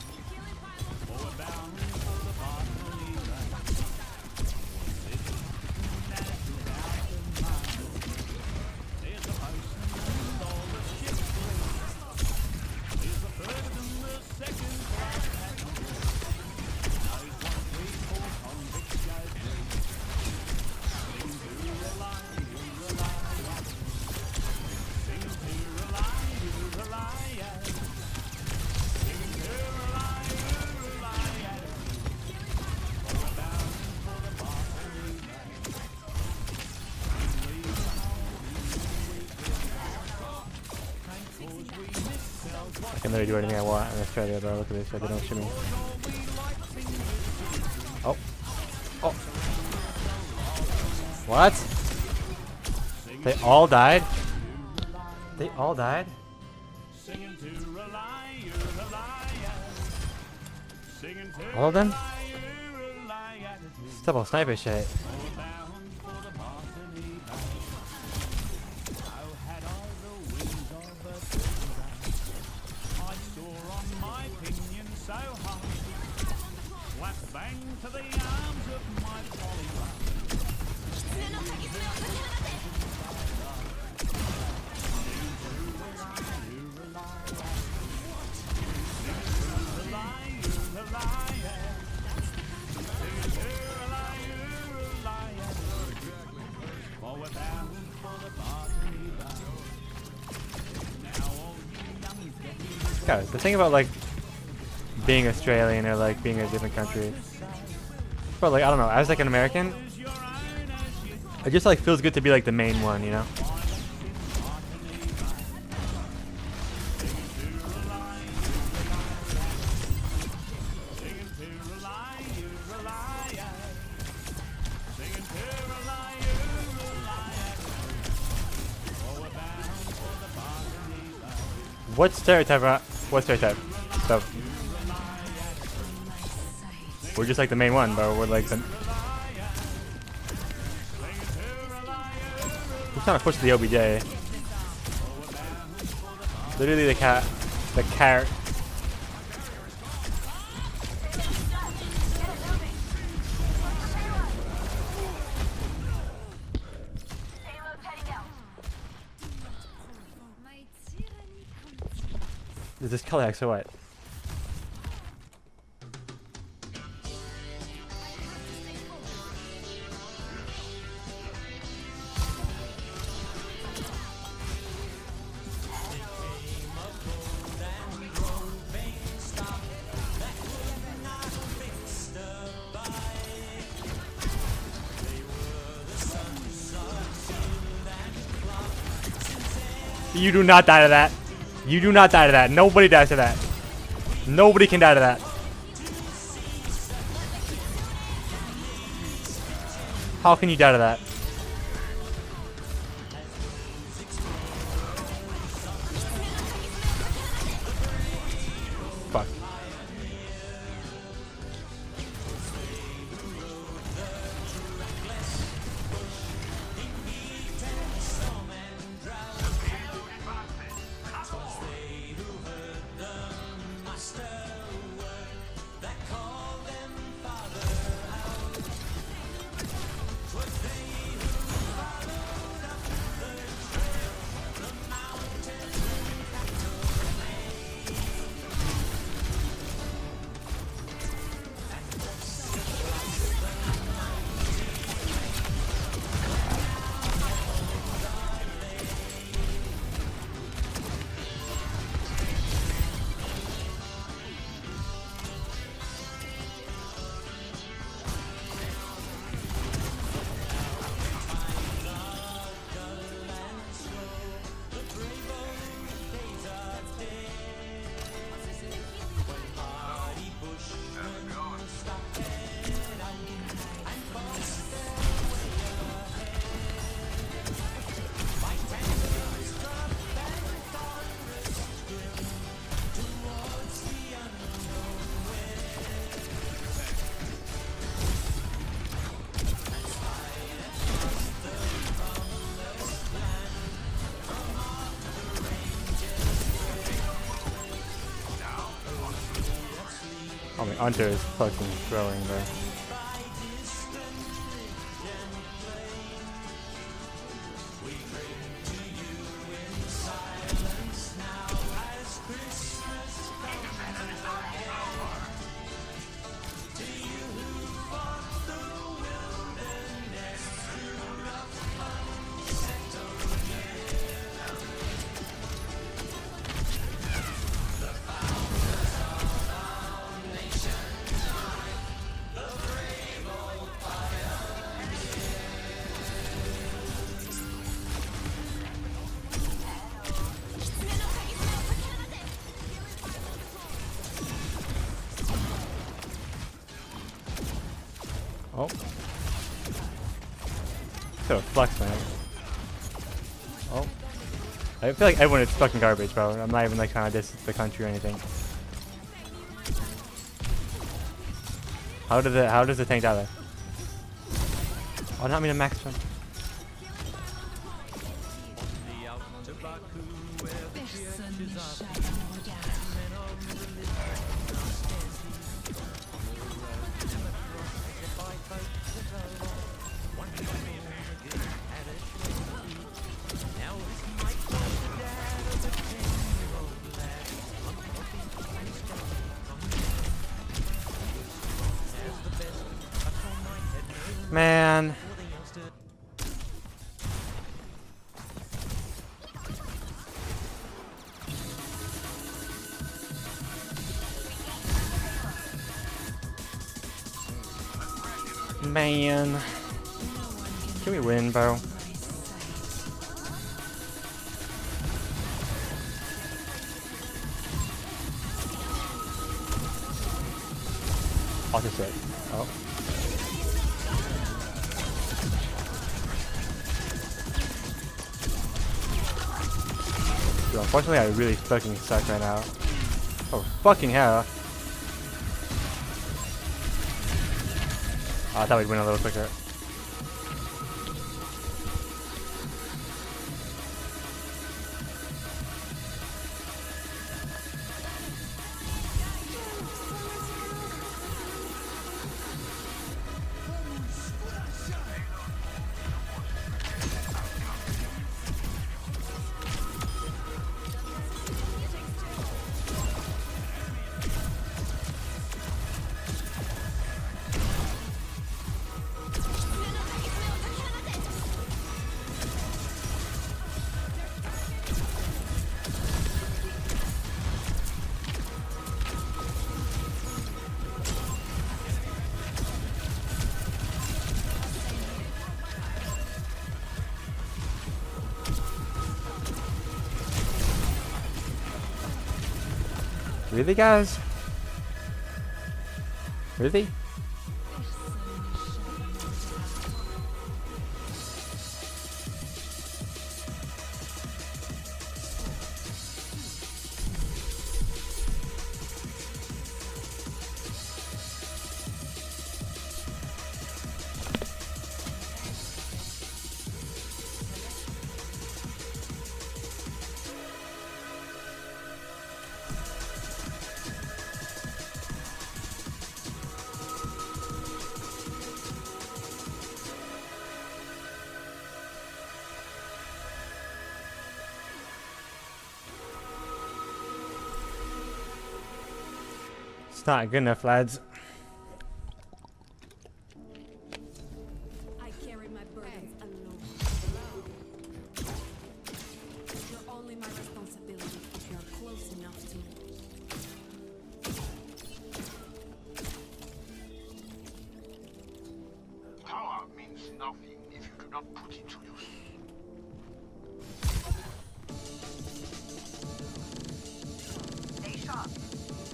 Forward bound for the bottomly right. There's a postman and all the ships leave. There's the first and the second class passengers. Knows 1, 3, 4 convicts go free. Sing to rely, you rely attitude. Sing to rely, you rely attitude. Sing to rely, you rely attitude. All bound for the bottomly right. I can literally do anything I want in Australia, bro. Look at this. They don't shoot me. Oh. Oh. What? They all died? They all died? All of them? It's double sniper shit. Guys, the thing about like being Australian or like being in a different country, but like I don't know, as like an American, it just like feels good to be like the main one, you know? What stereotype? What stereotype? So we're just like the main one, but we're like the. We're trying to push the OBJ. Literally the carrot. Is this Kalax or what? You do not die to that. You do not die to that. Nobody dies to that. Nobody can die to that. How can you die to that? Fuck. Oh, my Hunter is fucking throwing, bro. Oh. So flex, man. Oh. I feel like everyone is fucking garbage, bro. I'm not even like trying to diss the country or anything. How does the tank die there? Oh, not me to max one. Man. Man. Can we win, bro? I'll just wait. Oh. Dude, unfortunately, I really fucking suck right now. Oh, fucking hell. Oh, I thought we'd win a little quicker. Really, guys? Really? It's not good enough, lads. I carry my burdens alone. You're only my responsibility if you're close enough to me. Power means nothing if you do not put it to use. Stay sharp.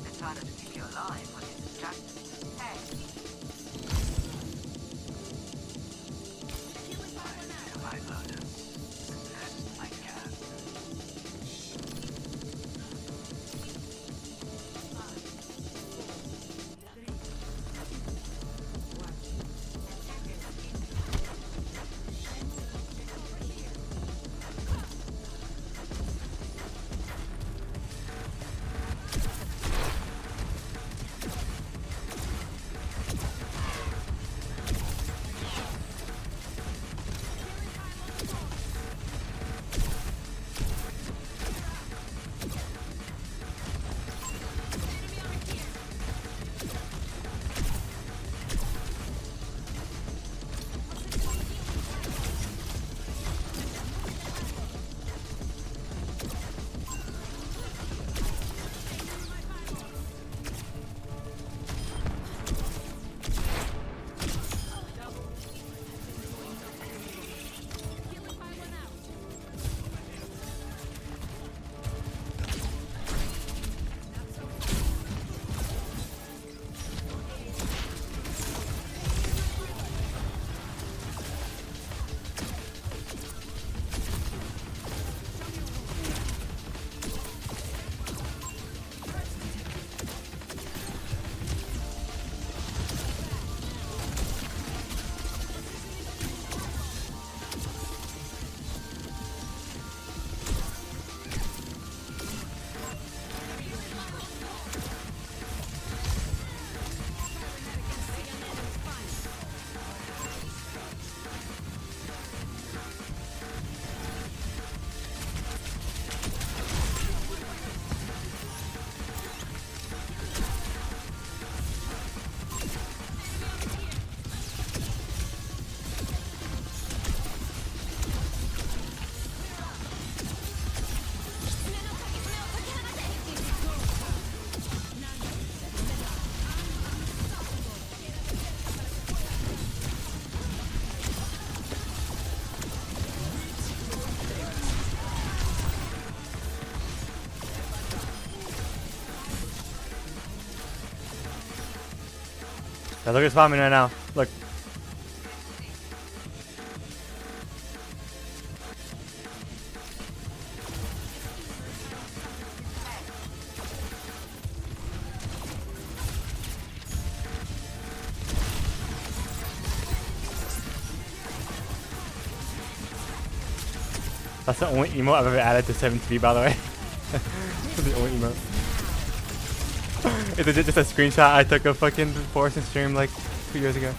It's harder to keep you alive when you're distracted. Hey. I murder as best I can. Yeah, look at spamming right now. Look. That's the only emote I've ever added to 7TV, by the way. The only emote. It's legit just a screenshot I took of fucking Forest and stream like 2 years ago.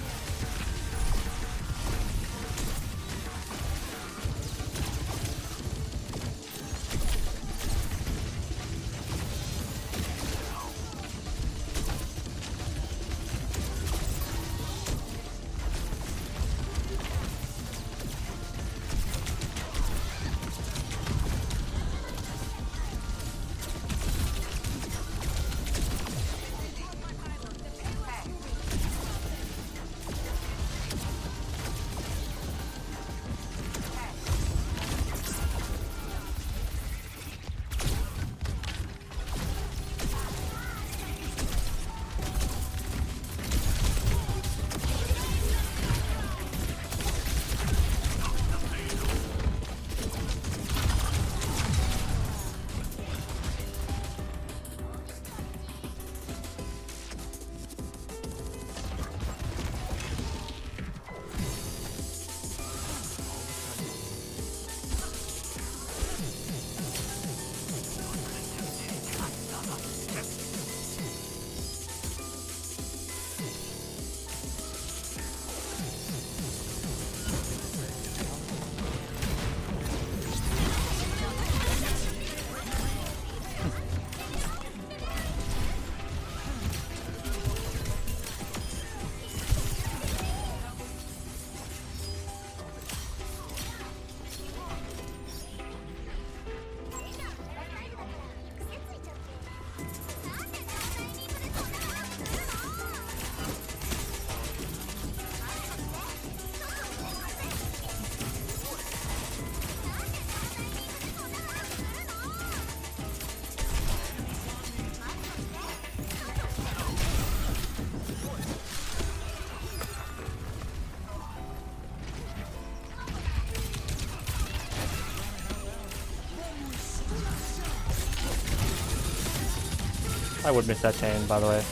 I would miss that chain, by the way.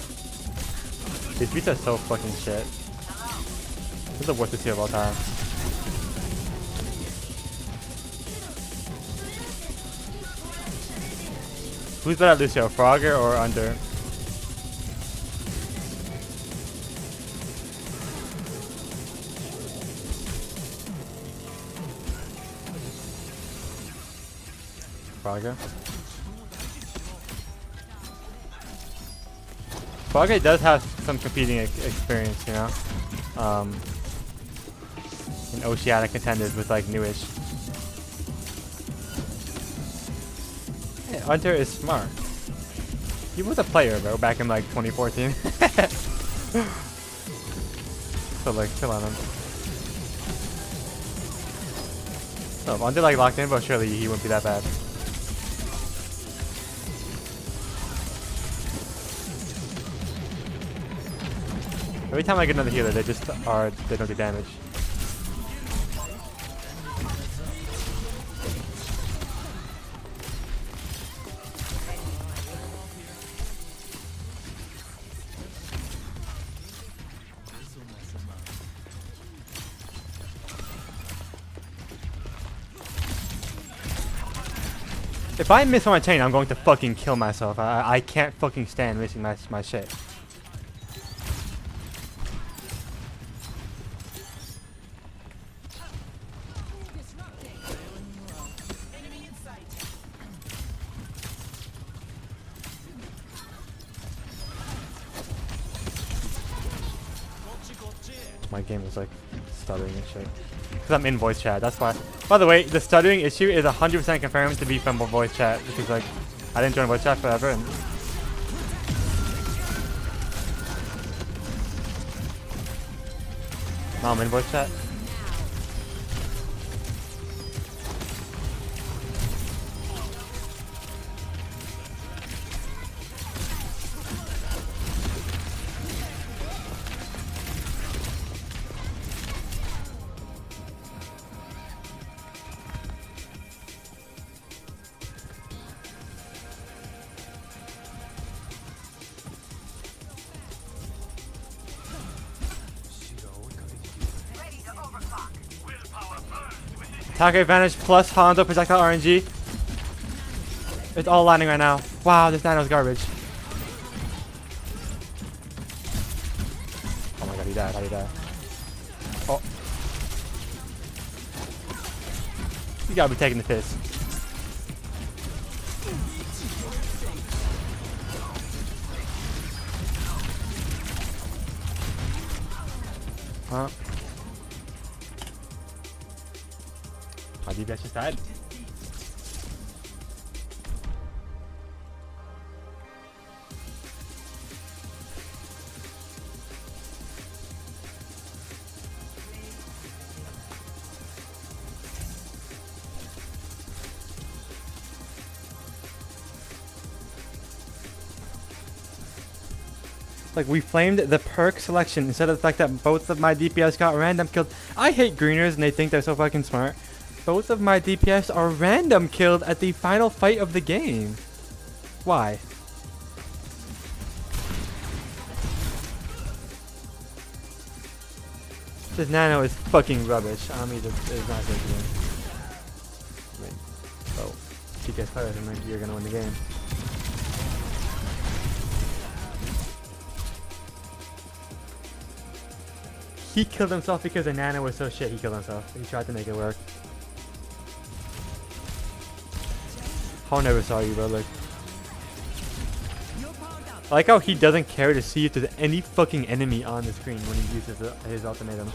These beats are so fucking shit. This is the worst CC of all time. Who's better at Lucio, Frogger or Under? Frogger? Frogger does have some competing experience, you know? In Oceanic contenders with like newish. Hey, Hunter is smart. He was a player, bro, back in like 2014. So like, chill on him. So if Hunter like locked in, but surely he wouldn't be that bad. Every time I get another healer, they don't do damage. If I miss on my chain, I'm going to fucking kill myself. I can't fucking stand missing my shit. My game is like stuttering and shit. Because I'm in voice chat, that's why. By the way, the stuttering issue is 100% confirmed to be from voice chat. Because like, I didn't join voice chat forever and... Now I'm in voice chat. Attack advantage plus Hondo projectile RNG. It's all landing right now. Wow, this nano's garbage. Oh my god, he died. How did he die? Oh. You gotta be taking the piss. Huh? My DPS just died. Like, we flamed the perk selection instead of the fact that both of my DPS got random killed. I hate greeners and they think they're so fucking smart. Both of my DPS are random killed at the final fight of the game. Why? This nano is fucking rubbish. I mean, it's not good game. I mean, so, DPS players, I mean, you're gonna win the game. He killed himself because the nano was so shit. He killed himself. He tried to make it work. I never saw you, bro. Look. I like how he doesn't care to see if there's any fucking enemy on the screen when he uses his ultimatum.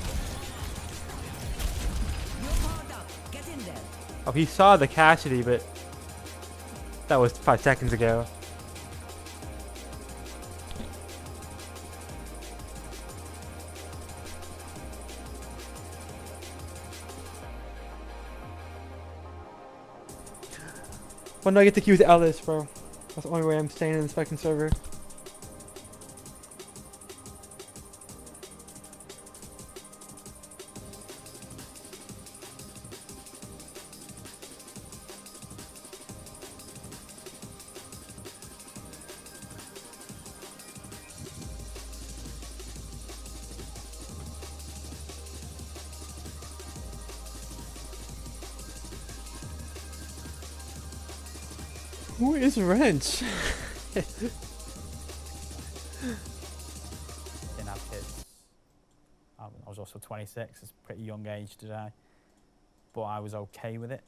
Oh, he saw the Cassidy, but that was 5 seconds ago. When do I get to use Ellis, bro? That's the only way I'm staying in this fucking server. Who is Wrench? Didn't have kids. I was also 26. It's a pretty young age today, but I was okay with it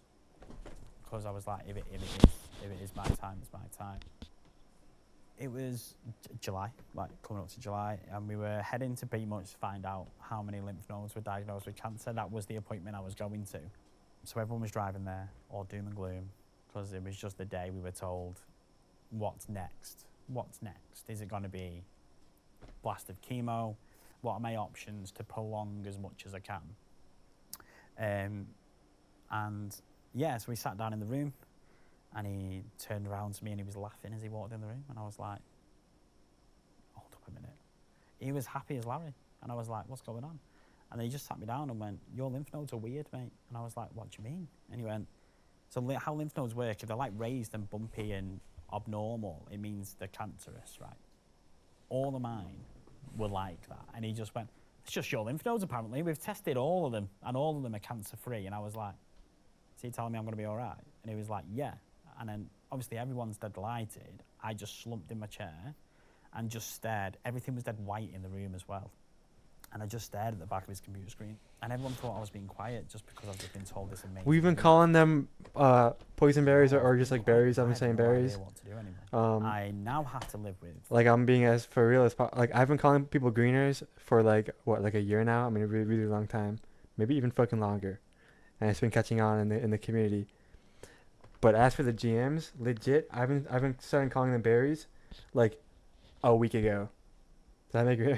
because I was like, if it is my time, it's my time. It was July, like coming up to July, and we were heading to pretty much find out how many lymph nodes were diagnosed with cancer. That was the appointment I was going to. So everyone was driving there, all doom and gloom, because it was just the day we were told, what's next? What's next? Is it going to be blast of chemo? What are my options to prolong as much as I can? And yeah, so we sat down in the room and he turned around to me and he was laughing as he walked in the room. And I was like, hold up a minute. He was happy as Larry. And I was like, what's going on? And then he just sat me down and went, your lymph nodes are weird, mate. And I was like, what do you mean? And he went, so how lymph nodes work, if they're like raised and bumpy and abnormal, it means they're cancerous, right? All of mine were like that. And he just went, it's just your lymph nodes apparently. We've tested all of them and all of them are cancer free. And I was like, is he telling me I'm gonna be all right? And he was like, yeah. And then obviously everyone's dead delighted. I just slumped in my chair and just stared. Everything was dead white in the room as well. And I just stared at the back of his computer screen. And everyone thought I was being quiet just because I've just been told this amazing We've been news. calling them poison berries or just like berries. I've been saying no idea berries. what to do anymore. I now have to live with. Like, I'm being as for real as possible. Like, I've been calling people greeners for like, what, like a year now? I mean, a really, really long time. Maybe even fucking longer. And it's been catching on in the community. But as for the GMs, legit, I've been starting calling them berries like a week ago. Does that make it?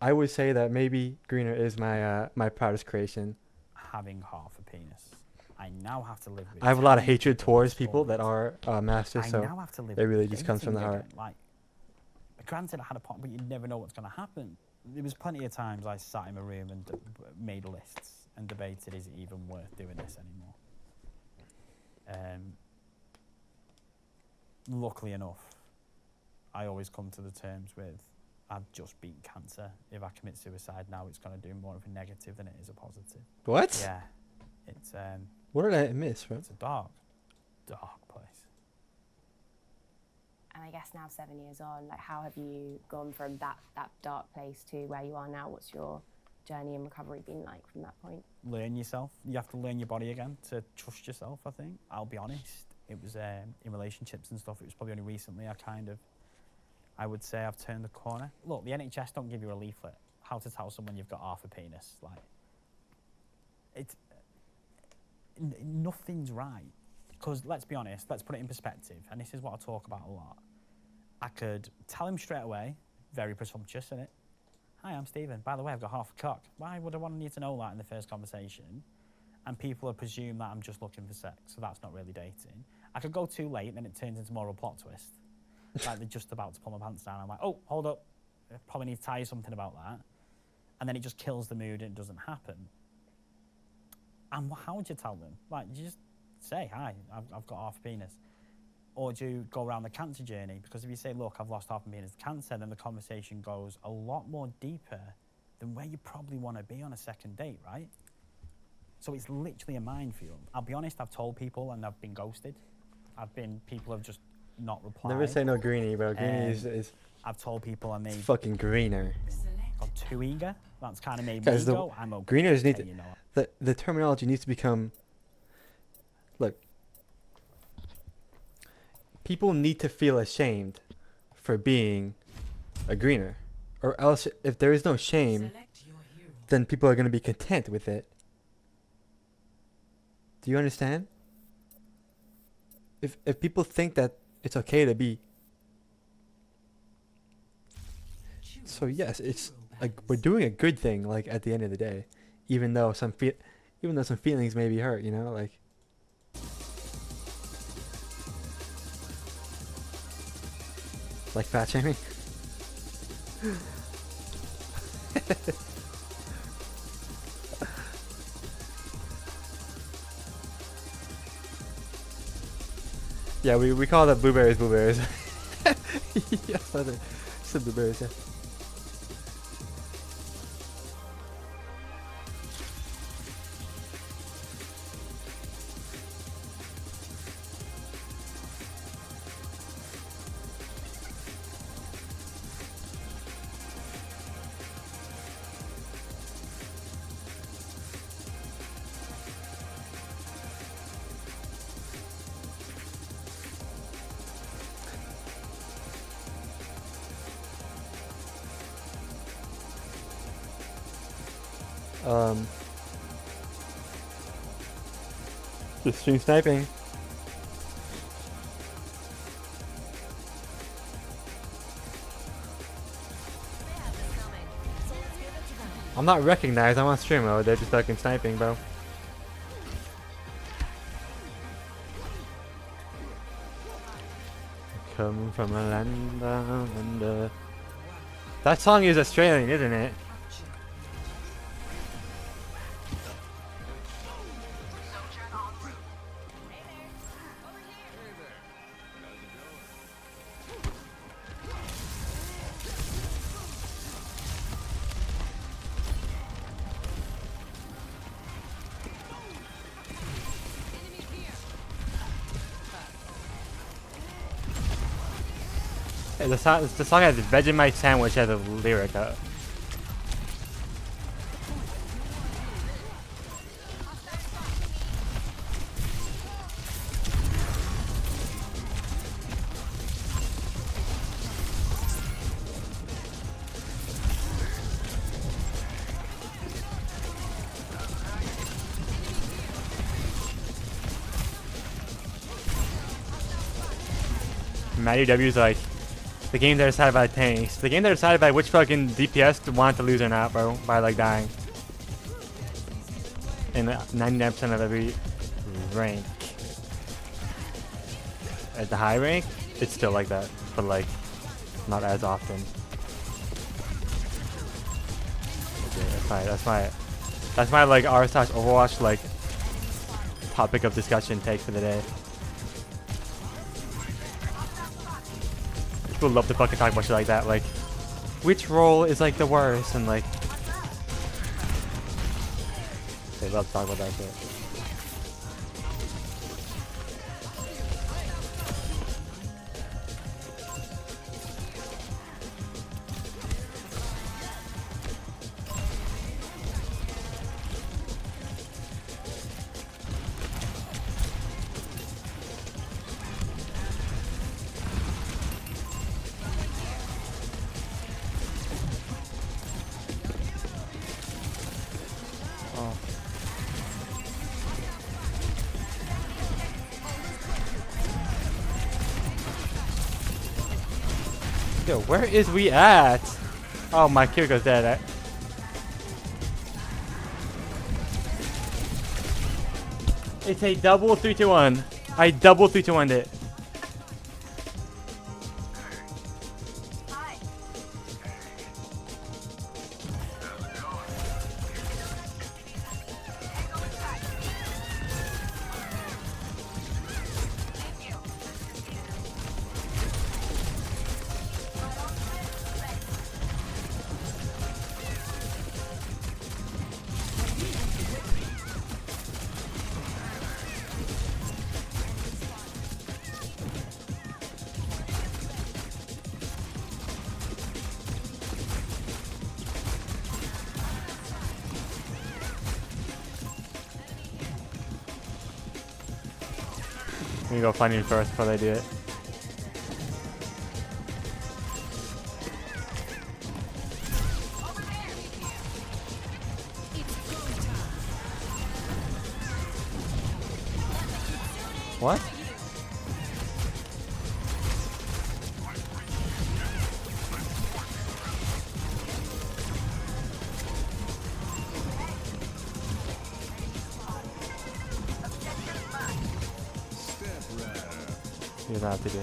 I would say that maybe greener is my my proudest creation. Having half a penis. I now have to live with. I have a lot of hatred towards people that are masters, I so now have to live it really with just comes from the dating heart. again. Like, granted, I had a pot, but you never know what's going to happen. There was plenty of times I sat in my room and made lists and debated, is it even worth doing this anymore? Luckily enough, I always come to the terms with, I've just beaten cancer. If I commit suicide now, it's going to do more of a negative than it is a positive. What? Yeah. It's What did I miss, bro? It's a dark place. And I guess now 7 years on, like how have you gone from that dark place to where you are now? What's your journey and recovery been like from that point? Learn yourself. You have to learn your body again to trust yourself, I think. I'll be honest. It was in relationships and stuff. It was probably only recently I would say I've turned the corner. Look, the NHS don't give you a leaflet how to tell someone you've got half a penis. Like, it's nothing's right. Because let's be honest, let's put it in perspective, and this is what I talk about a lot. I could tell him straight away, very presumptuous, innit? Hi, I'm Stephen. By the way, I've got half a cock. Why would I want to need to know that in the first conversation? And people will presume that I'm just looking for sex, so that's not really dating. I could go too late, and then it turns into more of a plot twist. Like they're just about to pull my pants down. I'm like, oh, hold up. I probably need to tell you something about that. And then it just kills the mood and it doesn't happen. And how would you tell them? Like, you just say, hi, I've got half a penis. Or do you go around the cancer journey? Because if you say, look, I've lost half a penis to cancer, then the conversation goes a lot more deeper than where you probably want to be on a second date, right? So it's literally a minefield. I'll be honest, I've told people and I've been ghosted. People have just not replied. Never say no greenie, bro. Greenie is I've told people and they fucking greener. Got too eager. That's kind of made me Guys, go, I'm okay. Greeners need to, You know. the terminology needs to become, look, people need to feel ashamed for being a greener, or else if there is no shame, then people are going to be content with it. Do you understand? If people think that it's okay to be, so yes, it's like we're doing a good thing. Like at the end of the day, even though some feelings may be hurt, you know, like. Like fat shaming? Yeah, we call the blueberries blueberries. Yes, the blueberries, yeah. Just stream sniping. I'm not recognized, I'm on stream mode, they're just fucking sniping, bro. Come from a land down under. That song is Australian, isn't it? The song has Vegemite sandwich as a lyric. Matty W's like, the games that are decided by the tanks. The game that are decided by which fucking DPS wanted to lose or not, bro, by like dying. In 99% of every rank. At the high rank, it's still like that, but like, not as often. Okay, that's my like r/Overwatch like topic of discussion take for the day. People love to fucking talk about shit like that, like which role is like the worst, and like they love to talk about that shit. Oh. Yo, where is we at? Oh, my Kiriko's dead. It's a double 3-2-1. I double 3-2-1'd it. I'm gonna go find him first before they do it. What? He doesn't have to do.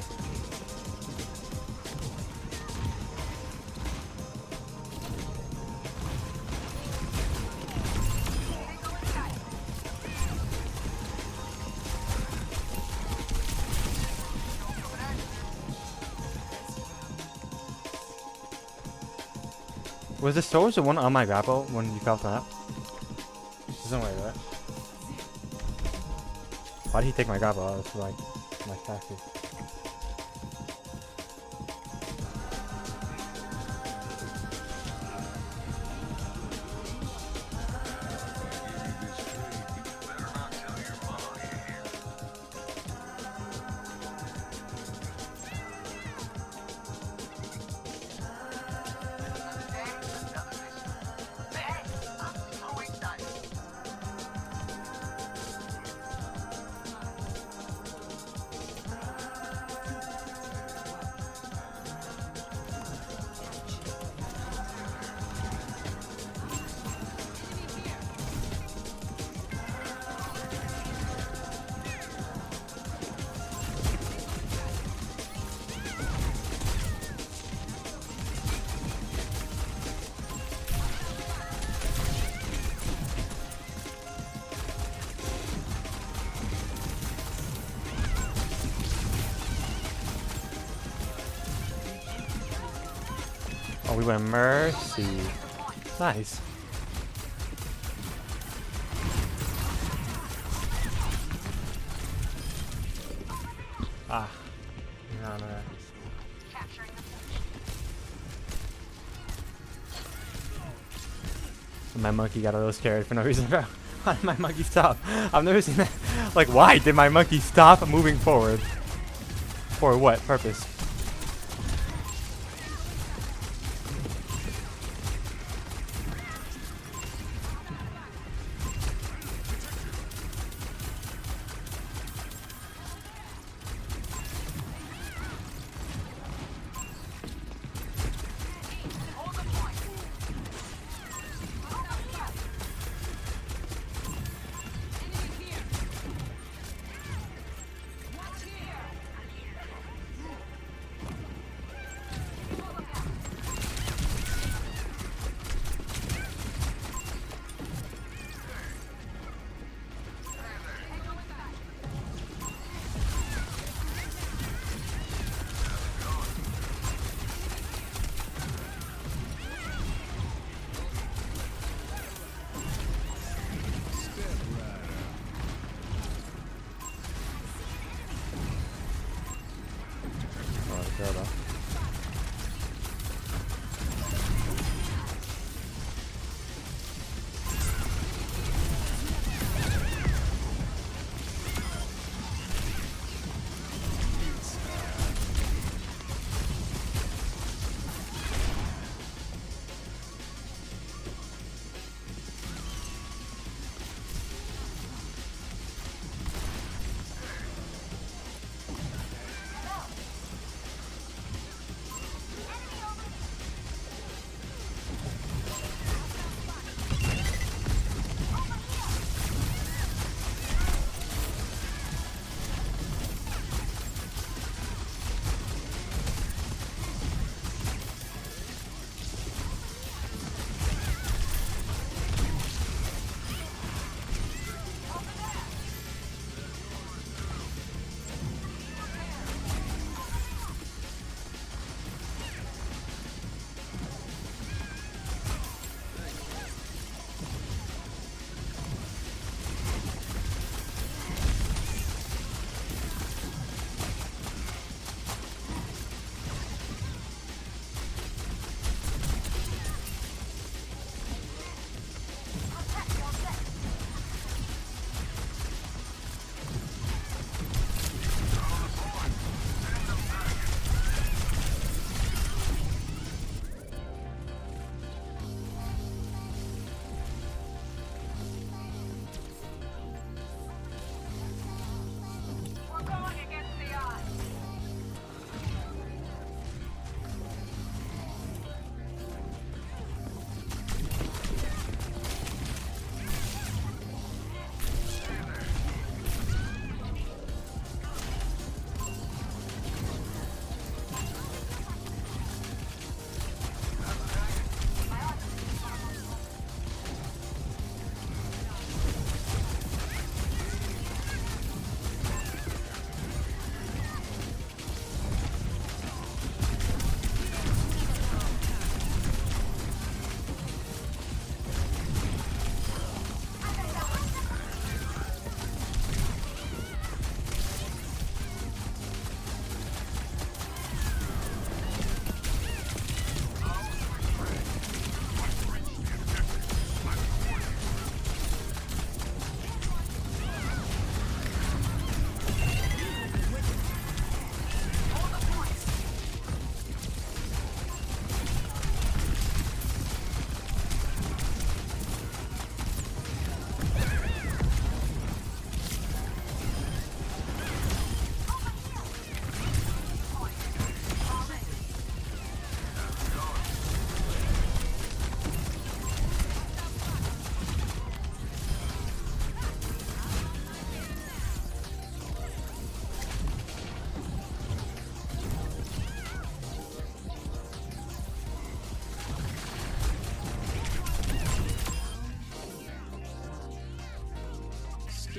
Was the soldier the one on my grapple when you fell from that? There's no way, right? Why did he take my grapple? That was like my tactic. Oh, we went Mercy. Nice. Ah. No, no. My monkey got a little scared for no reason, bro. Why did my monkey stop? I've never seen that. Like, why did my monkey stop moving forward? For what purpose?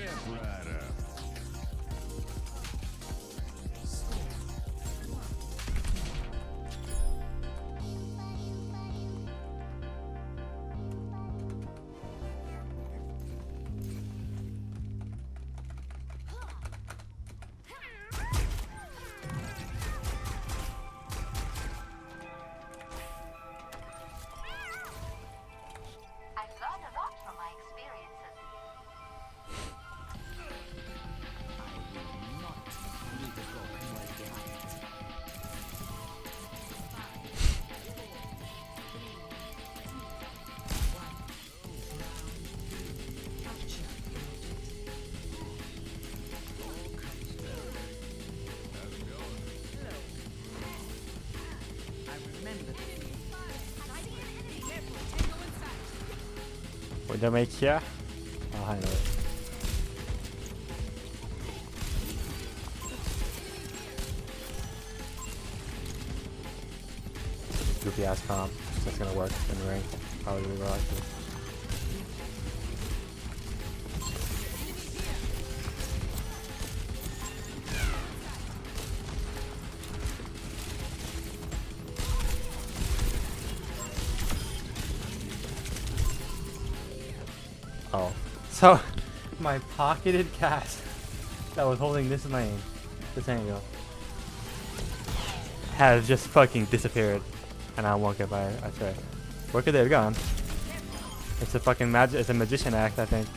Step right up. I've learned a lot from my experiences. What do I make here? I'll handle it. Goofy ass comp. That's gonna work in the ring. Probably will actually. Oh. So, my pocketed cast that was holding this lane, this angle, has just fucking disappeared. And I won't get by it, I swear. Where could they have gone? It's a fucking it's a magician act, I think.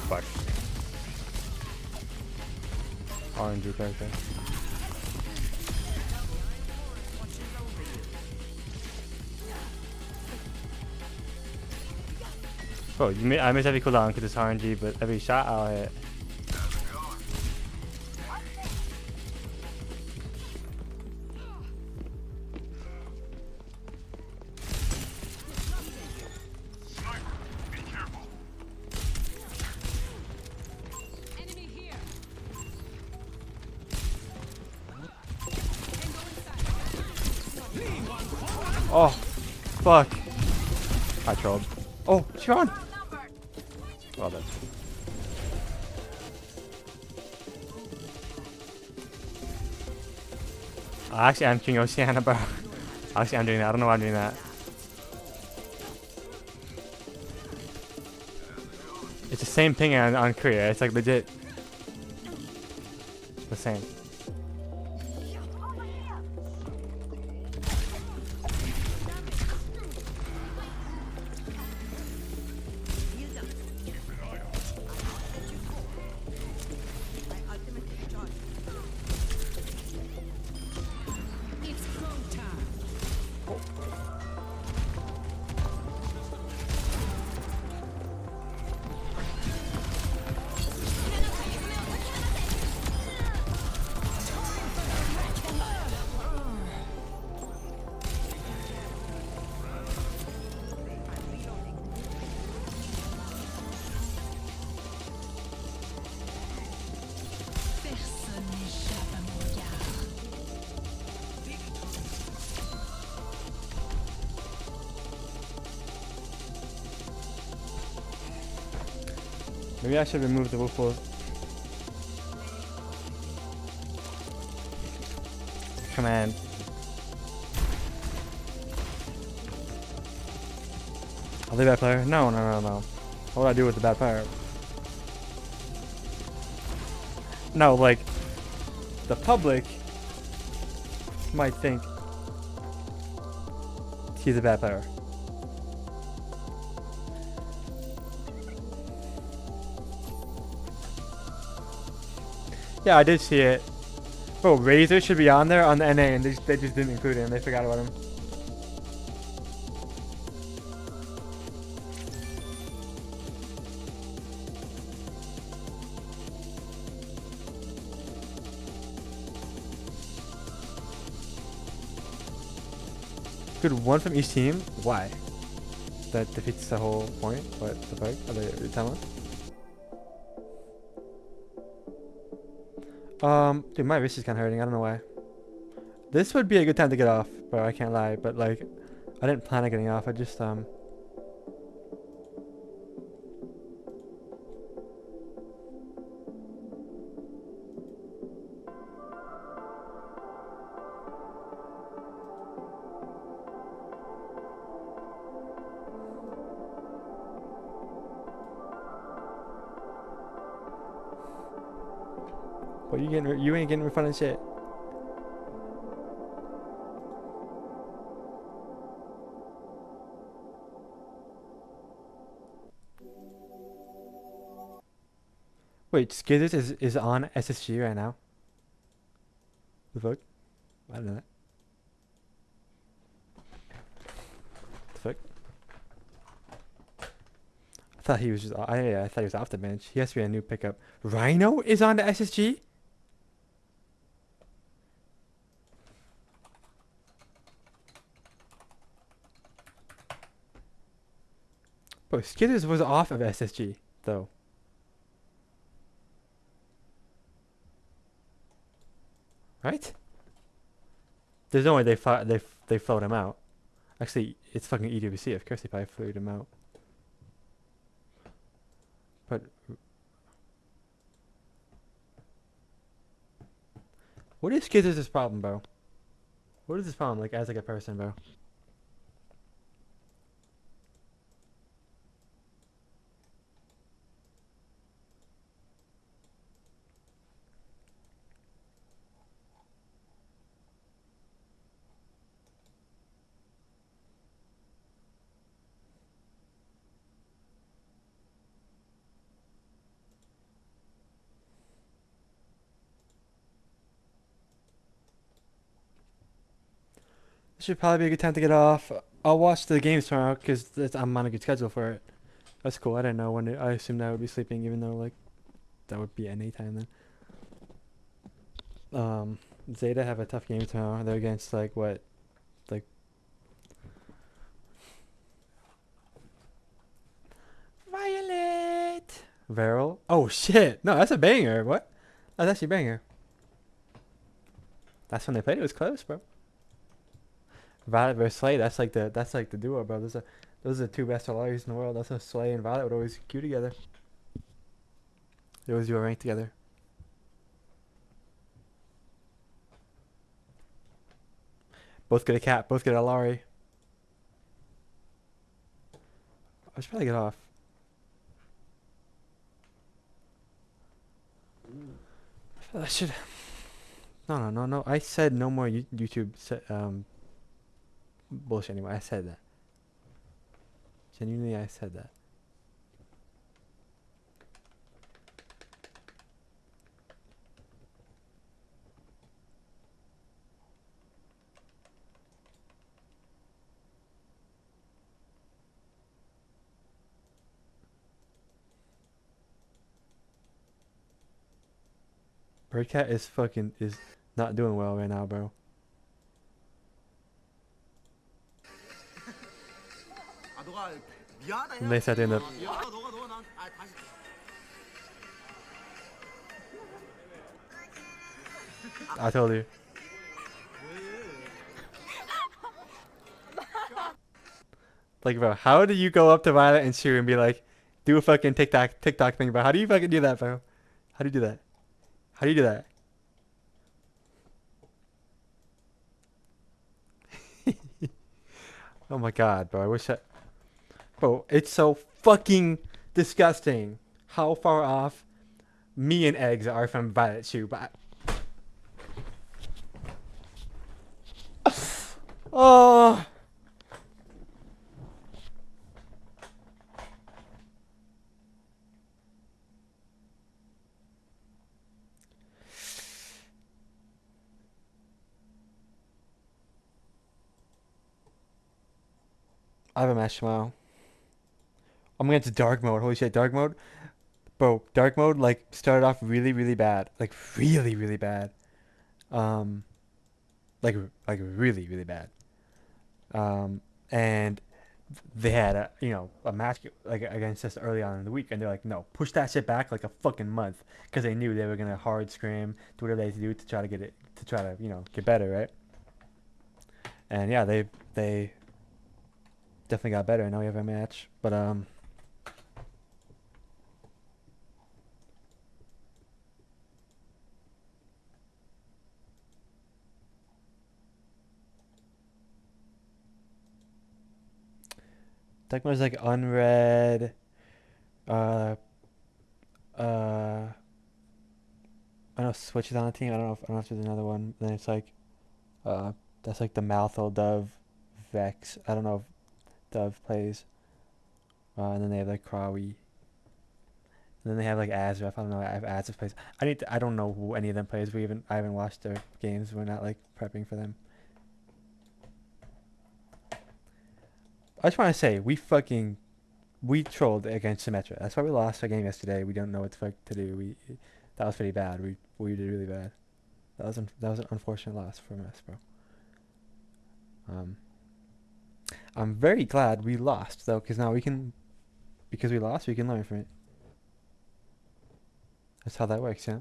Fuck. RNG character. Oh, I miss every cooldown because it's RNG, but every shot I'll hit. Oh, fuck. I trolled. Oh, Sean! Well done. Actually, I'm King Oceana, bro. Actually, I'm doing that. I don't know why I'm doing that. It's the same thing on Korea. It's like legit. The same. Maybe I should remove the woofles. Command. Are they bad player? No, no, no, no. What would I do with the bad player? No, like, the public might think he's a bad player. Yeah, I did see it. Bro, Razor should be on there on the NA, and they just didn't include him. They forgot about him. Good, one from each team? Why? That defeats the whole point? What the fuck? Are they telling us? Dude, my wrist is kind of hurting. I don't know why. This would be a good time to get off, bro. I can't lie. But, like, I didn't plan on getting off. I just, But you ain't getting refunded shit. Wait, Skizzers is on SSG right now? The fuck? I don't know that. The fuck? I thought he was just. I thought he was off the bench. He has to be a new pickup. Rhino is on the SSG? Bro, Skitters was off of SSG, though. Right? There's no way they float him out. Actually, it's fucking EWC. Of course they probably floated him out. But what is Skitters' problem, bro? What is his problem, like, as like a person, bro? This should probably be a good time to get off. I'll watch the games tomorrow because I'm on a good schedule for it. That's cool. I didn't know when I assumed I would be sleeping, even though like that would be NA time then. Zeta have a tough game tomorrow. They're against like what, like Violet. Veryl. Oh shit! No, that's a banger. What? That's actually a banger. That's when they played. It was close, bro. Violet versus Slay, that's like the duo, bro. Those are the two best LRs in the world. That's how Slay and Violet would always queue together. They always do a rank together. Both get a cat, both get a LR. I should probably get off. I should. No. I said no more YouTube. Bullshit anyway. I said that. Genuinely, I said that. Birdcat is not doing well right now, bro. They said in the. I told you. Like, bro, how do you go up to Violet and Shu and be like, Do a fucking TikTok thing, bro. How do you fucking do that, bro? How do you do that? How do you do that? Oh my god, bro. I wish I... Bro, it's so fucking disgusting how far off me and Eggs are from Violet Shoe, but... Oh... I have a match tomorrow. I'm gonna get to dark mode. Holy shit, dark mode? Bro, dark mode, like, started off really, really bad. Like, really, really bad. Um... like really, really bad. And they had a match like against us early on in the week, and they're like, no, push that shit back like a fucking month, because they knew they were gonna hard scrim, do whatever they had to do to try to get it, to try to get better, right? And yeah, they definitely got better. Now we have a match, but Tecmo's like unread. Uh, I know Switch is on the team. I don't know if there's another one. Then it's like, that's like the Malthol Dove, Vex. I don't know if Dove plays. And then they have like Krawi. And then they have like Azref. I don't know if Azref plays. I don't know who any of them plays. I haven't watched their games. We're not like prepping for them. I just want to say we trolled against Symmetra. That's why we lost our game yesterday. We don't know what the fuck to do. That was pretty bad. We did really bad. That was an unfortunate loss for us, bro. I'm very glad we lost though, because now because we lost, we can learn from it. That's how that works, yeah.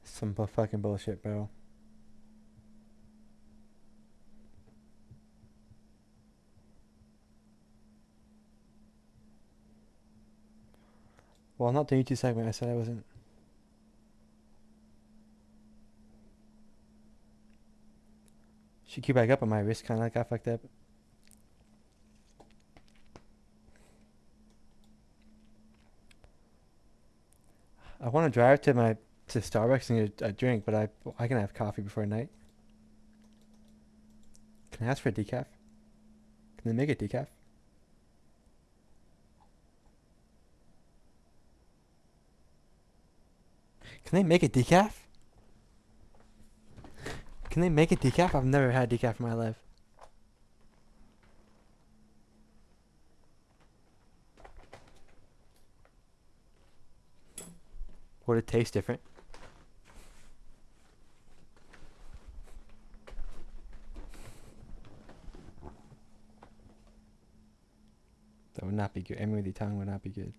Some fucking bullshit, bro. Well, not the YouTube segment. I said I wasn't. She queued back up on my wrist, kind of like got fucked up. I want to drive to Starbucks and get a drink, but I can have coffee before night. Can I ask for a decaf? Can they make it decaf? Can they make it decaf? Can they make it decaf? I've never had decaf in my life. Would it taste different? That would not be good. Emily Tongue would not be good.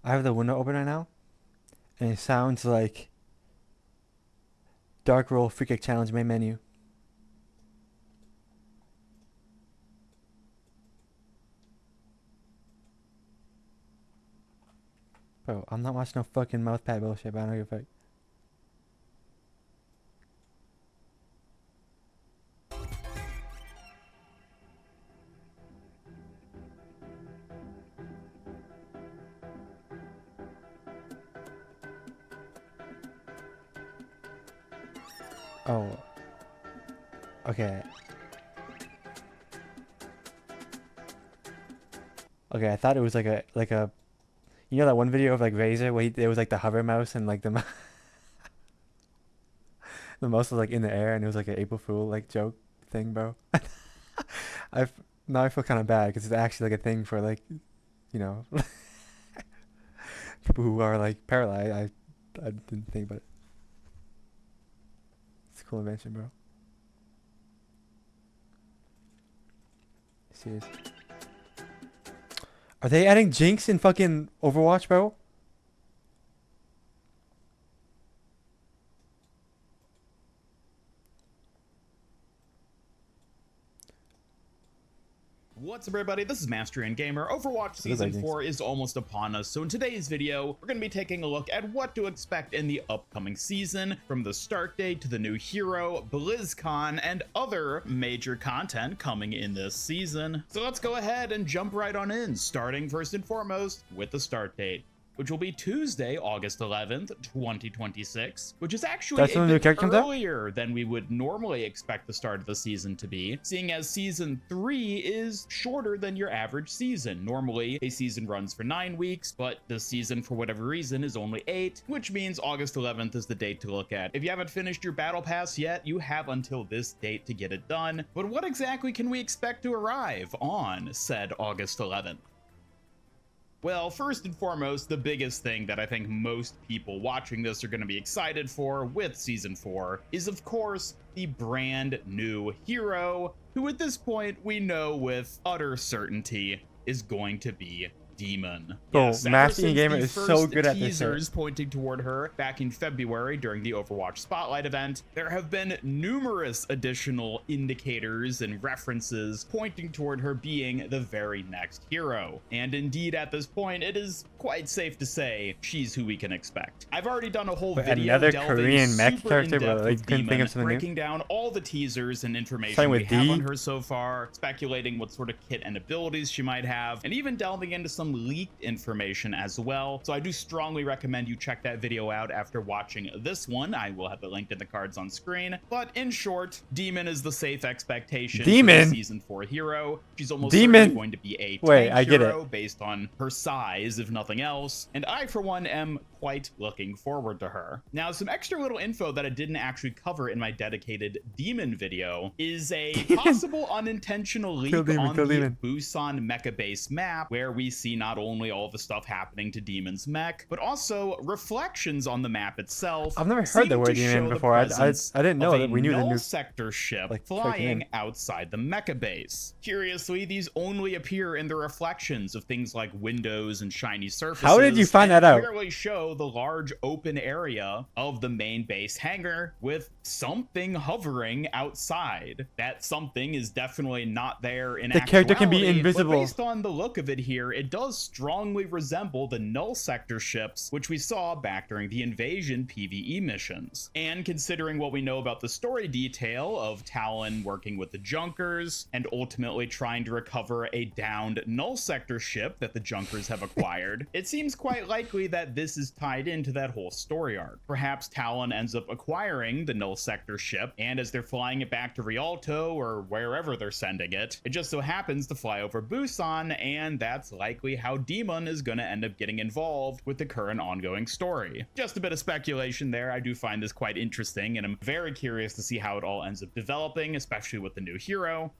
I have the window open right now, and it sounds like Dark Roll Free Kick Challenge main menu. Bro, I'm not watching no fucking mousepad bullshit, but I don't give a fuck. Oh. Okay. Okay, I thought it was like a you know that one video of like Razor where it was like the hover mouse and like the the mouse was like in the air and it was like an April Fool like joke thing, bro. Now I feel kind of bad because it's actually like a thing for like, you know, people who are like paralyzed. I didn't think about it. It's a cool invention, bro. Serious. Are they adding Jinx in fucking Overwatch, bro? What's up, everybody? This is Mastery and Gamer. Overwatch Season 4 is almost upon us, so in today's video, we're going to be taking a look at what to expect in the upcoming season, from the start date to the new hero, BlizzCon, and other major content coming in this season. So let's go ahead and jump right on in, starting first and foremost with the start date, which will be Tuesday, August 11th, 2026, which is actually a bit earlier than we would normally expect the start of the season to be, seeing as Season 3 is shorter than your average season. Normally, a season runs for 9 weeks, but this season, for whatever reason, is only 8, which means August 11th is the date to look at. If you haven't finished your Battle Pass yet, you have until this date to get it done. But what exactly can we expect to arrive on said August 11th? Well, first and foremost, the biggest thing that I think most people watching this are going to be excited for with Season 4 is, of course, the brand new hero, who at this point we know with utter certainty is going to be Demon. Yes, Mastery and Gamer is so good at this. Teasers pointing toward her back in February during the Overwatch Spotlight event, there have been numerous additional indicators and references pointing toward her being the very next hero. And indeed, at this point, it is quite safe to say she's who we can expect. I've already done a whole video another delving Korean mech super character, in-depth but like with couldn't think of something breaking new. down all the teasers and information Starting we with have D. on her so far, speculating what sort of kit and abilities she might have, and even delving into some leaked information as well. So I do strongly recommend you check that video out after watching this one. I will have it linked in the cards on screen. But in short, Demon is the safe expectation for the Season 4 hero. She's almost certainly going to be a tank hero based on her size, if nothing else. And I, for one, am quite looking forward to her. Now, some extra little info that I didn't actually cover in my dedicated Demon video is a possible unintentional leak on the Busan mecha base map, where we see not only all the stuff happening to Demon's mech, but also reflections on the map itself. I've never heard the word Demon before. I didn't know that we knew the new sector ship like, flying outside the mecha base. Curiously, these only appear in the reflections of things like windows and shiny surfaces. How did you find that out? Clearly show the large open area of the main base hangar with something hovering outside. That something is definitely not there in actuality. The character can be invisible. But based on the look of it here, it does strongly resemble the Null Sector ships, which we saw back during the Invasion PvE missions. And considering what we know about the story detail of Talon working with the Junkers and ultimately trying to recover a downed Null Sector ship that the Junkers have acquired, it seems quite likely that this is tied into that whole story arc. Perhaps Talon ends up acquiring the Null Sector ship, and as they're flying it back to Rialto or wherever they're sending it, it just so happens to fly over Busan, and that's likely how Demon is going to end up getting involved with the current ongoing story. Just a bit of speculation there. I do find this quite interesting, and I'm very curious to see how it all ends up developing, especially with the new hero.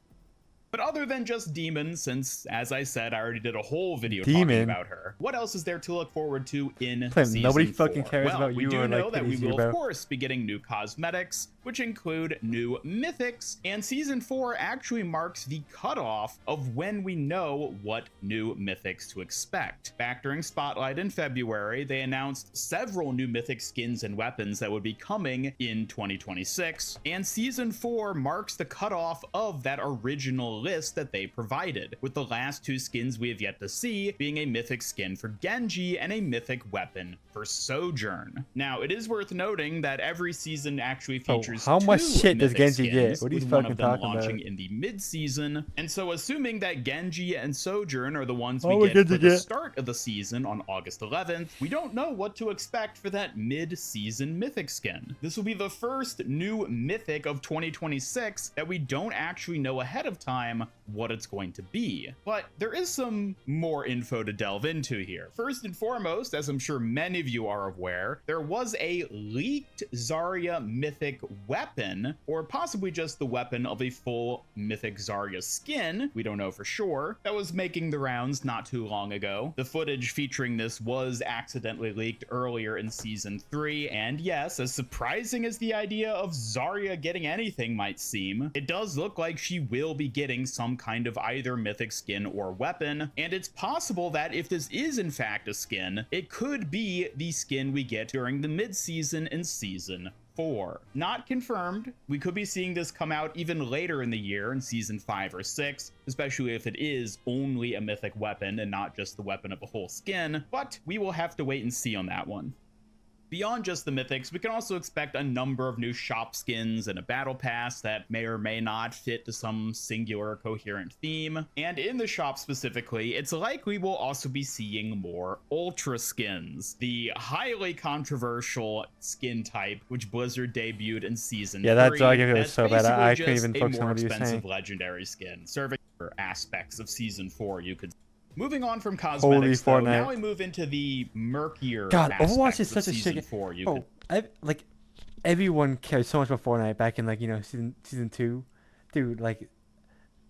But other than just Demon, since, as I said, I already did a whole video talking about her, what else is there to look forward to in Season 4? Nobody fucking cares well, about we you do or know like that we will, bro. of course, be getting new cosmetics, which include new mythics, and Season 4 actually marks the cutoff of when we know what new mythics to expect. Back during Spotlight in February, they announced several new mythic skins and weapons that would be coming in 2026, and Season 4 marks the cutoff of that original list that they provided, with the last two skins we have yet to see being a mythic skin for Genji and a mythic weapon for Sojourn. Now, it is worth noting that every season actually features how much two shit does mythic Genji get? skins, What are you with one fucking of them talking launching about? in the mid-season, and so assuming that Genji and Sojourn are the ones Oh, we get for the get. start of the season on August 11th, we don't know what to expect for that mid-season mythic skin. This will be the first new mythic of 2026 that we don't actually know ahead of time what it's going to be. But there is some more info to delve into here. First and foremost, as I'm sure many of you are aware, there was a leaked Zarya mythic weapon, or possibly just the weapon of a full mythic Zarya skin, we don't know for sure, that was making the rounds not too long ago. The footage featuring this was accidentally leaked earlier in Season 3, and yes, as surprising as the idea of Zarya getting anything might seem, it does look like she will be getting some kind of either mythic skin or weapon, and it's possible that if this is in fact a skin, it could be the skin we get during the mid-season in Season 4. Not confirmed. We could be seeing this come out even later in the year in Season 5 or 6, especially if it is only a mythic weapon and not just the weapon of a whole skin, but we will have to wait and see on that one. Beyond just the mythics, we can also expect a number of new shop skins and a battle pass that may or may not fit to some singular coherent theme. And in the shop specifically, it's likely we'll also be seeing more ultra skins, the highly controversial skin type which Blizzard debuted in Season 3. Yeah, that Zarya was That's so bad. I couldn't basically even just focus a on more what he was expensive saying. legendary skin, serving for aspects of Season 4, you could. Moving on from Holy cosmetics, though, Fortnite. now we move into the murkier God, Overwatch aspects is of such a Season shit. 4. You Oh, could like everyone cared so much about Fortnite back in season 2, dude. Like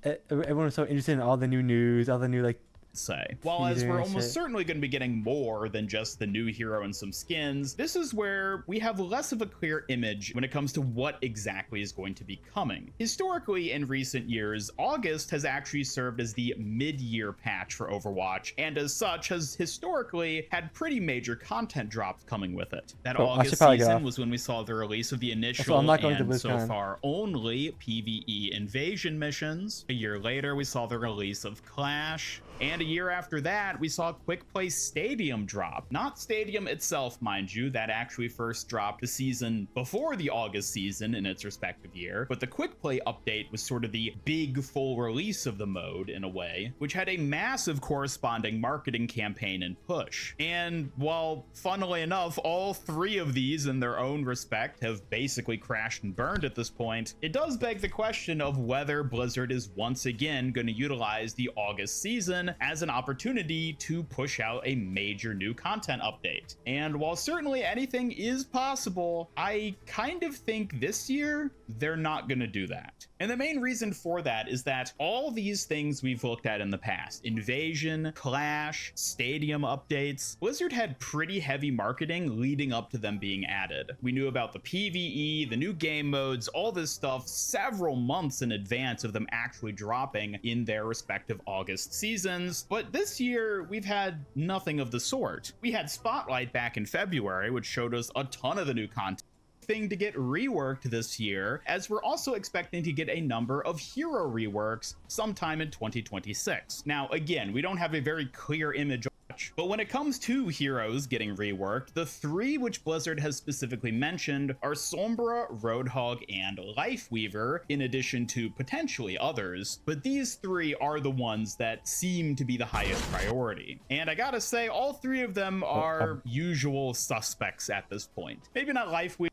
everyone was so interested in all the new news, all the new say. While as teaser we're and almost shit. certainly going to be getting more than just the new hero and some skins, this is where we have less of a clear image when it comes to what exactly is going to be coming. Historically, in recent years, August has actually served as the mid-year patch for Overwatch, and as such has historically had pretty major content drops coming with it. That Oh, I should August probably get season off. was when we saw the release of the Also, initial I'm not going to and so BlizzCon. far only PvE invasion missions. A year later, we saw the release of Clash. And a year after that, we saw Quick Play Stadium drop. Not Stadium itself, mind you, that actually first dropped the season before the August season in its respective year, but the Quick Play update was sort of the big full release of the mode in a way, which had a massive corresponding marketing campaign and push. And while, funnily enough, all three of these in their own respect have basically crashed and burned at this point, it does beg the question of whether Blizzard is once again going to utilize the August season as an opportunity to push out a major new content update. And while certainly anything is possible, I kind of think this year they're not going to do that. And the main reason for that is that all these things we've looked at in the past, Invasion, Clash, Stadium updates, Blizzard had pretty heavy marketing leading up to them being added. We knew about the PvE, the new game modes, all this stuff several months in advance of them actually dropping in their respective August seasons. But this year, we've had nothing of the sort. We had Spotlight back in February, which showed us a ton of the new content. Thing to get reworked this year, as we're also expecting to get a number of hero reworks sometime in 2026. Now, again, we don't have a very clear image, but when it comes to heroes getting reworked, the three which Blizzard has specifically mentioned are Sombra, Roadhog, and Lifeweaver, in addition to potentially others. But these three are the ones that seem to be the highest priority. And I gotta say, all three of them are usual suspects at this point. Maybe not Lifeweaver.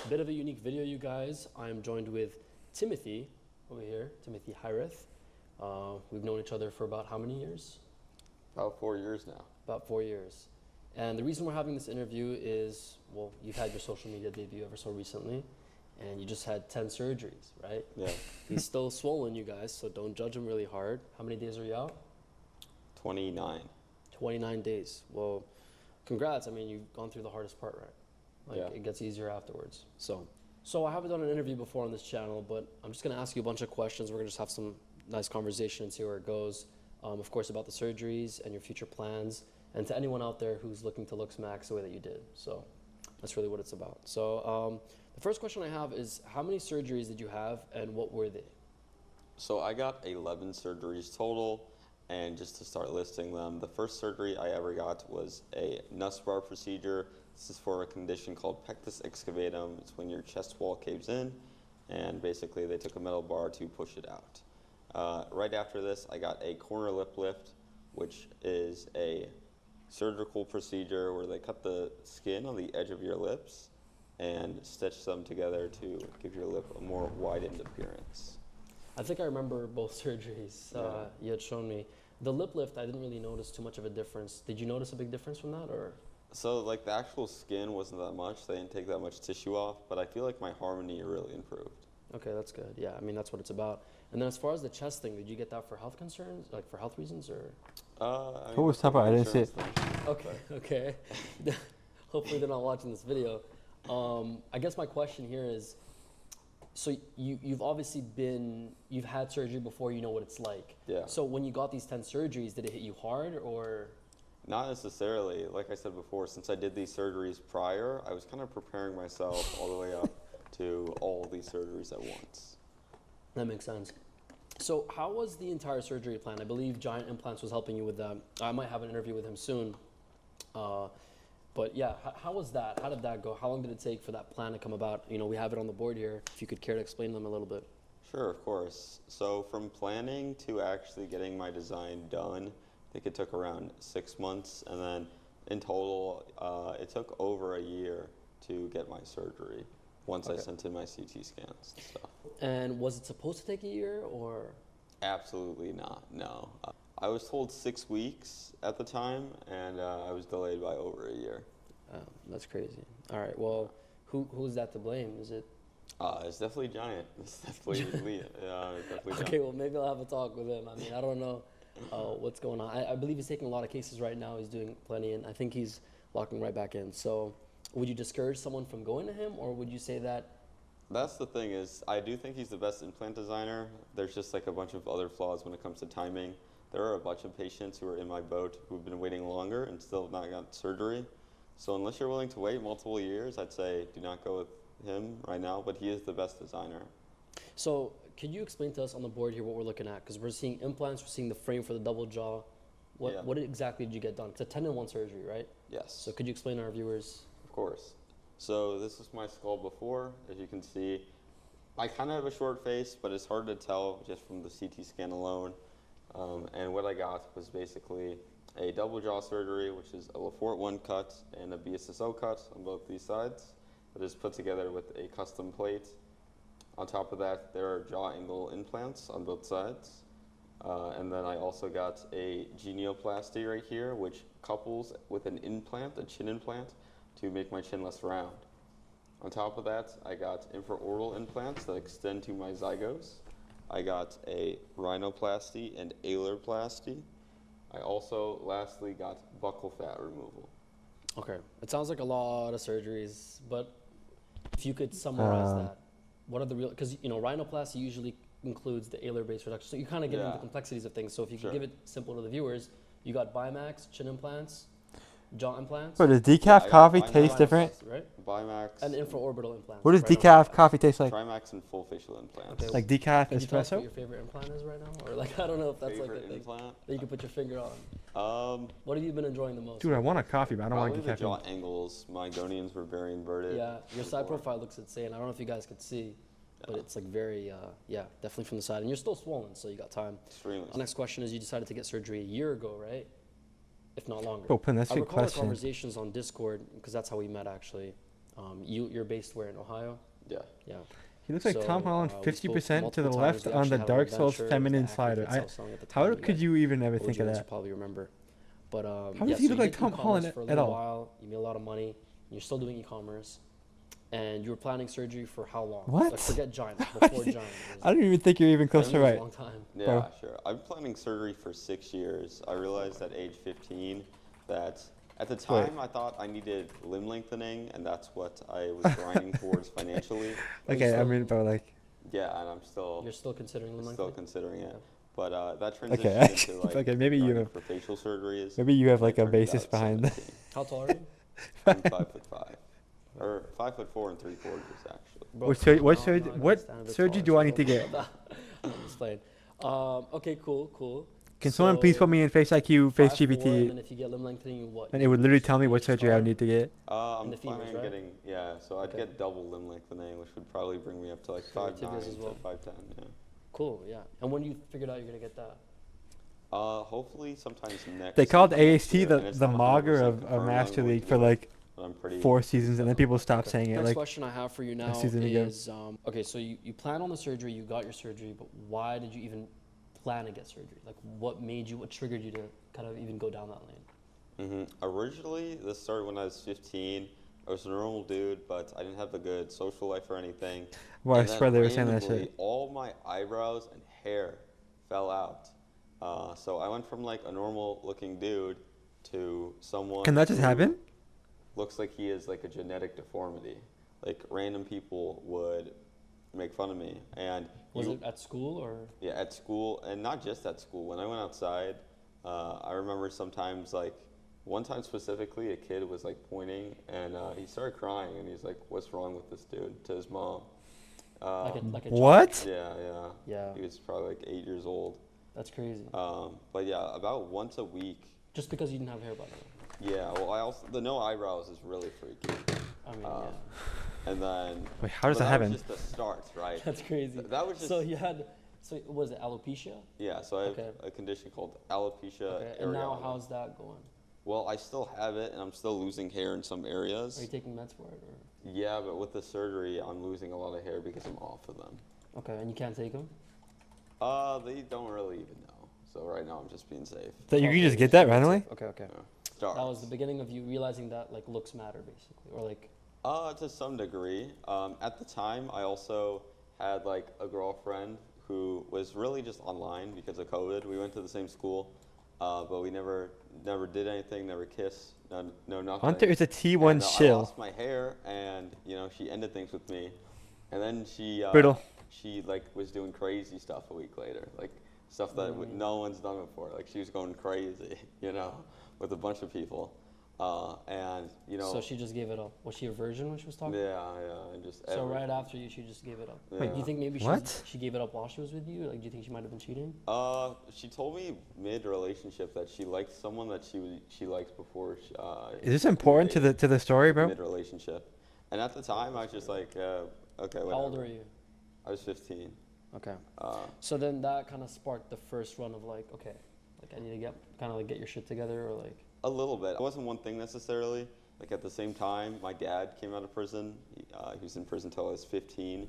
Bit of a unique video, you guys. I am joined with Timothy over here, Timothy Hireth. We've known each other for about how many years? About 4 years now. About 4 years. And the reason we're having this interview is, well, you've had your social media debut ever so recently, and you just had 10 surgeries, right? Yeah. He's still swollen, you guys, so don't judge him really hard. How many days are you out? 29. 29 days. Well, congrats. I mean, you've gone through the hardest part, right? Like, Yeah. it gets easier afterwards. So I haven't done an interview before on this channel, but I'm just going to ask you a bunch of questions. We're going to just have some nice conversation and see where it goes. Of course, about the surgeries and your future plans, and to anyone out there who's looking to look smack the way that you did. So that's really what it's about. So the first question I have is, how many surgeries did you have, and what were they? So I got 11 surgeries total, and just to start listing them, the first surgery I ever got was a nuss bar procedure. This is for a condition called pectus excavatum. It's when your chest wall caves in, and basically they took a metal bar to push it out. Right after this, I got a corner lip lift, which is a surgical procedure where they cut the skin on the edge of your lips and stitch them together to give your lip a more widened appearance. I think I remember both surgeries you had shown me. The lip lift, I didn't really notice too much of a difference. Did you notice a big difference from that, or? So like the actual skin wasn't that much. They didn't take that much tissue off, but I feel like my harmony really improved. Okay, that's good. Yeah, I mean, that's what it's about. And then as far as the chest thing, did you get that for health concerns, like for health reasons, or? Who was top? I didn't see it. Okay, okay. Hopefully they're not watching this video. I guess my question here is, so you've obviously you've had surgery before, you know what it's like. Yeah. So when you got these 10 surgeries, did it hit you hard, or? Not necessarily. Like I said before, since I did these surgeries prior, I was kind of preparing myself all the way up to all these surgeries at once. That makes sense. So how was the entire surgery plan? I believe Giant Implants was helping you with that. I might have an interview with him soon. But yeah, how was that? How did that go? How long did it take for that plan to come about? You know, we have it on the board here. If you could care to explain them a little bit. Sure, of course. So from planning to actually getting my design done, I think it took around 6 months, and then in total, it took over a year to get my surgery once I sent in my CT scans and stuff. And was it supposed to take a year, or? Absolutely not, no. I was told 6 weeks at the time, and I was delayed by over a year. That's crazy. All right, well, who's that to blame? Is it? It's definitely Giant. It's definitely Leah. Definitely Giant. Okay, well, maybe I'll have a talk with him. I mean, I don't know what's going on. I believe he's taking a lot of cases right now. He's doing plenty, and I think he's locking right back in. So would you discourage someone from going to him, or would you say that? That's the thing is, I do think he's the best implant designer. There's just like a bunch of other flaws when it comes to timing. There are a bunch of patients who are in my boat who've been waiting longer and still have not got surgery. So unless you're willing to wait multiple years, I'd say do not go with him right now, but he is the best designer. So could you explain to us on the board here what we're looking at? Because we're seeing implants, we're seeing the frame for the double jaw. What exactly did you get done? It's a 10-in-1 surgery, right? Yes. So could you explain to our viewers? Of course. So this is my skull before. As you can see, I kind of have a short face, but it's hard to tell just from the CT scan alone. And what I got was basically a double jaw surgery, which is a Lafort 1 cut and a BSSO cut on both these sides. That is put together with a custom plate. On top of that, there are jaw angle implants on both sides. And then I also got a genioplasty right here, which couples with an implant, a chin implant, to make my chin less round. On top of that, I got infraoral implants that extend to my zygos. I got a rhinoplasty and alarplasty. I also, lastly, got buccal fat removal. Okay, it sounds like a lot of surgeries, but if you could summarize that, what are the real? Because you know, rhinoplasty usually includes the alar base reduction, so you kind of get into the complexities of things. So if you could give it simple to the viewers, you got Bimax, chin implants, jaw implants. But does decaf coffee taste different? Right? Bimax. And infraorbital implants. What does decaf coffee taste like? Trimax and full facial implants. Like decaf Can you tell us espresso? what your favorite implant is right now? Or like, I don't know if that's Favorite like the thing implant? that you can put your finger on. What have you been enjoying the most? Dude, I want a coffee, but I don't want Probably the jaw decaf. angles. My goniums were very inverted. Yeah, your side profile looks insane. I don't know if you guys could see, but it's like very, yeah, definitely from the side. And you're still swollen, so you got time. Extremely. The next question is, you decided to get surgery a year ago, right? If not longer. Bro, Pin, that's I your recall our question. conversations on Discord, because that's how we met actually. You're based where, in Ohio? Yeah. Yeah. He looks like So, Tom Holland we spoke 50% to the multiple left times. We on the actually had an Dark Souls adventure. It was feminine the slider. Active Self-Selling at the How time. could you even ever think of OG, that? You probably remember. But How yeah, does he so look you like did Tom e-commerce Holland for a at little all? while. You made a lot of money. You're still doing e-commerce. And you were planning surgery for how long? What? Like, forget Giant. Before Giant. I don't even think you're even close to It was a right. long time. Yeah, Bro. sure. I've been planning surgery for 6 years. I realized at age 15 that At the time, I thought I needed limb lengthening, and that's what I was grinding towards financially. Okay, I mean, but like. Yeah, and I'm still. You're still considering limb Still lengthening? considering it, but that transition Okay, into like okay, maybe you grinding have. for facial surgeries. Maybe you have like a turned me basis about behind that. 17. How tall are you? I'm 5'5", or 5'4" and 3/4 actually. What surgery do I need to get? I'm just playing. Okay, cool. Can someone please put me in Face IQ, Face 5'4", GPT? and then if you get limb lengthening, what? And it would literally tell me what surgery I would need to get. I'm the femurs, planning on right? getting so I'd get double limb lengthening, which would probably bring me up to like For your 5'9" tibias as to well. 5'10". Yeah. Cool, yeah. And when you figured out you're gonna get that? Hopefully sometimes next. They called season, AST and the it's the not 100% Mogger of confirmed Master I'm going League to for do it, like but I'm pretty 4 seasons, and then people stopped saying it. Next Like question I have for you now season ago. is, okay, so you plan on the surgery, you got your surgery, but why did you even plan to get surgery? Like, what triggered you to kind of even go down that lane? Originally, this started when I was 15. I was a normal dude, but I didn't have a good social life or anything. Well, I And then swear they were saying that randomly, shit. all my eyebrows and hair fell out. So I went from like a normal-looking dude to someone. Can that just who happen? Looks like he has like a genetic deformity. Like random people would make fun of me, and Was it at school or? yeah, at school, and not just at school. When I went outside, I remember sometimes, like, one time specifically, a kid was, like, pointing, and he started crying, and he's like, "What's wrong with this dude?" to his mom. Like a What? child? Yeah. Yeah. He was probably, like, 8 years old. That's crazy. But, yeah, about once a week. Just because you didn't have hair, by the way. Yeah, well, the no eyebrows is really freaky. I mean, yeah. And then. Wait, how does but that happen? was just the start, right? That's crazy. That was just. So you had, was it alopecia? Yeah, so I have a condition called alopecia Okay, and now areata. how's that going? Well, I still have it, and I'm still losing hair in some areas. Are you taking meds for it? Or? Yeah, but with the surgery, I'm losing a lot of hair because I'm off of them. Okay, and you can't take them? They don't really even know. So right now, I'm just being safe. So you can just get that randomly? Okay. Stars. That was the beginning of you realizing that like looks matter, basically, or like. To some degree. At the time, I also had like a girlfriend who was really just online because of COVID. We went to the same school, but we never did anything, never kissed, no nothing. Hunter is a T1 and, shill. I lost my hair, and she ended things with me, and then she Brittle. She like was doing crazy stuff a week later, like stuff that no one's done before. Like she was going crazy, with a bunch of people. And So she just gave it up. Was she a virgin when she was talking? Yeah, and just. So right after you, she just gave it up. Yeah. Do you think maybe What? she gave it up while she was with you? Like, do you think she might have been cheating? She told me mid-relationship that she liked someone that she liked before. Is this important to the story, bro? Mid-relationship, and at the time I was just like, okay, whatever. How old were you? I was 15. Okay. So then that kind of sparked the first run of like, okay, like I need to get your shit together, or like. A little bit. It wasn't one thing necessarily. Like at the same time, my dad came out of prison. He was in prison till I was 15.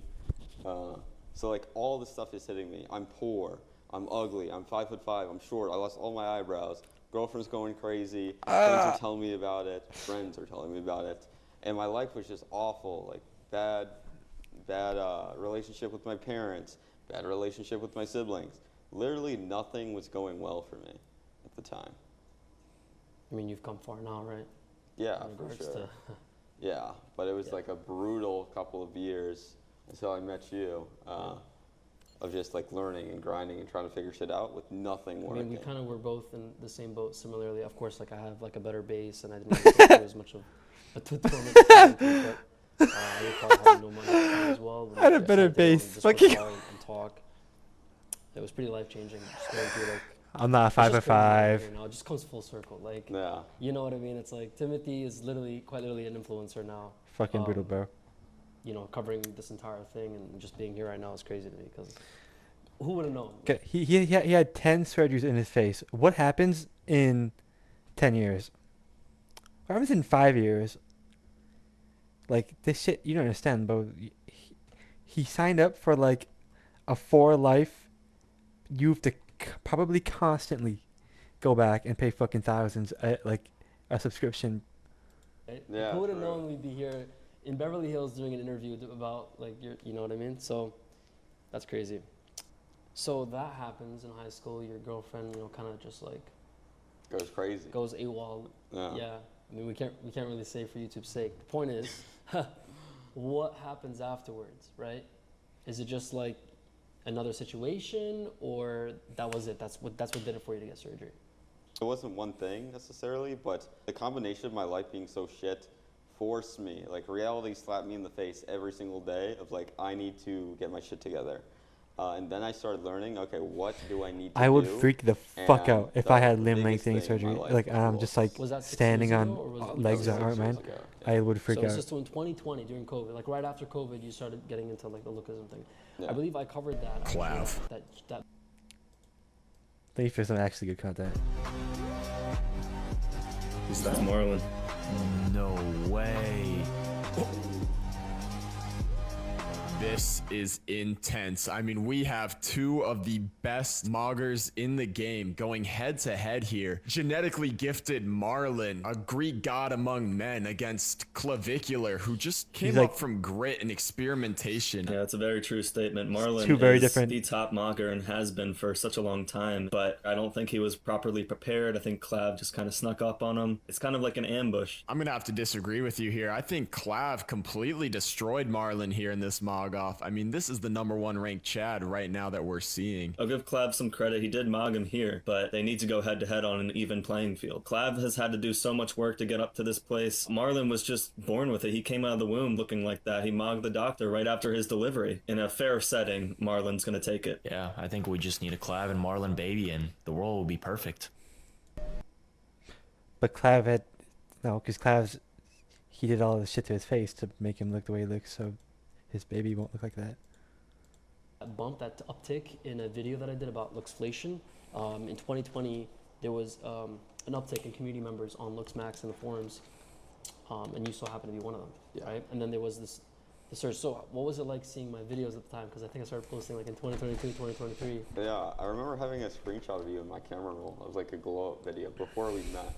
So like all this stuff is hitting me. I'm poor. I'm ugly. I'm 5'5". I'm short. I lost all my eyebrows. Girlfriend's going crazy. Friends are telling me about it. Friends are telling me about it. And my life was just awful. Like bad relationship with my parents. Bad relationship with my siblings. Literally nothing was going well for me at the time. I mean, you've come far now, right? Yeah, for sure. Yeah, but it was like a brutal couple of years until I met you, of just like learning and grinding and trying to figure shit out with nothing working. I mean, we kind of were both in the same boat similarly. Of course, like I have like a better base, and I didn't really go through as much of a tutorial, but I recall having no money as well. I had a better base. Fucking. And talk. It was pretty life changing. Just going through like. I'm not 5'5". Now it just comes full circle. Like, yeah. You know what I mean? It's like Timothy is quite literally an influencer now. Fucking brutal, bro. Covering this entire thing and just being here right now is crazy to me because who would have known? Okay, he had 10 surgeries in his face. What happens in 10 years? What happens in 5 years? Like this shit, you don't understand, bro. He signed up for like a 4 life. You have to probably constantly go back and pay fucking thousands at like a subscription. Yeah, who would have known we'd be here in Beverly Hills doing an interview about like you know what I mean? So that's crazy. So that happens in high school. Your girlfriend, kind of just like goes crazy. Goes AWOL. Yeah. I mean, we can't really say for YouTube's sake. The point is, what happens afterwards, right? Is it just like another situation, or that was it? That's what did it for you to get surgery? It wasn't one thing necessarily, but the combination of my life being so shit forced me, like reality slapped me in the face every single day of like, I need to get my shit together. And then I started learning, okay, what do I need to do? I would freak the fuck out if I had limb biggest lengthening thing in my surgery. life Like just like Was that 6 standing years on ago, or was it legs that 6 aren't years man. ago? I would freak So out. it's just in 2020 during COVID, like right after COVID, you started getting into like the lookism thing. Yeah. I believe I covered that. actually, Clav. That Thank you for some actually good content. That's Marlon. No way. This is intense. I mean, we have two of the best moggers in the game going head to head here. Genetically gifted Marlon, a Greek god among men, against Clavicular, who just came up from grit and experimentation. Yeah, it's a very true statement. Marlon two very is different- the top mogger and has been for such a long time, but I don't think he was properly prepared. I think Clav just kind of snuck up on him. It's kind of like an ambush. I'm gonna have to disagree with you here. I think Clav completely destroyed Marlon here in this mog off. I mean, this is the #1 ranked Chad right now that we're seeing. I'll give Clav some credit. He did mog him here, but they need to go head to head on an even playing field. Clav has had to do so much work to get up to this place. Marlon was just born with it. He came out of the womb looking like that. He mogged the doctor right after his delivery. In a fair setting, Marlon's gonna take it. Yeah, I think we just need a Clav and Marlon baby and the world will be perfect. But Clav had no, because Clav's he did all the shit to his face to make him look the way he looks, so his baby won't look like that. That bump, that uptick in a video that I did about Luxflation. In 2020, there was an uptick in community members on LuxMax in the forums, and you so happen to be one of them, right? And then there was the surge. So what was it like seeing my videos at the time? Because I think I started posting like in 2022, 2023. Yeah, I remember having a screenshot of you in my camera roll. It was like a glow-up video before we met.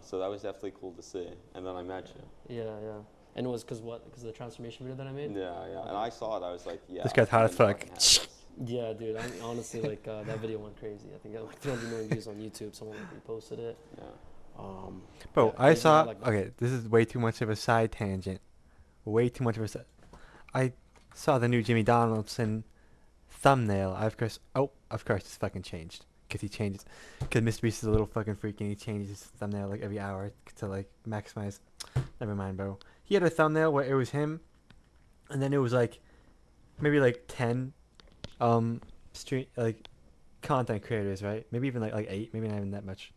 So that was definitely cool to see. And then I met you. Yeah, yeah. And it was because what? Because of the transformation video that I made? Yeah, yeah. And I saw it. I was like, yeah. This guy's hot as fuck. Yeah, dude. I honestly, like, that video went crazy. I think it got like 300 million views on YouTube. Someone like reposted it. Yeah. Bro, yeah, I saw. like Okay, this is way too much of a side tangent. Way too much of a side. I saw the new Jimmy Donaldson thumbnail. Of course, it's fucking changed. Because he changes. Because Mr. Beast is a little fucking freak and he changes his thumbnail like every hour to like maximize. Never mind, bro. He had a thumbnail where it was him, and then it was like maybe like 10 stream like content creators, right? Maybe even like 8, maybe not even that much.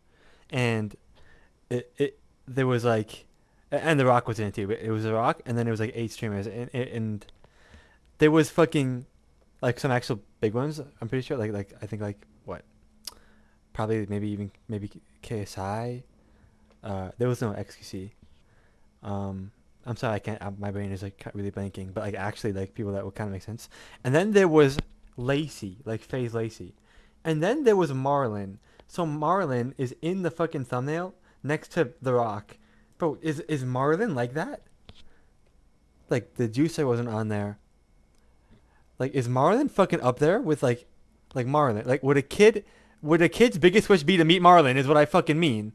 And it there was like, and The Rock was in it too, but it was The Rock, and then it was like 8 streamers, and there was fucking like some actual big ones. I'm pretty sure like I think like what, probably maybe KSI. There was no XQC. I'm sorry, I can't. My brain is like really blanking, but like actually, like people that would kind of make sense. And then there was Lacey, like FaZe Lacey, and then there was Marlon. So Marlon is in the fucking thumbnail next to The Rock, bro. Is Marlon like that? Like the juicer wasn't on there. Like is Marlon fucking up there with like Marlon? Like would a kid's biggest wish be to meet Marlon? Is what I fucking mean.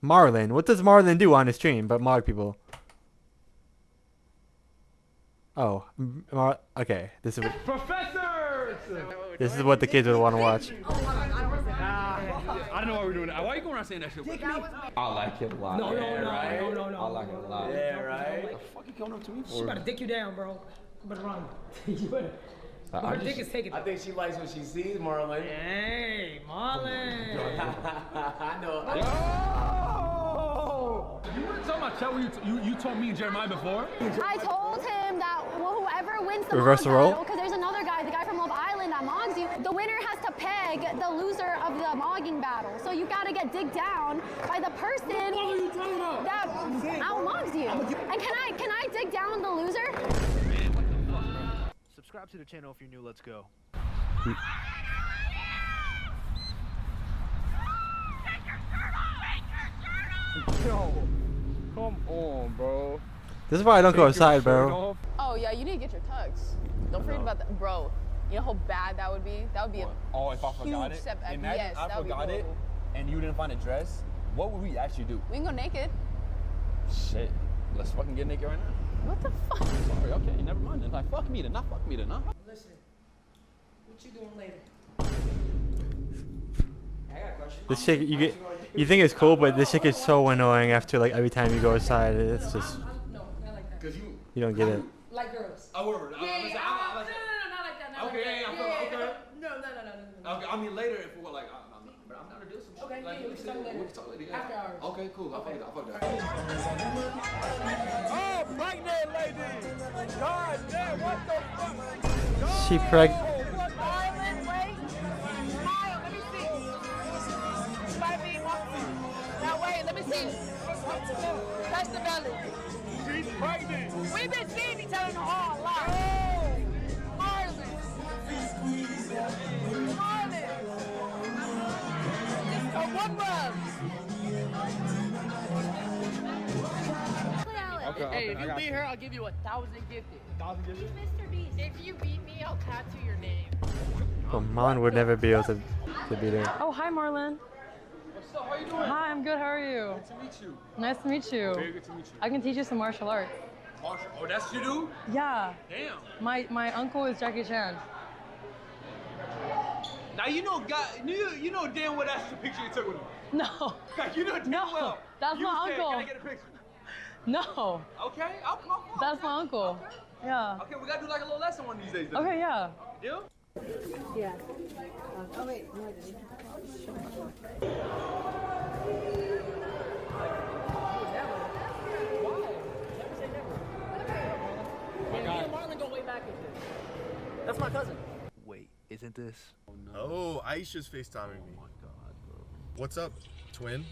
Marlon, what does Marlon do on his stream but mod people? Oh, okay. This is what the kids would want to watch. I don't know why we're doing that. Why are you going around saying that shit? I like it a lot. No. I like it a lot. Yeah, right. What the fuck you coming up to me for? She about to dick you down, bro. You better run. You better. Her dick is taken. I think she likes what she sees, Marlon. Hey, Marlon. I know. You weren't talking about Chet you told me and Jeremiah before? I told him that whoever wins the Reverse mog roll? battle, because there's another guy, the guy from Love Island that mogs you, the winner has to peg the loser of the mogging battle. So you gotta get digged down by the person that outmogs you. And can I dig down the loser? Subscribe to the channel if you're new. Let's go. Yo, come on, bro. This is why I don't go outside, bro. Oh yeah, you need to get your tugs. Don't forget about that, bro. You know how bad that would be? That would be a if I forgot huge it? step back. Imagine Yes, I that would be forgot it, horrible. and you didn't find a dress, what would we actually do? We can go naked. Shit. Let's fucking get naked right now. What the fuck? Sorry, okay, never mind then. Like, fuck me then, not fuck me then, huh? Listen, what you doing later? I got a question. This chick, you think it's cool, but this chick is so annoying after like every time you go outside. It's just, No, not like that. Cause you don't get it. Like girls. Oh, whatever. Yeah, no, not like that. Not Okay, like I'm that. okay. No. Okay, I mean later if we're like, but I'm down to do some shit. Okay, Like, yeah, we can talk later. We can talk later. Yeah. After hours. Okay, cool. I'll fuck that. Oh, pregnant lady! God damn, what the fuck? She pregnant. Marlon, wait. Smile, let me see. Smile me, now wait, let me see. Touch the belly. She's pregnant. We've been seeing each other in the hall a lot. Marlon. Just one rub. Okay, Hey, if you beat her, I'll give you 1,000 gifted. 1,000 gifted? Mr. Beast. If you beat me, I'll tattoo your name. Well, Marlon would never be able to be there. Oh, hi, Marlon. What's up? How you doing? Hi, I'm good. How are you? Good to meet you. Nice to meet you. Very good to meet you. I can teach you some martial arts. Marshall. Oh, that's what you do? Yeah. Damn. My uncle is Jackie Chan. Now you know, you know damn well that's the picture you took with him. No. You know damn well. That's You my said, uncle. Can I get a picture? No. Okay, I'll come. That's my uncle. Yeah. Okay, we gotta do like a little lesson one of these days. Then. Okay, yeah. Deal? Yeah. Oh, wait. No, My God. Me and Marlon go way back with this. That's my cousin. Wait, isn't this? Oh, Aisha's FaceTiming me. Oh my God, bro. What's up, twin?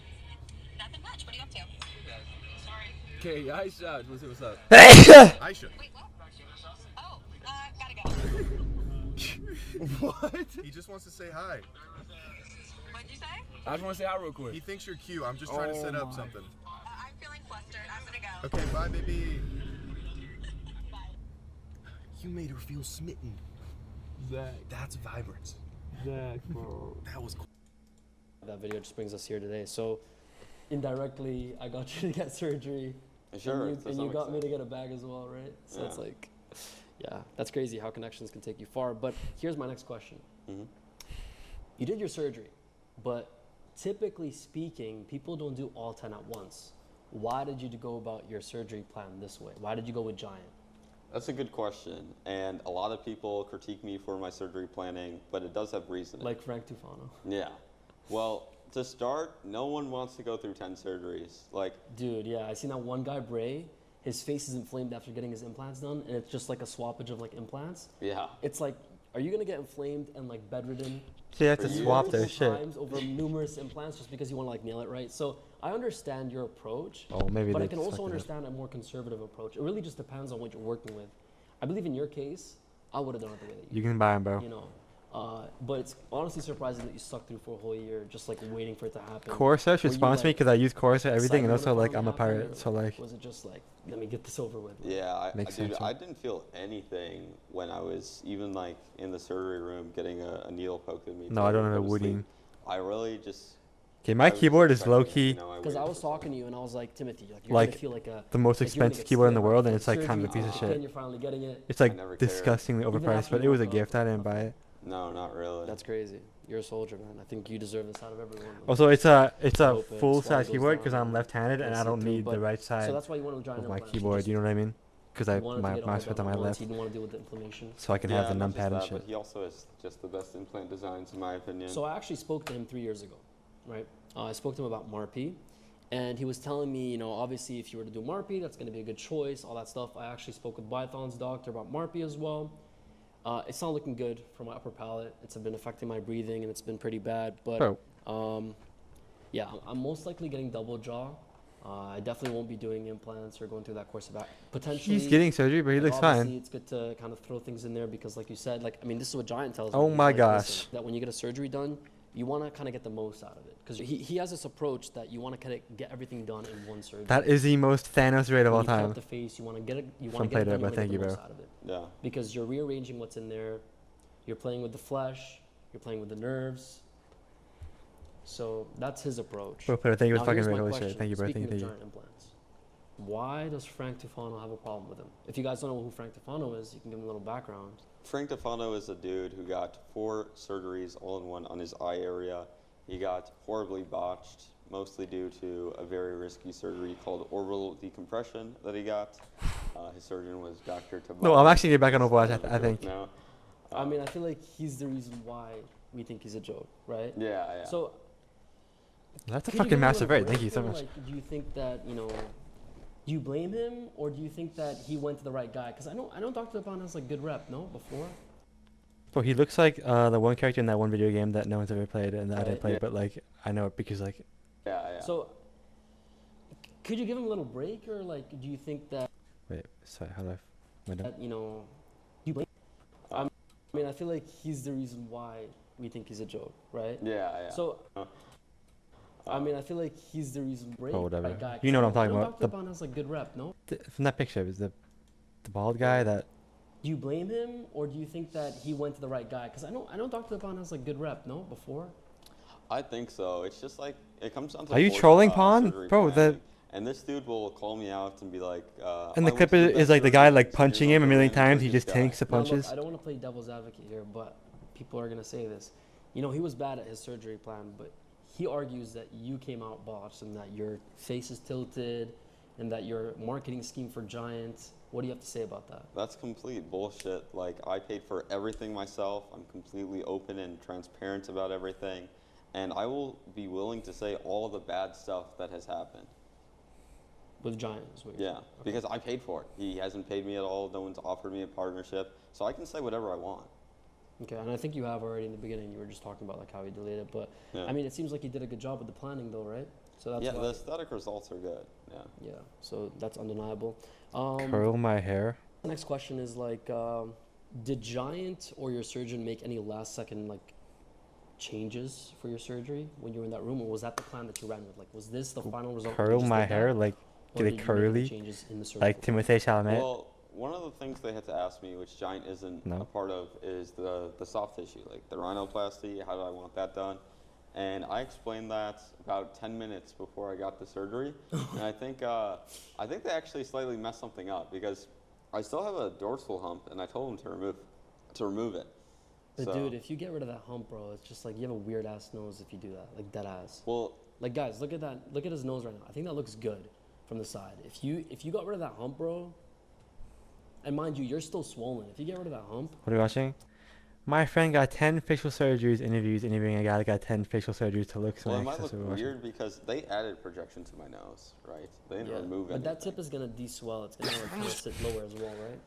Nothing much. What are you up to? Sorry. Okay, Aisha, what's up? Aisha. Wait, what? Oh, gotta go. What? He just wants to say hi. What'd you say? I just want to say hi real quick. He thinks you're cute. I'm just trying to set up something. I'm feeling flustered. I'm gonna go. Okay, bye, baby. You made her feel smitten. Zach. That's vibrance. Zach, bro. That was cool. That video just brings us here today. So, indirectly, I got you to get surgery. Sure. And you got me to get a bag as well, right? So Yeah. it's like, yeah, that's crazy how connections can take you far. But here's my next question. You did your surgery, but typically speaking, people don't do all 10 at once. Why did you go about your surgery plan this way? Why did you go with Giant? That's a good question, and a lot of people critique me for my surgery planning, but it does have reasoning. Like Frank Tufano. Yeah. Well, to start, no one wants to go through 10 surgeries. Like, dude, yeah, I seen that one guy, Bray. His face is inflamed after getting his implants done, and it's just like a swappage of like implants. Yeah. It's like, are you gonna get inflamed and like bedridden? So you have to swap their shit. Times over numerous implants just because you want to like nail it right. So I understand your approach. Oh, maybe but I they can suck also it up. understand a more conservative approach. It really just depends on what you're working with. I believe in your case, I would have done it the way that You can buy 'em, bro. You know, but it's honestly surprising that you stuck through for a whole year just like waiting for it to happen. Corsa should Were you, sponsor me like, because I use Corsa everything, and excited also when it like I'm a finally happened, pirate, so like. Was it just like, let me get this over with? yeah, Makes dude, sense, I didn't feel anything when I was even like in the surgery room getting a needle poked in me. No, I don't to have a go to woody. sleep. I really just. Okay, my keyboard is low key. Because I was talking to you and I was like, Timothy, like you're Like gonna feel like a the most like you're gonna expensive get keyboard in the scared world, and about it's like kind of a surgery, piece of and shit. you're finally getting it. It's like disgustingly Even overpriced, after but you it was a woke gift. up. I didn't buy it. No, not really. That's crazy. You're a soldier, man. I think you deserve this out of everyone. Also, it's a Hope it full size swallows keyboard down because I'm and left-handed and gets I it don't through, need the but- right side So that's why you wanted to of giant my implants. keyboard. You know what I mean? Because You wanted to my get it all mouse done on my at once. left, You didn't want to deal with the inflammation. so I can yeah, have the not just numpad and that, shit. But he also has just the best implant designs, in my opinion. So I actually spoke to him 3 years ago, right? I spoke to him about Marpi, and he was telling me, you know, obviously if you were to do Marpi, that's going to be a good choice, all that stuff. I actually spoke with Bython's doctor about Marpi as well. It's not looking good for my upper palate. It's been affecting my breathing, and it's been pretty bad. But yeah, I'm most likely getting double jaw. I definitely won't be doing implants or going through that course of potentially. He's getting surgery, but he like, looks obviously fine. It's good to kind of throw things in there because, like you said, like I mean, this is what Giant tells me. Oh He's my like, gosh. "Listen, that when you get a surgery done, you want to kind of get the most out of it because he has this approach that you want to kind of get everything done in one surgery. That is the most Thanos rate of all When you cut time. the face, you want to get it. You Some want to get played it it, done. but You thank want you, to get the bro. most out of it. Yeah. Because you're rearranging what's in there. You're playing with the flesh. You're playing with the nerves. So that's his approach. Bro, thank you for Now, fucking here's my holy question. shit. Thank you, bro. Speaking Thank you. of giant implants, why does Frank Tufano have a problem with him? If you guys don't know who Frank Tufano is, you can give him a little background. Frank Tufano is a dude who got 4 surgeries all in one on his eye area. He got horribly botched, mostly due to a very risky surgery called orbital decompression that he got. His surgeon was Dr. Tabak. No, I'm actually getting back on Overwatch, I think. Now. I mean, I feel like he's the reason why we think he's a joke, right? Yeah. So That's a could you give fucking him massive little rate. Thank you break, so though? much. Like, do you think that, do you blame him, or do you think that he went to the right guy? Because I know Dr. Tabak has like good rep, no? Before. Bro, he looks like the one character in that one video game that no one's ever played and that I didn't play, Yeah. but like I know it because like. Yeah. So could you give him a little break, or like, do you think that? Wait, sorry, how do I? That, you blame. I mean, I feel like he's the reason why we think he's a joke, right? Yeah. So, I mean, I feel like he's the reason. Oh, whatever. Right guy, You know what I'm 'cause I talking know about. Dr. Bond has like good rep, no? From that picture, it was the bald guy that. Do you blame him, or do you think that he went to the right guy? Because I know Dr. Bond has like good rep, no? Before. I think so. It's just like it comes down to. Are you trolling, Pawn? surgery Bro, planning. And this dude will call me out and be like. And the "I clip went to the is like the guy surgery, like so punching you're him a not million the man times. who's He just this guy." tanks the Now, look, punches. I don't want to play devil's advocate here, but people are gonna say this. He was bad at his surgery plan, but he argues that you came out botched and that your face is tilted, and that your marketing scheme for Giant. What do you have to say about that? That's complete bullshit. Like, I paid for everything myself. I'm completely open and transparent about everything. And I will be willing to say all the bad stuff that has happened. With Giant, is what you're Yeah, saying. Okay. because I paid for it. He hasn't paid me at all. No one's offered me a partnership. So I can say whatever I want. Okay, and I think you have already in the beginning. You were just talking about like how he delayed it, but Yeah. I mean, it seems like he did a good job with the planning, though, right? So that's Yeah, why, the aesthetic results are good. Yeah. yeah. So that's undeniable. Curl my hair. Next question is like, did Giant or your surgeon make any last-second like changes for your surgery when you were in that room, or was that the plan that you ran with? Like, was this the final result? Curl my hair, like or get did it you make any curly, changes in the like surgical Timothée Chalamet. Well, one of the things they had to ask me, which Giant isn't No. a part of, is the soft tissue, like the rhinoplasty. How do I want that done? And I explained that about 10 minutes before I got the surgery. And I think they actually slightly messed something up because I still have a dorsal hump, and I told them to remove it. But So- dude, if you get rid of that hump, bro, it's just like you have a weird ass nose if you do that, like dead ass. Well, like guys, look at that. Look at his nose right now. I think that looks good from the side. If you got rid of that hump, bro, and mind you, you're still swollen. If you get rid of that hump, What are you watching? My friend got 10 facial surgeries, interviewing a guy that got 10 facial surgeries to look well, it smack. might That's look what we're watching. weird because they added projection to my nose, right? They didn't remove but anything. that tip is gonna de-swell. It's gonna like, kind of sit lower as well, right?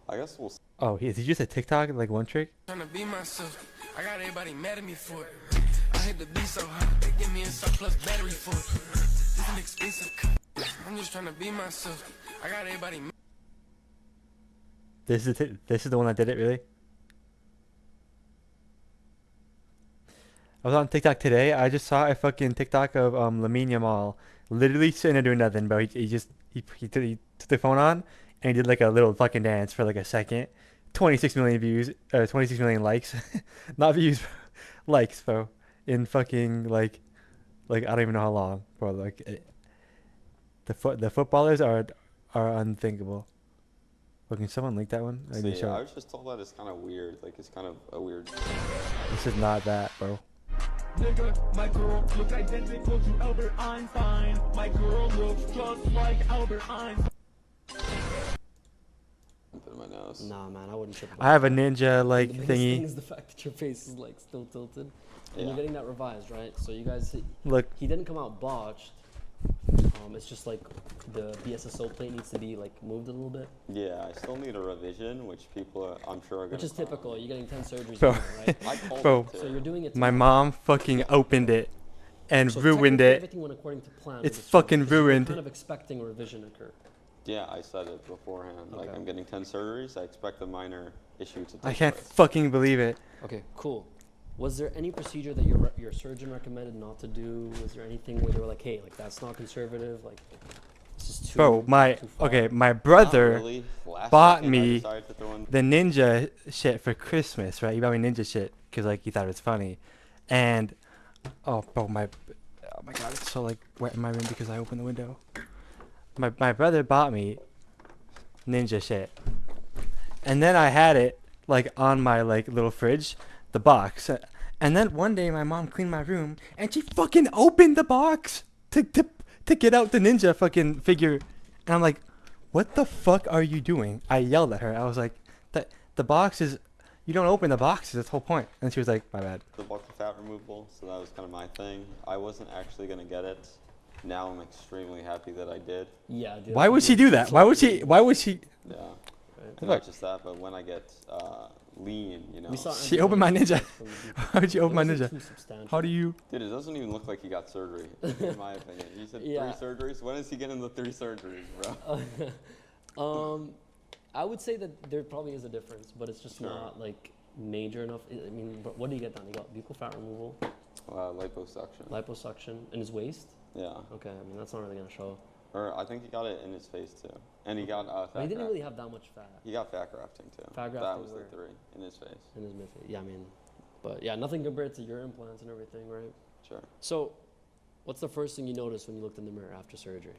I guess we'll see. Oh, did you just a TikTok like one trick? Trying to be myself. I got everybody mad at me for it. I hit the beat so hot, they give me a surplus battery for it. This an expensive cut. I'm just trying to be myself. I got everybody mad. This is the one that did it, really? I was on TikTok today. I just saw a fucking TikTok of Lamine Yamal literally sitting there doing nothing, bro. He took the phone on and he did like a little fucking dance for like a second. 26 million views, 26 million likes, not views, bro. Likes, bro. In fucking like I don't even know how long, bro. Like the footballers are unthinkable. Well, can someone link that one? See, I was just told that it's kind of weird. Like, it's kind of a weird. This is not that, bro. Nigga, my girl looks identical to Albert Einstein. My girl looks just like Albert Einstein. In my nose. Nah, man, I wouldn't trip. I have a ninja like The biggest thing thingy. is the fact that your face is like still tilted, and Yeah. you're getting that revised, right? So you guys see, Look. he didn't come out botched. It's just like the BSSO plate needs to be like moved a little bit, Yeah, I still need a revision, which people are, I'm sure are going which is typical. You're getting 10 surgeries, Bro, a year, right? I told bro, them to. So you're doing it. my tomorrow. mom fucking opened it and So ruined technically it. Everything went according to plan. with It's the surgery, fucking 'cause you were ruined. Kind of expecting a revision occur. Yeah, I said it beforehand. Like, Okay. I'm getting 10 surgeries. I expect a minor issue to take I can't place. fucking believe it. Okay, cool. Was there any procedure that your surgeon recommended not to do? Was there anything where they were like, hey, like that's not conservative, like this is too Bro, my too far? okay, my brother really. Last bought second, I me decided to throw in- the ninja shit for Christmas, right? He bought me ninja shit because like he thought it was funny, and Oh, bro, oh my god, it's so like wet in my room because I opened the window. My brother bought me ninja shit, and then I had it like on my like little fridge, the box, and then one day my mom cleaned my room and she fucking opened the box to get out the ninja fucking figure, and I'm like, what the fuck are you doing? I yelled at her. I was like, the box is. You don't open the boxes, that's the whole point. And she was like, my bad. The bulk of fat removal, so that was kind of my thing. I wasn't actually going to get it. Now I'm extremely happy that I did. Yeah, dude. Why would she do that? Why would she? Yeah. And not just that, but when I get lean, you know. She opened my ninja. Why would you open my ninja? How do you? Dude, it doesn't even look like he got surgery, in my opinion. You said 3 surgeries? When is he getting the 3 surgeries, bro? I would say that there probably is a difference, but it's just not like major enough. I mean, what do you get done? You got buccal fat removal, liposuction. Liposuction in his waist. Yeah. Okay, I mean that's not really gonna show. Or I think he got it in his face too, and he got fat. He didn't really have that much fat. He got fat grafting too. Fat grafting. That was the 3 in his face. In his midface. Yeah, I mean, but yeah, nothing compared to your implants and everything, right? Sure. So, what's the first thing you noticed when you looked in the mirror after surgery?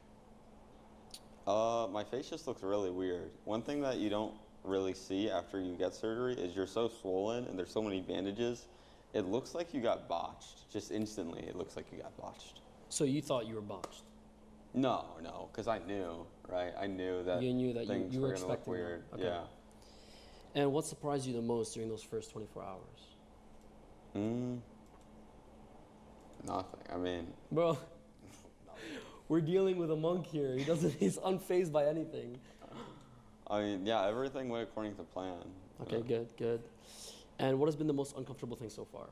My face just looks really weird. One thing that you don't really see after you get surgery is you're so swollen and there's so many bandages. It looks like you got botched. Just instantly, it looks like you got botched. So you thought you were botched? No, because I knew, right? I knew that you knew that things you were were gonna look expecting weird. that. Okay. Yeah. And what surprised you the most during those first 24 hours? Nothing. I mean, bro, we're dealing with a monk here. He's unfazed by anything. I mean, yeah, everything went according to plan. Okay, good. And what has been the most uncomfortable thing so far?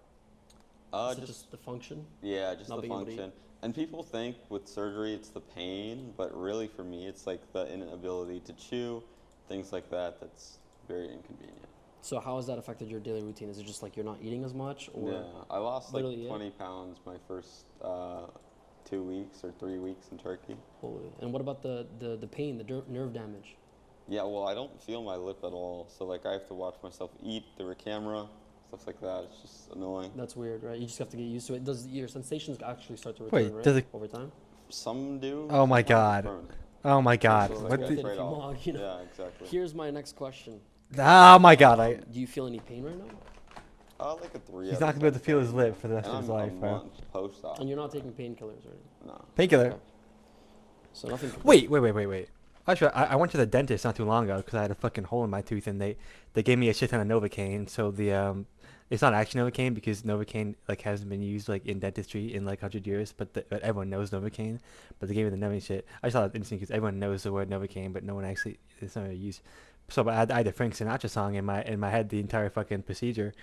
Just the function? Yeah, just Not the being able to function. And people think with surgery it's the pain, but really for me it's like the inability to chew, things like that. That's very inconvenient. So how has that affected your daily routine? Is it just like you're not eating as much? Or yeah, I lost like 20 pounds my first 2 weeks or 3 weeks in Turkey. Holy. And what about the pain, the nerve damage? Yeah, well, I don't feel my lip at all. So like I have to watch myself eat through a camera, stuff like that. It's just annoying. That's weird, right? You just have to get used to it. Does your sensations actually start to return, right? Does it over time? Some do. Oh my god. Oh my god. So What like the? Yeah, exactly. Here's my next question. Oh my god. Do you feel any pain right now? Like a 3. He's not gonna be able to feel his lip for the rest of his life, bro. Post-op. And you're not taking painkillers, right? No. Painkiller. Okay. So nothing. Wait. Actually, I went to the dentist not too long ago because I had a fucking hole in my tooth, and they gave me a shit ton of Novocaine. So the it's not actually Novocaine because Novocaine like hasn't been used like in dentistry in like 100 years, but everyone knows Novocaine. But they gave me the Novocaine shit. I just thought it was interesting because everyone knows the word Novocaine, but no one actually it's not really used. So, but I had a Frank Sinatra song in my head the entire fucking procedure,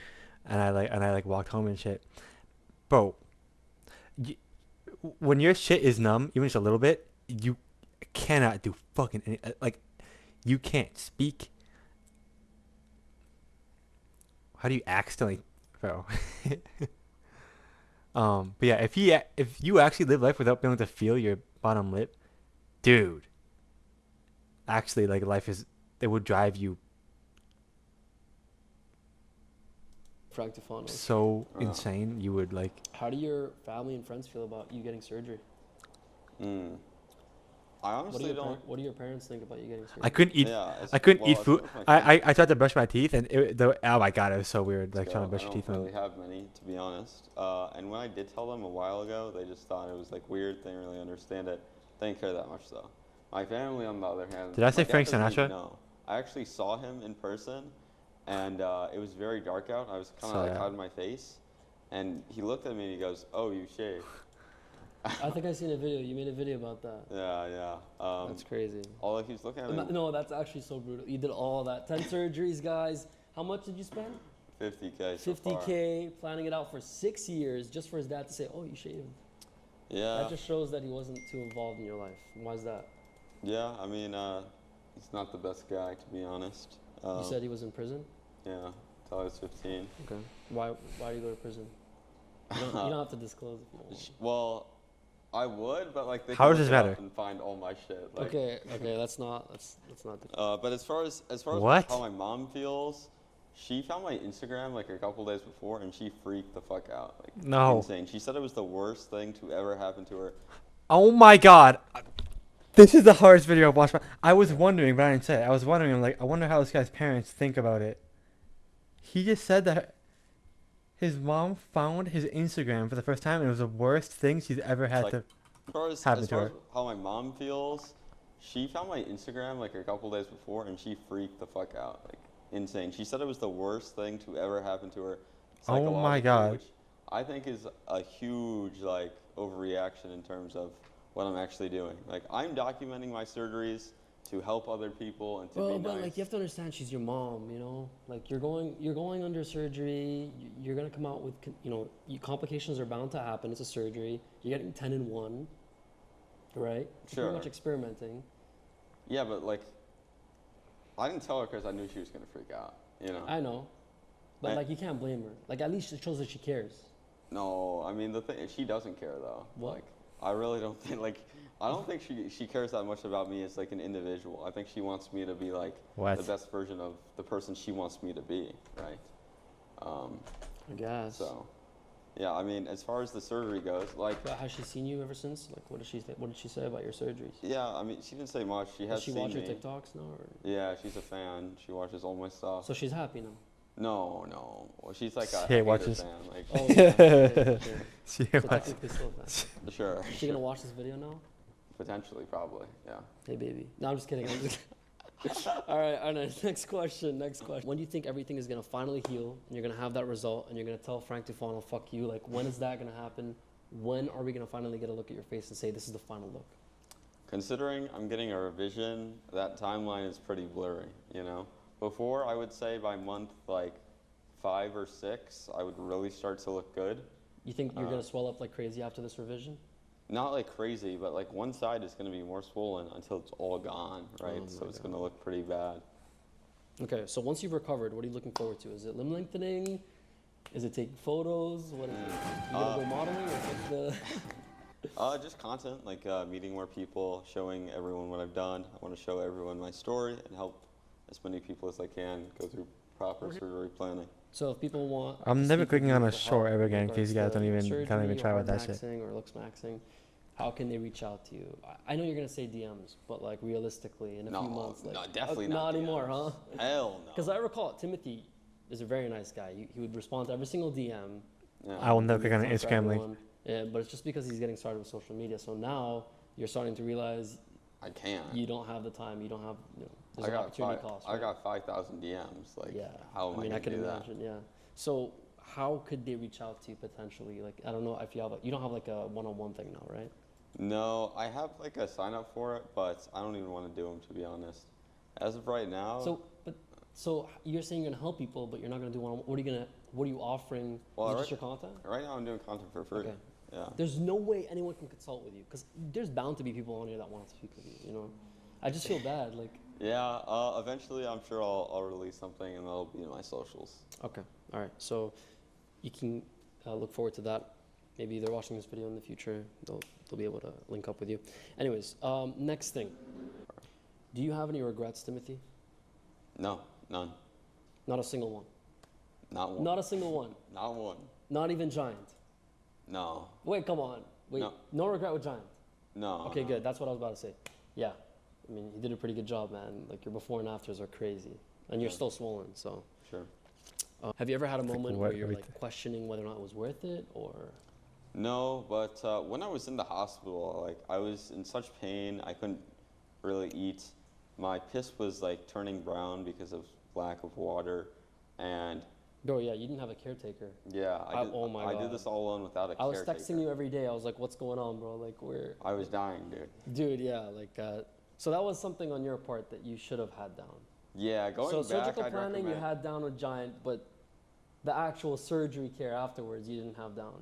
and I walked home and shit, bro. When your shit is numb, even just a little bit, you cannot do fucking any, like, you can't speak. How do you accidentally, bro? But yeah, if you actually live life without being able to feel your bottom lip, dude, actually, like, it would drive you so insane. You would like. How do your family and friends feel about you getting surgery? I honestly don't. What do your parents think about you getting surgery? I couldn't eat. I couldn't eat food. I tried to brush my teeth, and oh my god, it was so weird. Like trying to brush your teeth. I don't really have many, to be honest. And when I did tell them a while ago, they just thought it was like weird. They didn't really understand it. They didn't care that much though. My family, on the other hand. Did I say Frank Sinatra? No, I actually saw him in person, and it was very dark out. I was kind of hiding my face, and he looked at me and he goes, "Oh, you shaved." I think I seen a video. You made a video about that. Yeah. That's crazy. All he was looking at me. No, that's actually so brutal. You did all that. 10 surgeries, guys. How much did you spend? $50K. 50K, planning it out for 6 years just for his dad to say, "Oh, you shaved." Yeah. That just shows that he wasn't too involved in your life. Why is that? Yeah, I mean, he's not the best guy, to be honest. You said he was in prison? Yeah, until I was 15. Okay. Why do you go to prison? You don't have to disclose if you don't want. Well, I would, but like they how can does look this it matter? up and find all my shit. Like, okay, that's not. but as far as what? how my mom feels, She found my Instagram like a couple days before, and she freaked the fuck out. Like, No. insane. She said it was the worst thing to ever happen to her. Oh my god. This is the hardest video I've watched. I was wondering, but I didn't say it. I was wondering, I'm like, I wonder how this guy's parents think about it. He just said that his mom found his Instagram for the first time, and it was the worst thing she's ever had Like, to as happen to far her. as how my mom feels, she found my Instagram like a couple days before, and she freaked the fuck out. Like, insane. She said it was the worst thing to ever happen to her. Oh my god. Which I think is a huge like overreaction in terms of what I'm actually doing. Like, I'm documenting my surgeries to help other people and to be But nice. like you have to understand, she's your mom. You know, like you're going under surgery. You're gonna come out with complications are bound to happen. It's a surgery. You're getting 10 in 1, right? It's Sure. pretty much experimenting. Yeah, but like, I didn't tell her because I knew she was gonna freak out. You know. I know, but like you can't blame her. Like at least it shows that she cares. No, I mean the thing, she doesn't care though. What? Like, I really don't think I don't think she cares that much about me as like an individual. I think she wants me to be like the best version of the person she wants me to be, right? I guess. So, yeah, I mean, as far as the surgery goes, like. But has she seen you ever since? Like, what did she say about your surgeries? Yeah, I mean, she didn't say much. She has Does she seen watch your me. TikToks now? Or? Yeah, she's a fan. She watches all my stuff. So she's happy now. No. Well, she's like a She hater watches. fan. Like, Oh, yeah. She So watches. technically still a fan. Sure. Is she gonna watch this video now? Potentially, probably. Yeah. Hey, baby. No, I'm just kidding. All right. Next question. When do you think everything is gonna finally heal and you're gonna have that result and you're gonna tell Frank Tufano, fuck you? Like, when is that gonna happen? When are we gonna finally get a look at your face and say this is the final look? Considering I'm getting a revision, that timeline is pretty blurry, you know? Before, I would say by month like 5 or 6, I would really start to look good. You think you're gonna swell up like crazy after this revision? Not like crazy, but like one side is gonna be more swollen until it's all gone, right? So it's gonna look pretty bad. Okay, so once you've recovered, what are you looking forward to? Is it limb lengthening? Is it taking photos? What is it? You gonna go modeling or what's the... Just content, like meeting more people, showing everyone what I've done. I want to show everyone my story and help as many people as I can go through proper surgery planning. So if people want... I'm to never speak with clicking you on a for short help ever in again in case you guys regards don't to even surgery try or with that shit. maxing or looks maxing, how can they reach out to you? I know you're gonna say DMs, but like realistically, in a few months, like no, definitely not not anymore, DMs. huh? Hell no. Because I recall Timothy is a very nice guy. He would respond to every single DM. Yeah. I will never click on an Responds to Instagram link. everyone. Yeah, but it's just because he's getting started with social media. So now you're starting to realize I can't. you don't have the time. You don't have. There's an opportunity cost. I right? got 5,000 DMs. Like, Yeah. how am I I gonna can do imagine. that? Yeah. So how could they reach out to you potentially? Like, I don't know if you have. You don't have like a one-on-one thing now, right? No, I have like a sign up for it, but I don't even want to do them to be honest. As of right now. So you're saying you're gonna help people, but you're not gonna do one. What are you offering? Well, Is it right, just your content? Right now I'm doing content for free. Okay. Yeah. There's no way anyone can consult with you because there's bound to be people on here that want to speak with you. You know, I just feel bad. Like. Yeah. Eventually, I'm sure I'll release something and that'll be in my socials. Okay. All right. So you can look forward to that. Maybe they're watching this video in the future. They'll be able to link up with you. Anyways, next thing. Do you have any regrets, Timothy? No, none. Not a single one. Not one. Not a single one. Not one. Not even Giant. No. Wait, come on. Wait, no regret with Giant. No. Okay, good. That's what I was about to say. Yeah. I mean, you did a pretty good job, man. Like, your before and afters are crazy. And you're still swollen, so. Sure. Have you ever had a moment where you're, everything. like, questioning whether or not it was worth it, or? No, but when I was in the hospital, like, I was in such pain, I couldn't really eat. My piss was, like, turning brown because of lack of water, and... Bro, yeah, you didn't have a caretaker. Yeah, oh my God. I did this all alone without a caretaker. I was texting you every day. I was like, what's going on, bro? Like, I was dying, dude. Dude, yeah, like, so that was something on your part that you should have had down. Yeah, going back, surgical I'd planning recommend... you had down with Giant, but the actual surgery care afterwards you didn't have down.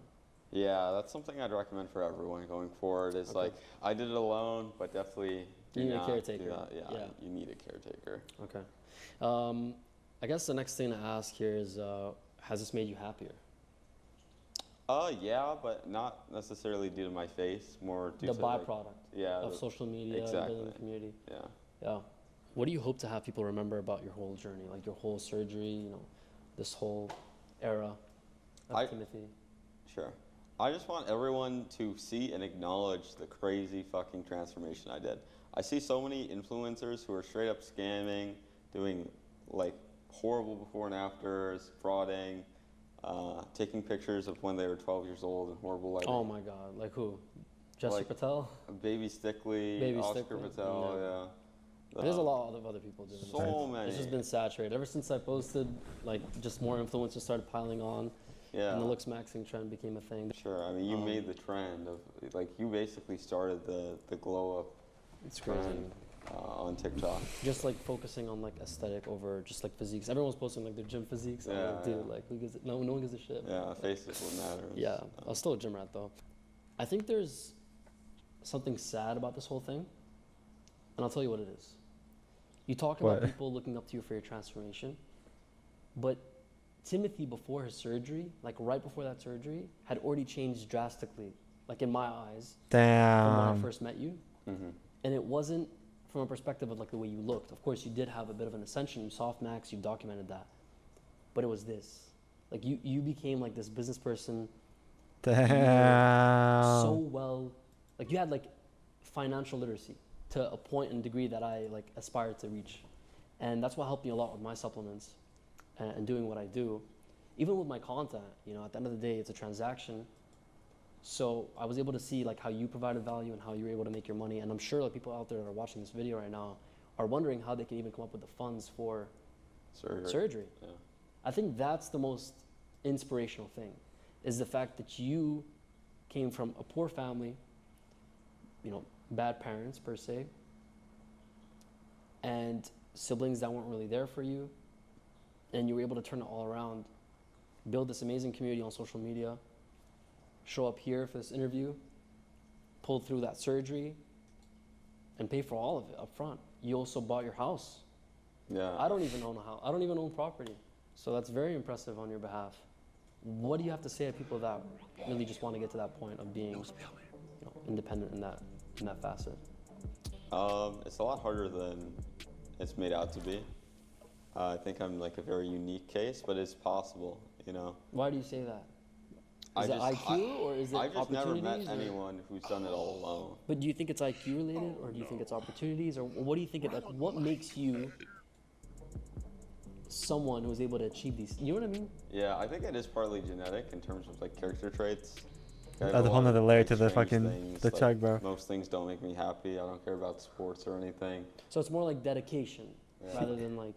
Yeah, that's something I'd recommend for everyone going forward. It's like, I did it alone, but definitely you need a caretaker. Yeah, you need a caretaker. Okay. I guess the next thing to ask here is, has this made you happier? Yeah, but not necessarily due to my face, more due the to byproduct of social media, exactly. building a community. Yeah. Yeah. What do you hope to have people remember about your whole journey, like your whole surgery? You know, this whole era of Timothy? Sure. I just want everyone to see and acknowledge the crazy fucking transformation I did. I see so many influencers who are straight up scamming, doing like horrible before and afters, frauding, taking pictures of when they were 12 years old and horrible lighting. Oh my God, like who? Jesse Patel? Baby Stickley, Baby Oscar Stickley? Patel, yeah. There's a lot of other people doing So many. It's just been saturated. Ever since I posted, like, just more influencers started piling on. Yeah. And the looks maxing trend became a thing. Sure, I mean, you made the trend of, like, you basically started the glow up It's crazy. trend on TikTok. Just like focusing on like aesthetic over just like physiques. Everyone's posting like their gym physiques. I'm like, dude, like who gives it? No one gives a shit. Yeah, face is what matters. Yeah, I was still a gym rat though. I think there's something sad about this whole thing, and I'll tell you what it is. You talk about people looking up to you for your transformation, but Timothy before his surgery, like right before that surgery, had already changed drastically, like in my eyes. Damn. From when I first met you. And it wasn't from a perspective of like the way you looked. Of course, you did have a bit of an ascension. You softmax, you documented that. But it was this. Like you became like this business person. Damn. So well, like you had like financial literacy to a point and degree that I like aspired to reach. And that's what helped me a lot with my supplements and doing what I do. Even with my content, you know, at the end of the day, it's a transaction. So I was able to see like how you provided value and how you were able to make your money. And I'm sure like people out there that are watching this video right now are wondering how they can even come up with the funds for surgery. Yeah. I think that's the most inspirational thing, is the fact that you came from a poor family, you know, bad parents per se, and siblings that weren't really there for you. And you were able to turn it all around, build this amazing community on social media, show up here for this interview, pull through that surgery, and pay for all of it up front. You also bought your house. Yeah. I don't even own a house. I don't even own property. So that's very impressive on your behalf. What do you have to say to people that really just want to get to that point of being, you know, independent in that facet? It's a lot harder than it's made out to be. I think I'm like a very unique case, but it's possible, you know. Why do you say that? Is it IQ or is it I just never met opportunities, anyone who's done it all alone. But do you think it's IQ related, or do you think it's opportunities, or what do you think? Like, what makes you someone who is able to achieve these? You know what I mean? Yeah, I think it is partly genetic in terms of like character traits. That's a whole nother layer to the fucking things, chug, bro. Most things don't make me happy. I don't care about sports or anything. So it's more like dedication rather than like.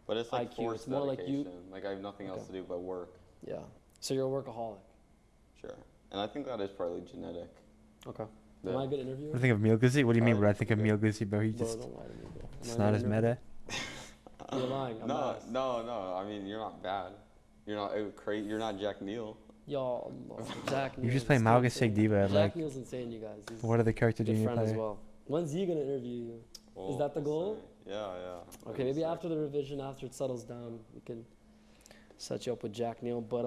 But it's like IQ. forced It's more like you. dedication. Like I have nothing else to do but work. Yeah. So you're a workaholic. Sure. And I think that is partly genetic. Okay. Am I a good interviewer? What do you think of Meal Guzzi? What do you mean, bro? I think of Meal Guzzi, bro. He Bro, just. don't lie to me, bro. It's not as meta. You're lying. I'm biased. No. I mean, you're not bad. You're not You're not Jack Neal. Y'all, Jack. You just play Malga Sig Diva. Jack Like, Neal's insane, you guys. He's what are the characters good you friend as play? well. When's he gonna interview you? Is that the goal? Yeah. Okay, maybe after the revision, after it settles down, we can set you up with Jack Neal. But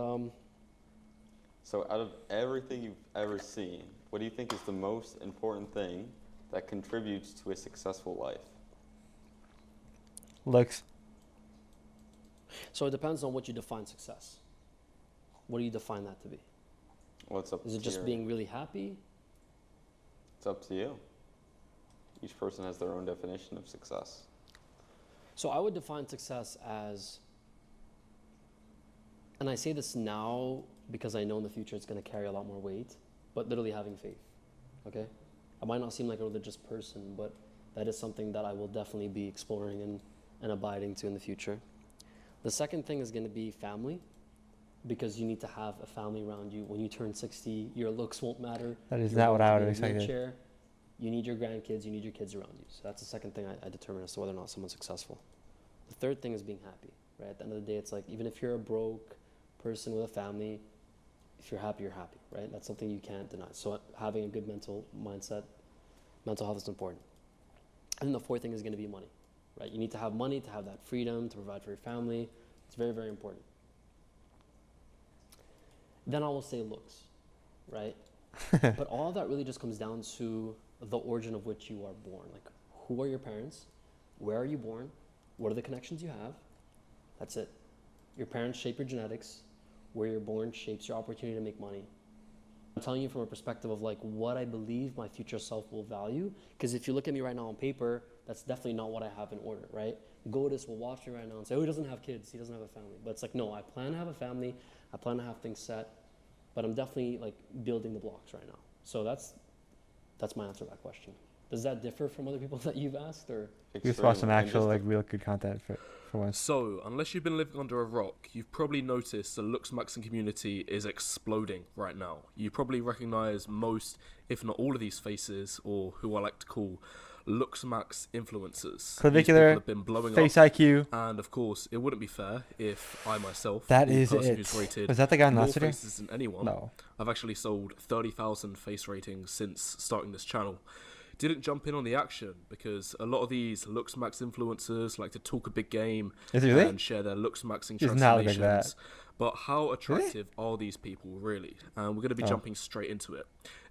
So out of everything you've ever seen, what do you think is the most important thing that contributes to a successful life? Looks. So it depends on what you define success. What do you define that to be? What's up? Is it just being really happy? It's up to you. Each person has their own definition of success. So I would define success as, and I say this now because I know in the future it's going to carry a lot more weight, but literally having faith, okay? I might not seem like a religious person, but that is something that I will definitely be exploring and abiding to in the future. The second thing is going to be family, because you need to have a family around you. When you turn 60, your looks won't matter. That is You're not what going I to would be in a have expected. wheelchair. You need your grandkids, you need your kids around you. So that's the second thing I determine as to whether or not someone's successful. The third thing is being happy, right? At the end of the day, it's like, even if you're a broke person with a family, if you're happy, you're happy, right? That's something you can't deny. So having a good mental mindset, mental health is important. And then the fourth thing is going to be money, right? You need to have money to have that freedom to provide for your family. It's very, very important. Then I will say looks, right? But all of that really just comes down to the origin of which you are born. Like, who are your parents? Where are you born? What are the connections you have? That's it. Your parents shape your genetics. Where you're born shapes your opportunity to make money. I'm telling you from a perspective of like what I believe my future self will value. Because if you look at me right now on paper, that's definitely not what I have in order, right? Godis will watch me right now and say, oh, he doesn't have kids, he doesn't have a family. But it's like, no, I plan to have a family, I plan to have things set, but I'm definitely like building the blocks right now. So that's my answer to that question. Does that differ from other people that you've asked, or? You just watch some actual like real good content for once. So, unless you've been living under a rock, you've probably noticed the Lux Maxing community is exploding right now. You probably recognize most, if not all of these faces, or who I like to call Lux Max influencers. Clavicular, have been blowing Face up, IQ. and of course, it wouldn't be fair if I myself, That the is person it. who's rated Was that the guy on more yesterday? faces than anyone, No. I've actually sold 30,000 face ratings since starting this channel. Didn't jump in on the action because a lot of these Lux Max influencers like to talk a big game and share their Lux Maxing He's not like transformations. that. But how attractive are these people really? And we're going to be jumping straight into it.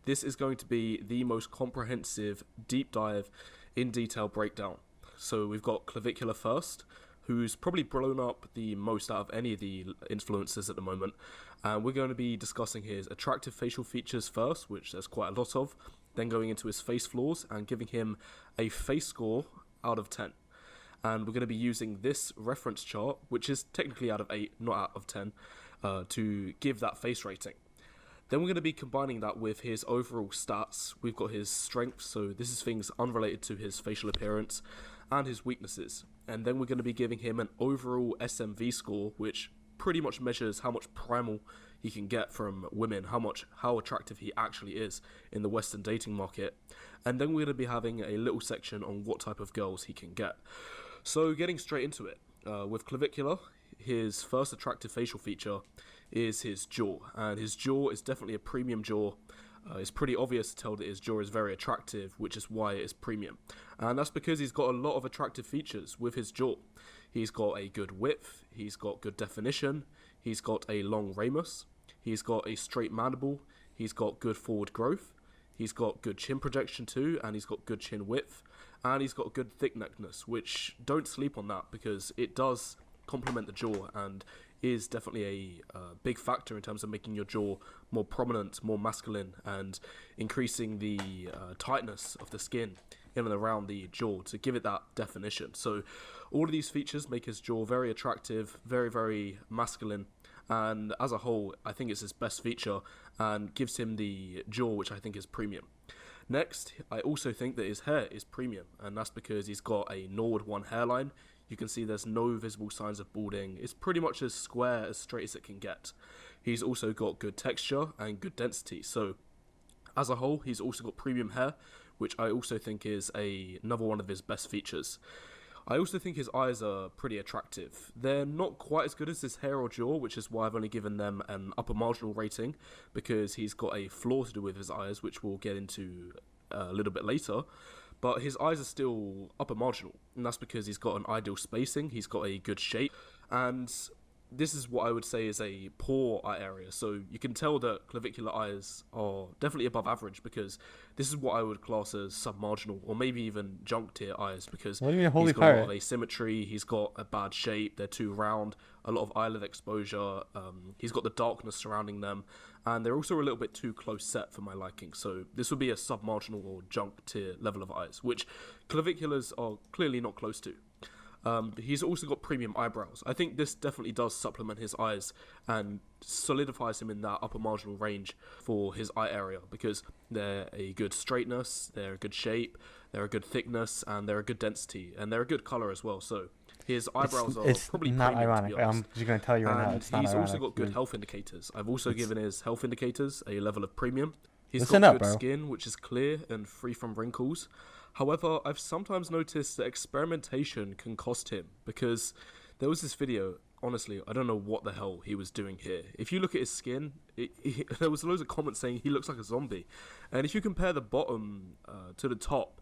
This is going to be the most comprehensive deep dive in detail breakdown. So we've got Clavicular first, who's probably blown up the most out of any of the influencers at the moment. And we're going to be discussing his attractive facial features first, which there's quite a lot of. Then going into his face flaws and giving him a face score out of 10. And we're going to be using this reference chart, which is technically out of 8, not out of 10, to give that face rating. Then we're going to be combining that with his overall stats. We've got his strengths, so this is things unrelated to his facial appearance, and his weaknesses. And then we're going to be giving him an overall SMV score, which pretty much measures how much primal he can get from women, how attractive he actually is in the Western dating market. And then we're going to be having a little section on what type of girls he can get. So getting straight into it, with Clavicular, his first attractive facial feature is his jaw, and his jaw is definitely a premium jaw. It's pretty obvious to tell that his jaw is very attractive, which is why it is premium. And that's because he's got a lot of attractive features with his jaw. He's got a good width, he's got good definition, he's got a long ramus, he's got a straight mandible, he's got good forward growth, he's got good chin projection too, and he's got good chin width, and he's got good thick neckness, which don't sleep on that because it does complement the jaw and is definitely a big factor in terms of making your jaw more prominent, more masculine, and increasing the tightness of the skin in and around the jaw to give it that definition. So all of these features make his jaw very attractive, very, very masculine, and as a whole, I think it's his best feature and gives him the jaw, which I think is premium. Next, I also think that his hair is premium, and that's because he's got a Nord 1 hairline. You can see there's no visible signs of balding. It's pretty much as square, as straight as it can get. He's also got good texture and good density. So as a whole, he's also got premium hair, which I also think is another one of his best features. I also think his eyes are pretty attractive. They're not quite as good as his hair or jaw, which is why I've only given them an upper marginal rating, because he's got a flaw to do with his eyes, which we'll get into a little bit later. But his eyes are still upper marginal, and that's because he's got an ideal spacing, he's got a good shape, and this is what I would say is a poor eye area. So you can tell that clavicular eyes are definitely above average, because this is what I would class as submarginal, or maybe even junk tier eyes, because What do you mean, holy he's got a lot of pirate? asymmetry, he's got a bad shape, they're too round, a lot of eyelid exposure, he's got the darkness surrounding them, and they're also a little bit too close set for my liking. So this would be a submarginal or junk tier level of eyes, which claviculars are clearly not close to. He's also got premium eyebrows. I think this definitely does supplement his eyes and solidifies him in that upper marginal range for his eye area, because they're a good straightness, they're a good shape, they're a good thickness, and they're a good density, and they're a good color as well. So his eyebrows are probably not premium, ironic. to be honest. I'm just going to tell you right now, And it's not he's also ironic. got good health indicators. I've also given his health indicators a level of premium. He's Listen got up, good bro. skin, which is clear and free from wrinkles. However, I've sometimes noticed that experimentation can cost him, because there was this video, honestly, I don't know what the hell he was doing here. If you look at his skin, there was loads of comments saying he looks like a zombie. And if you compare the bottom to the top,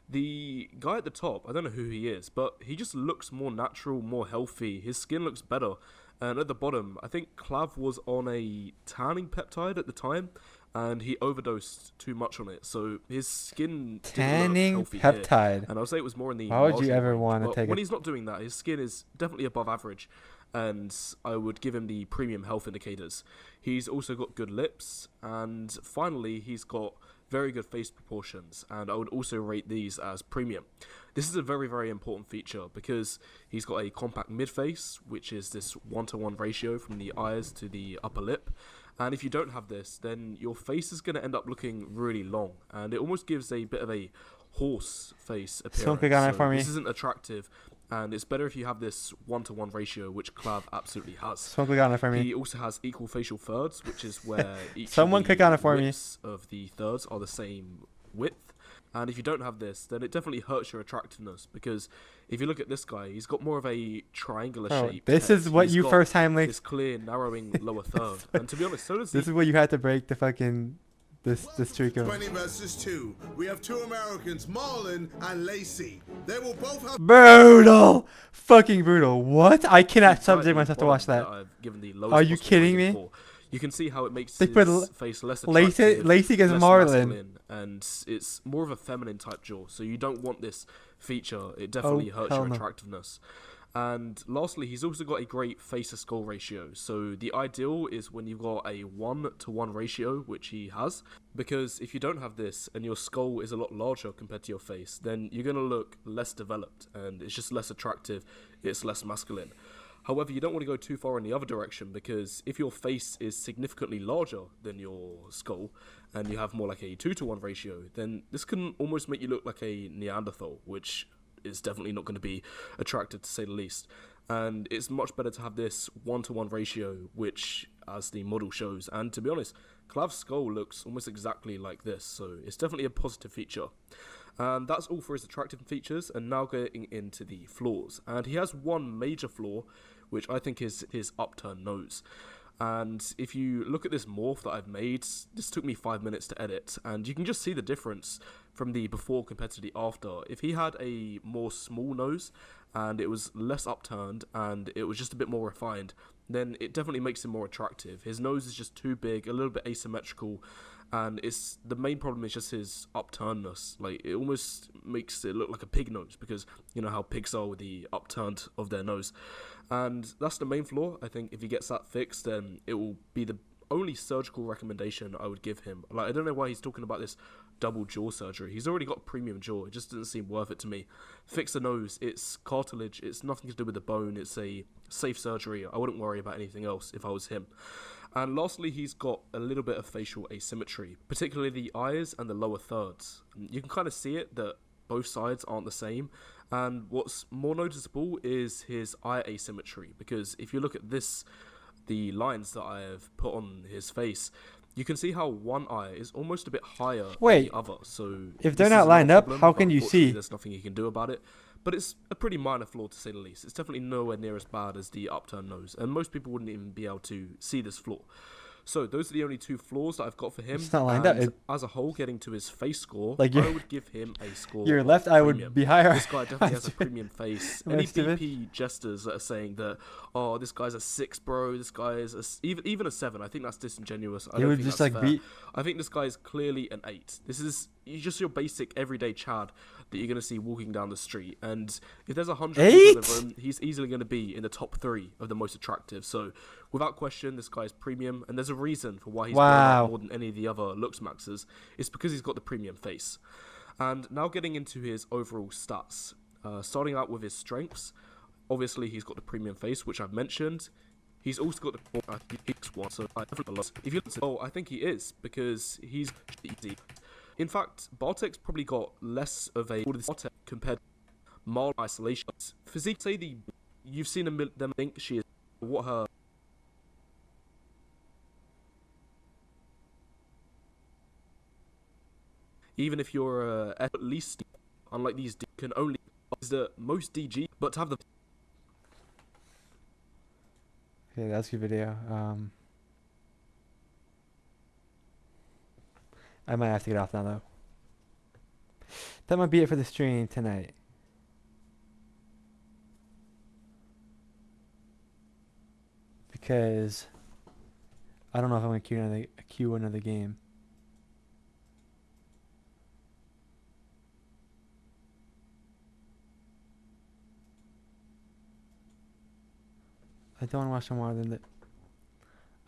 the guy at the top, I don't know who he is, but he just looks more natural, more healthy. His skin looks better. And at the bottom, I think Clav was on a tanning peptide at the time, and he overdosed too much on it. So his skin Tanning didn't look healthy peptide. here. And I'll say it was more in the Why would you marginal ever range. wanna But take when a- he's not doing that, his skin is definitely above average. and I would give him the premium health indicators. He's also got good lips, and finally he's got very good face proportions, and I would also rate these as premium. This is a very, very important feature because he's got a compact mid-face, which is this 1-to-1 ratio from the eyes to the upper lip, and if you don't have this, then your face is going to end up looking really long, and it almost gives a bit of a horse face appearance. Someone click on it for me. This isn't attractive, and it's better if you have this 1-to-1 ratio, which Clav absolutely has. Someone click on it for me. He also has equal facial thirds, which is where each Someone of the click on it for me. widths of the thirds are the same width. And if you don't have this, then it definitely hurts your attractiveness, because if you look at this guy, he's got more of a triangular shape. This is what He's you got first time like. this clear narrowing lower third. And to be honest, so does This is what you had to break the fucking this streak of. 20 versus 2. We have 2 Americans, Marlon and Lacey. They will both have Brutal, fucking brutal. What? I cannot subject myself to watch that. I've given the lowest Are you possible kidding rating me? for. You can see how it makes They his put face less Lacey- attractive, Lacey gets less Marlon. masculine, and it's more of a feminine type jaw. So you don't want this feature. It definitely hurts hell your no. attractiveness. And lastly, he's also got a great face to skull ratio. So the ideal is when you've got a 1-to-1 ratio, which he has, because if you don't have this and your skull is a lot larger compared to your face, then you're going to look less developed, and it's just less attractive. It's less masculine. However, you don't want to go too far in the other direction, because if your face is significantly larger than your skull and you have more like a 2-to-1 ratio, then this can almost make you look like a Neanderthal, which is definitely not going to be attractive to say the least. And it's much better to have this 1-to-1 ratio, which as the model shows. And to be honest, Clav's skull looks almost exactly like this, so it's definitely a positive feature. And that's all for his attractive features, and now getting into the flaws. And he has one major flaw, which I think is his upturned nose. And if you look at this morph that I've made, this took me 5 minutes to edit, and you can just see the difference from the before compared to the after. If he had a more small nose, and it was less upturned, and it was just a bit more refined, then it definitely makes him more attractive. His nose is just too big, a little bit asymmetrical, and the main problem is just his upturnedness. Like, it almost makes it look like a pig nose, because you know how pigs are with the upturned of their nose. And that's the main flaw. I think if he gets that fixed, then it will be the only surgical recommendation I would give him. Like, I don't know why he's talking about this double jaw surgery. He's already got a premium jaw. It just doesn't seem worth it to me. Fix the nose. It's cartilage. It's nothing to do with the bone. It's a safe surgery. I wouldn't worry about anything else if I was him. And lastly, he's got a little bit of facial asymmetry, particularly the eyes and the lower thirds. You can kind of see it that both sides aren't the same. And what's more noticeable is his eye asymmetry, because if you look at this, the lines that I have put on his face, you can see how one eye is almost a bit higher than the other. So if they're not lined up, how can you see? There's nothing you can do about it. But it's a pretty minor flaw, to say the least. It's definitely nowhere near as bad as the upturned nose, and most people wouldn't even be able to see this flaw. So those are the only 2 flaws that I've got for him. It's not lined up. As a whole, getting to his face score, Like I would give him a score. Your left eye would be higher. This guy definitely has a premium face. Am I Any stupid? BP jesters that are saying that, oh, this guy's a 6, bro, this guy is even a 7, I think that's disingenuous. I He don't would think just, that's like, fair. beat- I think this guy is clearly an 8. This is just your basic everyday Chad that you're going to see walking down the street. And if there's 100 people in the room, he's easily going to be in the top 3 of the most attractive. So without question, this guy's premium. And there's a reason for why he's blown up more than any of the other looks maxes. It's because he's got the premium face. And now getting into his overall stats. Starting out with his strengths. Obviously, he's got the premium face, which I've mentioned. He's also got the one, so I definitely lost. If you look at I think he is, because he's easy. In fact, Bartek's probably got less of a Bartek compared to mild isolation. Physique, say you've seen them think she is what her. Even if you're at least, unlike these, can only is the most DG, but to have the. Okay, that's a good video. I might have to get off now, though. That might be it for the stream tonight. Because I don't know if I'm going to queue another game. I don't want to watch no more than that.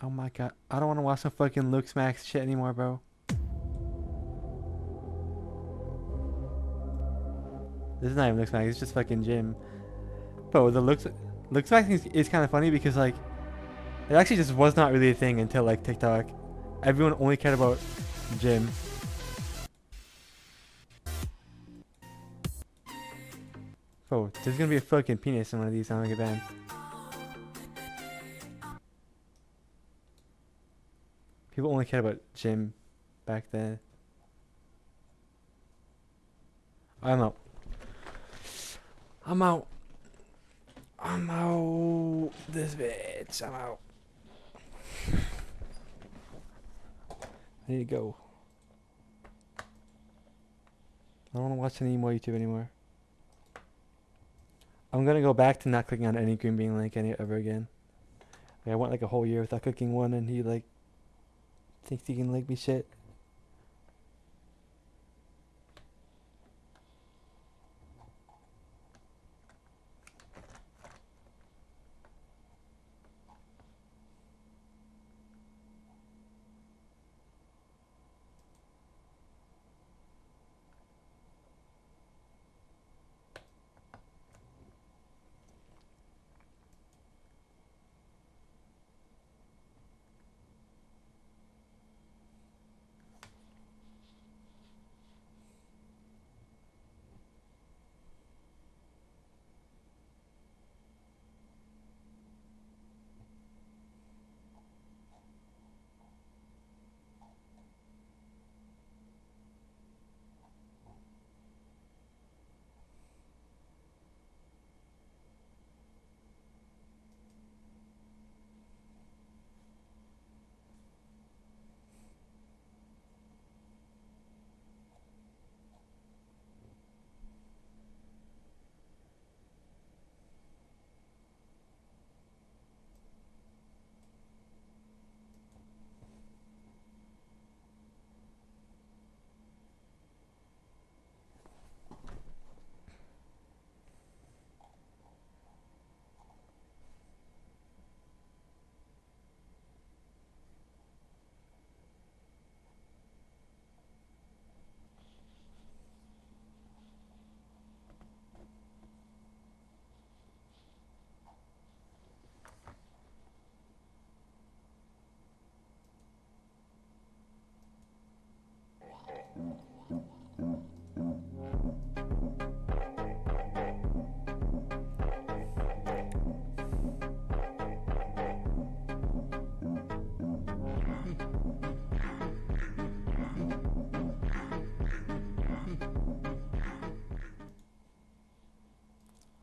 Oh my god. I don't want to watch some fucking Looks Max shit anymore, bro. This is not even Looks Max, it's just fucking Jim. Bro, the Looks Max is kind of funny because, like, it actually just was not really a thing until, like, TikTok. Everyone only cared about Jim. Bro, there's gonna be a fucking penis in one of these. I'm gonna get banned. People only cared about Jim back then. I'm out. I'm out. I'm out. This bitch. I'm out. I need to go. I don't want to watch any more YouTube anymore. I'm gonna go back to not clicking on any green bean link ever again. Like, I went like a whole year without clicking one, and he like thinks he can link me shit.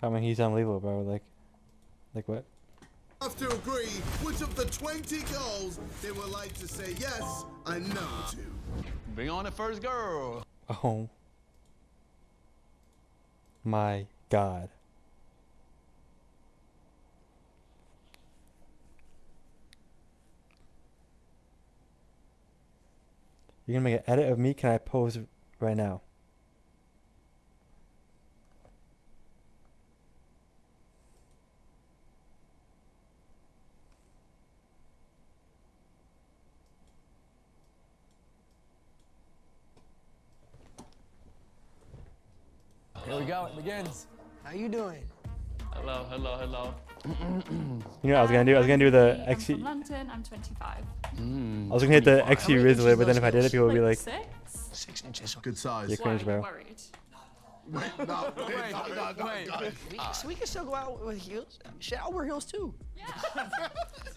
I mean, he's unbelievable, bro. Like what? Have to agree which of the 20 girls they would like to say yes and no to. Bring on the first girl. Oh my god. You're gonna make an edit of me? Can I pose right now? Here we go, it begins. How you doing? Hello, hello, hello. You know what I was gonna do? I was gonna do the I'm XC. from London, I'm 25. I was gonna hit the XC Rizzler, but then if I did it, people would be like, 6 inches. Good size. you're cringe, bro. Worried. Wait, no, wait. So we can still go out with heels? Shit, I'll wear heels too.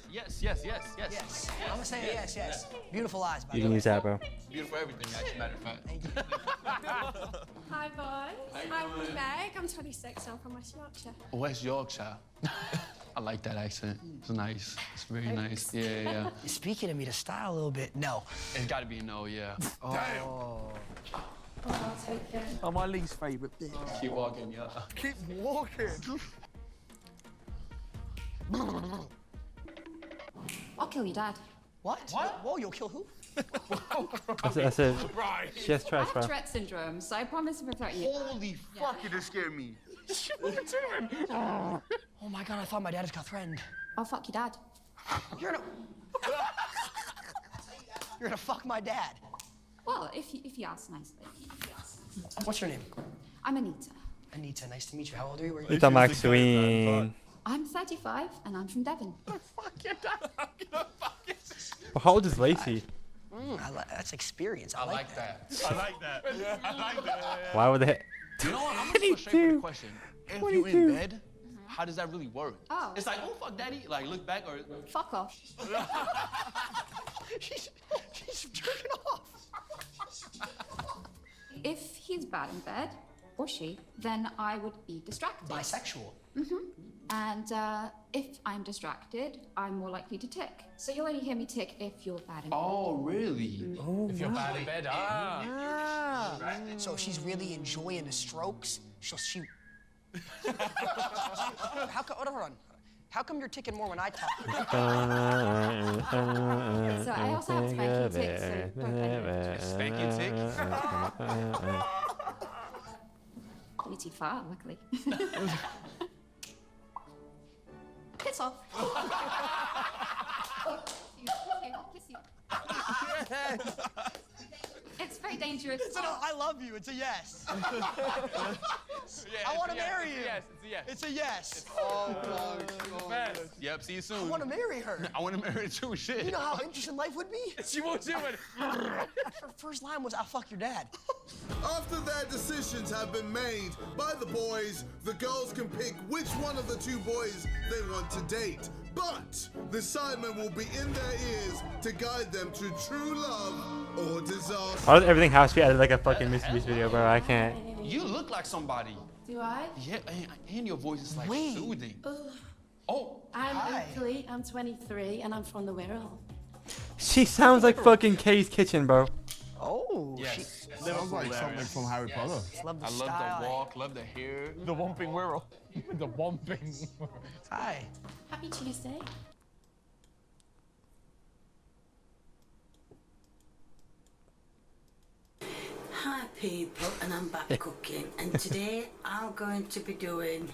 Yes, yes, yes, yes. Yes. I'm gonna say yes, yes. Beautiful eyes, by You the can way. use that, bro. Beautiful everything, as a matter of fact. Thank you. Hi, boys. I'm Meg. I'm 26. I'm from West Yorkshire. West Yorkshire. I like that accent. It's nice. It's very nice. Yeah, yeah, yeah. You're speaking to me to style a little bit. No. It's gotta be a no, yeah. Oh. I'll take it. Oh, my least favorite thing. Keep walking, yeah. Keep walking. I'll kill your dad. What? Whoa, you'll kill who? I said, she has I Tourette's, have bro. Tourette syndrome, so I promise to protect you. Holy fuck, you just scared me. Oh my god, I thought my dad just got threatened. I'll fuck your dad. You're gonna... You're gonna fuck my dad. Well, if you ask nicely. What's your name? I'm Anita. Anita, nice to meet you. How old are you? Where are you? It's a Maxine. I'm 35 and I'm from Devon. Fuck your dad. Well, how old is Lacey? That's experience. I like that. I like that. I like that. Why would they? You know what? I'm gonna go straight for the question. If you're in bed, how does that really work? Oh. It's like, oh fuck, daddy. Like look back or. Fuck off. she's jerking off. If he's bad in bed, or she, then I would be distracted. Bisexual. And if I'm distracted, I'm more likely to tick. So you'll only hear me tick if you're bad in bed. Oh really? If you're bad in bed, So if she's really enjoying the strokes, she'll shoot. Hold on. How come you're ticking more when I talk? So I also have spanky tick, so don't bend it. Spanky tick? You're too far, luckily. Piss off. Kiss you. It's very dangerous. I love you. It's a yes. I want to marry you. Yes, it's a yes. It's a yes. Oh my God. Yep. See you soon. I want to marry her. I want to marry her too. Shit. You know how interesting life would be? She won't do it. Her first line was, "I'll fuck your dad." After their decisions have been made by the boys, the girls can pick which one of the two boys they want to date. But the Simon will be in their ears to guide them to true love or disaster. Why does everything has to be edited like a fucking Mr. Beast video, bro? I can't. You look like somebody. Do I? Yeah, and your voice is like soothing. Oh, I'm hi. Italy, I'm 23, and I'm from the Wirral. She sounds like fucking Kay's Kitchen, bro. Oh, yes. Sounds like something from Harry Potter. Love the I love style. the walk, love the hair. The Whomping Wirral. The Whomping. Hi. Happy Tuesday. Hi people, and I'm back cooking, and today I'm going to be doing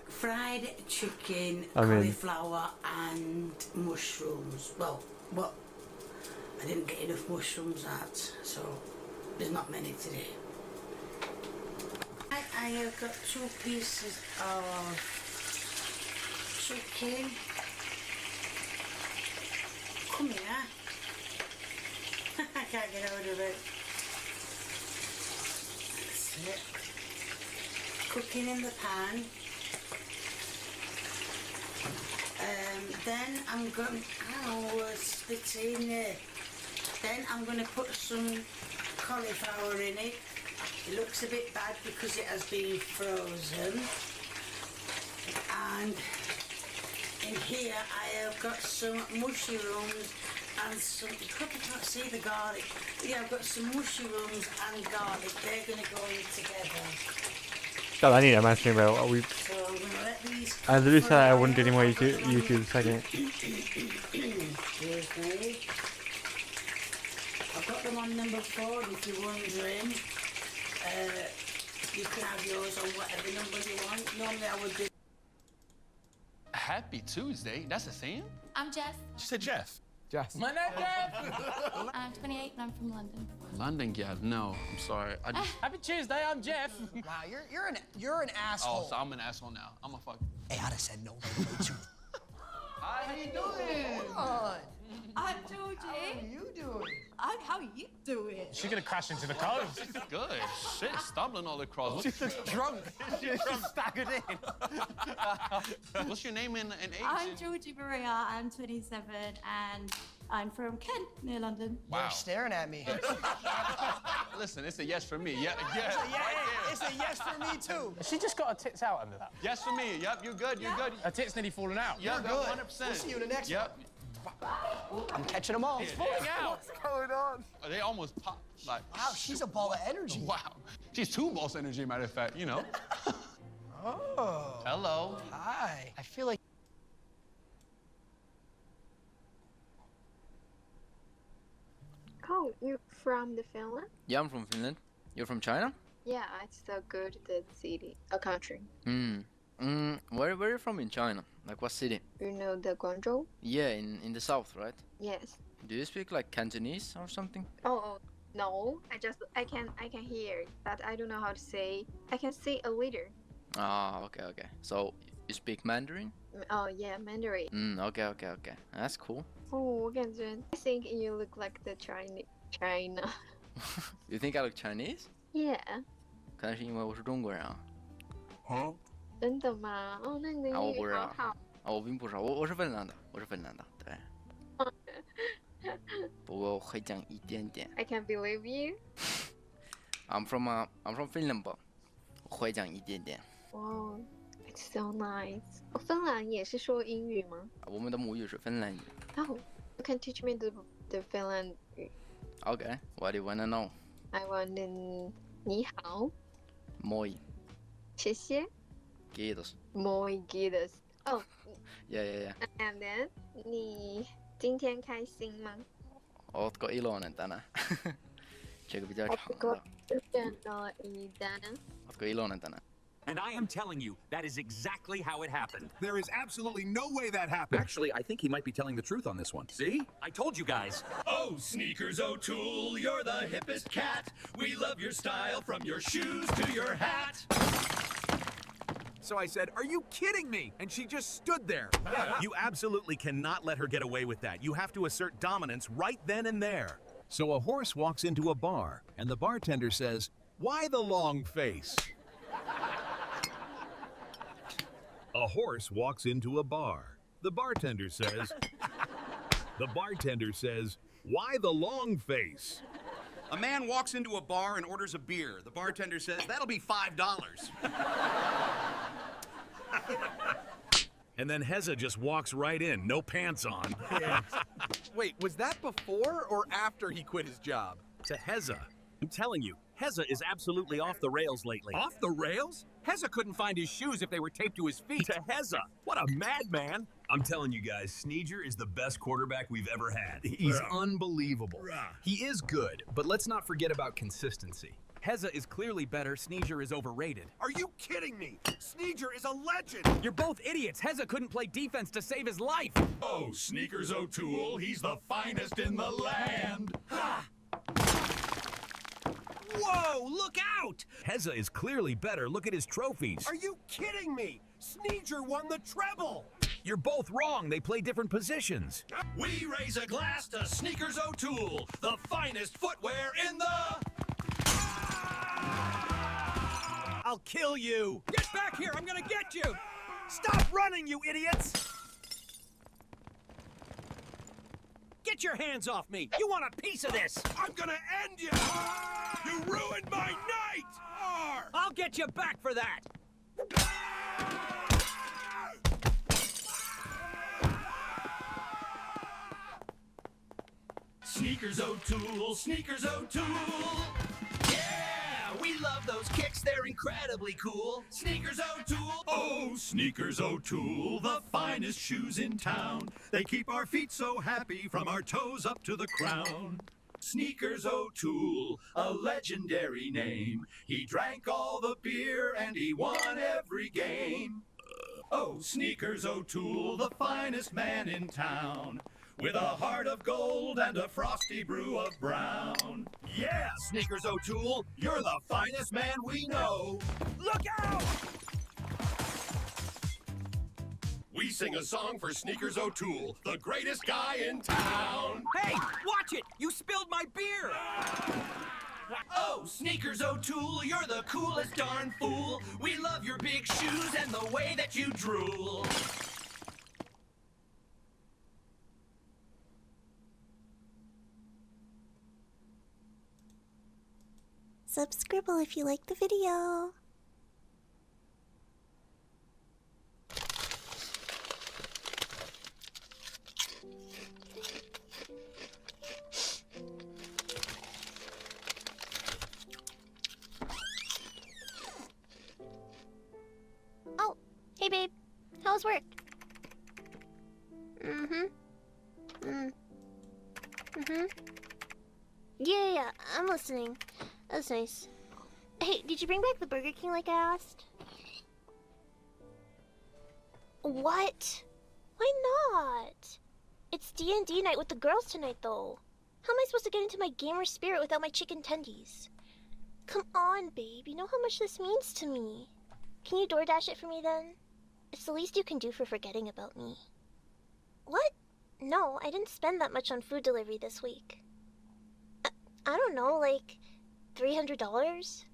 fried chicken, cauliflower and mushrooms. Well, but I didn't get enough mushrooms out, so there's not many today. I have got 2 pieces of chicken. Come here. I can't get out of it. That's it. Cooking in the pan. Then I'm going. Spit in there. Then I'm going to put some cauliflower in it. It looks a bit bad because it has been frozen. And in here I have got some mushrooms and some, you probably can't see the garlic. Yeah, I've got some mushrooms and garlic. They're going to go in together. God, I need a master, bro. So I'm going to let these I literally said I wouldn't do any more YouTube second. Excuse me. I've got them on number 4 if you're wondering. You can have yours on whatever number you want. Normally I would do. Happy Tuesday? That's a saying? I'm Jess. She said Jeff. Jess. My name Jeff. I'm 28 and I'm from London. London gal. No, I'm sorry. Happy Tuesday, I'm Jeff. Wow, you're an asshole. Oh, so I'm an asshole now. I'm a fuck. Hey, I'd have said no right away too. Hi, how you doing? I'm Georgie. How are you doing? How are you doing? She's gonna crash into the car. Good. Shit, stumbling all across. She's drunk. She's staggered in. What's your name and age? I'm Georgie Maria. I'm 27 and I'm from Kent, near London. Wow. You're staring at me. Listen, it's a yes for me. Yeah, yes. It's a yes for me too. She just got her tits out under that. Yes for me. Yep, you're good. You're good. Her tits nearly falling out. Yep, You're good. 100%. We'll see you in the next Yep. I'm catching them all. It's falling out. What's going on? They almost popped. Like, wow, she's a ball of energy. Wow. She's 2 balls energy, matter of fact, you know. Oh. Hello. Hi. I feel like. Oh, you're from the Finland? Yeah, I'm from Finland. You're from China? Yeah, it's a good city, a country. Where are you from in China? Like what city? You know the Guangzhou? Yeah, in the south, right? Yes. Do you speak like Cantonese or something? Oh, no. I can hear, but I don't know how to say. I can say a little. Ah, okay. So you speak Mandarin? Oh yeah, Mandarin. Okay. That's cool. 哦，我感觉 I think you look like the China. You think I look Chinese? Yeah. 可能是因为我是中国人啊。真的吗？哦，那你的我英语不知道。好好。我并不是，我是芬兰的，对。不过我会讲一点点。I can't believe you. I'm from Finland, but 我会讲一点点。Wow, it's so nice. 芬兰也是说英语吗？我们的母语是芬兰语。Oh, you can teach me the Finland 语。Okay, what do you wanna know? I want to 你好。Moi. 谢谢。Kiitos. Moi kiitos. Oh. Yeah. And then 你今天开心吗？ Ootko iloinen tänään? 这个比较长的。Ootko iloinen tänään? And I am telling you, that is exactly how it happened. There is absolutely no way that happened. Actually, I think he might be telling the truth on this one. See? I told you guys. Oh, Sneakers O'Toole, you're the hippest cat. We love your style from your shoes to your hat. So I said, "Are you kidding me?" And she just stood there. You absolutely cannot let her get away with that. You have to assert dominance right then and there. So a horse walks into a bar, and the bartender says, "Why the long face?" A horse walks into a bar. The bartender says, "Why the long face?" A man walks into a bar and orders a beer. The bartender says, "That'll be $5." And then Heza just walks right in, no pants on. Wait, was that before or after he quit his job? To Heza. I'm telling you, Heza is absolutely off the rails lately. Off the rails? Heza couldn't find his shoes if they were taped to his feet. To Heza. What a madman. I'm telling you guys, Sneeger is the best quarterback we've ever had. He's unbelievable. He is good, but let's not forget about consistency. Heza is clearly better. Sneeger is overrated. Are you kidding me? Sneeger is a legend! You're both idiots. Heza couldn't play defense to save his life. Oh, Sneakers O'Toole, he's the finest in the land. Whoa, look out! Heza is clearly better. Look at his trophies. Are you kidding me? Sneeger won the treble! You're both wrong. They play different positions. We raise a glass to Sneakers O'Toole, the finest footwear in the... I'll kill you! Get back here! I'm gonna get you! Stop running, you idiots! Get your hands off me! You want a piece of this! I'm gonna end you! You ruined my night! I'll get you back for that! Sneakers O'Toole, Sneakers O'Toole! Yeah, we love those kicks, they're incredibly cool. Sneakers O'Toole, oh, Sneakers O'Toole, the finest shoes in town. They keep our feet so happy from our toes up to the crown. Sneakers O'Toole, a legendary name. He drank all the beer and he won every game. Oh, Sneakers O'Toole, the finest man in town. With a heart of gold and a frosty brew of brown. Yeah, Sneakers O'Toole, you're the finest man we know. Look out! We sing a song for Sneakers O'Toole, the greatest guy in town. Hey, watch it! You spilled my beer! Oh, Sneakers O'Toole, you're the coolest darn fool. We love your big shoes and the way that you drool. Subscribble if you like the video. Oh, hey babe. How's work? Yeah, I'm listening. That's nice. Hey, did you bring back the Burger King like I asked? What? Why not? It's D&D night with the girls tonight, though. How am I supposed to get into my gamer spirit without my chicken tendies? Come on, babe. You know how much this means to me. Can you DoorDash it for me, then? It's the least you can do for forgetting about me. What? No, I didn't spend that much on food delivery this week. I don't know, like $300?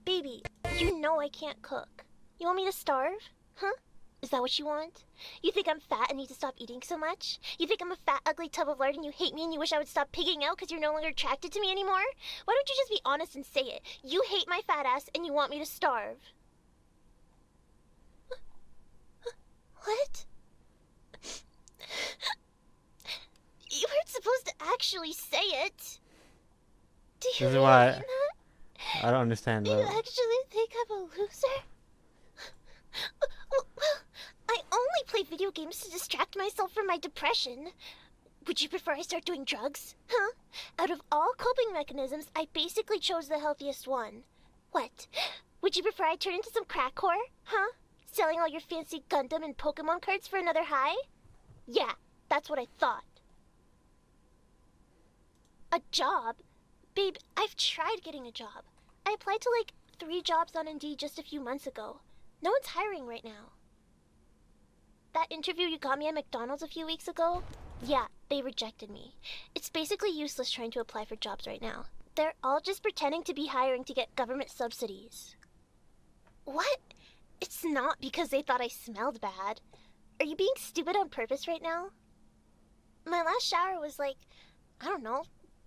Baby, you know I can't cook. You want me to starve? Huh? Is that what you want? You think I'm fat and need to stop eating so much? You think I'm a fat, ugly tub of lard and you hate me and you wish I would stop pigging out because you're no longer attracted to me anymore? Why don't you just be honest and say it? You hate my fat ass and you want me to starve. What? You weren't supposed to actually say it. Do you This is really why mean that? I don't understand Do you though. actually think I'm a loser? Well, I only play video games to distract myself from my depression. Would you prefer I start doing drugs? Huh? Out of all coping mechanisms, I basically chose the healthiest one. What? Would you prefer I turn into some crack whore? Huh? Selling all your fancy Gundam and Pokemon cards for another high? Yeah, that's what I thought. A job? Babe, I've tried getting a job. I applied to like 3 jobs on Indeed just a few months ago. No one's hiring right now. That interview you got me at McDonald's a few weeks ago? Yeah, they rejected me. It's basically useless trying to apply for jobs right now. They're all just pretending to be hiring to get government subsidies. What? It's not because they thought I smelled bad. Are you being stupid on purpose right now? My last shower was like, I don't know,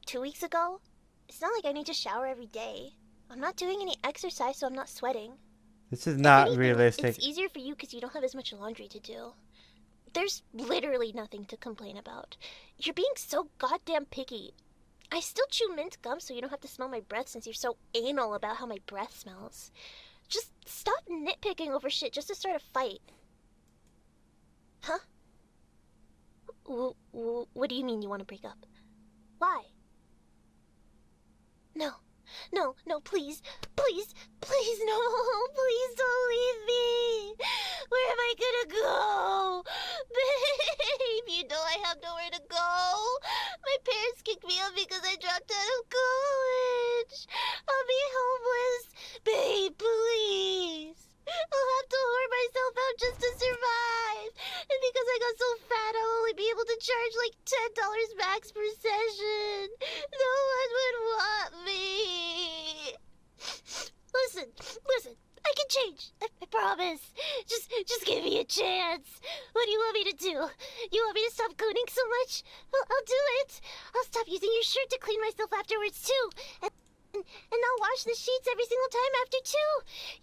2 weeks ago. It's not like I need to shower every day. I'm not doing any exercise, so I'm not sweating. This is not Anything, realistic. It's easier for you because you don't have as much laundry to do. There's literally nothing to complain about. You're being so goddamn picky. I still chew mint gum so you don't have to smell my breath since you're so anal about how my breath smells. Just stop nitpicking over shit just to start a fight. Huh? What do you mean you want to break up? Why? No, please, please, please, no, please don't leave me. Where am I gonna go? Babe, you know I have nowhere to go. My parents kicked me out because I dropped out of college. I'll be homeless. Babe, please. I'll have to whore myself out just to survive. And because I got so fat, I'll only be able to charge like $10 max per session. No one would want me. Listen. I can change. I promise. Just give me a chance. What do you want me to do? You want me to stop gooning so much? I'll do it. I'll stop using your shirt to clean myself afterwards too. And I'll wash the sheets every single time after too.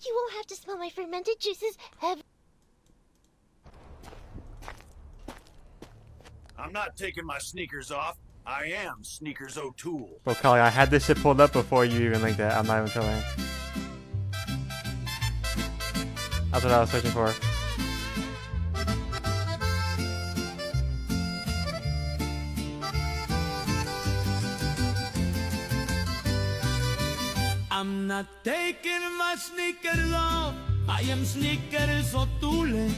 You won't have to smell my fermented juices ever. I'm not taking my sneakers off. I am Sneakers O'Toole. Bro, Kelly, I had this shit pulled up before you even like that. I'm not even trolling. That's what I was searching for. I'm not taking my sneakers off. I am Sneakers O'Toole.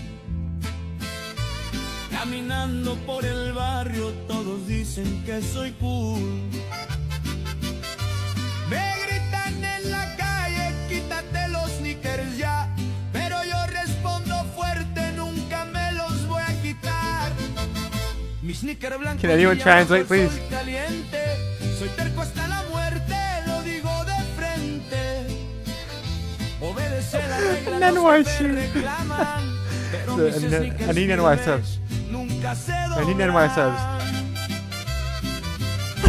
Caminando por el barrio, todos dicen que soy cool. Me gritan en la calle, quítate los sneakers ya. Pero yo respondo fuerte, nunca me los voy a quitar. Mi sneaker blanco. Can anyone translate, please? Caliente. Soy terco hasta la muerte, lo digo de frente. Obedece la regla, los que me reclaman. Pero mis sneakers I need NY subs. nunca se I need NY subs.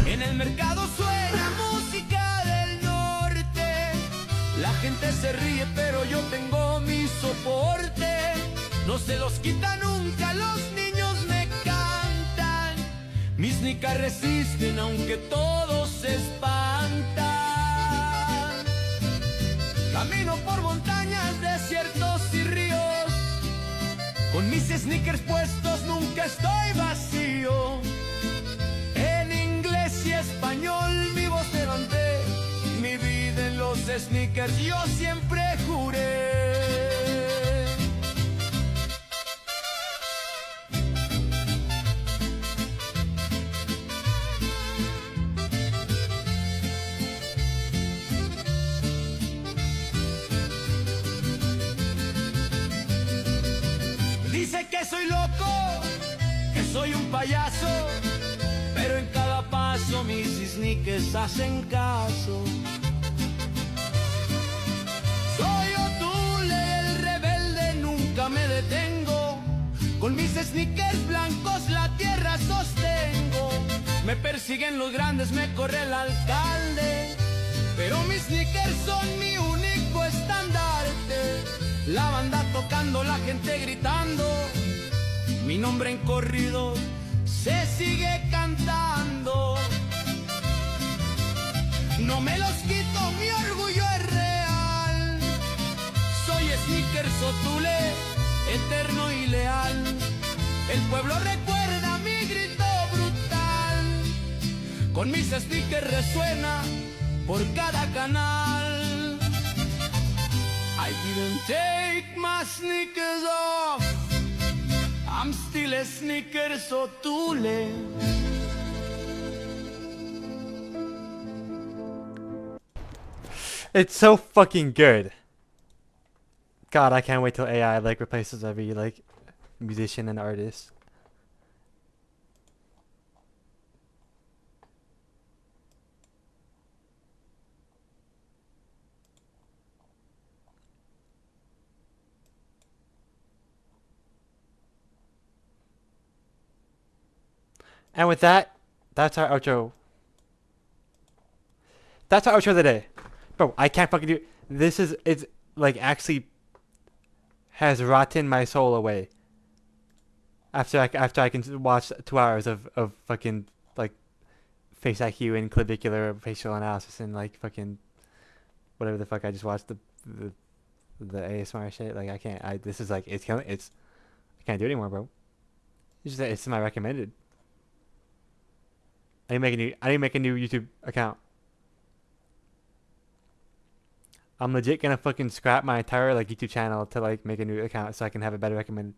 En el mercado suena música del norte. La gente se ríe, pero yo tengo mi soporte. No se los quita nunca, los niños me cantan. Mis sneakers resisten aunque todos se espantan. Camino por montañas, desiertos y ríos. Con mis sneakers puestos nunca estoy vacío. En inglés y español mi voz levanté. Mi vida en los sneakers yo siempre juré. Dice que soy loco, que soy un payaso, pero en cada paso mis sneakers hacen caso. Soy Otule, el rebelde, nunca me detengo. Con mis sneakers blancos la tierra sostengo. Me persiguen los grandes, me corre el alcalde, pero mis sneakers son mi único estandarte. La banda tocando, la gente gritando, mi nombre en corrido se sigue cantando. No me los quito, mi orgullo es real. Soy sneakers Otule, eterno y leal. El pueblo recuerda mi grito brutal. Con mis sneakers resuena por cada canal. I didn't take my sneakers off. I'm still a sneakers Otule. It's so fucking good. God, I can't wait till AI like replaces every like musician and artist. And with that, that's our outro. That's our outro today. Bro, I can't fucking do this. It's like actually has rotten my soul away. After I can watch 2 hours of fucking like face IQ and clavicular facial analysis and like fucking whatever the fuck I just watched the ASMR shit. Like I can't. This is like it's killing. I can't do it anymore, bro. It's my recommended. I need to make a new YouTube account. I'm legit gonna fucking scrap my entire like YouTube channel to like make a new account so I can have a better recommended.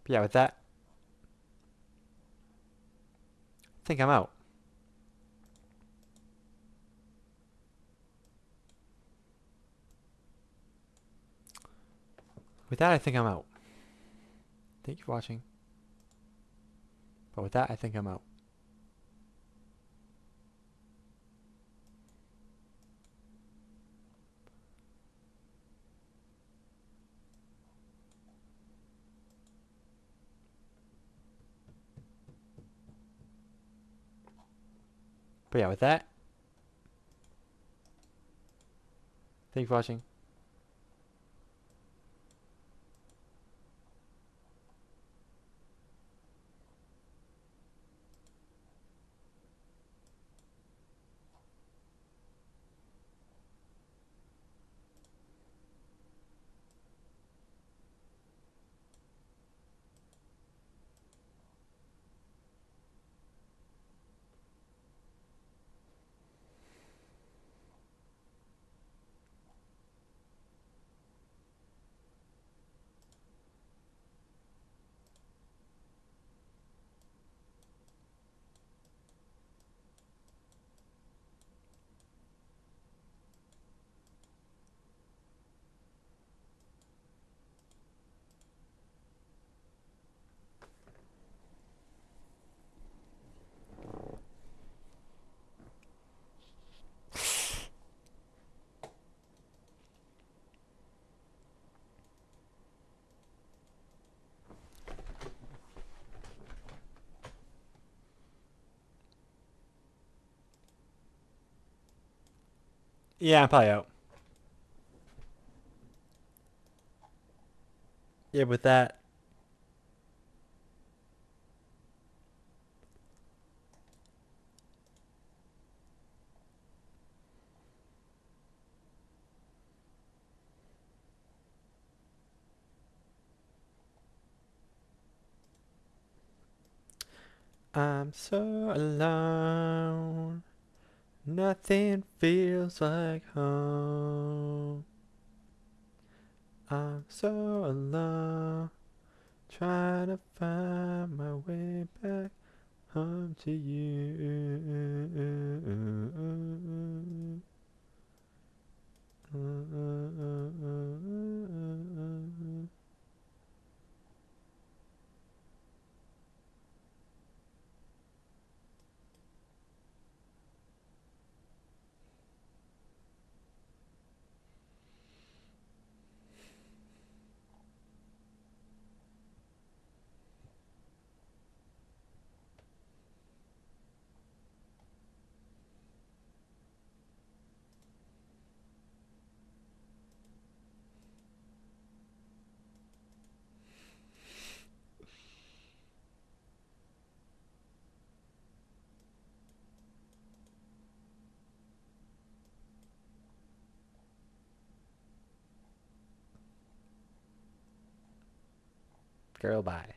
But yeah, with that, I think I'm out. With that, I think I'm out. Thank you for watching. But with that, I think I'm out. But yeah, with that, thank you for watching. Yeah, I'm probably out. Yeah, with that. I'm so alone. Nothing feels like home. I'm so alone. Trying to find my way back home to you. Girl, bye.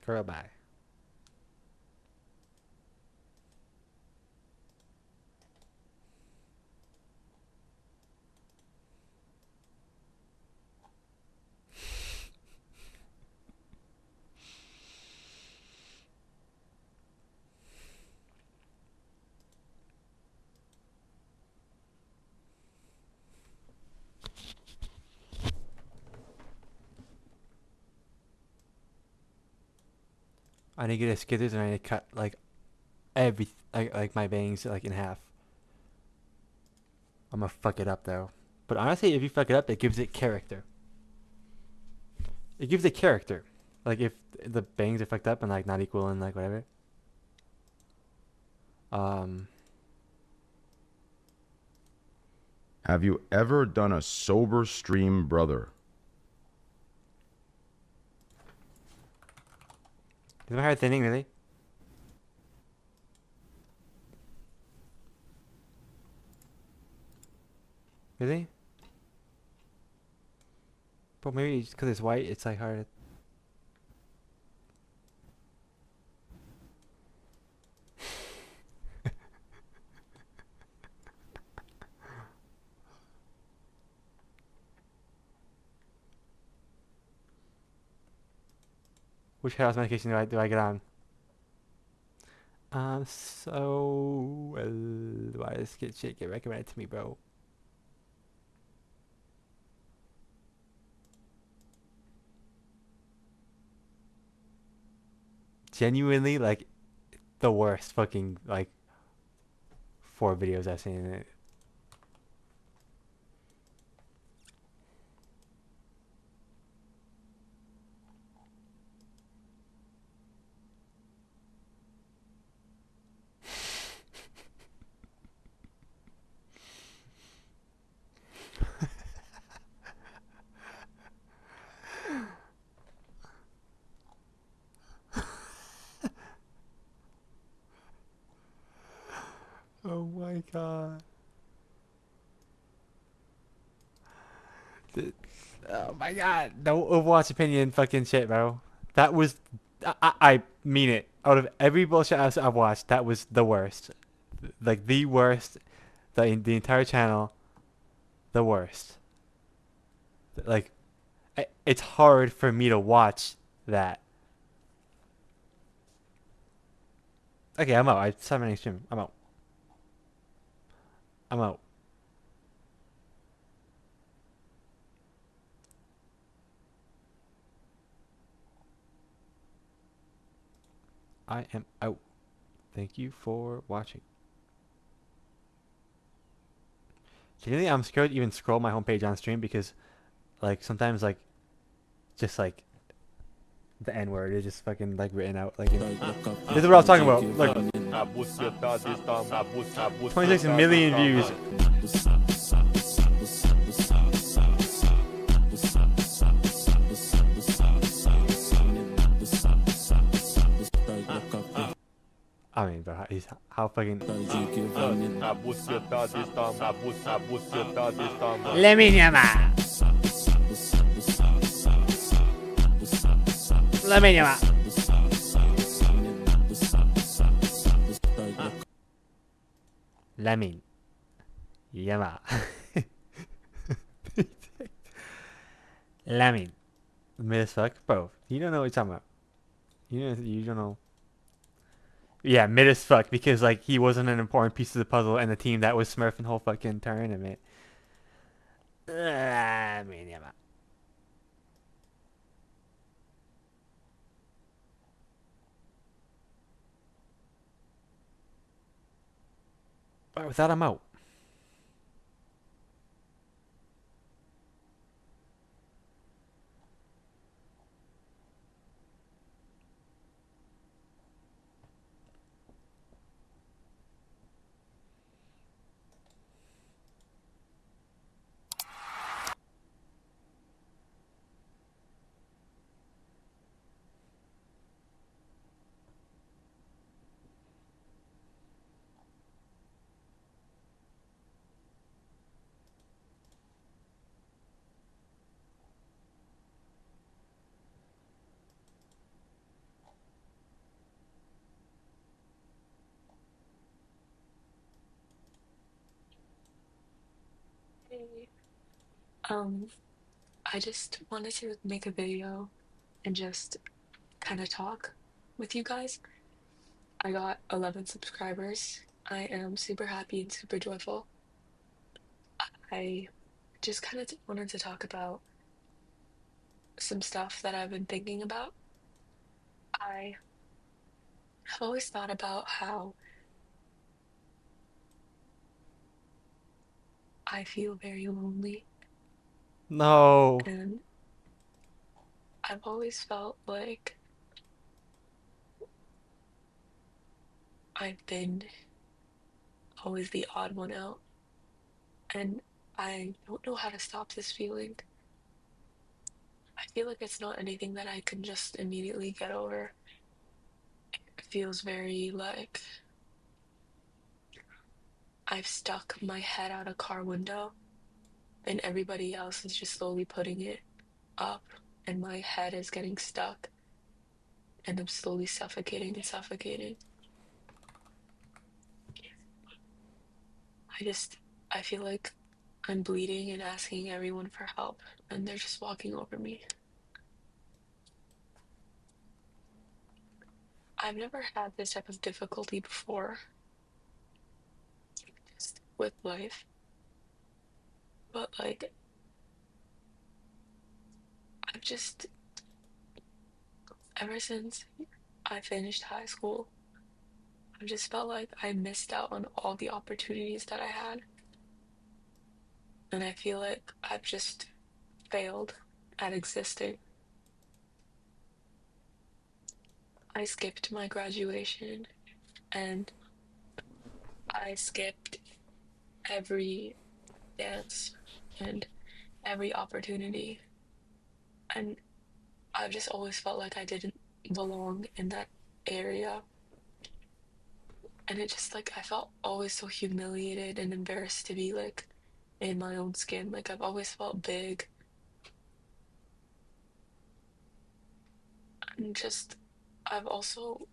Girl, bye. I need to get a skitters and I need to cut like like my bangs like in half. I'm gonna fuck it up though. But honestly, if you fuck it up, it gives it character. It gives it character. Like if the bangs are fucked up and like not equal and like whatever. Have you ever done a sober stream, brother? Is my hair thinning really? Really? But maybe just because it's white, it's like hard. Which hair loss medication do I get on? So why does this shit get recommended to me, bro? Genuinely, like, the worst fucking, like, 4 videos I've seen in it. Oh my god. Oh my god. No Overwatch opinion fucking shit, bro. That was... I mean it. Out of every bullshit I've watched, that was the worst. Like, the worst. The entire channel. The worst. Like, it's hard for me to watch that. Okay, I'm out. I saw my next stream. I'm out. I'm out. I am out. Thank you for watching. Generally, I'm scared to even scroll my homepage on stream because, like, sometimes, like, just, like, the N-word is just fucking, like, written out. Like, this is what I was talking about. Look. 26 million views. I mean, bro, how fucking... Let me llama. Let me llama. Lamin. Llama. Lamin. Mid as fuck, bro. You don't know what you're talking about. You don't know. Yeah, mid as fuck because like he wasn't an important piece of the puzzle and the team that was smurfing whole fucking tournament. I mean, yeah. But with that, I'm out. Hey, um, I just wanted to make a video and just kind of talk with you guys. I got 11 subscribers. I am super happy and super joyful. I just kind of wanted to talk about some stuff that I've been thinking about. I have always thought about how I feel very lonely, No. and I've always felt like I've been always the odd one out, and I don't know how to stop this feeling. I feel like it's not anything that I can just immediately get over. It feels very like I've stuck my head out a car window and everybody else is just slowly putting it up, and my head is getting stuck and I'm slowly suffocating and suffocating. I just, I feel like I'm bleeding and asking everyone for help, and they're just walking over me. I've never had this type of difficulty before, just with life, but like, I've just, ever since I finished high school, I've just felt like I missed out on all the opportunities that I had. And I feel like I've just failed at existing. I skipped my graduation and I skipped every dance and every opportunity. And I've just always felt like I didn't belong in that area. And it just like, I felt always so humiliated and embarrassed to be like in my own skin. Like, I've always felt big. And just, I've also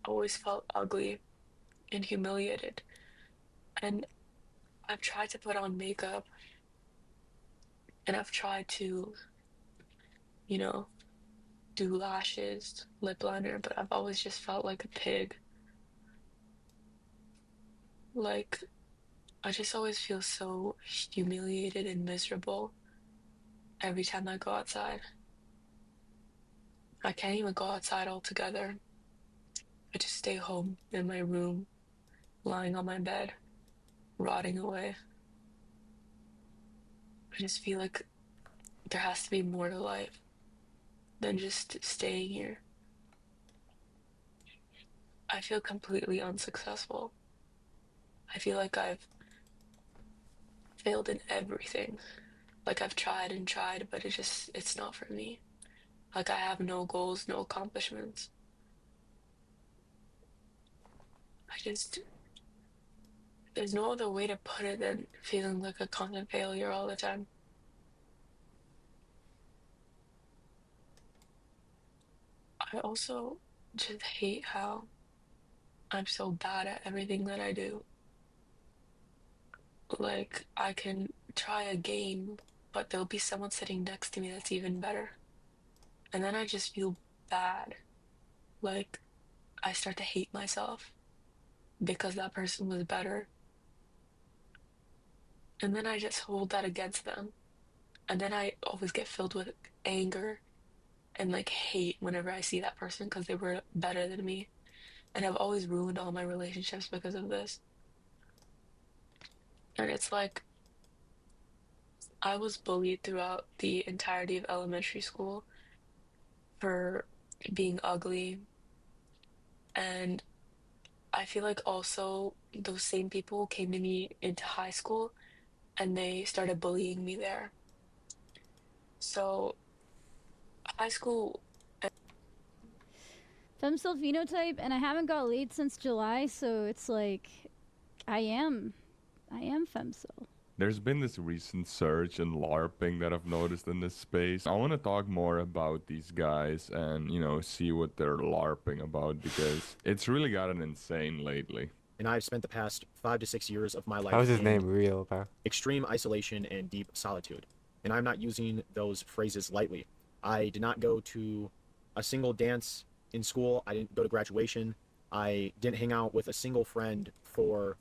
always felt ugly and humiliated. And I've tried to put on makeup and I've tried to, you know, do lashes, lip liner, but I've always just felt like a pig. Like, I just always feel so humiliated and miserable every time I go outside. I can't even go outside altogether. I just stay home in my room, lying on my bed, rotting away. I just feel like there has to be more to life than just staying here. I feel completely unsuccessful. I feel like I've failed in everything. Like, I've tried and tried, but it's not for me. Like, I have no goals, no accomplishments. There's no other way to put it than feeling like a constant failure all the time. I also just hate how I'm so bad at everything that I do. Like, I can try a game but there'll be someone sitting next to me that's even better. And then I just feel bad. Like, I start to hate myself because that person was better. And then I just hold that against them. And then I always get filled with anger and like hate whenever I see that person because they were better than me. And I've always ruined all my relationships because of this. And it's like, I was bullied throughout the entirety of elementary school for being ugly. And I feel like also those same people came to me into high school and they started bullying me there. So, high school. Femcell phenotype, and I haven't got laid since July, so it's like, I am femcell. There's been this recent surge in LARPing that I've noticed in this space. I want to talk more about these guys and, you know, see what they're LARPing about because it's really gotten insane lately. And I've spent the past 5 to 6 years of my life How's his in name real, bro? extreme isolation and deep solitude. And I'm not using those phrases lightly. I did not go to a single dance in school. I didn't go to graduation. I didn't hang out with a single friend for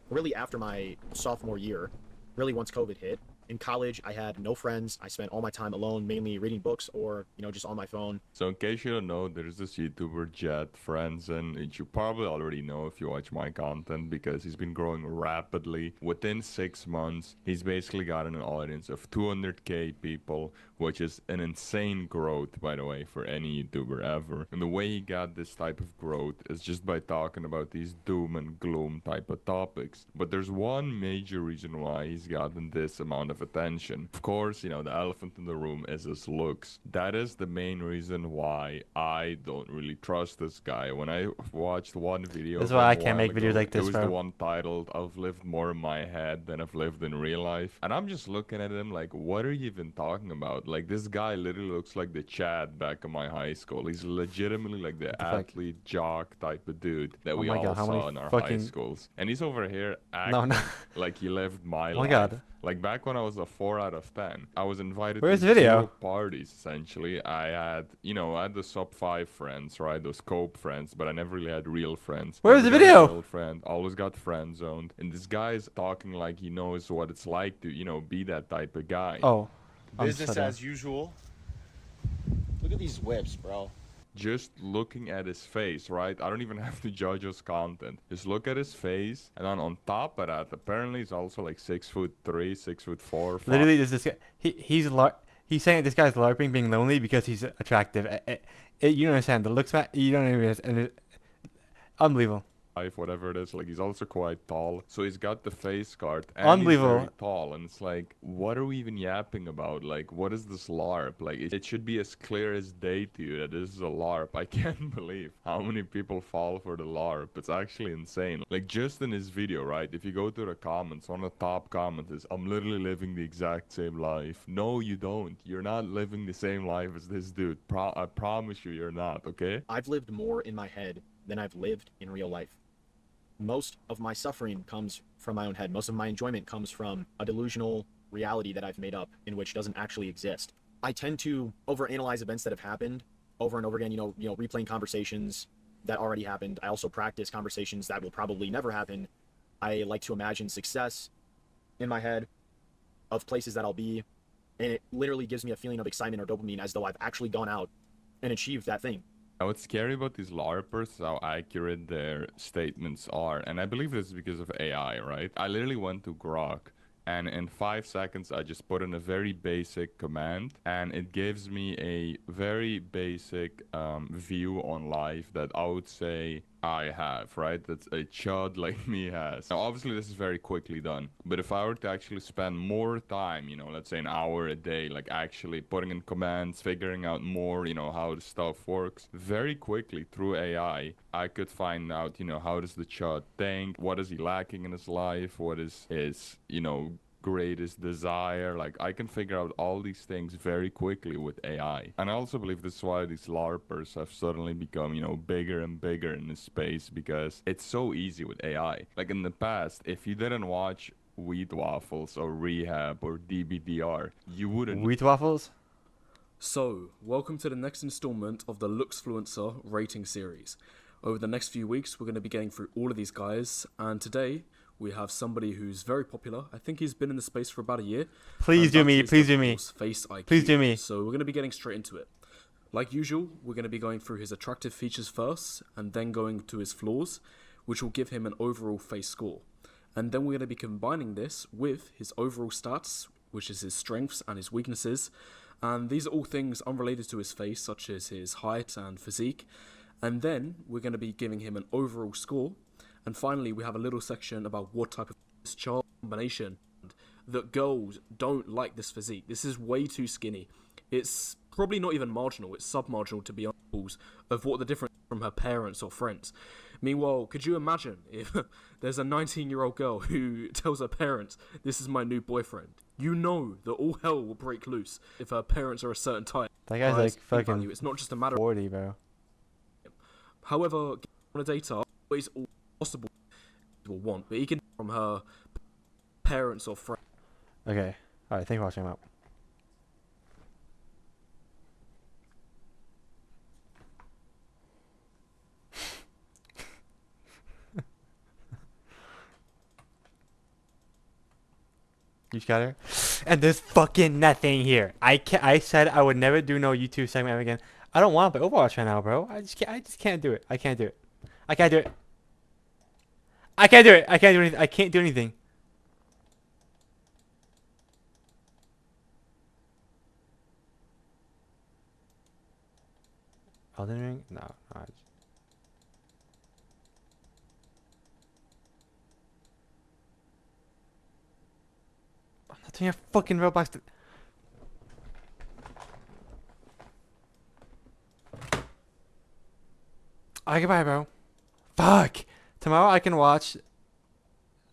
really after my sophomore year, really once COVID hit. In college, I had no friends. I spent all my time alone, mainly reading books or, you know, just on my phone. So in case you don't know, there's this YouTuber, Jet Franzen, which you probably already know if you watch my content because he's been growing rapidly. Within 6 months, he's basically gotten an audience of 200K people, which is an insane growth, by the way, for any YouTuber ever. And the way he got this type of growth is just by talking about these doom and gloom type of topics. But there's one major reason why he's gotten this amount of attention. Of course, you know, the elephant in the room is his looks. That is the main reason why I don't really trust this guy. When I watched one video, That's why I can't make videos like this, it was bro. the one titled, "I've lived more in my head than I've lived in real life." And I'm just looking at him like, what are you even talking about? Like, this guy literally looks like the Chad back in my high school. He's legitimately like the athlete, jock type of dude that we all saw in our high schools. And he's over here acting like he lived my life. God. Like back when I was a 4 out of 10, I was invited Where's to the video? 0 parties essentially. I had, you know, I had the sub 5 friends, right? Those cope friends, but I never really had real friends. Where's the Never got a video? real friend, always got friend zoned. And this guy's talking like he knows what it's like to, you know, be that type of guy. Oh. Business as usual. Look at these whips, bro. Just looking at his face, right? I don't even have to judge his content. Just look at his face, and then on top of that, apparently he's also like 6'3", 6'4". Literally, there's this guy. He's saying this guy's LARPing being lonely because he's attractive. You don't understand the looks, man. You don't even understand. Unbelievable. Whatever it is, like he's also quite tall, so he's got the face card and Unbelievable. he's very tall, and it's like, what are we even yapping about? Like, what is this LARP? Like, it should be as clear as day to you that this is a LARP. I can't believe how many people fall for the LARP. It's actually insane. Like, just in his video, right, if you go to the comments, one of the top comments is, "I'm literally living the exact same life." No, you don't. You're not living the same life as this dude. I promise you, you're not, okay? I've lived more in my head than I've lived in real life. Most of my suffering comes from my own head. Most of my enjoyment comes from a delusional reality that I've made up in which doesn't actually exist. I tend to overanalyze events that have happened over and over again, you know, replaying conversations that already happened. I also practice conversations that will probably never happen. I like to imagine success in my head of places that I'll be, and it literally gives me a feeling of excitement or dopamine as though I've actually gone out and achieved that thing. Now, what's scary about these LARPers is how accurate their statements are. And I believe this is because of AI, right? I literally went to Grok, and in 5 seconds, I just put in a very basic command, and it gives me a very basic view on life that I would say I have, right? That's a chud like me has. Now, obviously, this is very quickly done. But if I were to actually spend more time, you know, let's say an hour a day, like actually putting in commands, figuring out more, you know, how the stuff works, very quickly through AI, I could find out, you know, how does the chud think? What is he lacking in his life? What is his, you know, greatest desire? Like, I can figure out all these things very quickly with AI. And I also believe this is why these LARPers have suddenly become, you know, bigger and bigger in this space, because it's so easy with AI. Like, in the past, if you didn't watch wheat waffles or rehab or DBDR, you wouldn't. Wheat waffles? So, welcome to the next installment of the Luxfluencer rating series. Over the next few weeks, we're going to be getting through all of these guys, and today we have somebody who's very popular. I think he's been in the space for about a year. Please do me, please do me. Face IQ. Please do me. So we're going to be getting straight into it. Like usual, we're going to be going through his attractive features first, and then going to his flaws, which will give him an overall face score. And then we're going to be combining this with his overall stats, which is his strengths and his weaknesses. And these are all things unrelated to his face, such as his height and physique. And then we're going to be giving him an overall score. And finally, we have a little section about what type of child combination that girls don't like this physique. This is way too skinny. It's probably not even marginal. It's sub-marginal to be honest of what the difference from her parents or friends. Meanwhile, could you imagine if there's a 19-year-old girl who tells her parents, "This is my new boyfriend"? You know that all hell will break loose if her parents are a certain type. That guy's like fucking value. It's not just a matter 40, bro. However, on the data, always all possible will want, but he can from her parents or friends. Okay. Alright, thank you for watching. I'm out. You just got her? And there's fucking nothing here. I said I would never do no YouTube segment ever again. I don't want to play Overwatch right now, bro. I just can't do it. I can't do it. I can't do it. I can't do it. I can't do anything. I can't do anything. Elden Ring? No. No. I'm not doing a fucking Roblox. Alright, goodbye, bro. Fuck! Tomorrow I can watch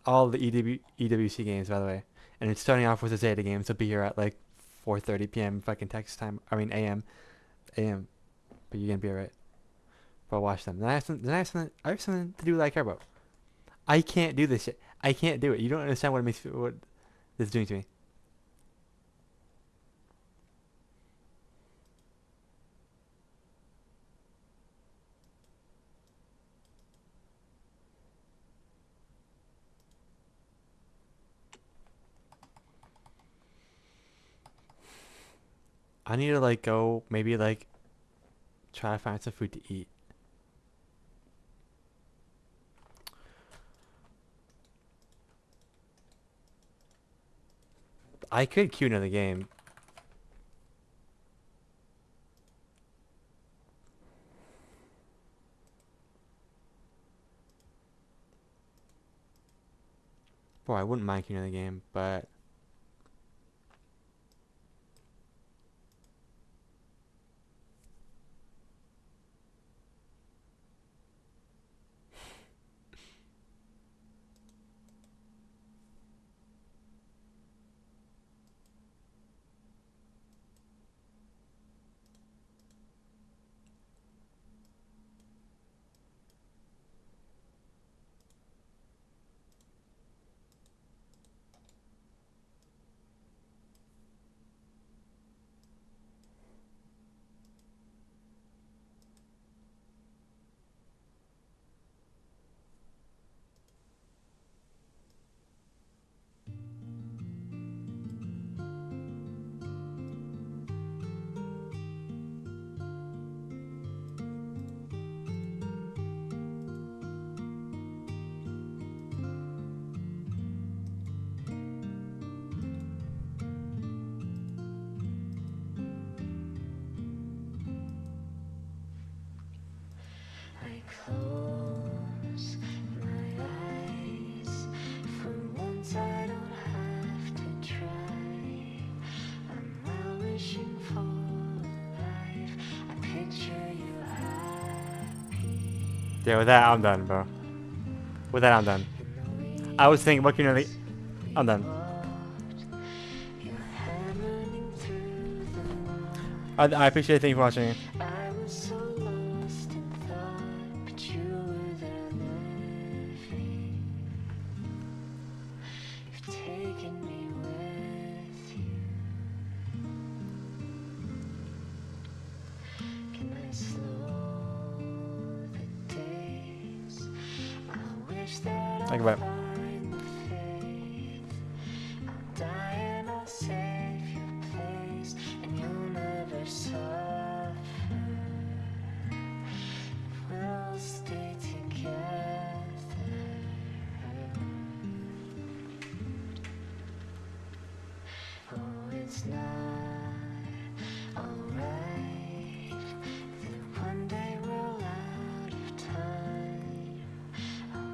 all the EWC games, by the way. And it's starting off with the Zeta games. So be here at like 4:30 p.m. fucking Texas time. I mean AM. But you're gonna be alright. But watch them. Then I have something to do that I care about. I can't do this shit. I can't do it. You don't understand what this is doing to me. I need to like go maybe like try to find some food to eat. I could queue another game. Boy, I wouldn't mind queuing another game, but close my eyes. For once I don't have to try. I'm not wishing for life. I picture you happy. yeah, with that I'm done, bro. With that I'm done. I was thinking about queuing another. I'm done. I appreciate it. Thank you for watching. I was so lost in thought, but you were there living. You've Think about it.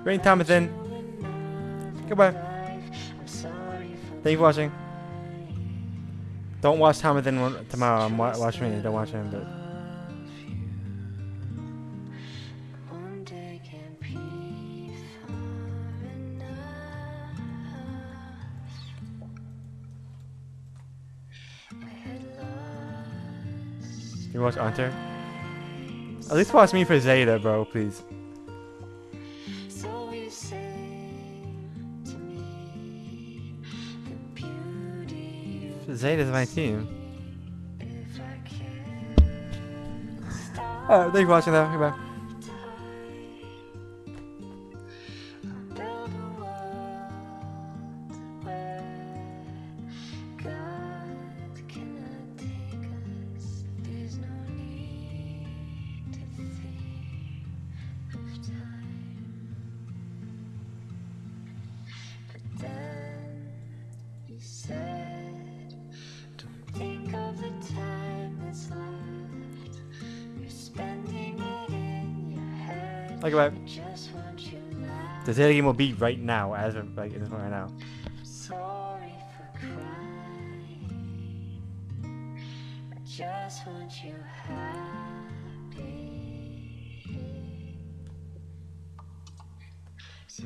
Rain Thomason. Goodbye. Thank you for watching. Don't watch Thomason tomorrow. Watch me. Don't watch him. But you watch Hunter? At least watch me for Zeta, bro, please. Zeta's my team. Alright, thank you for watching though. Goodbye. Like about the Zeta game will be right now, as of like in this moment right now. Sorry for crying. I just want you happy. So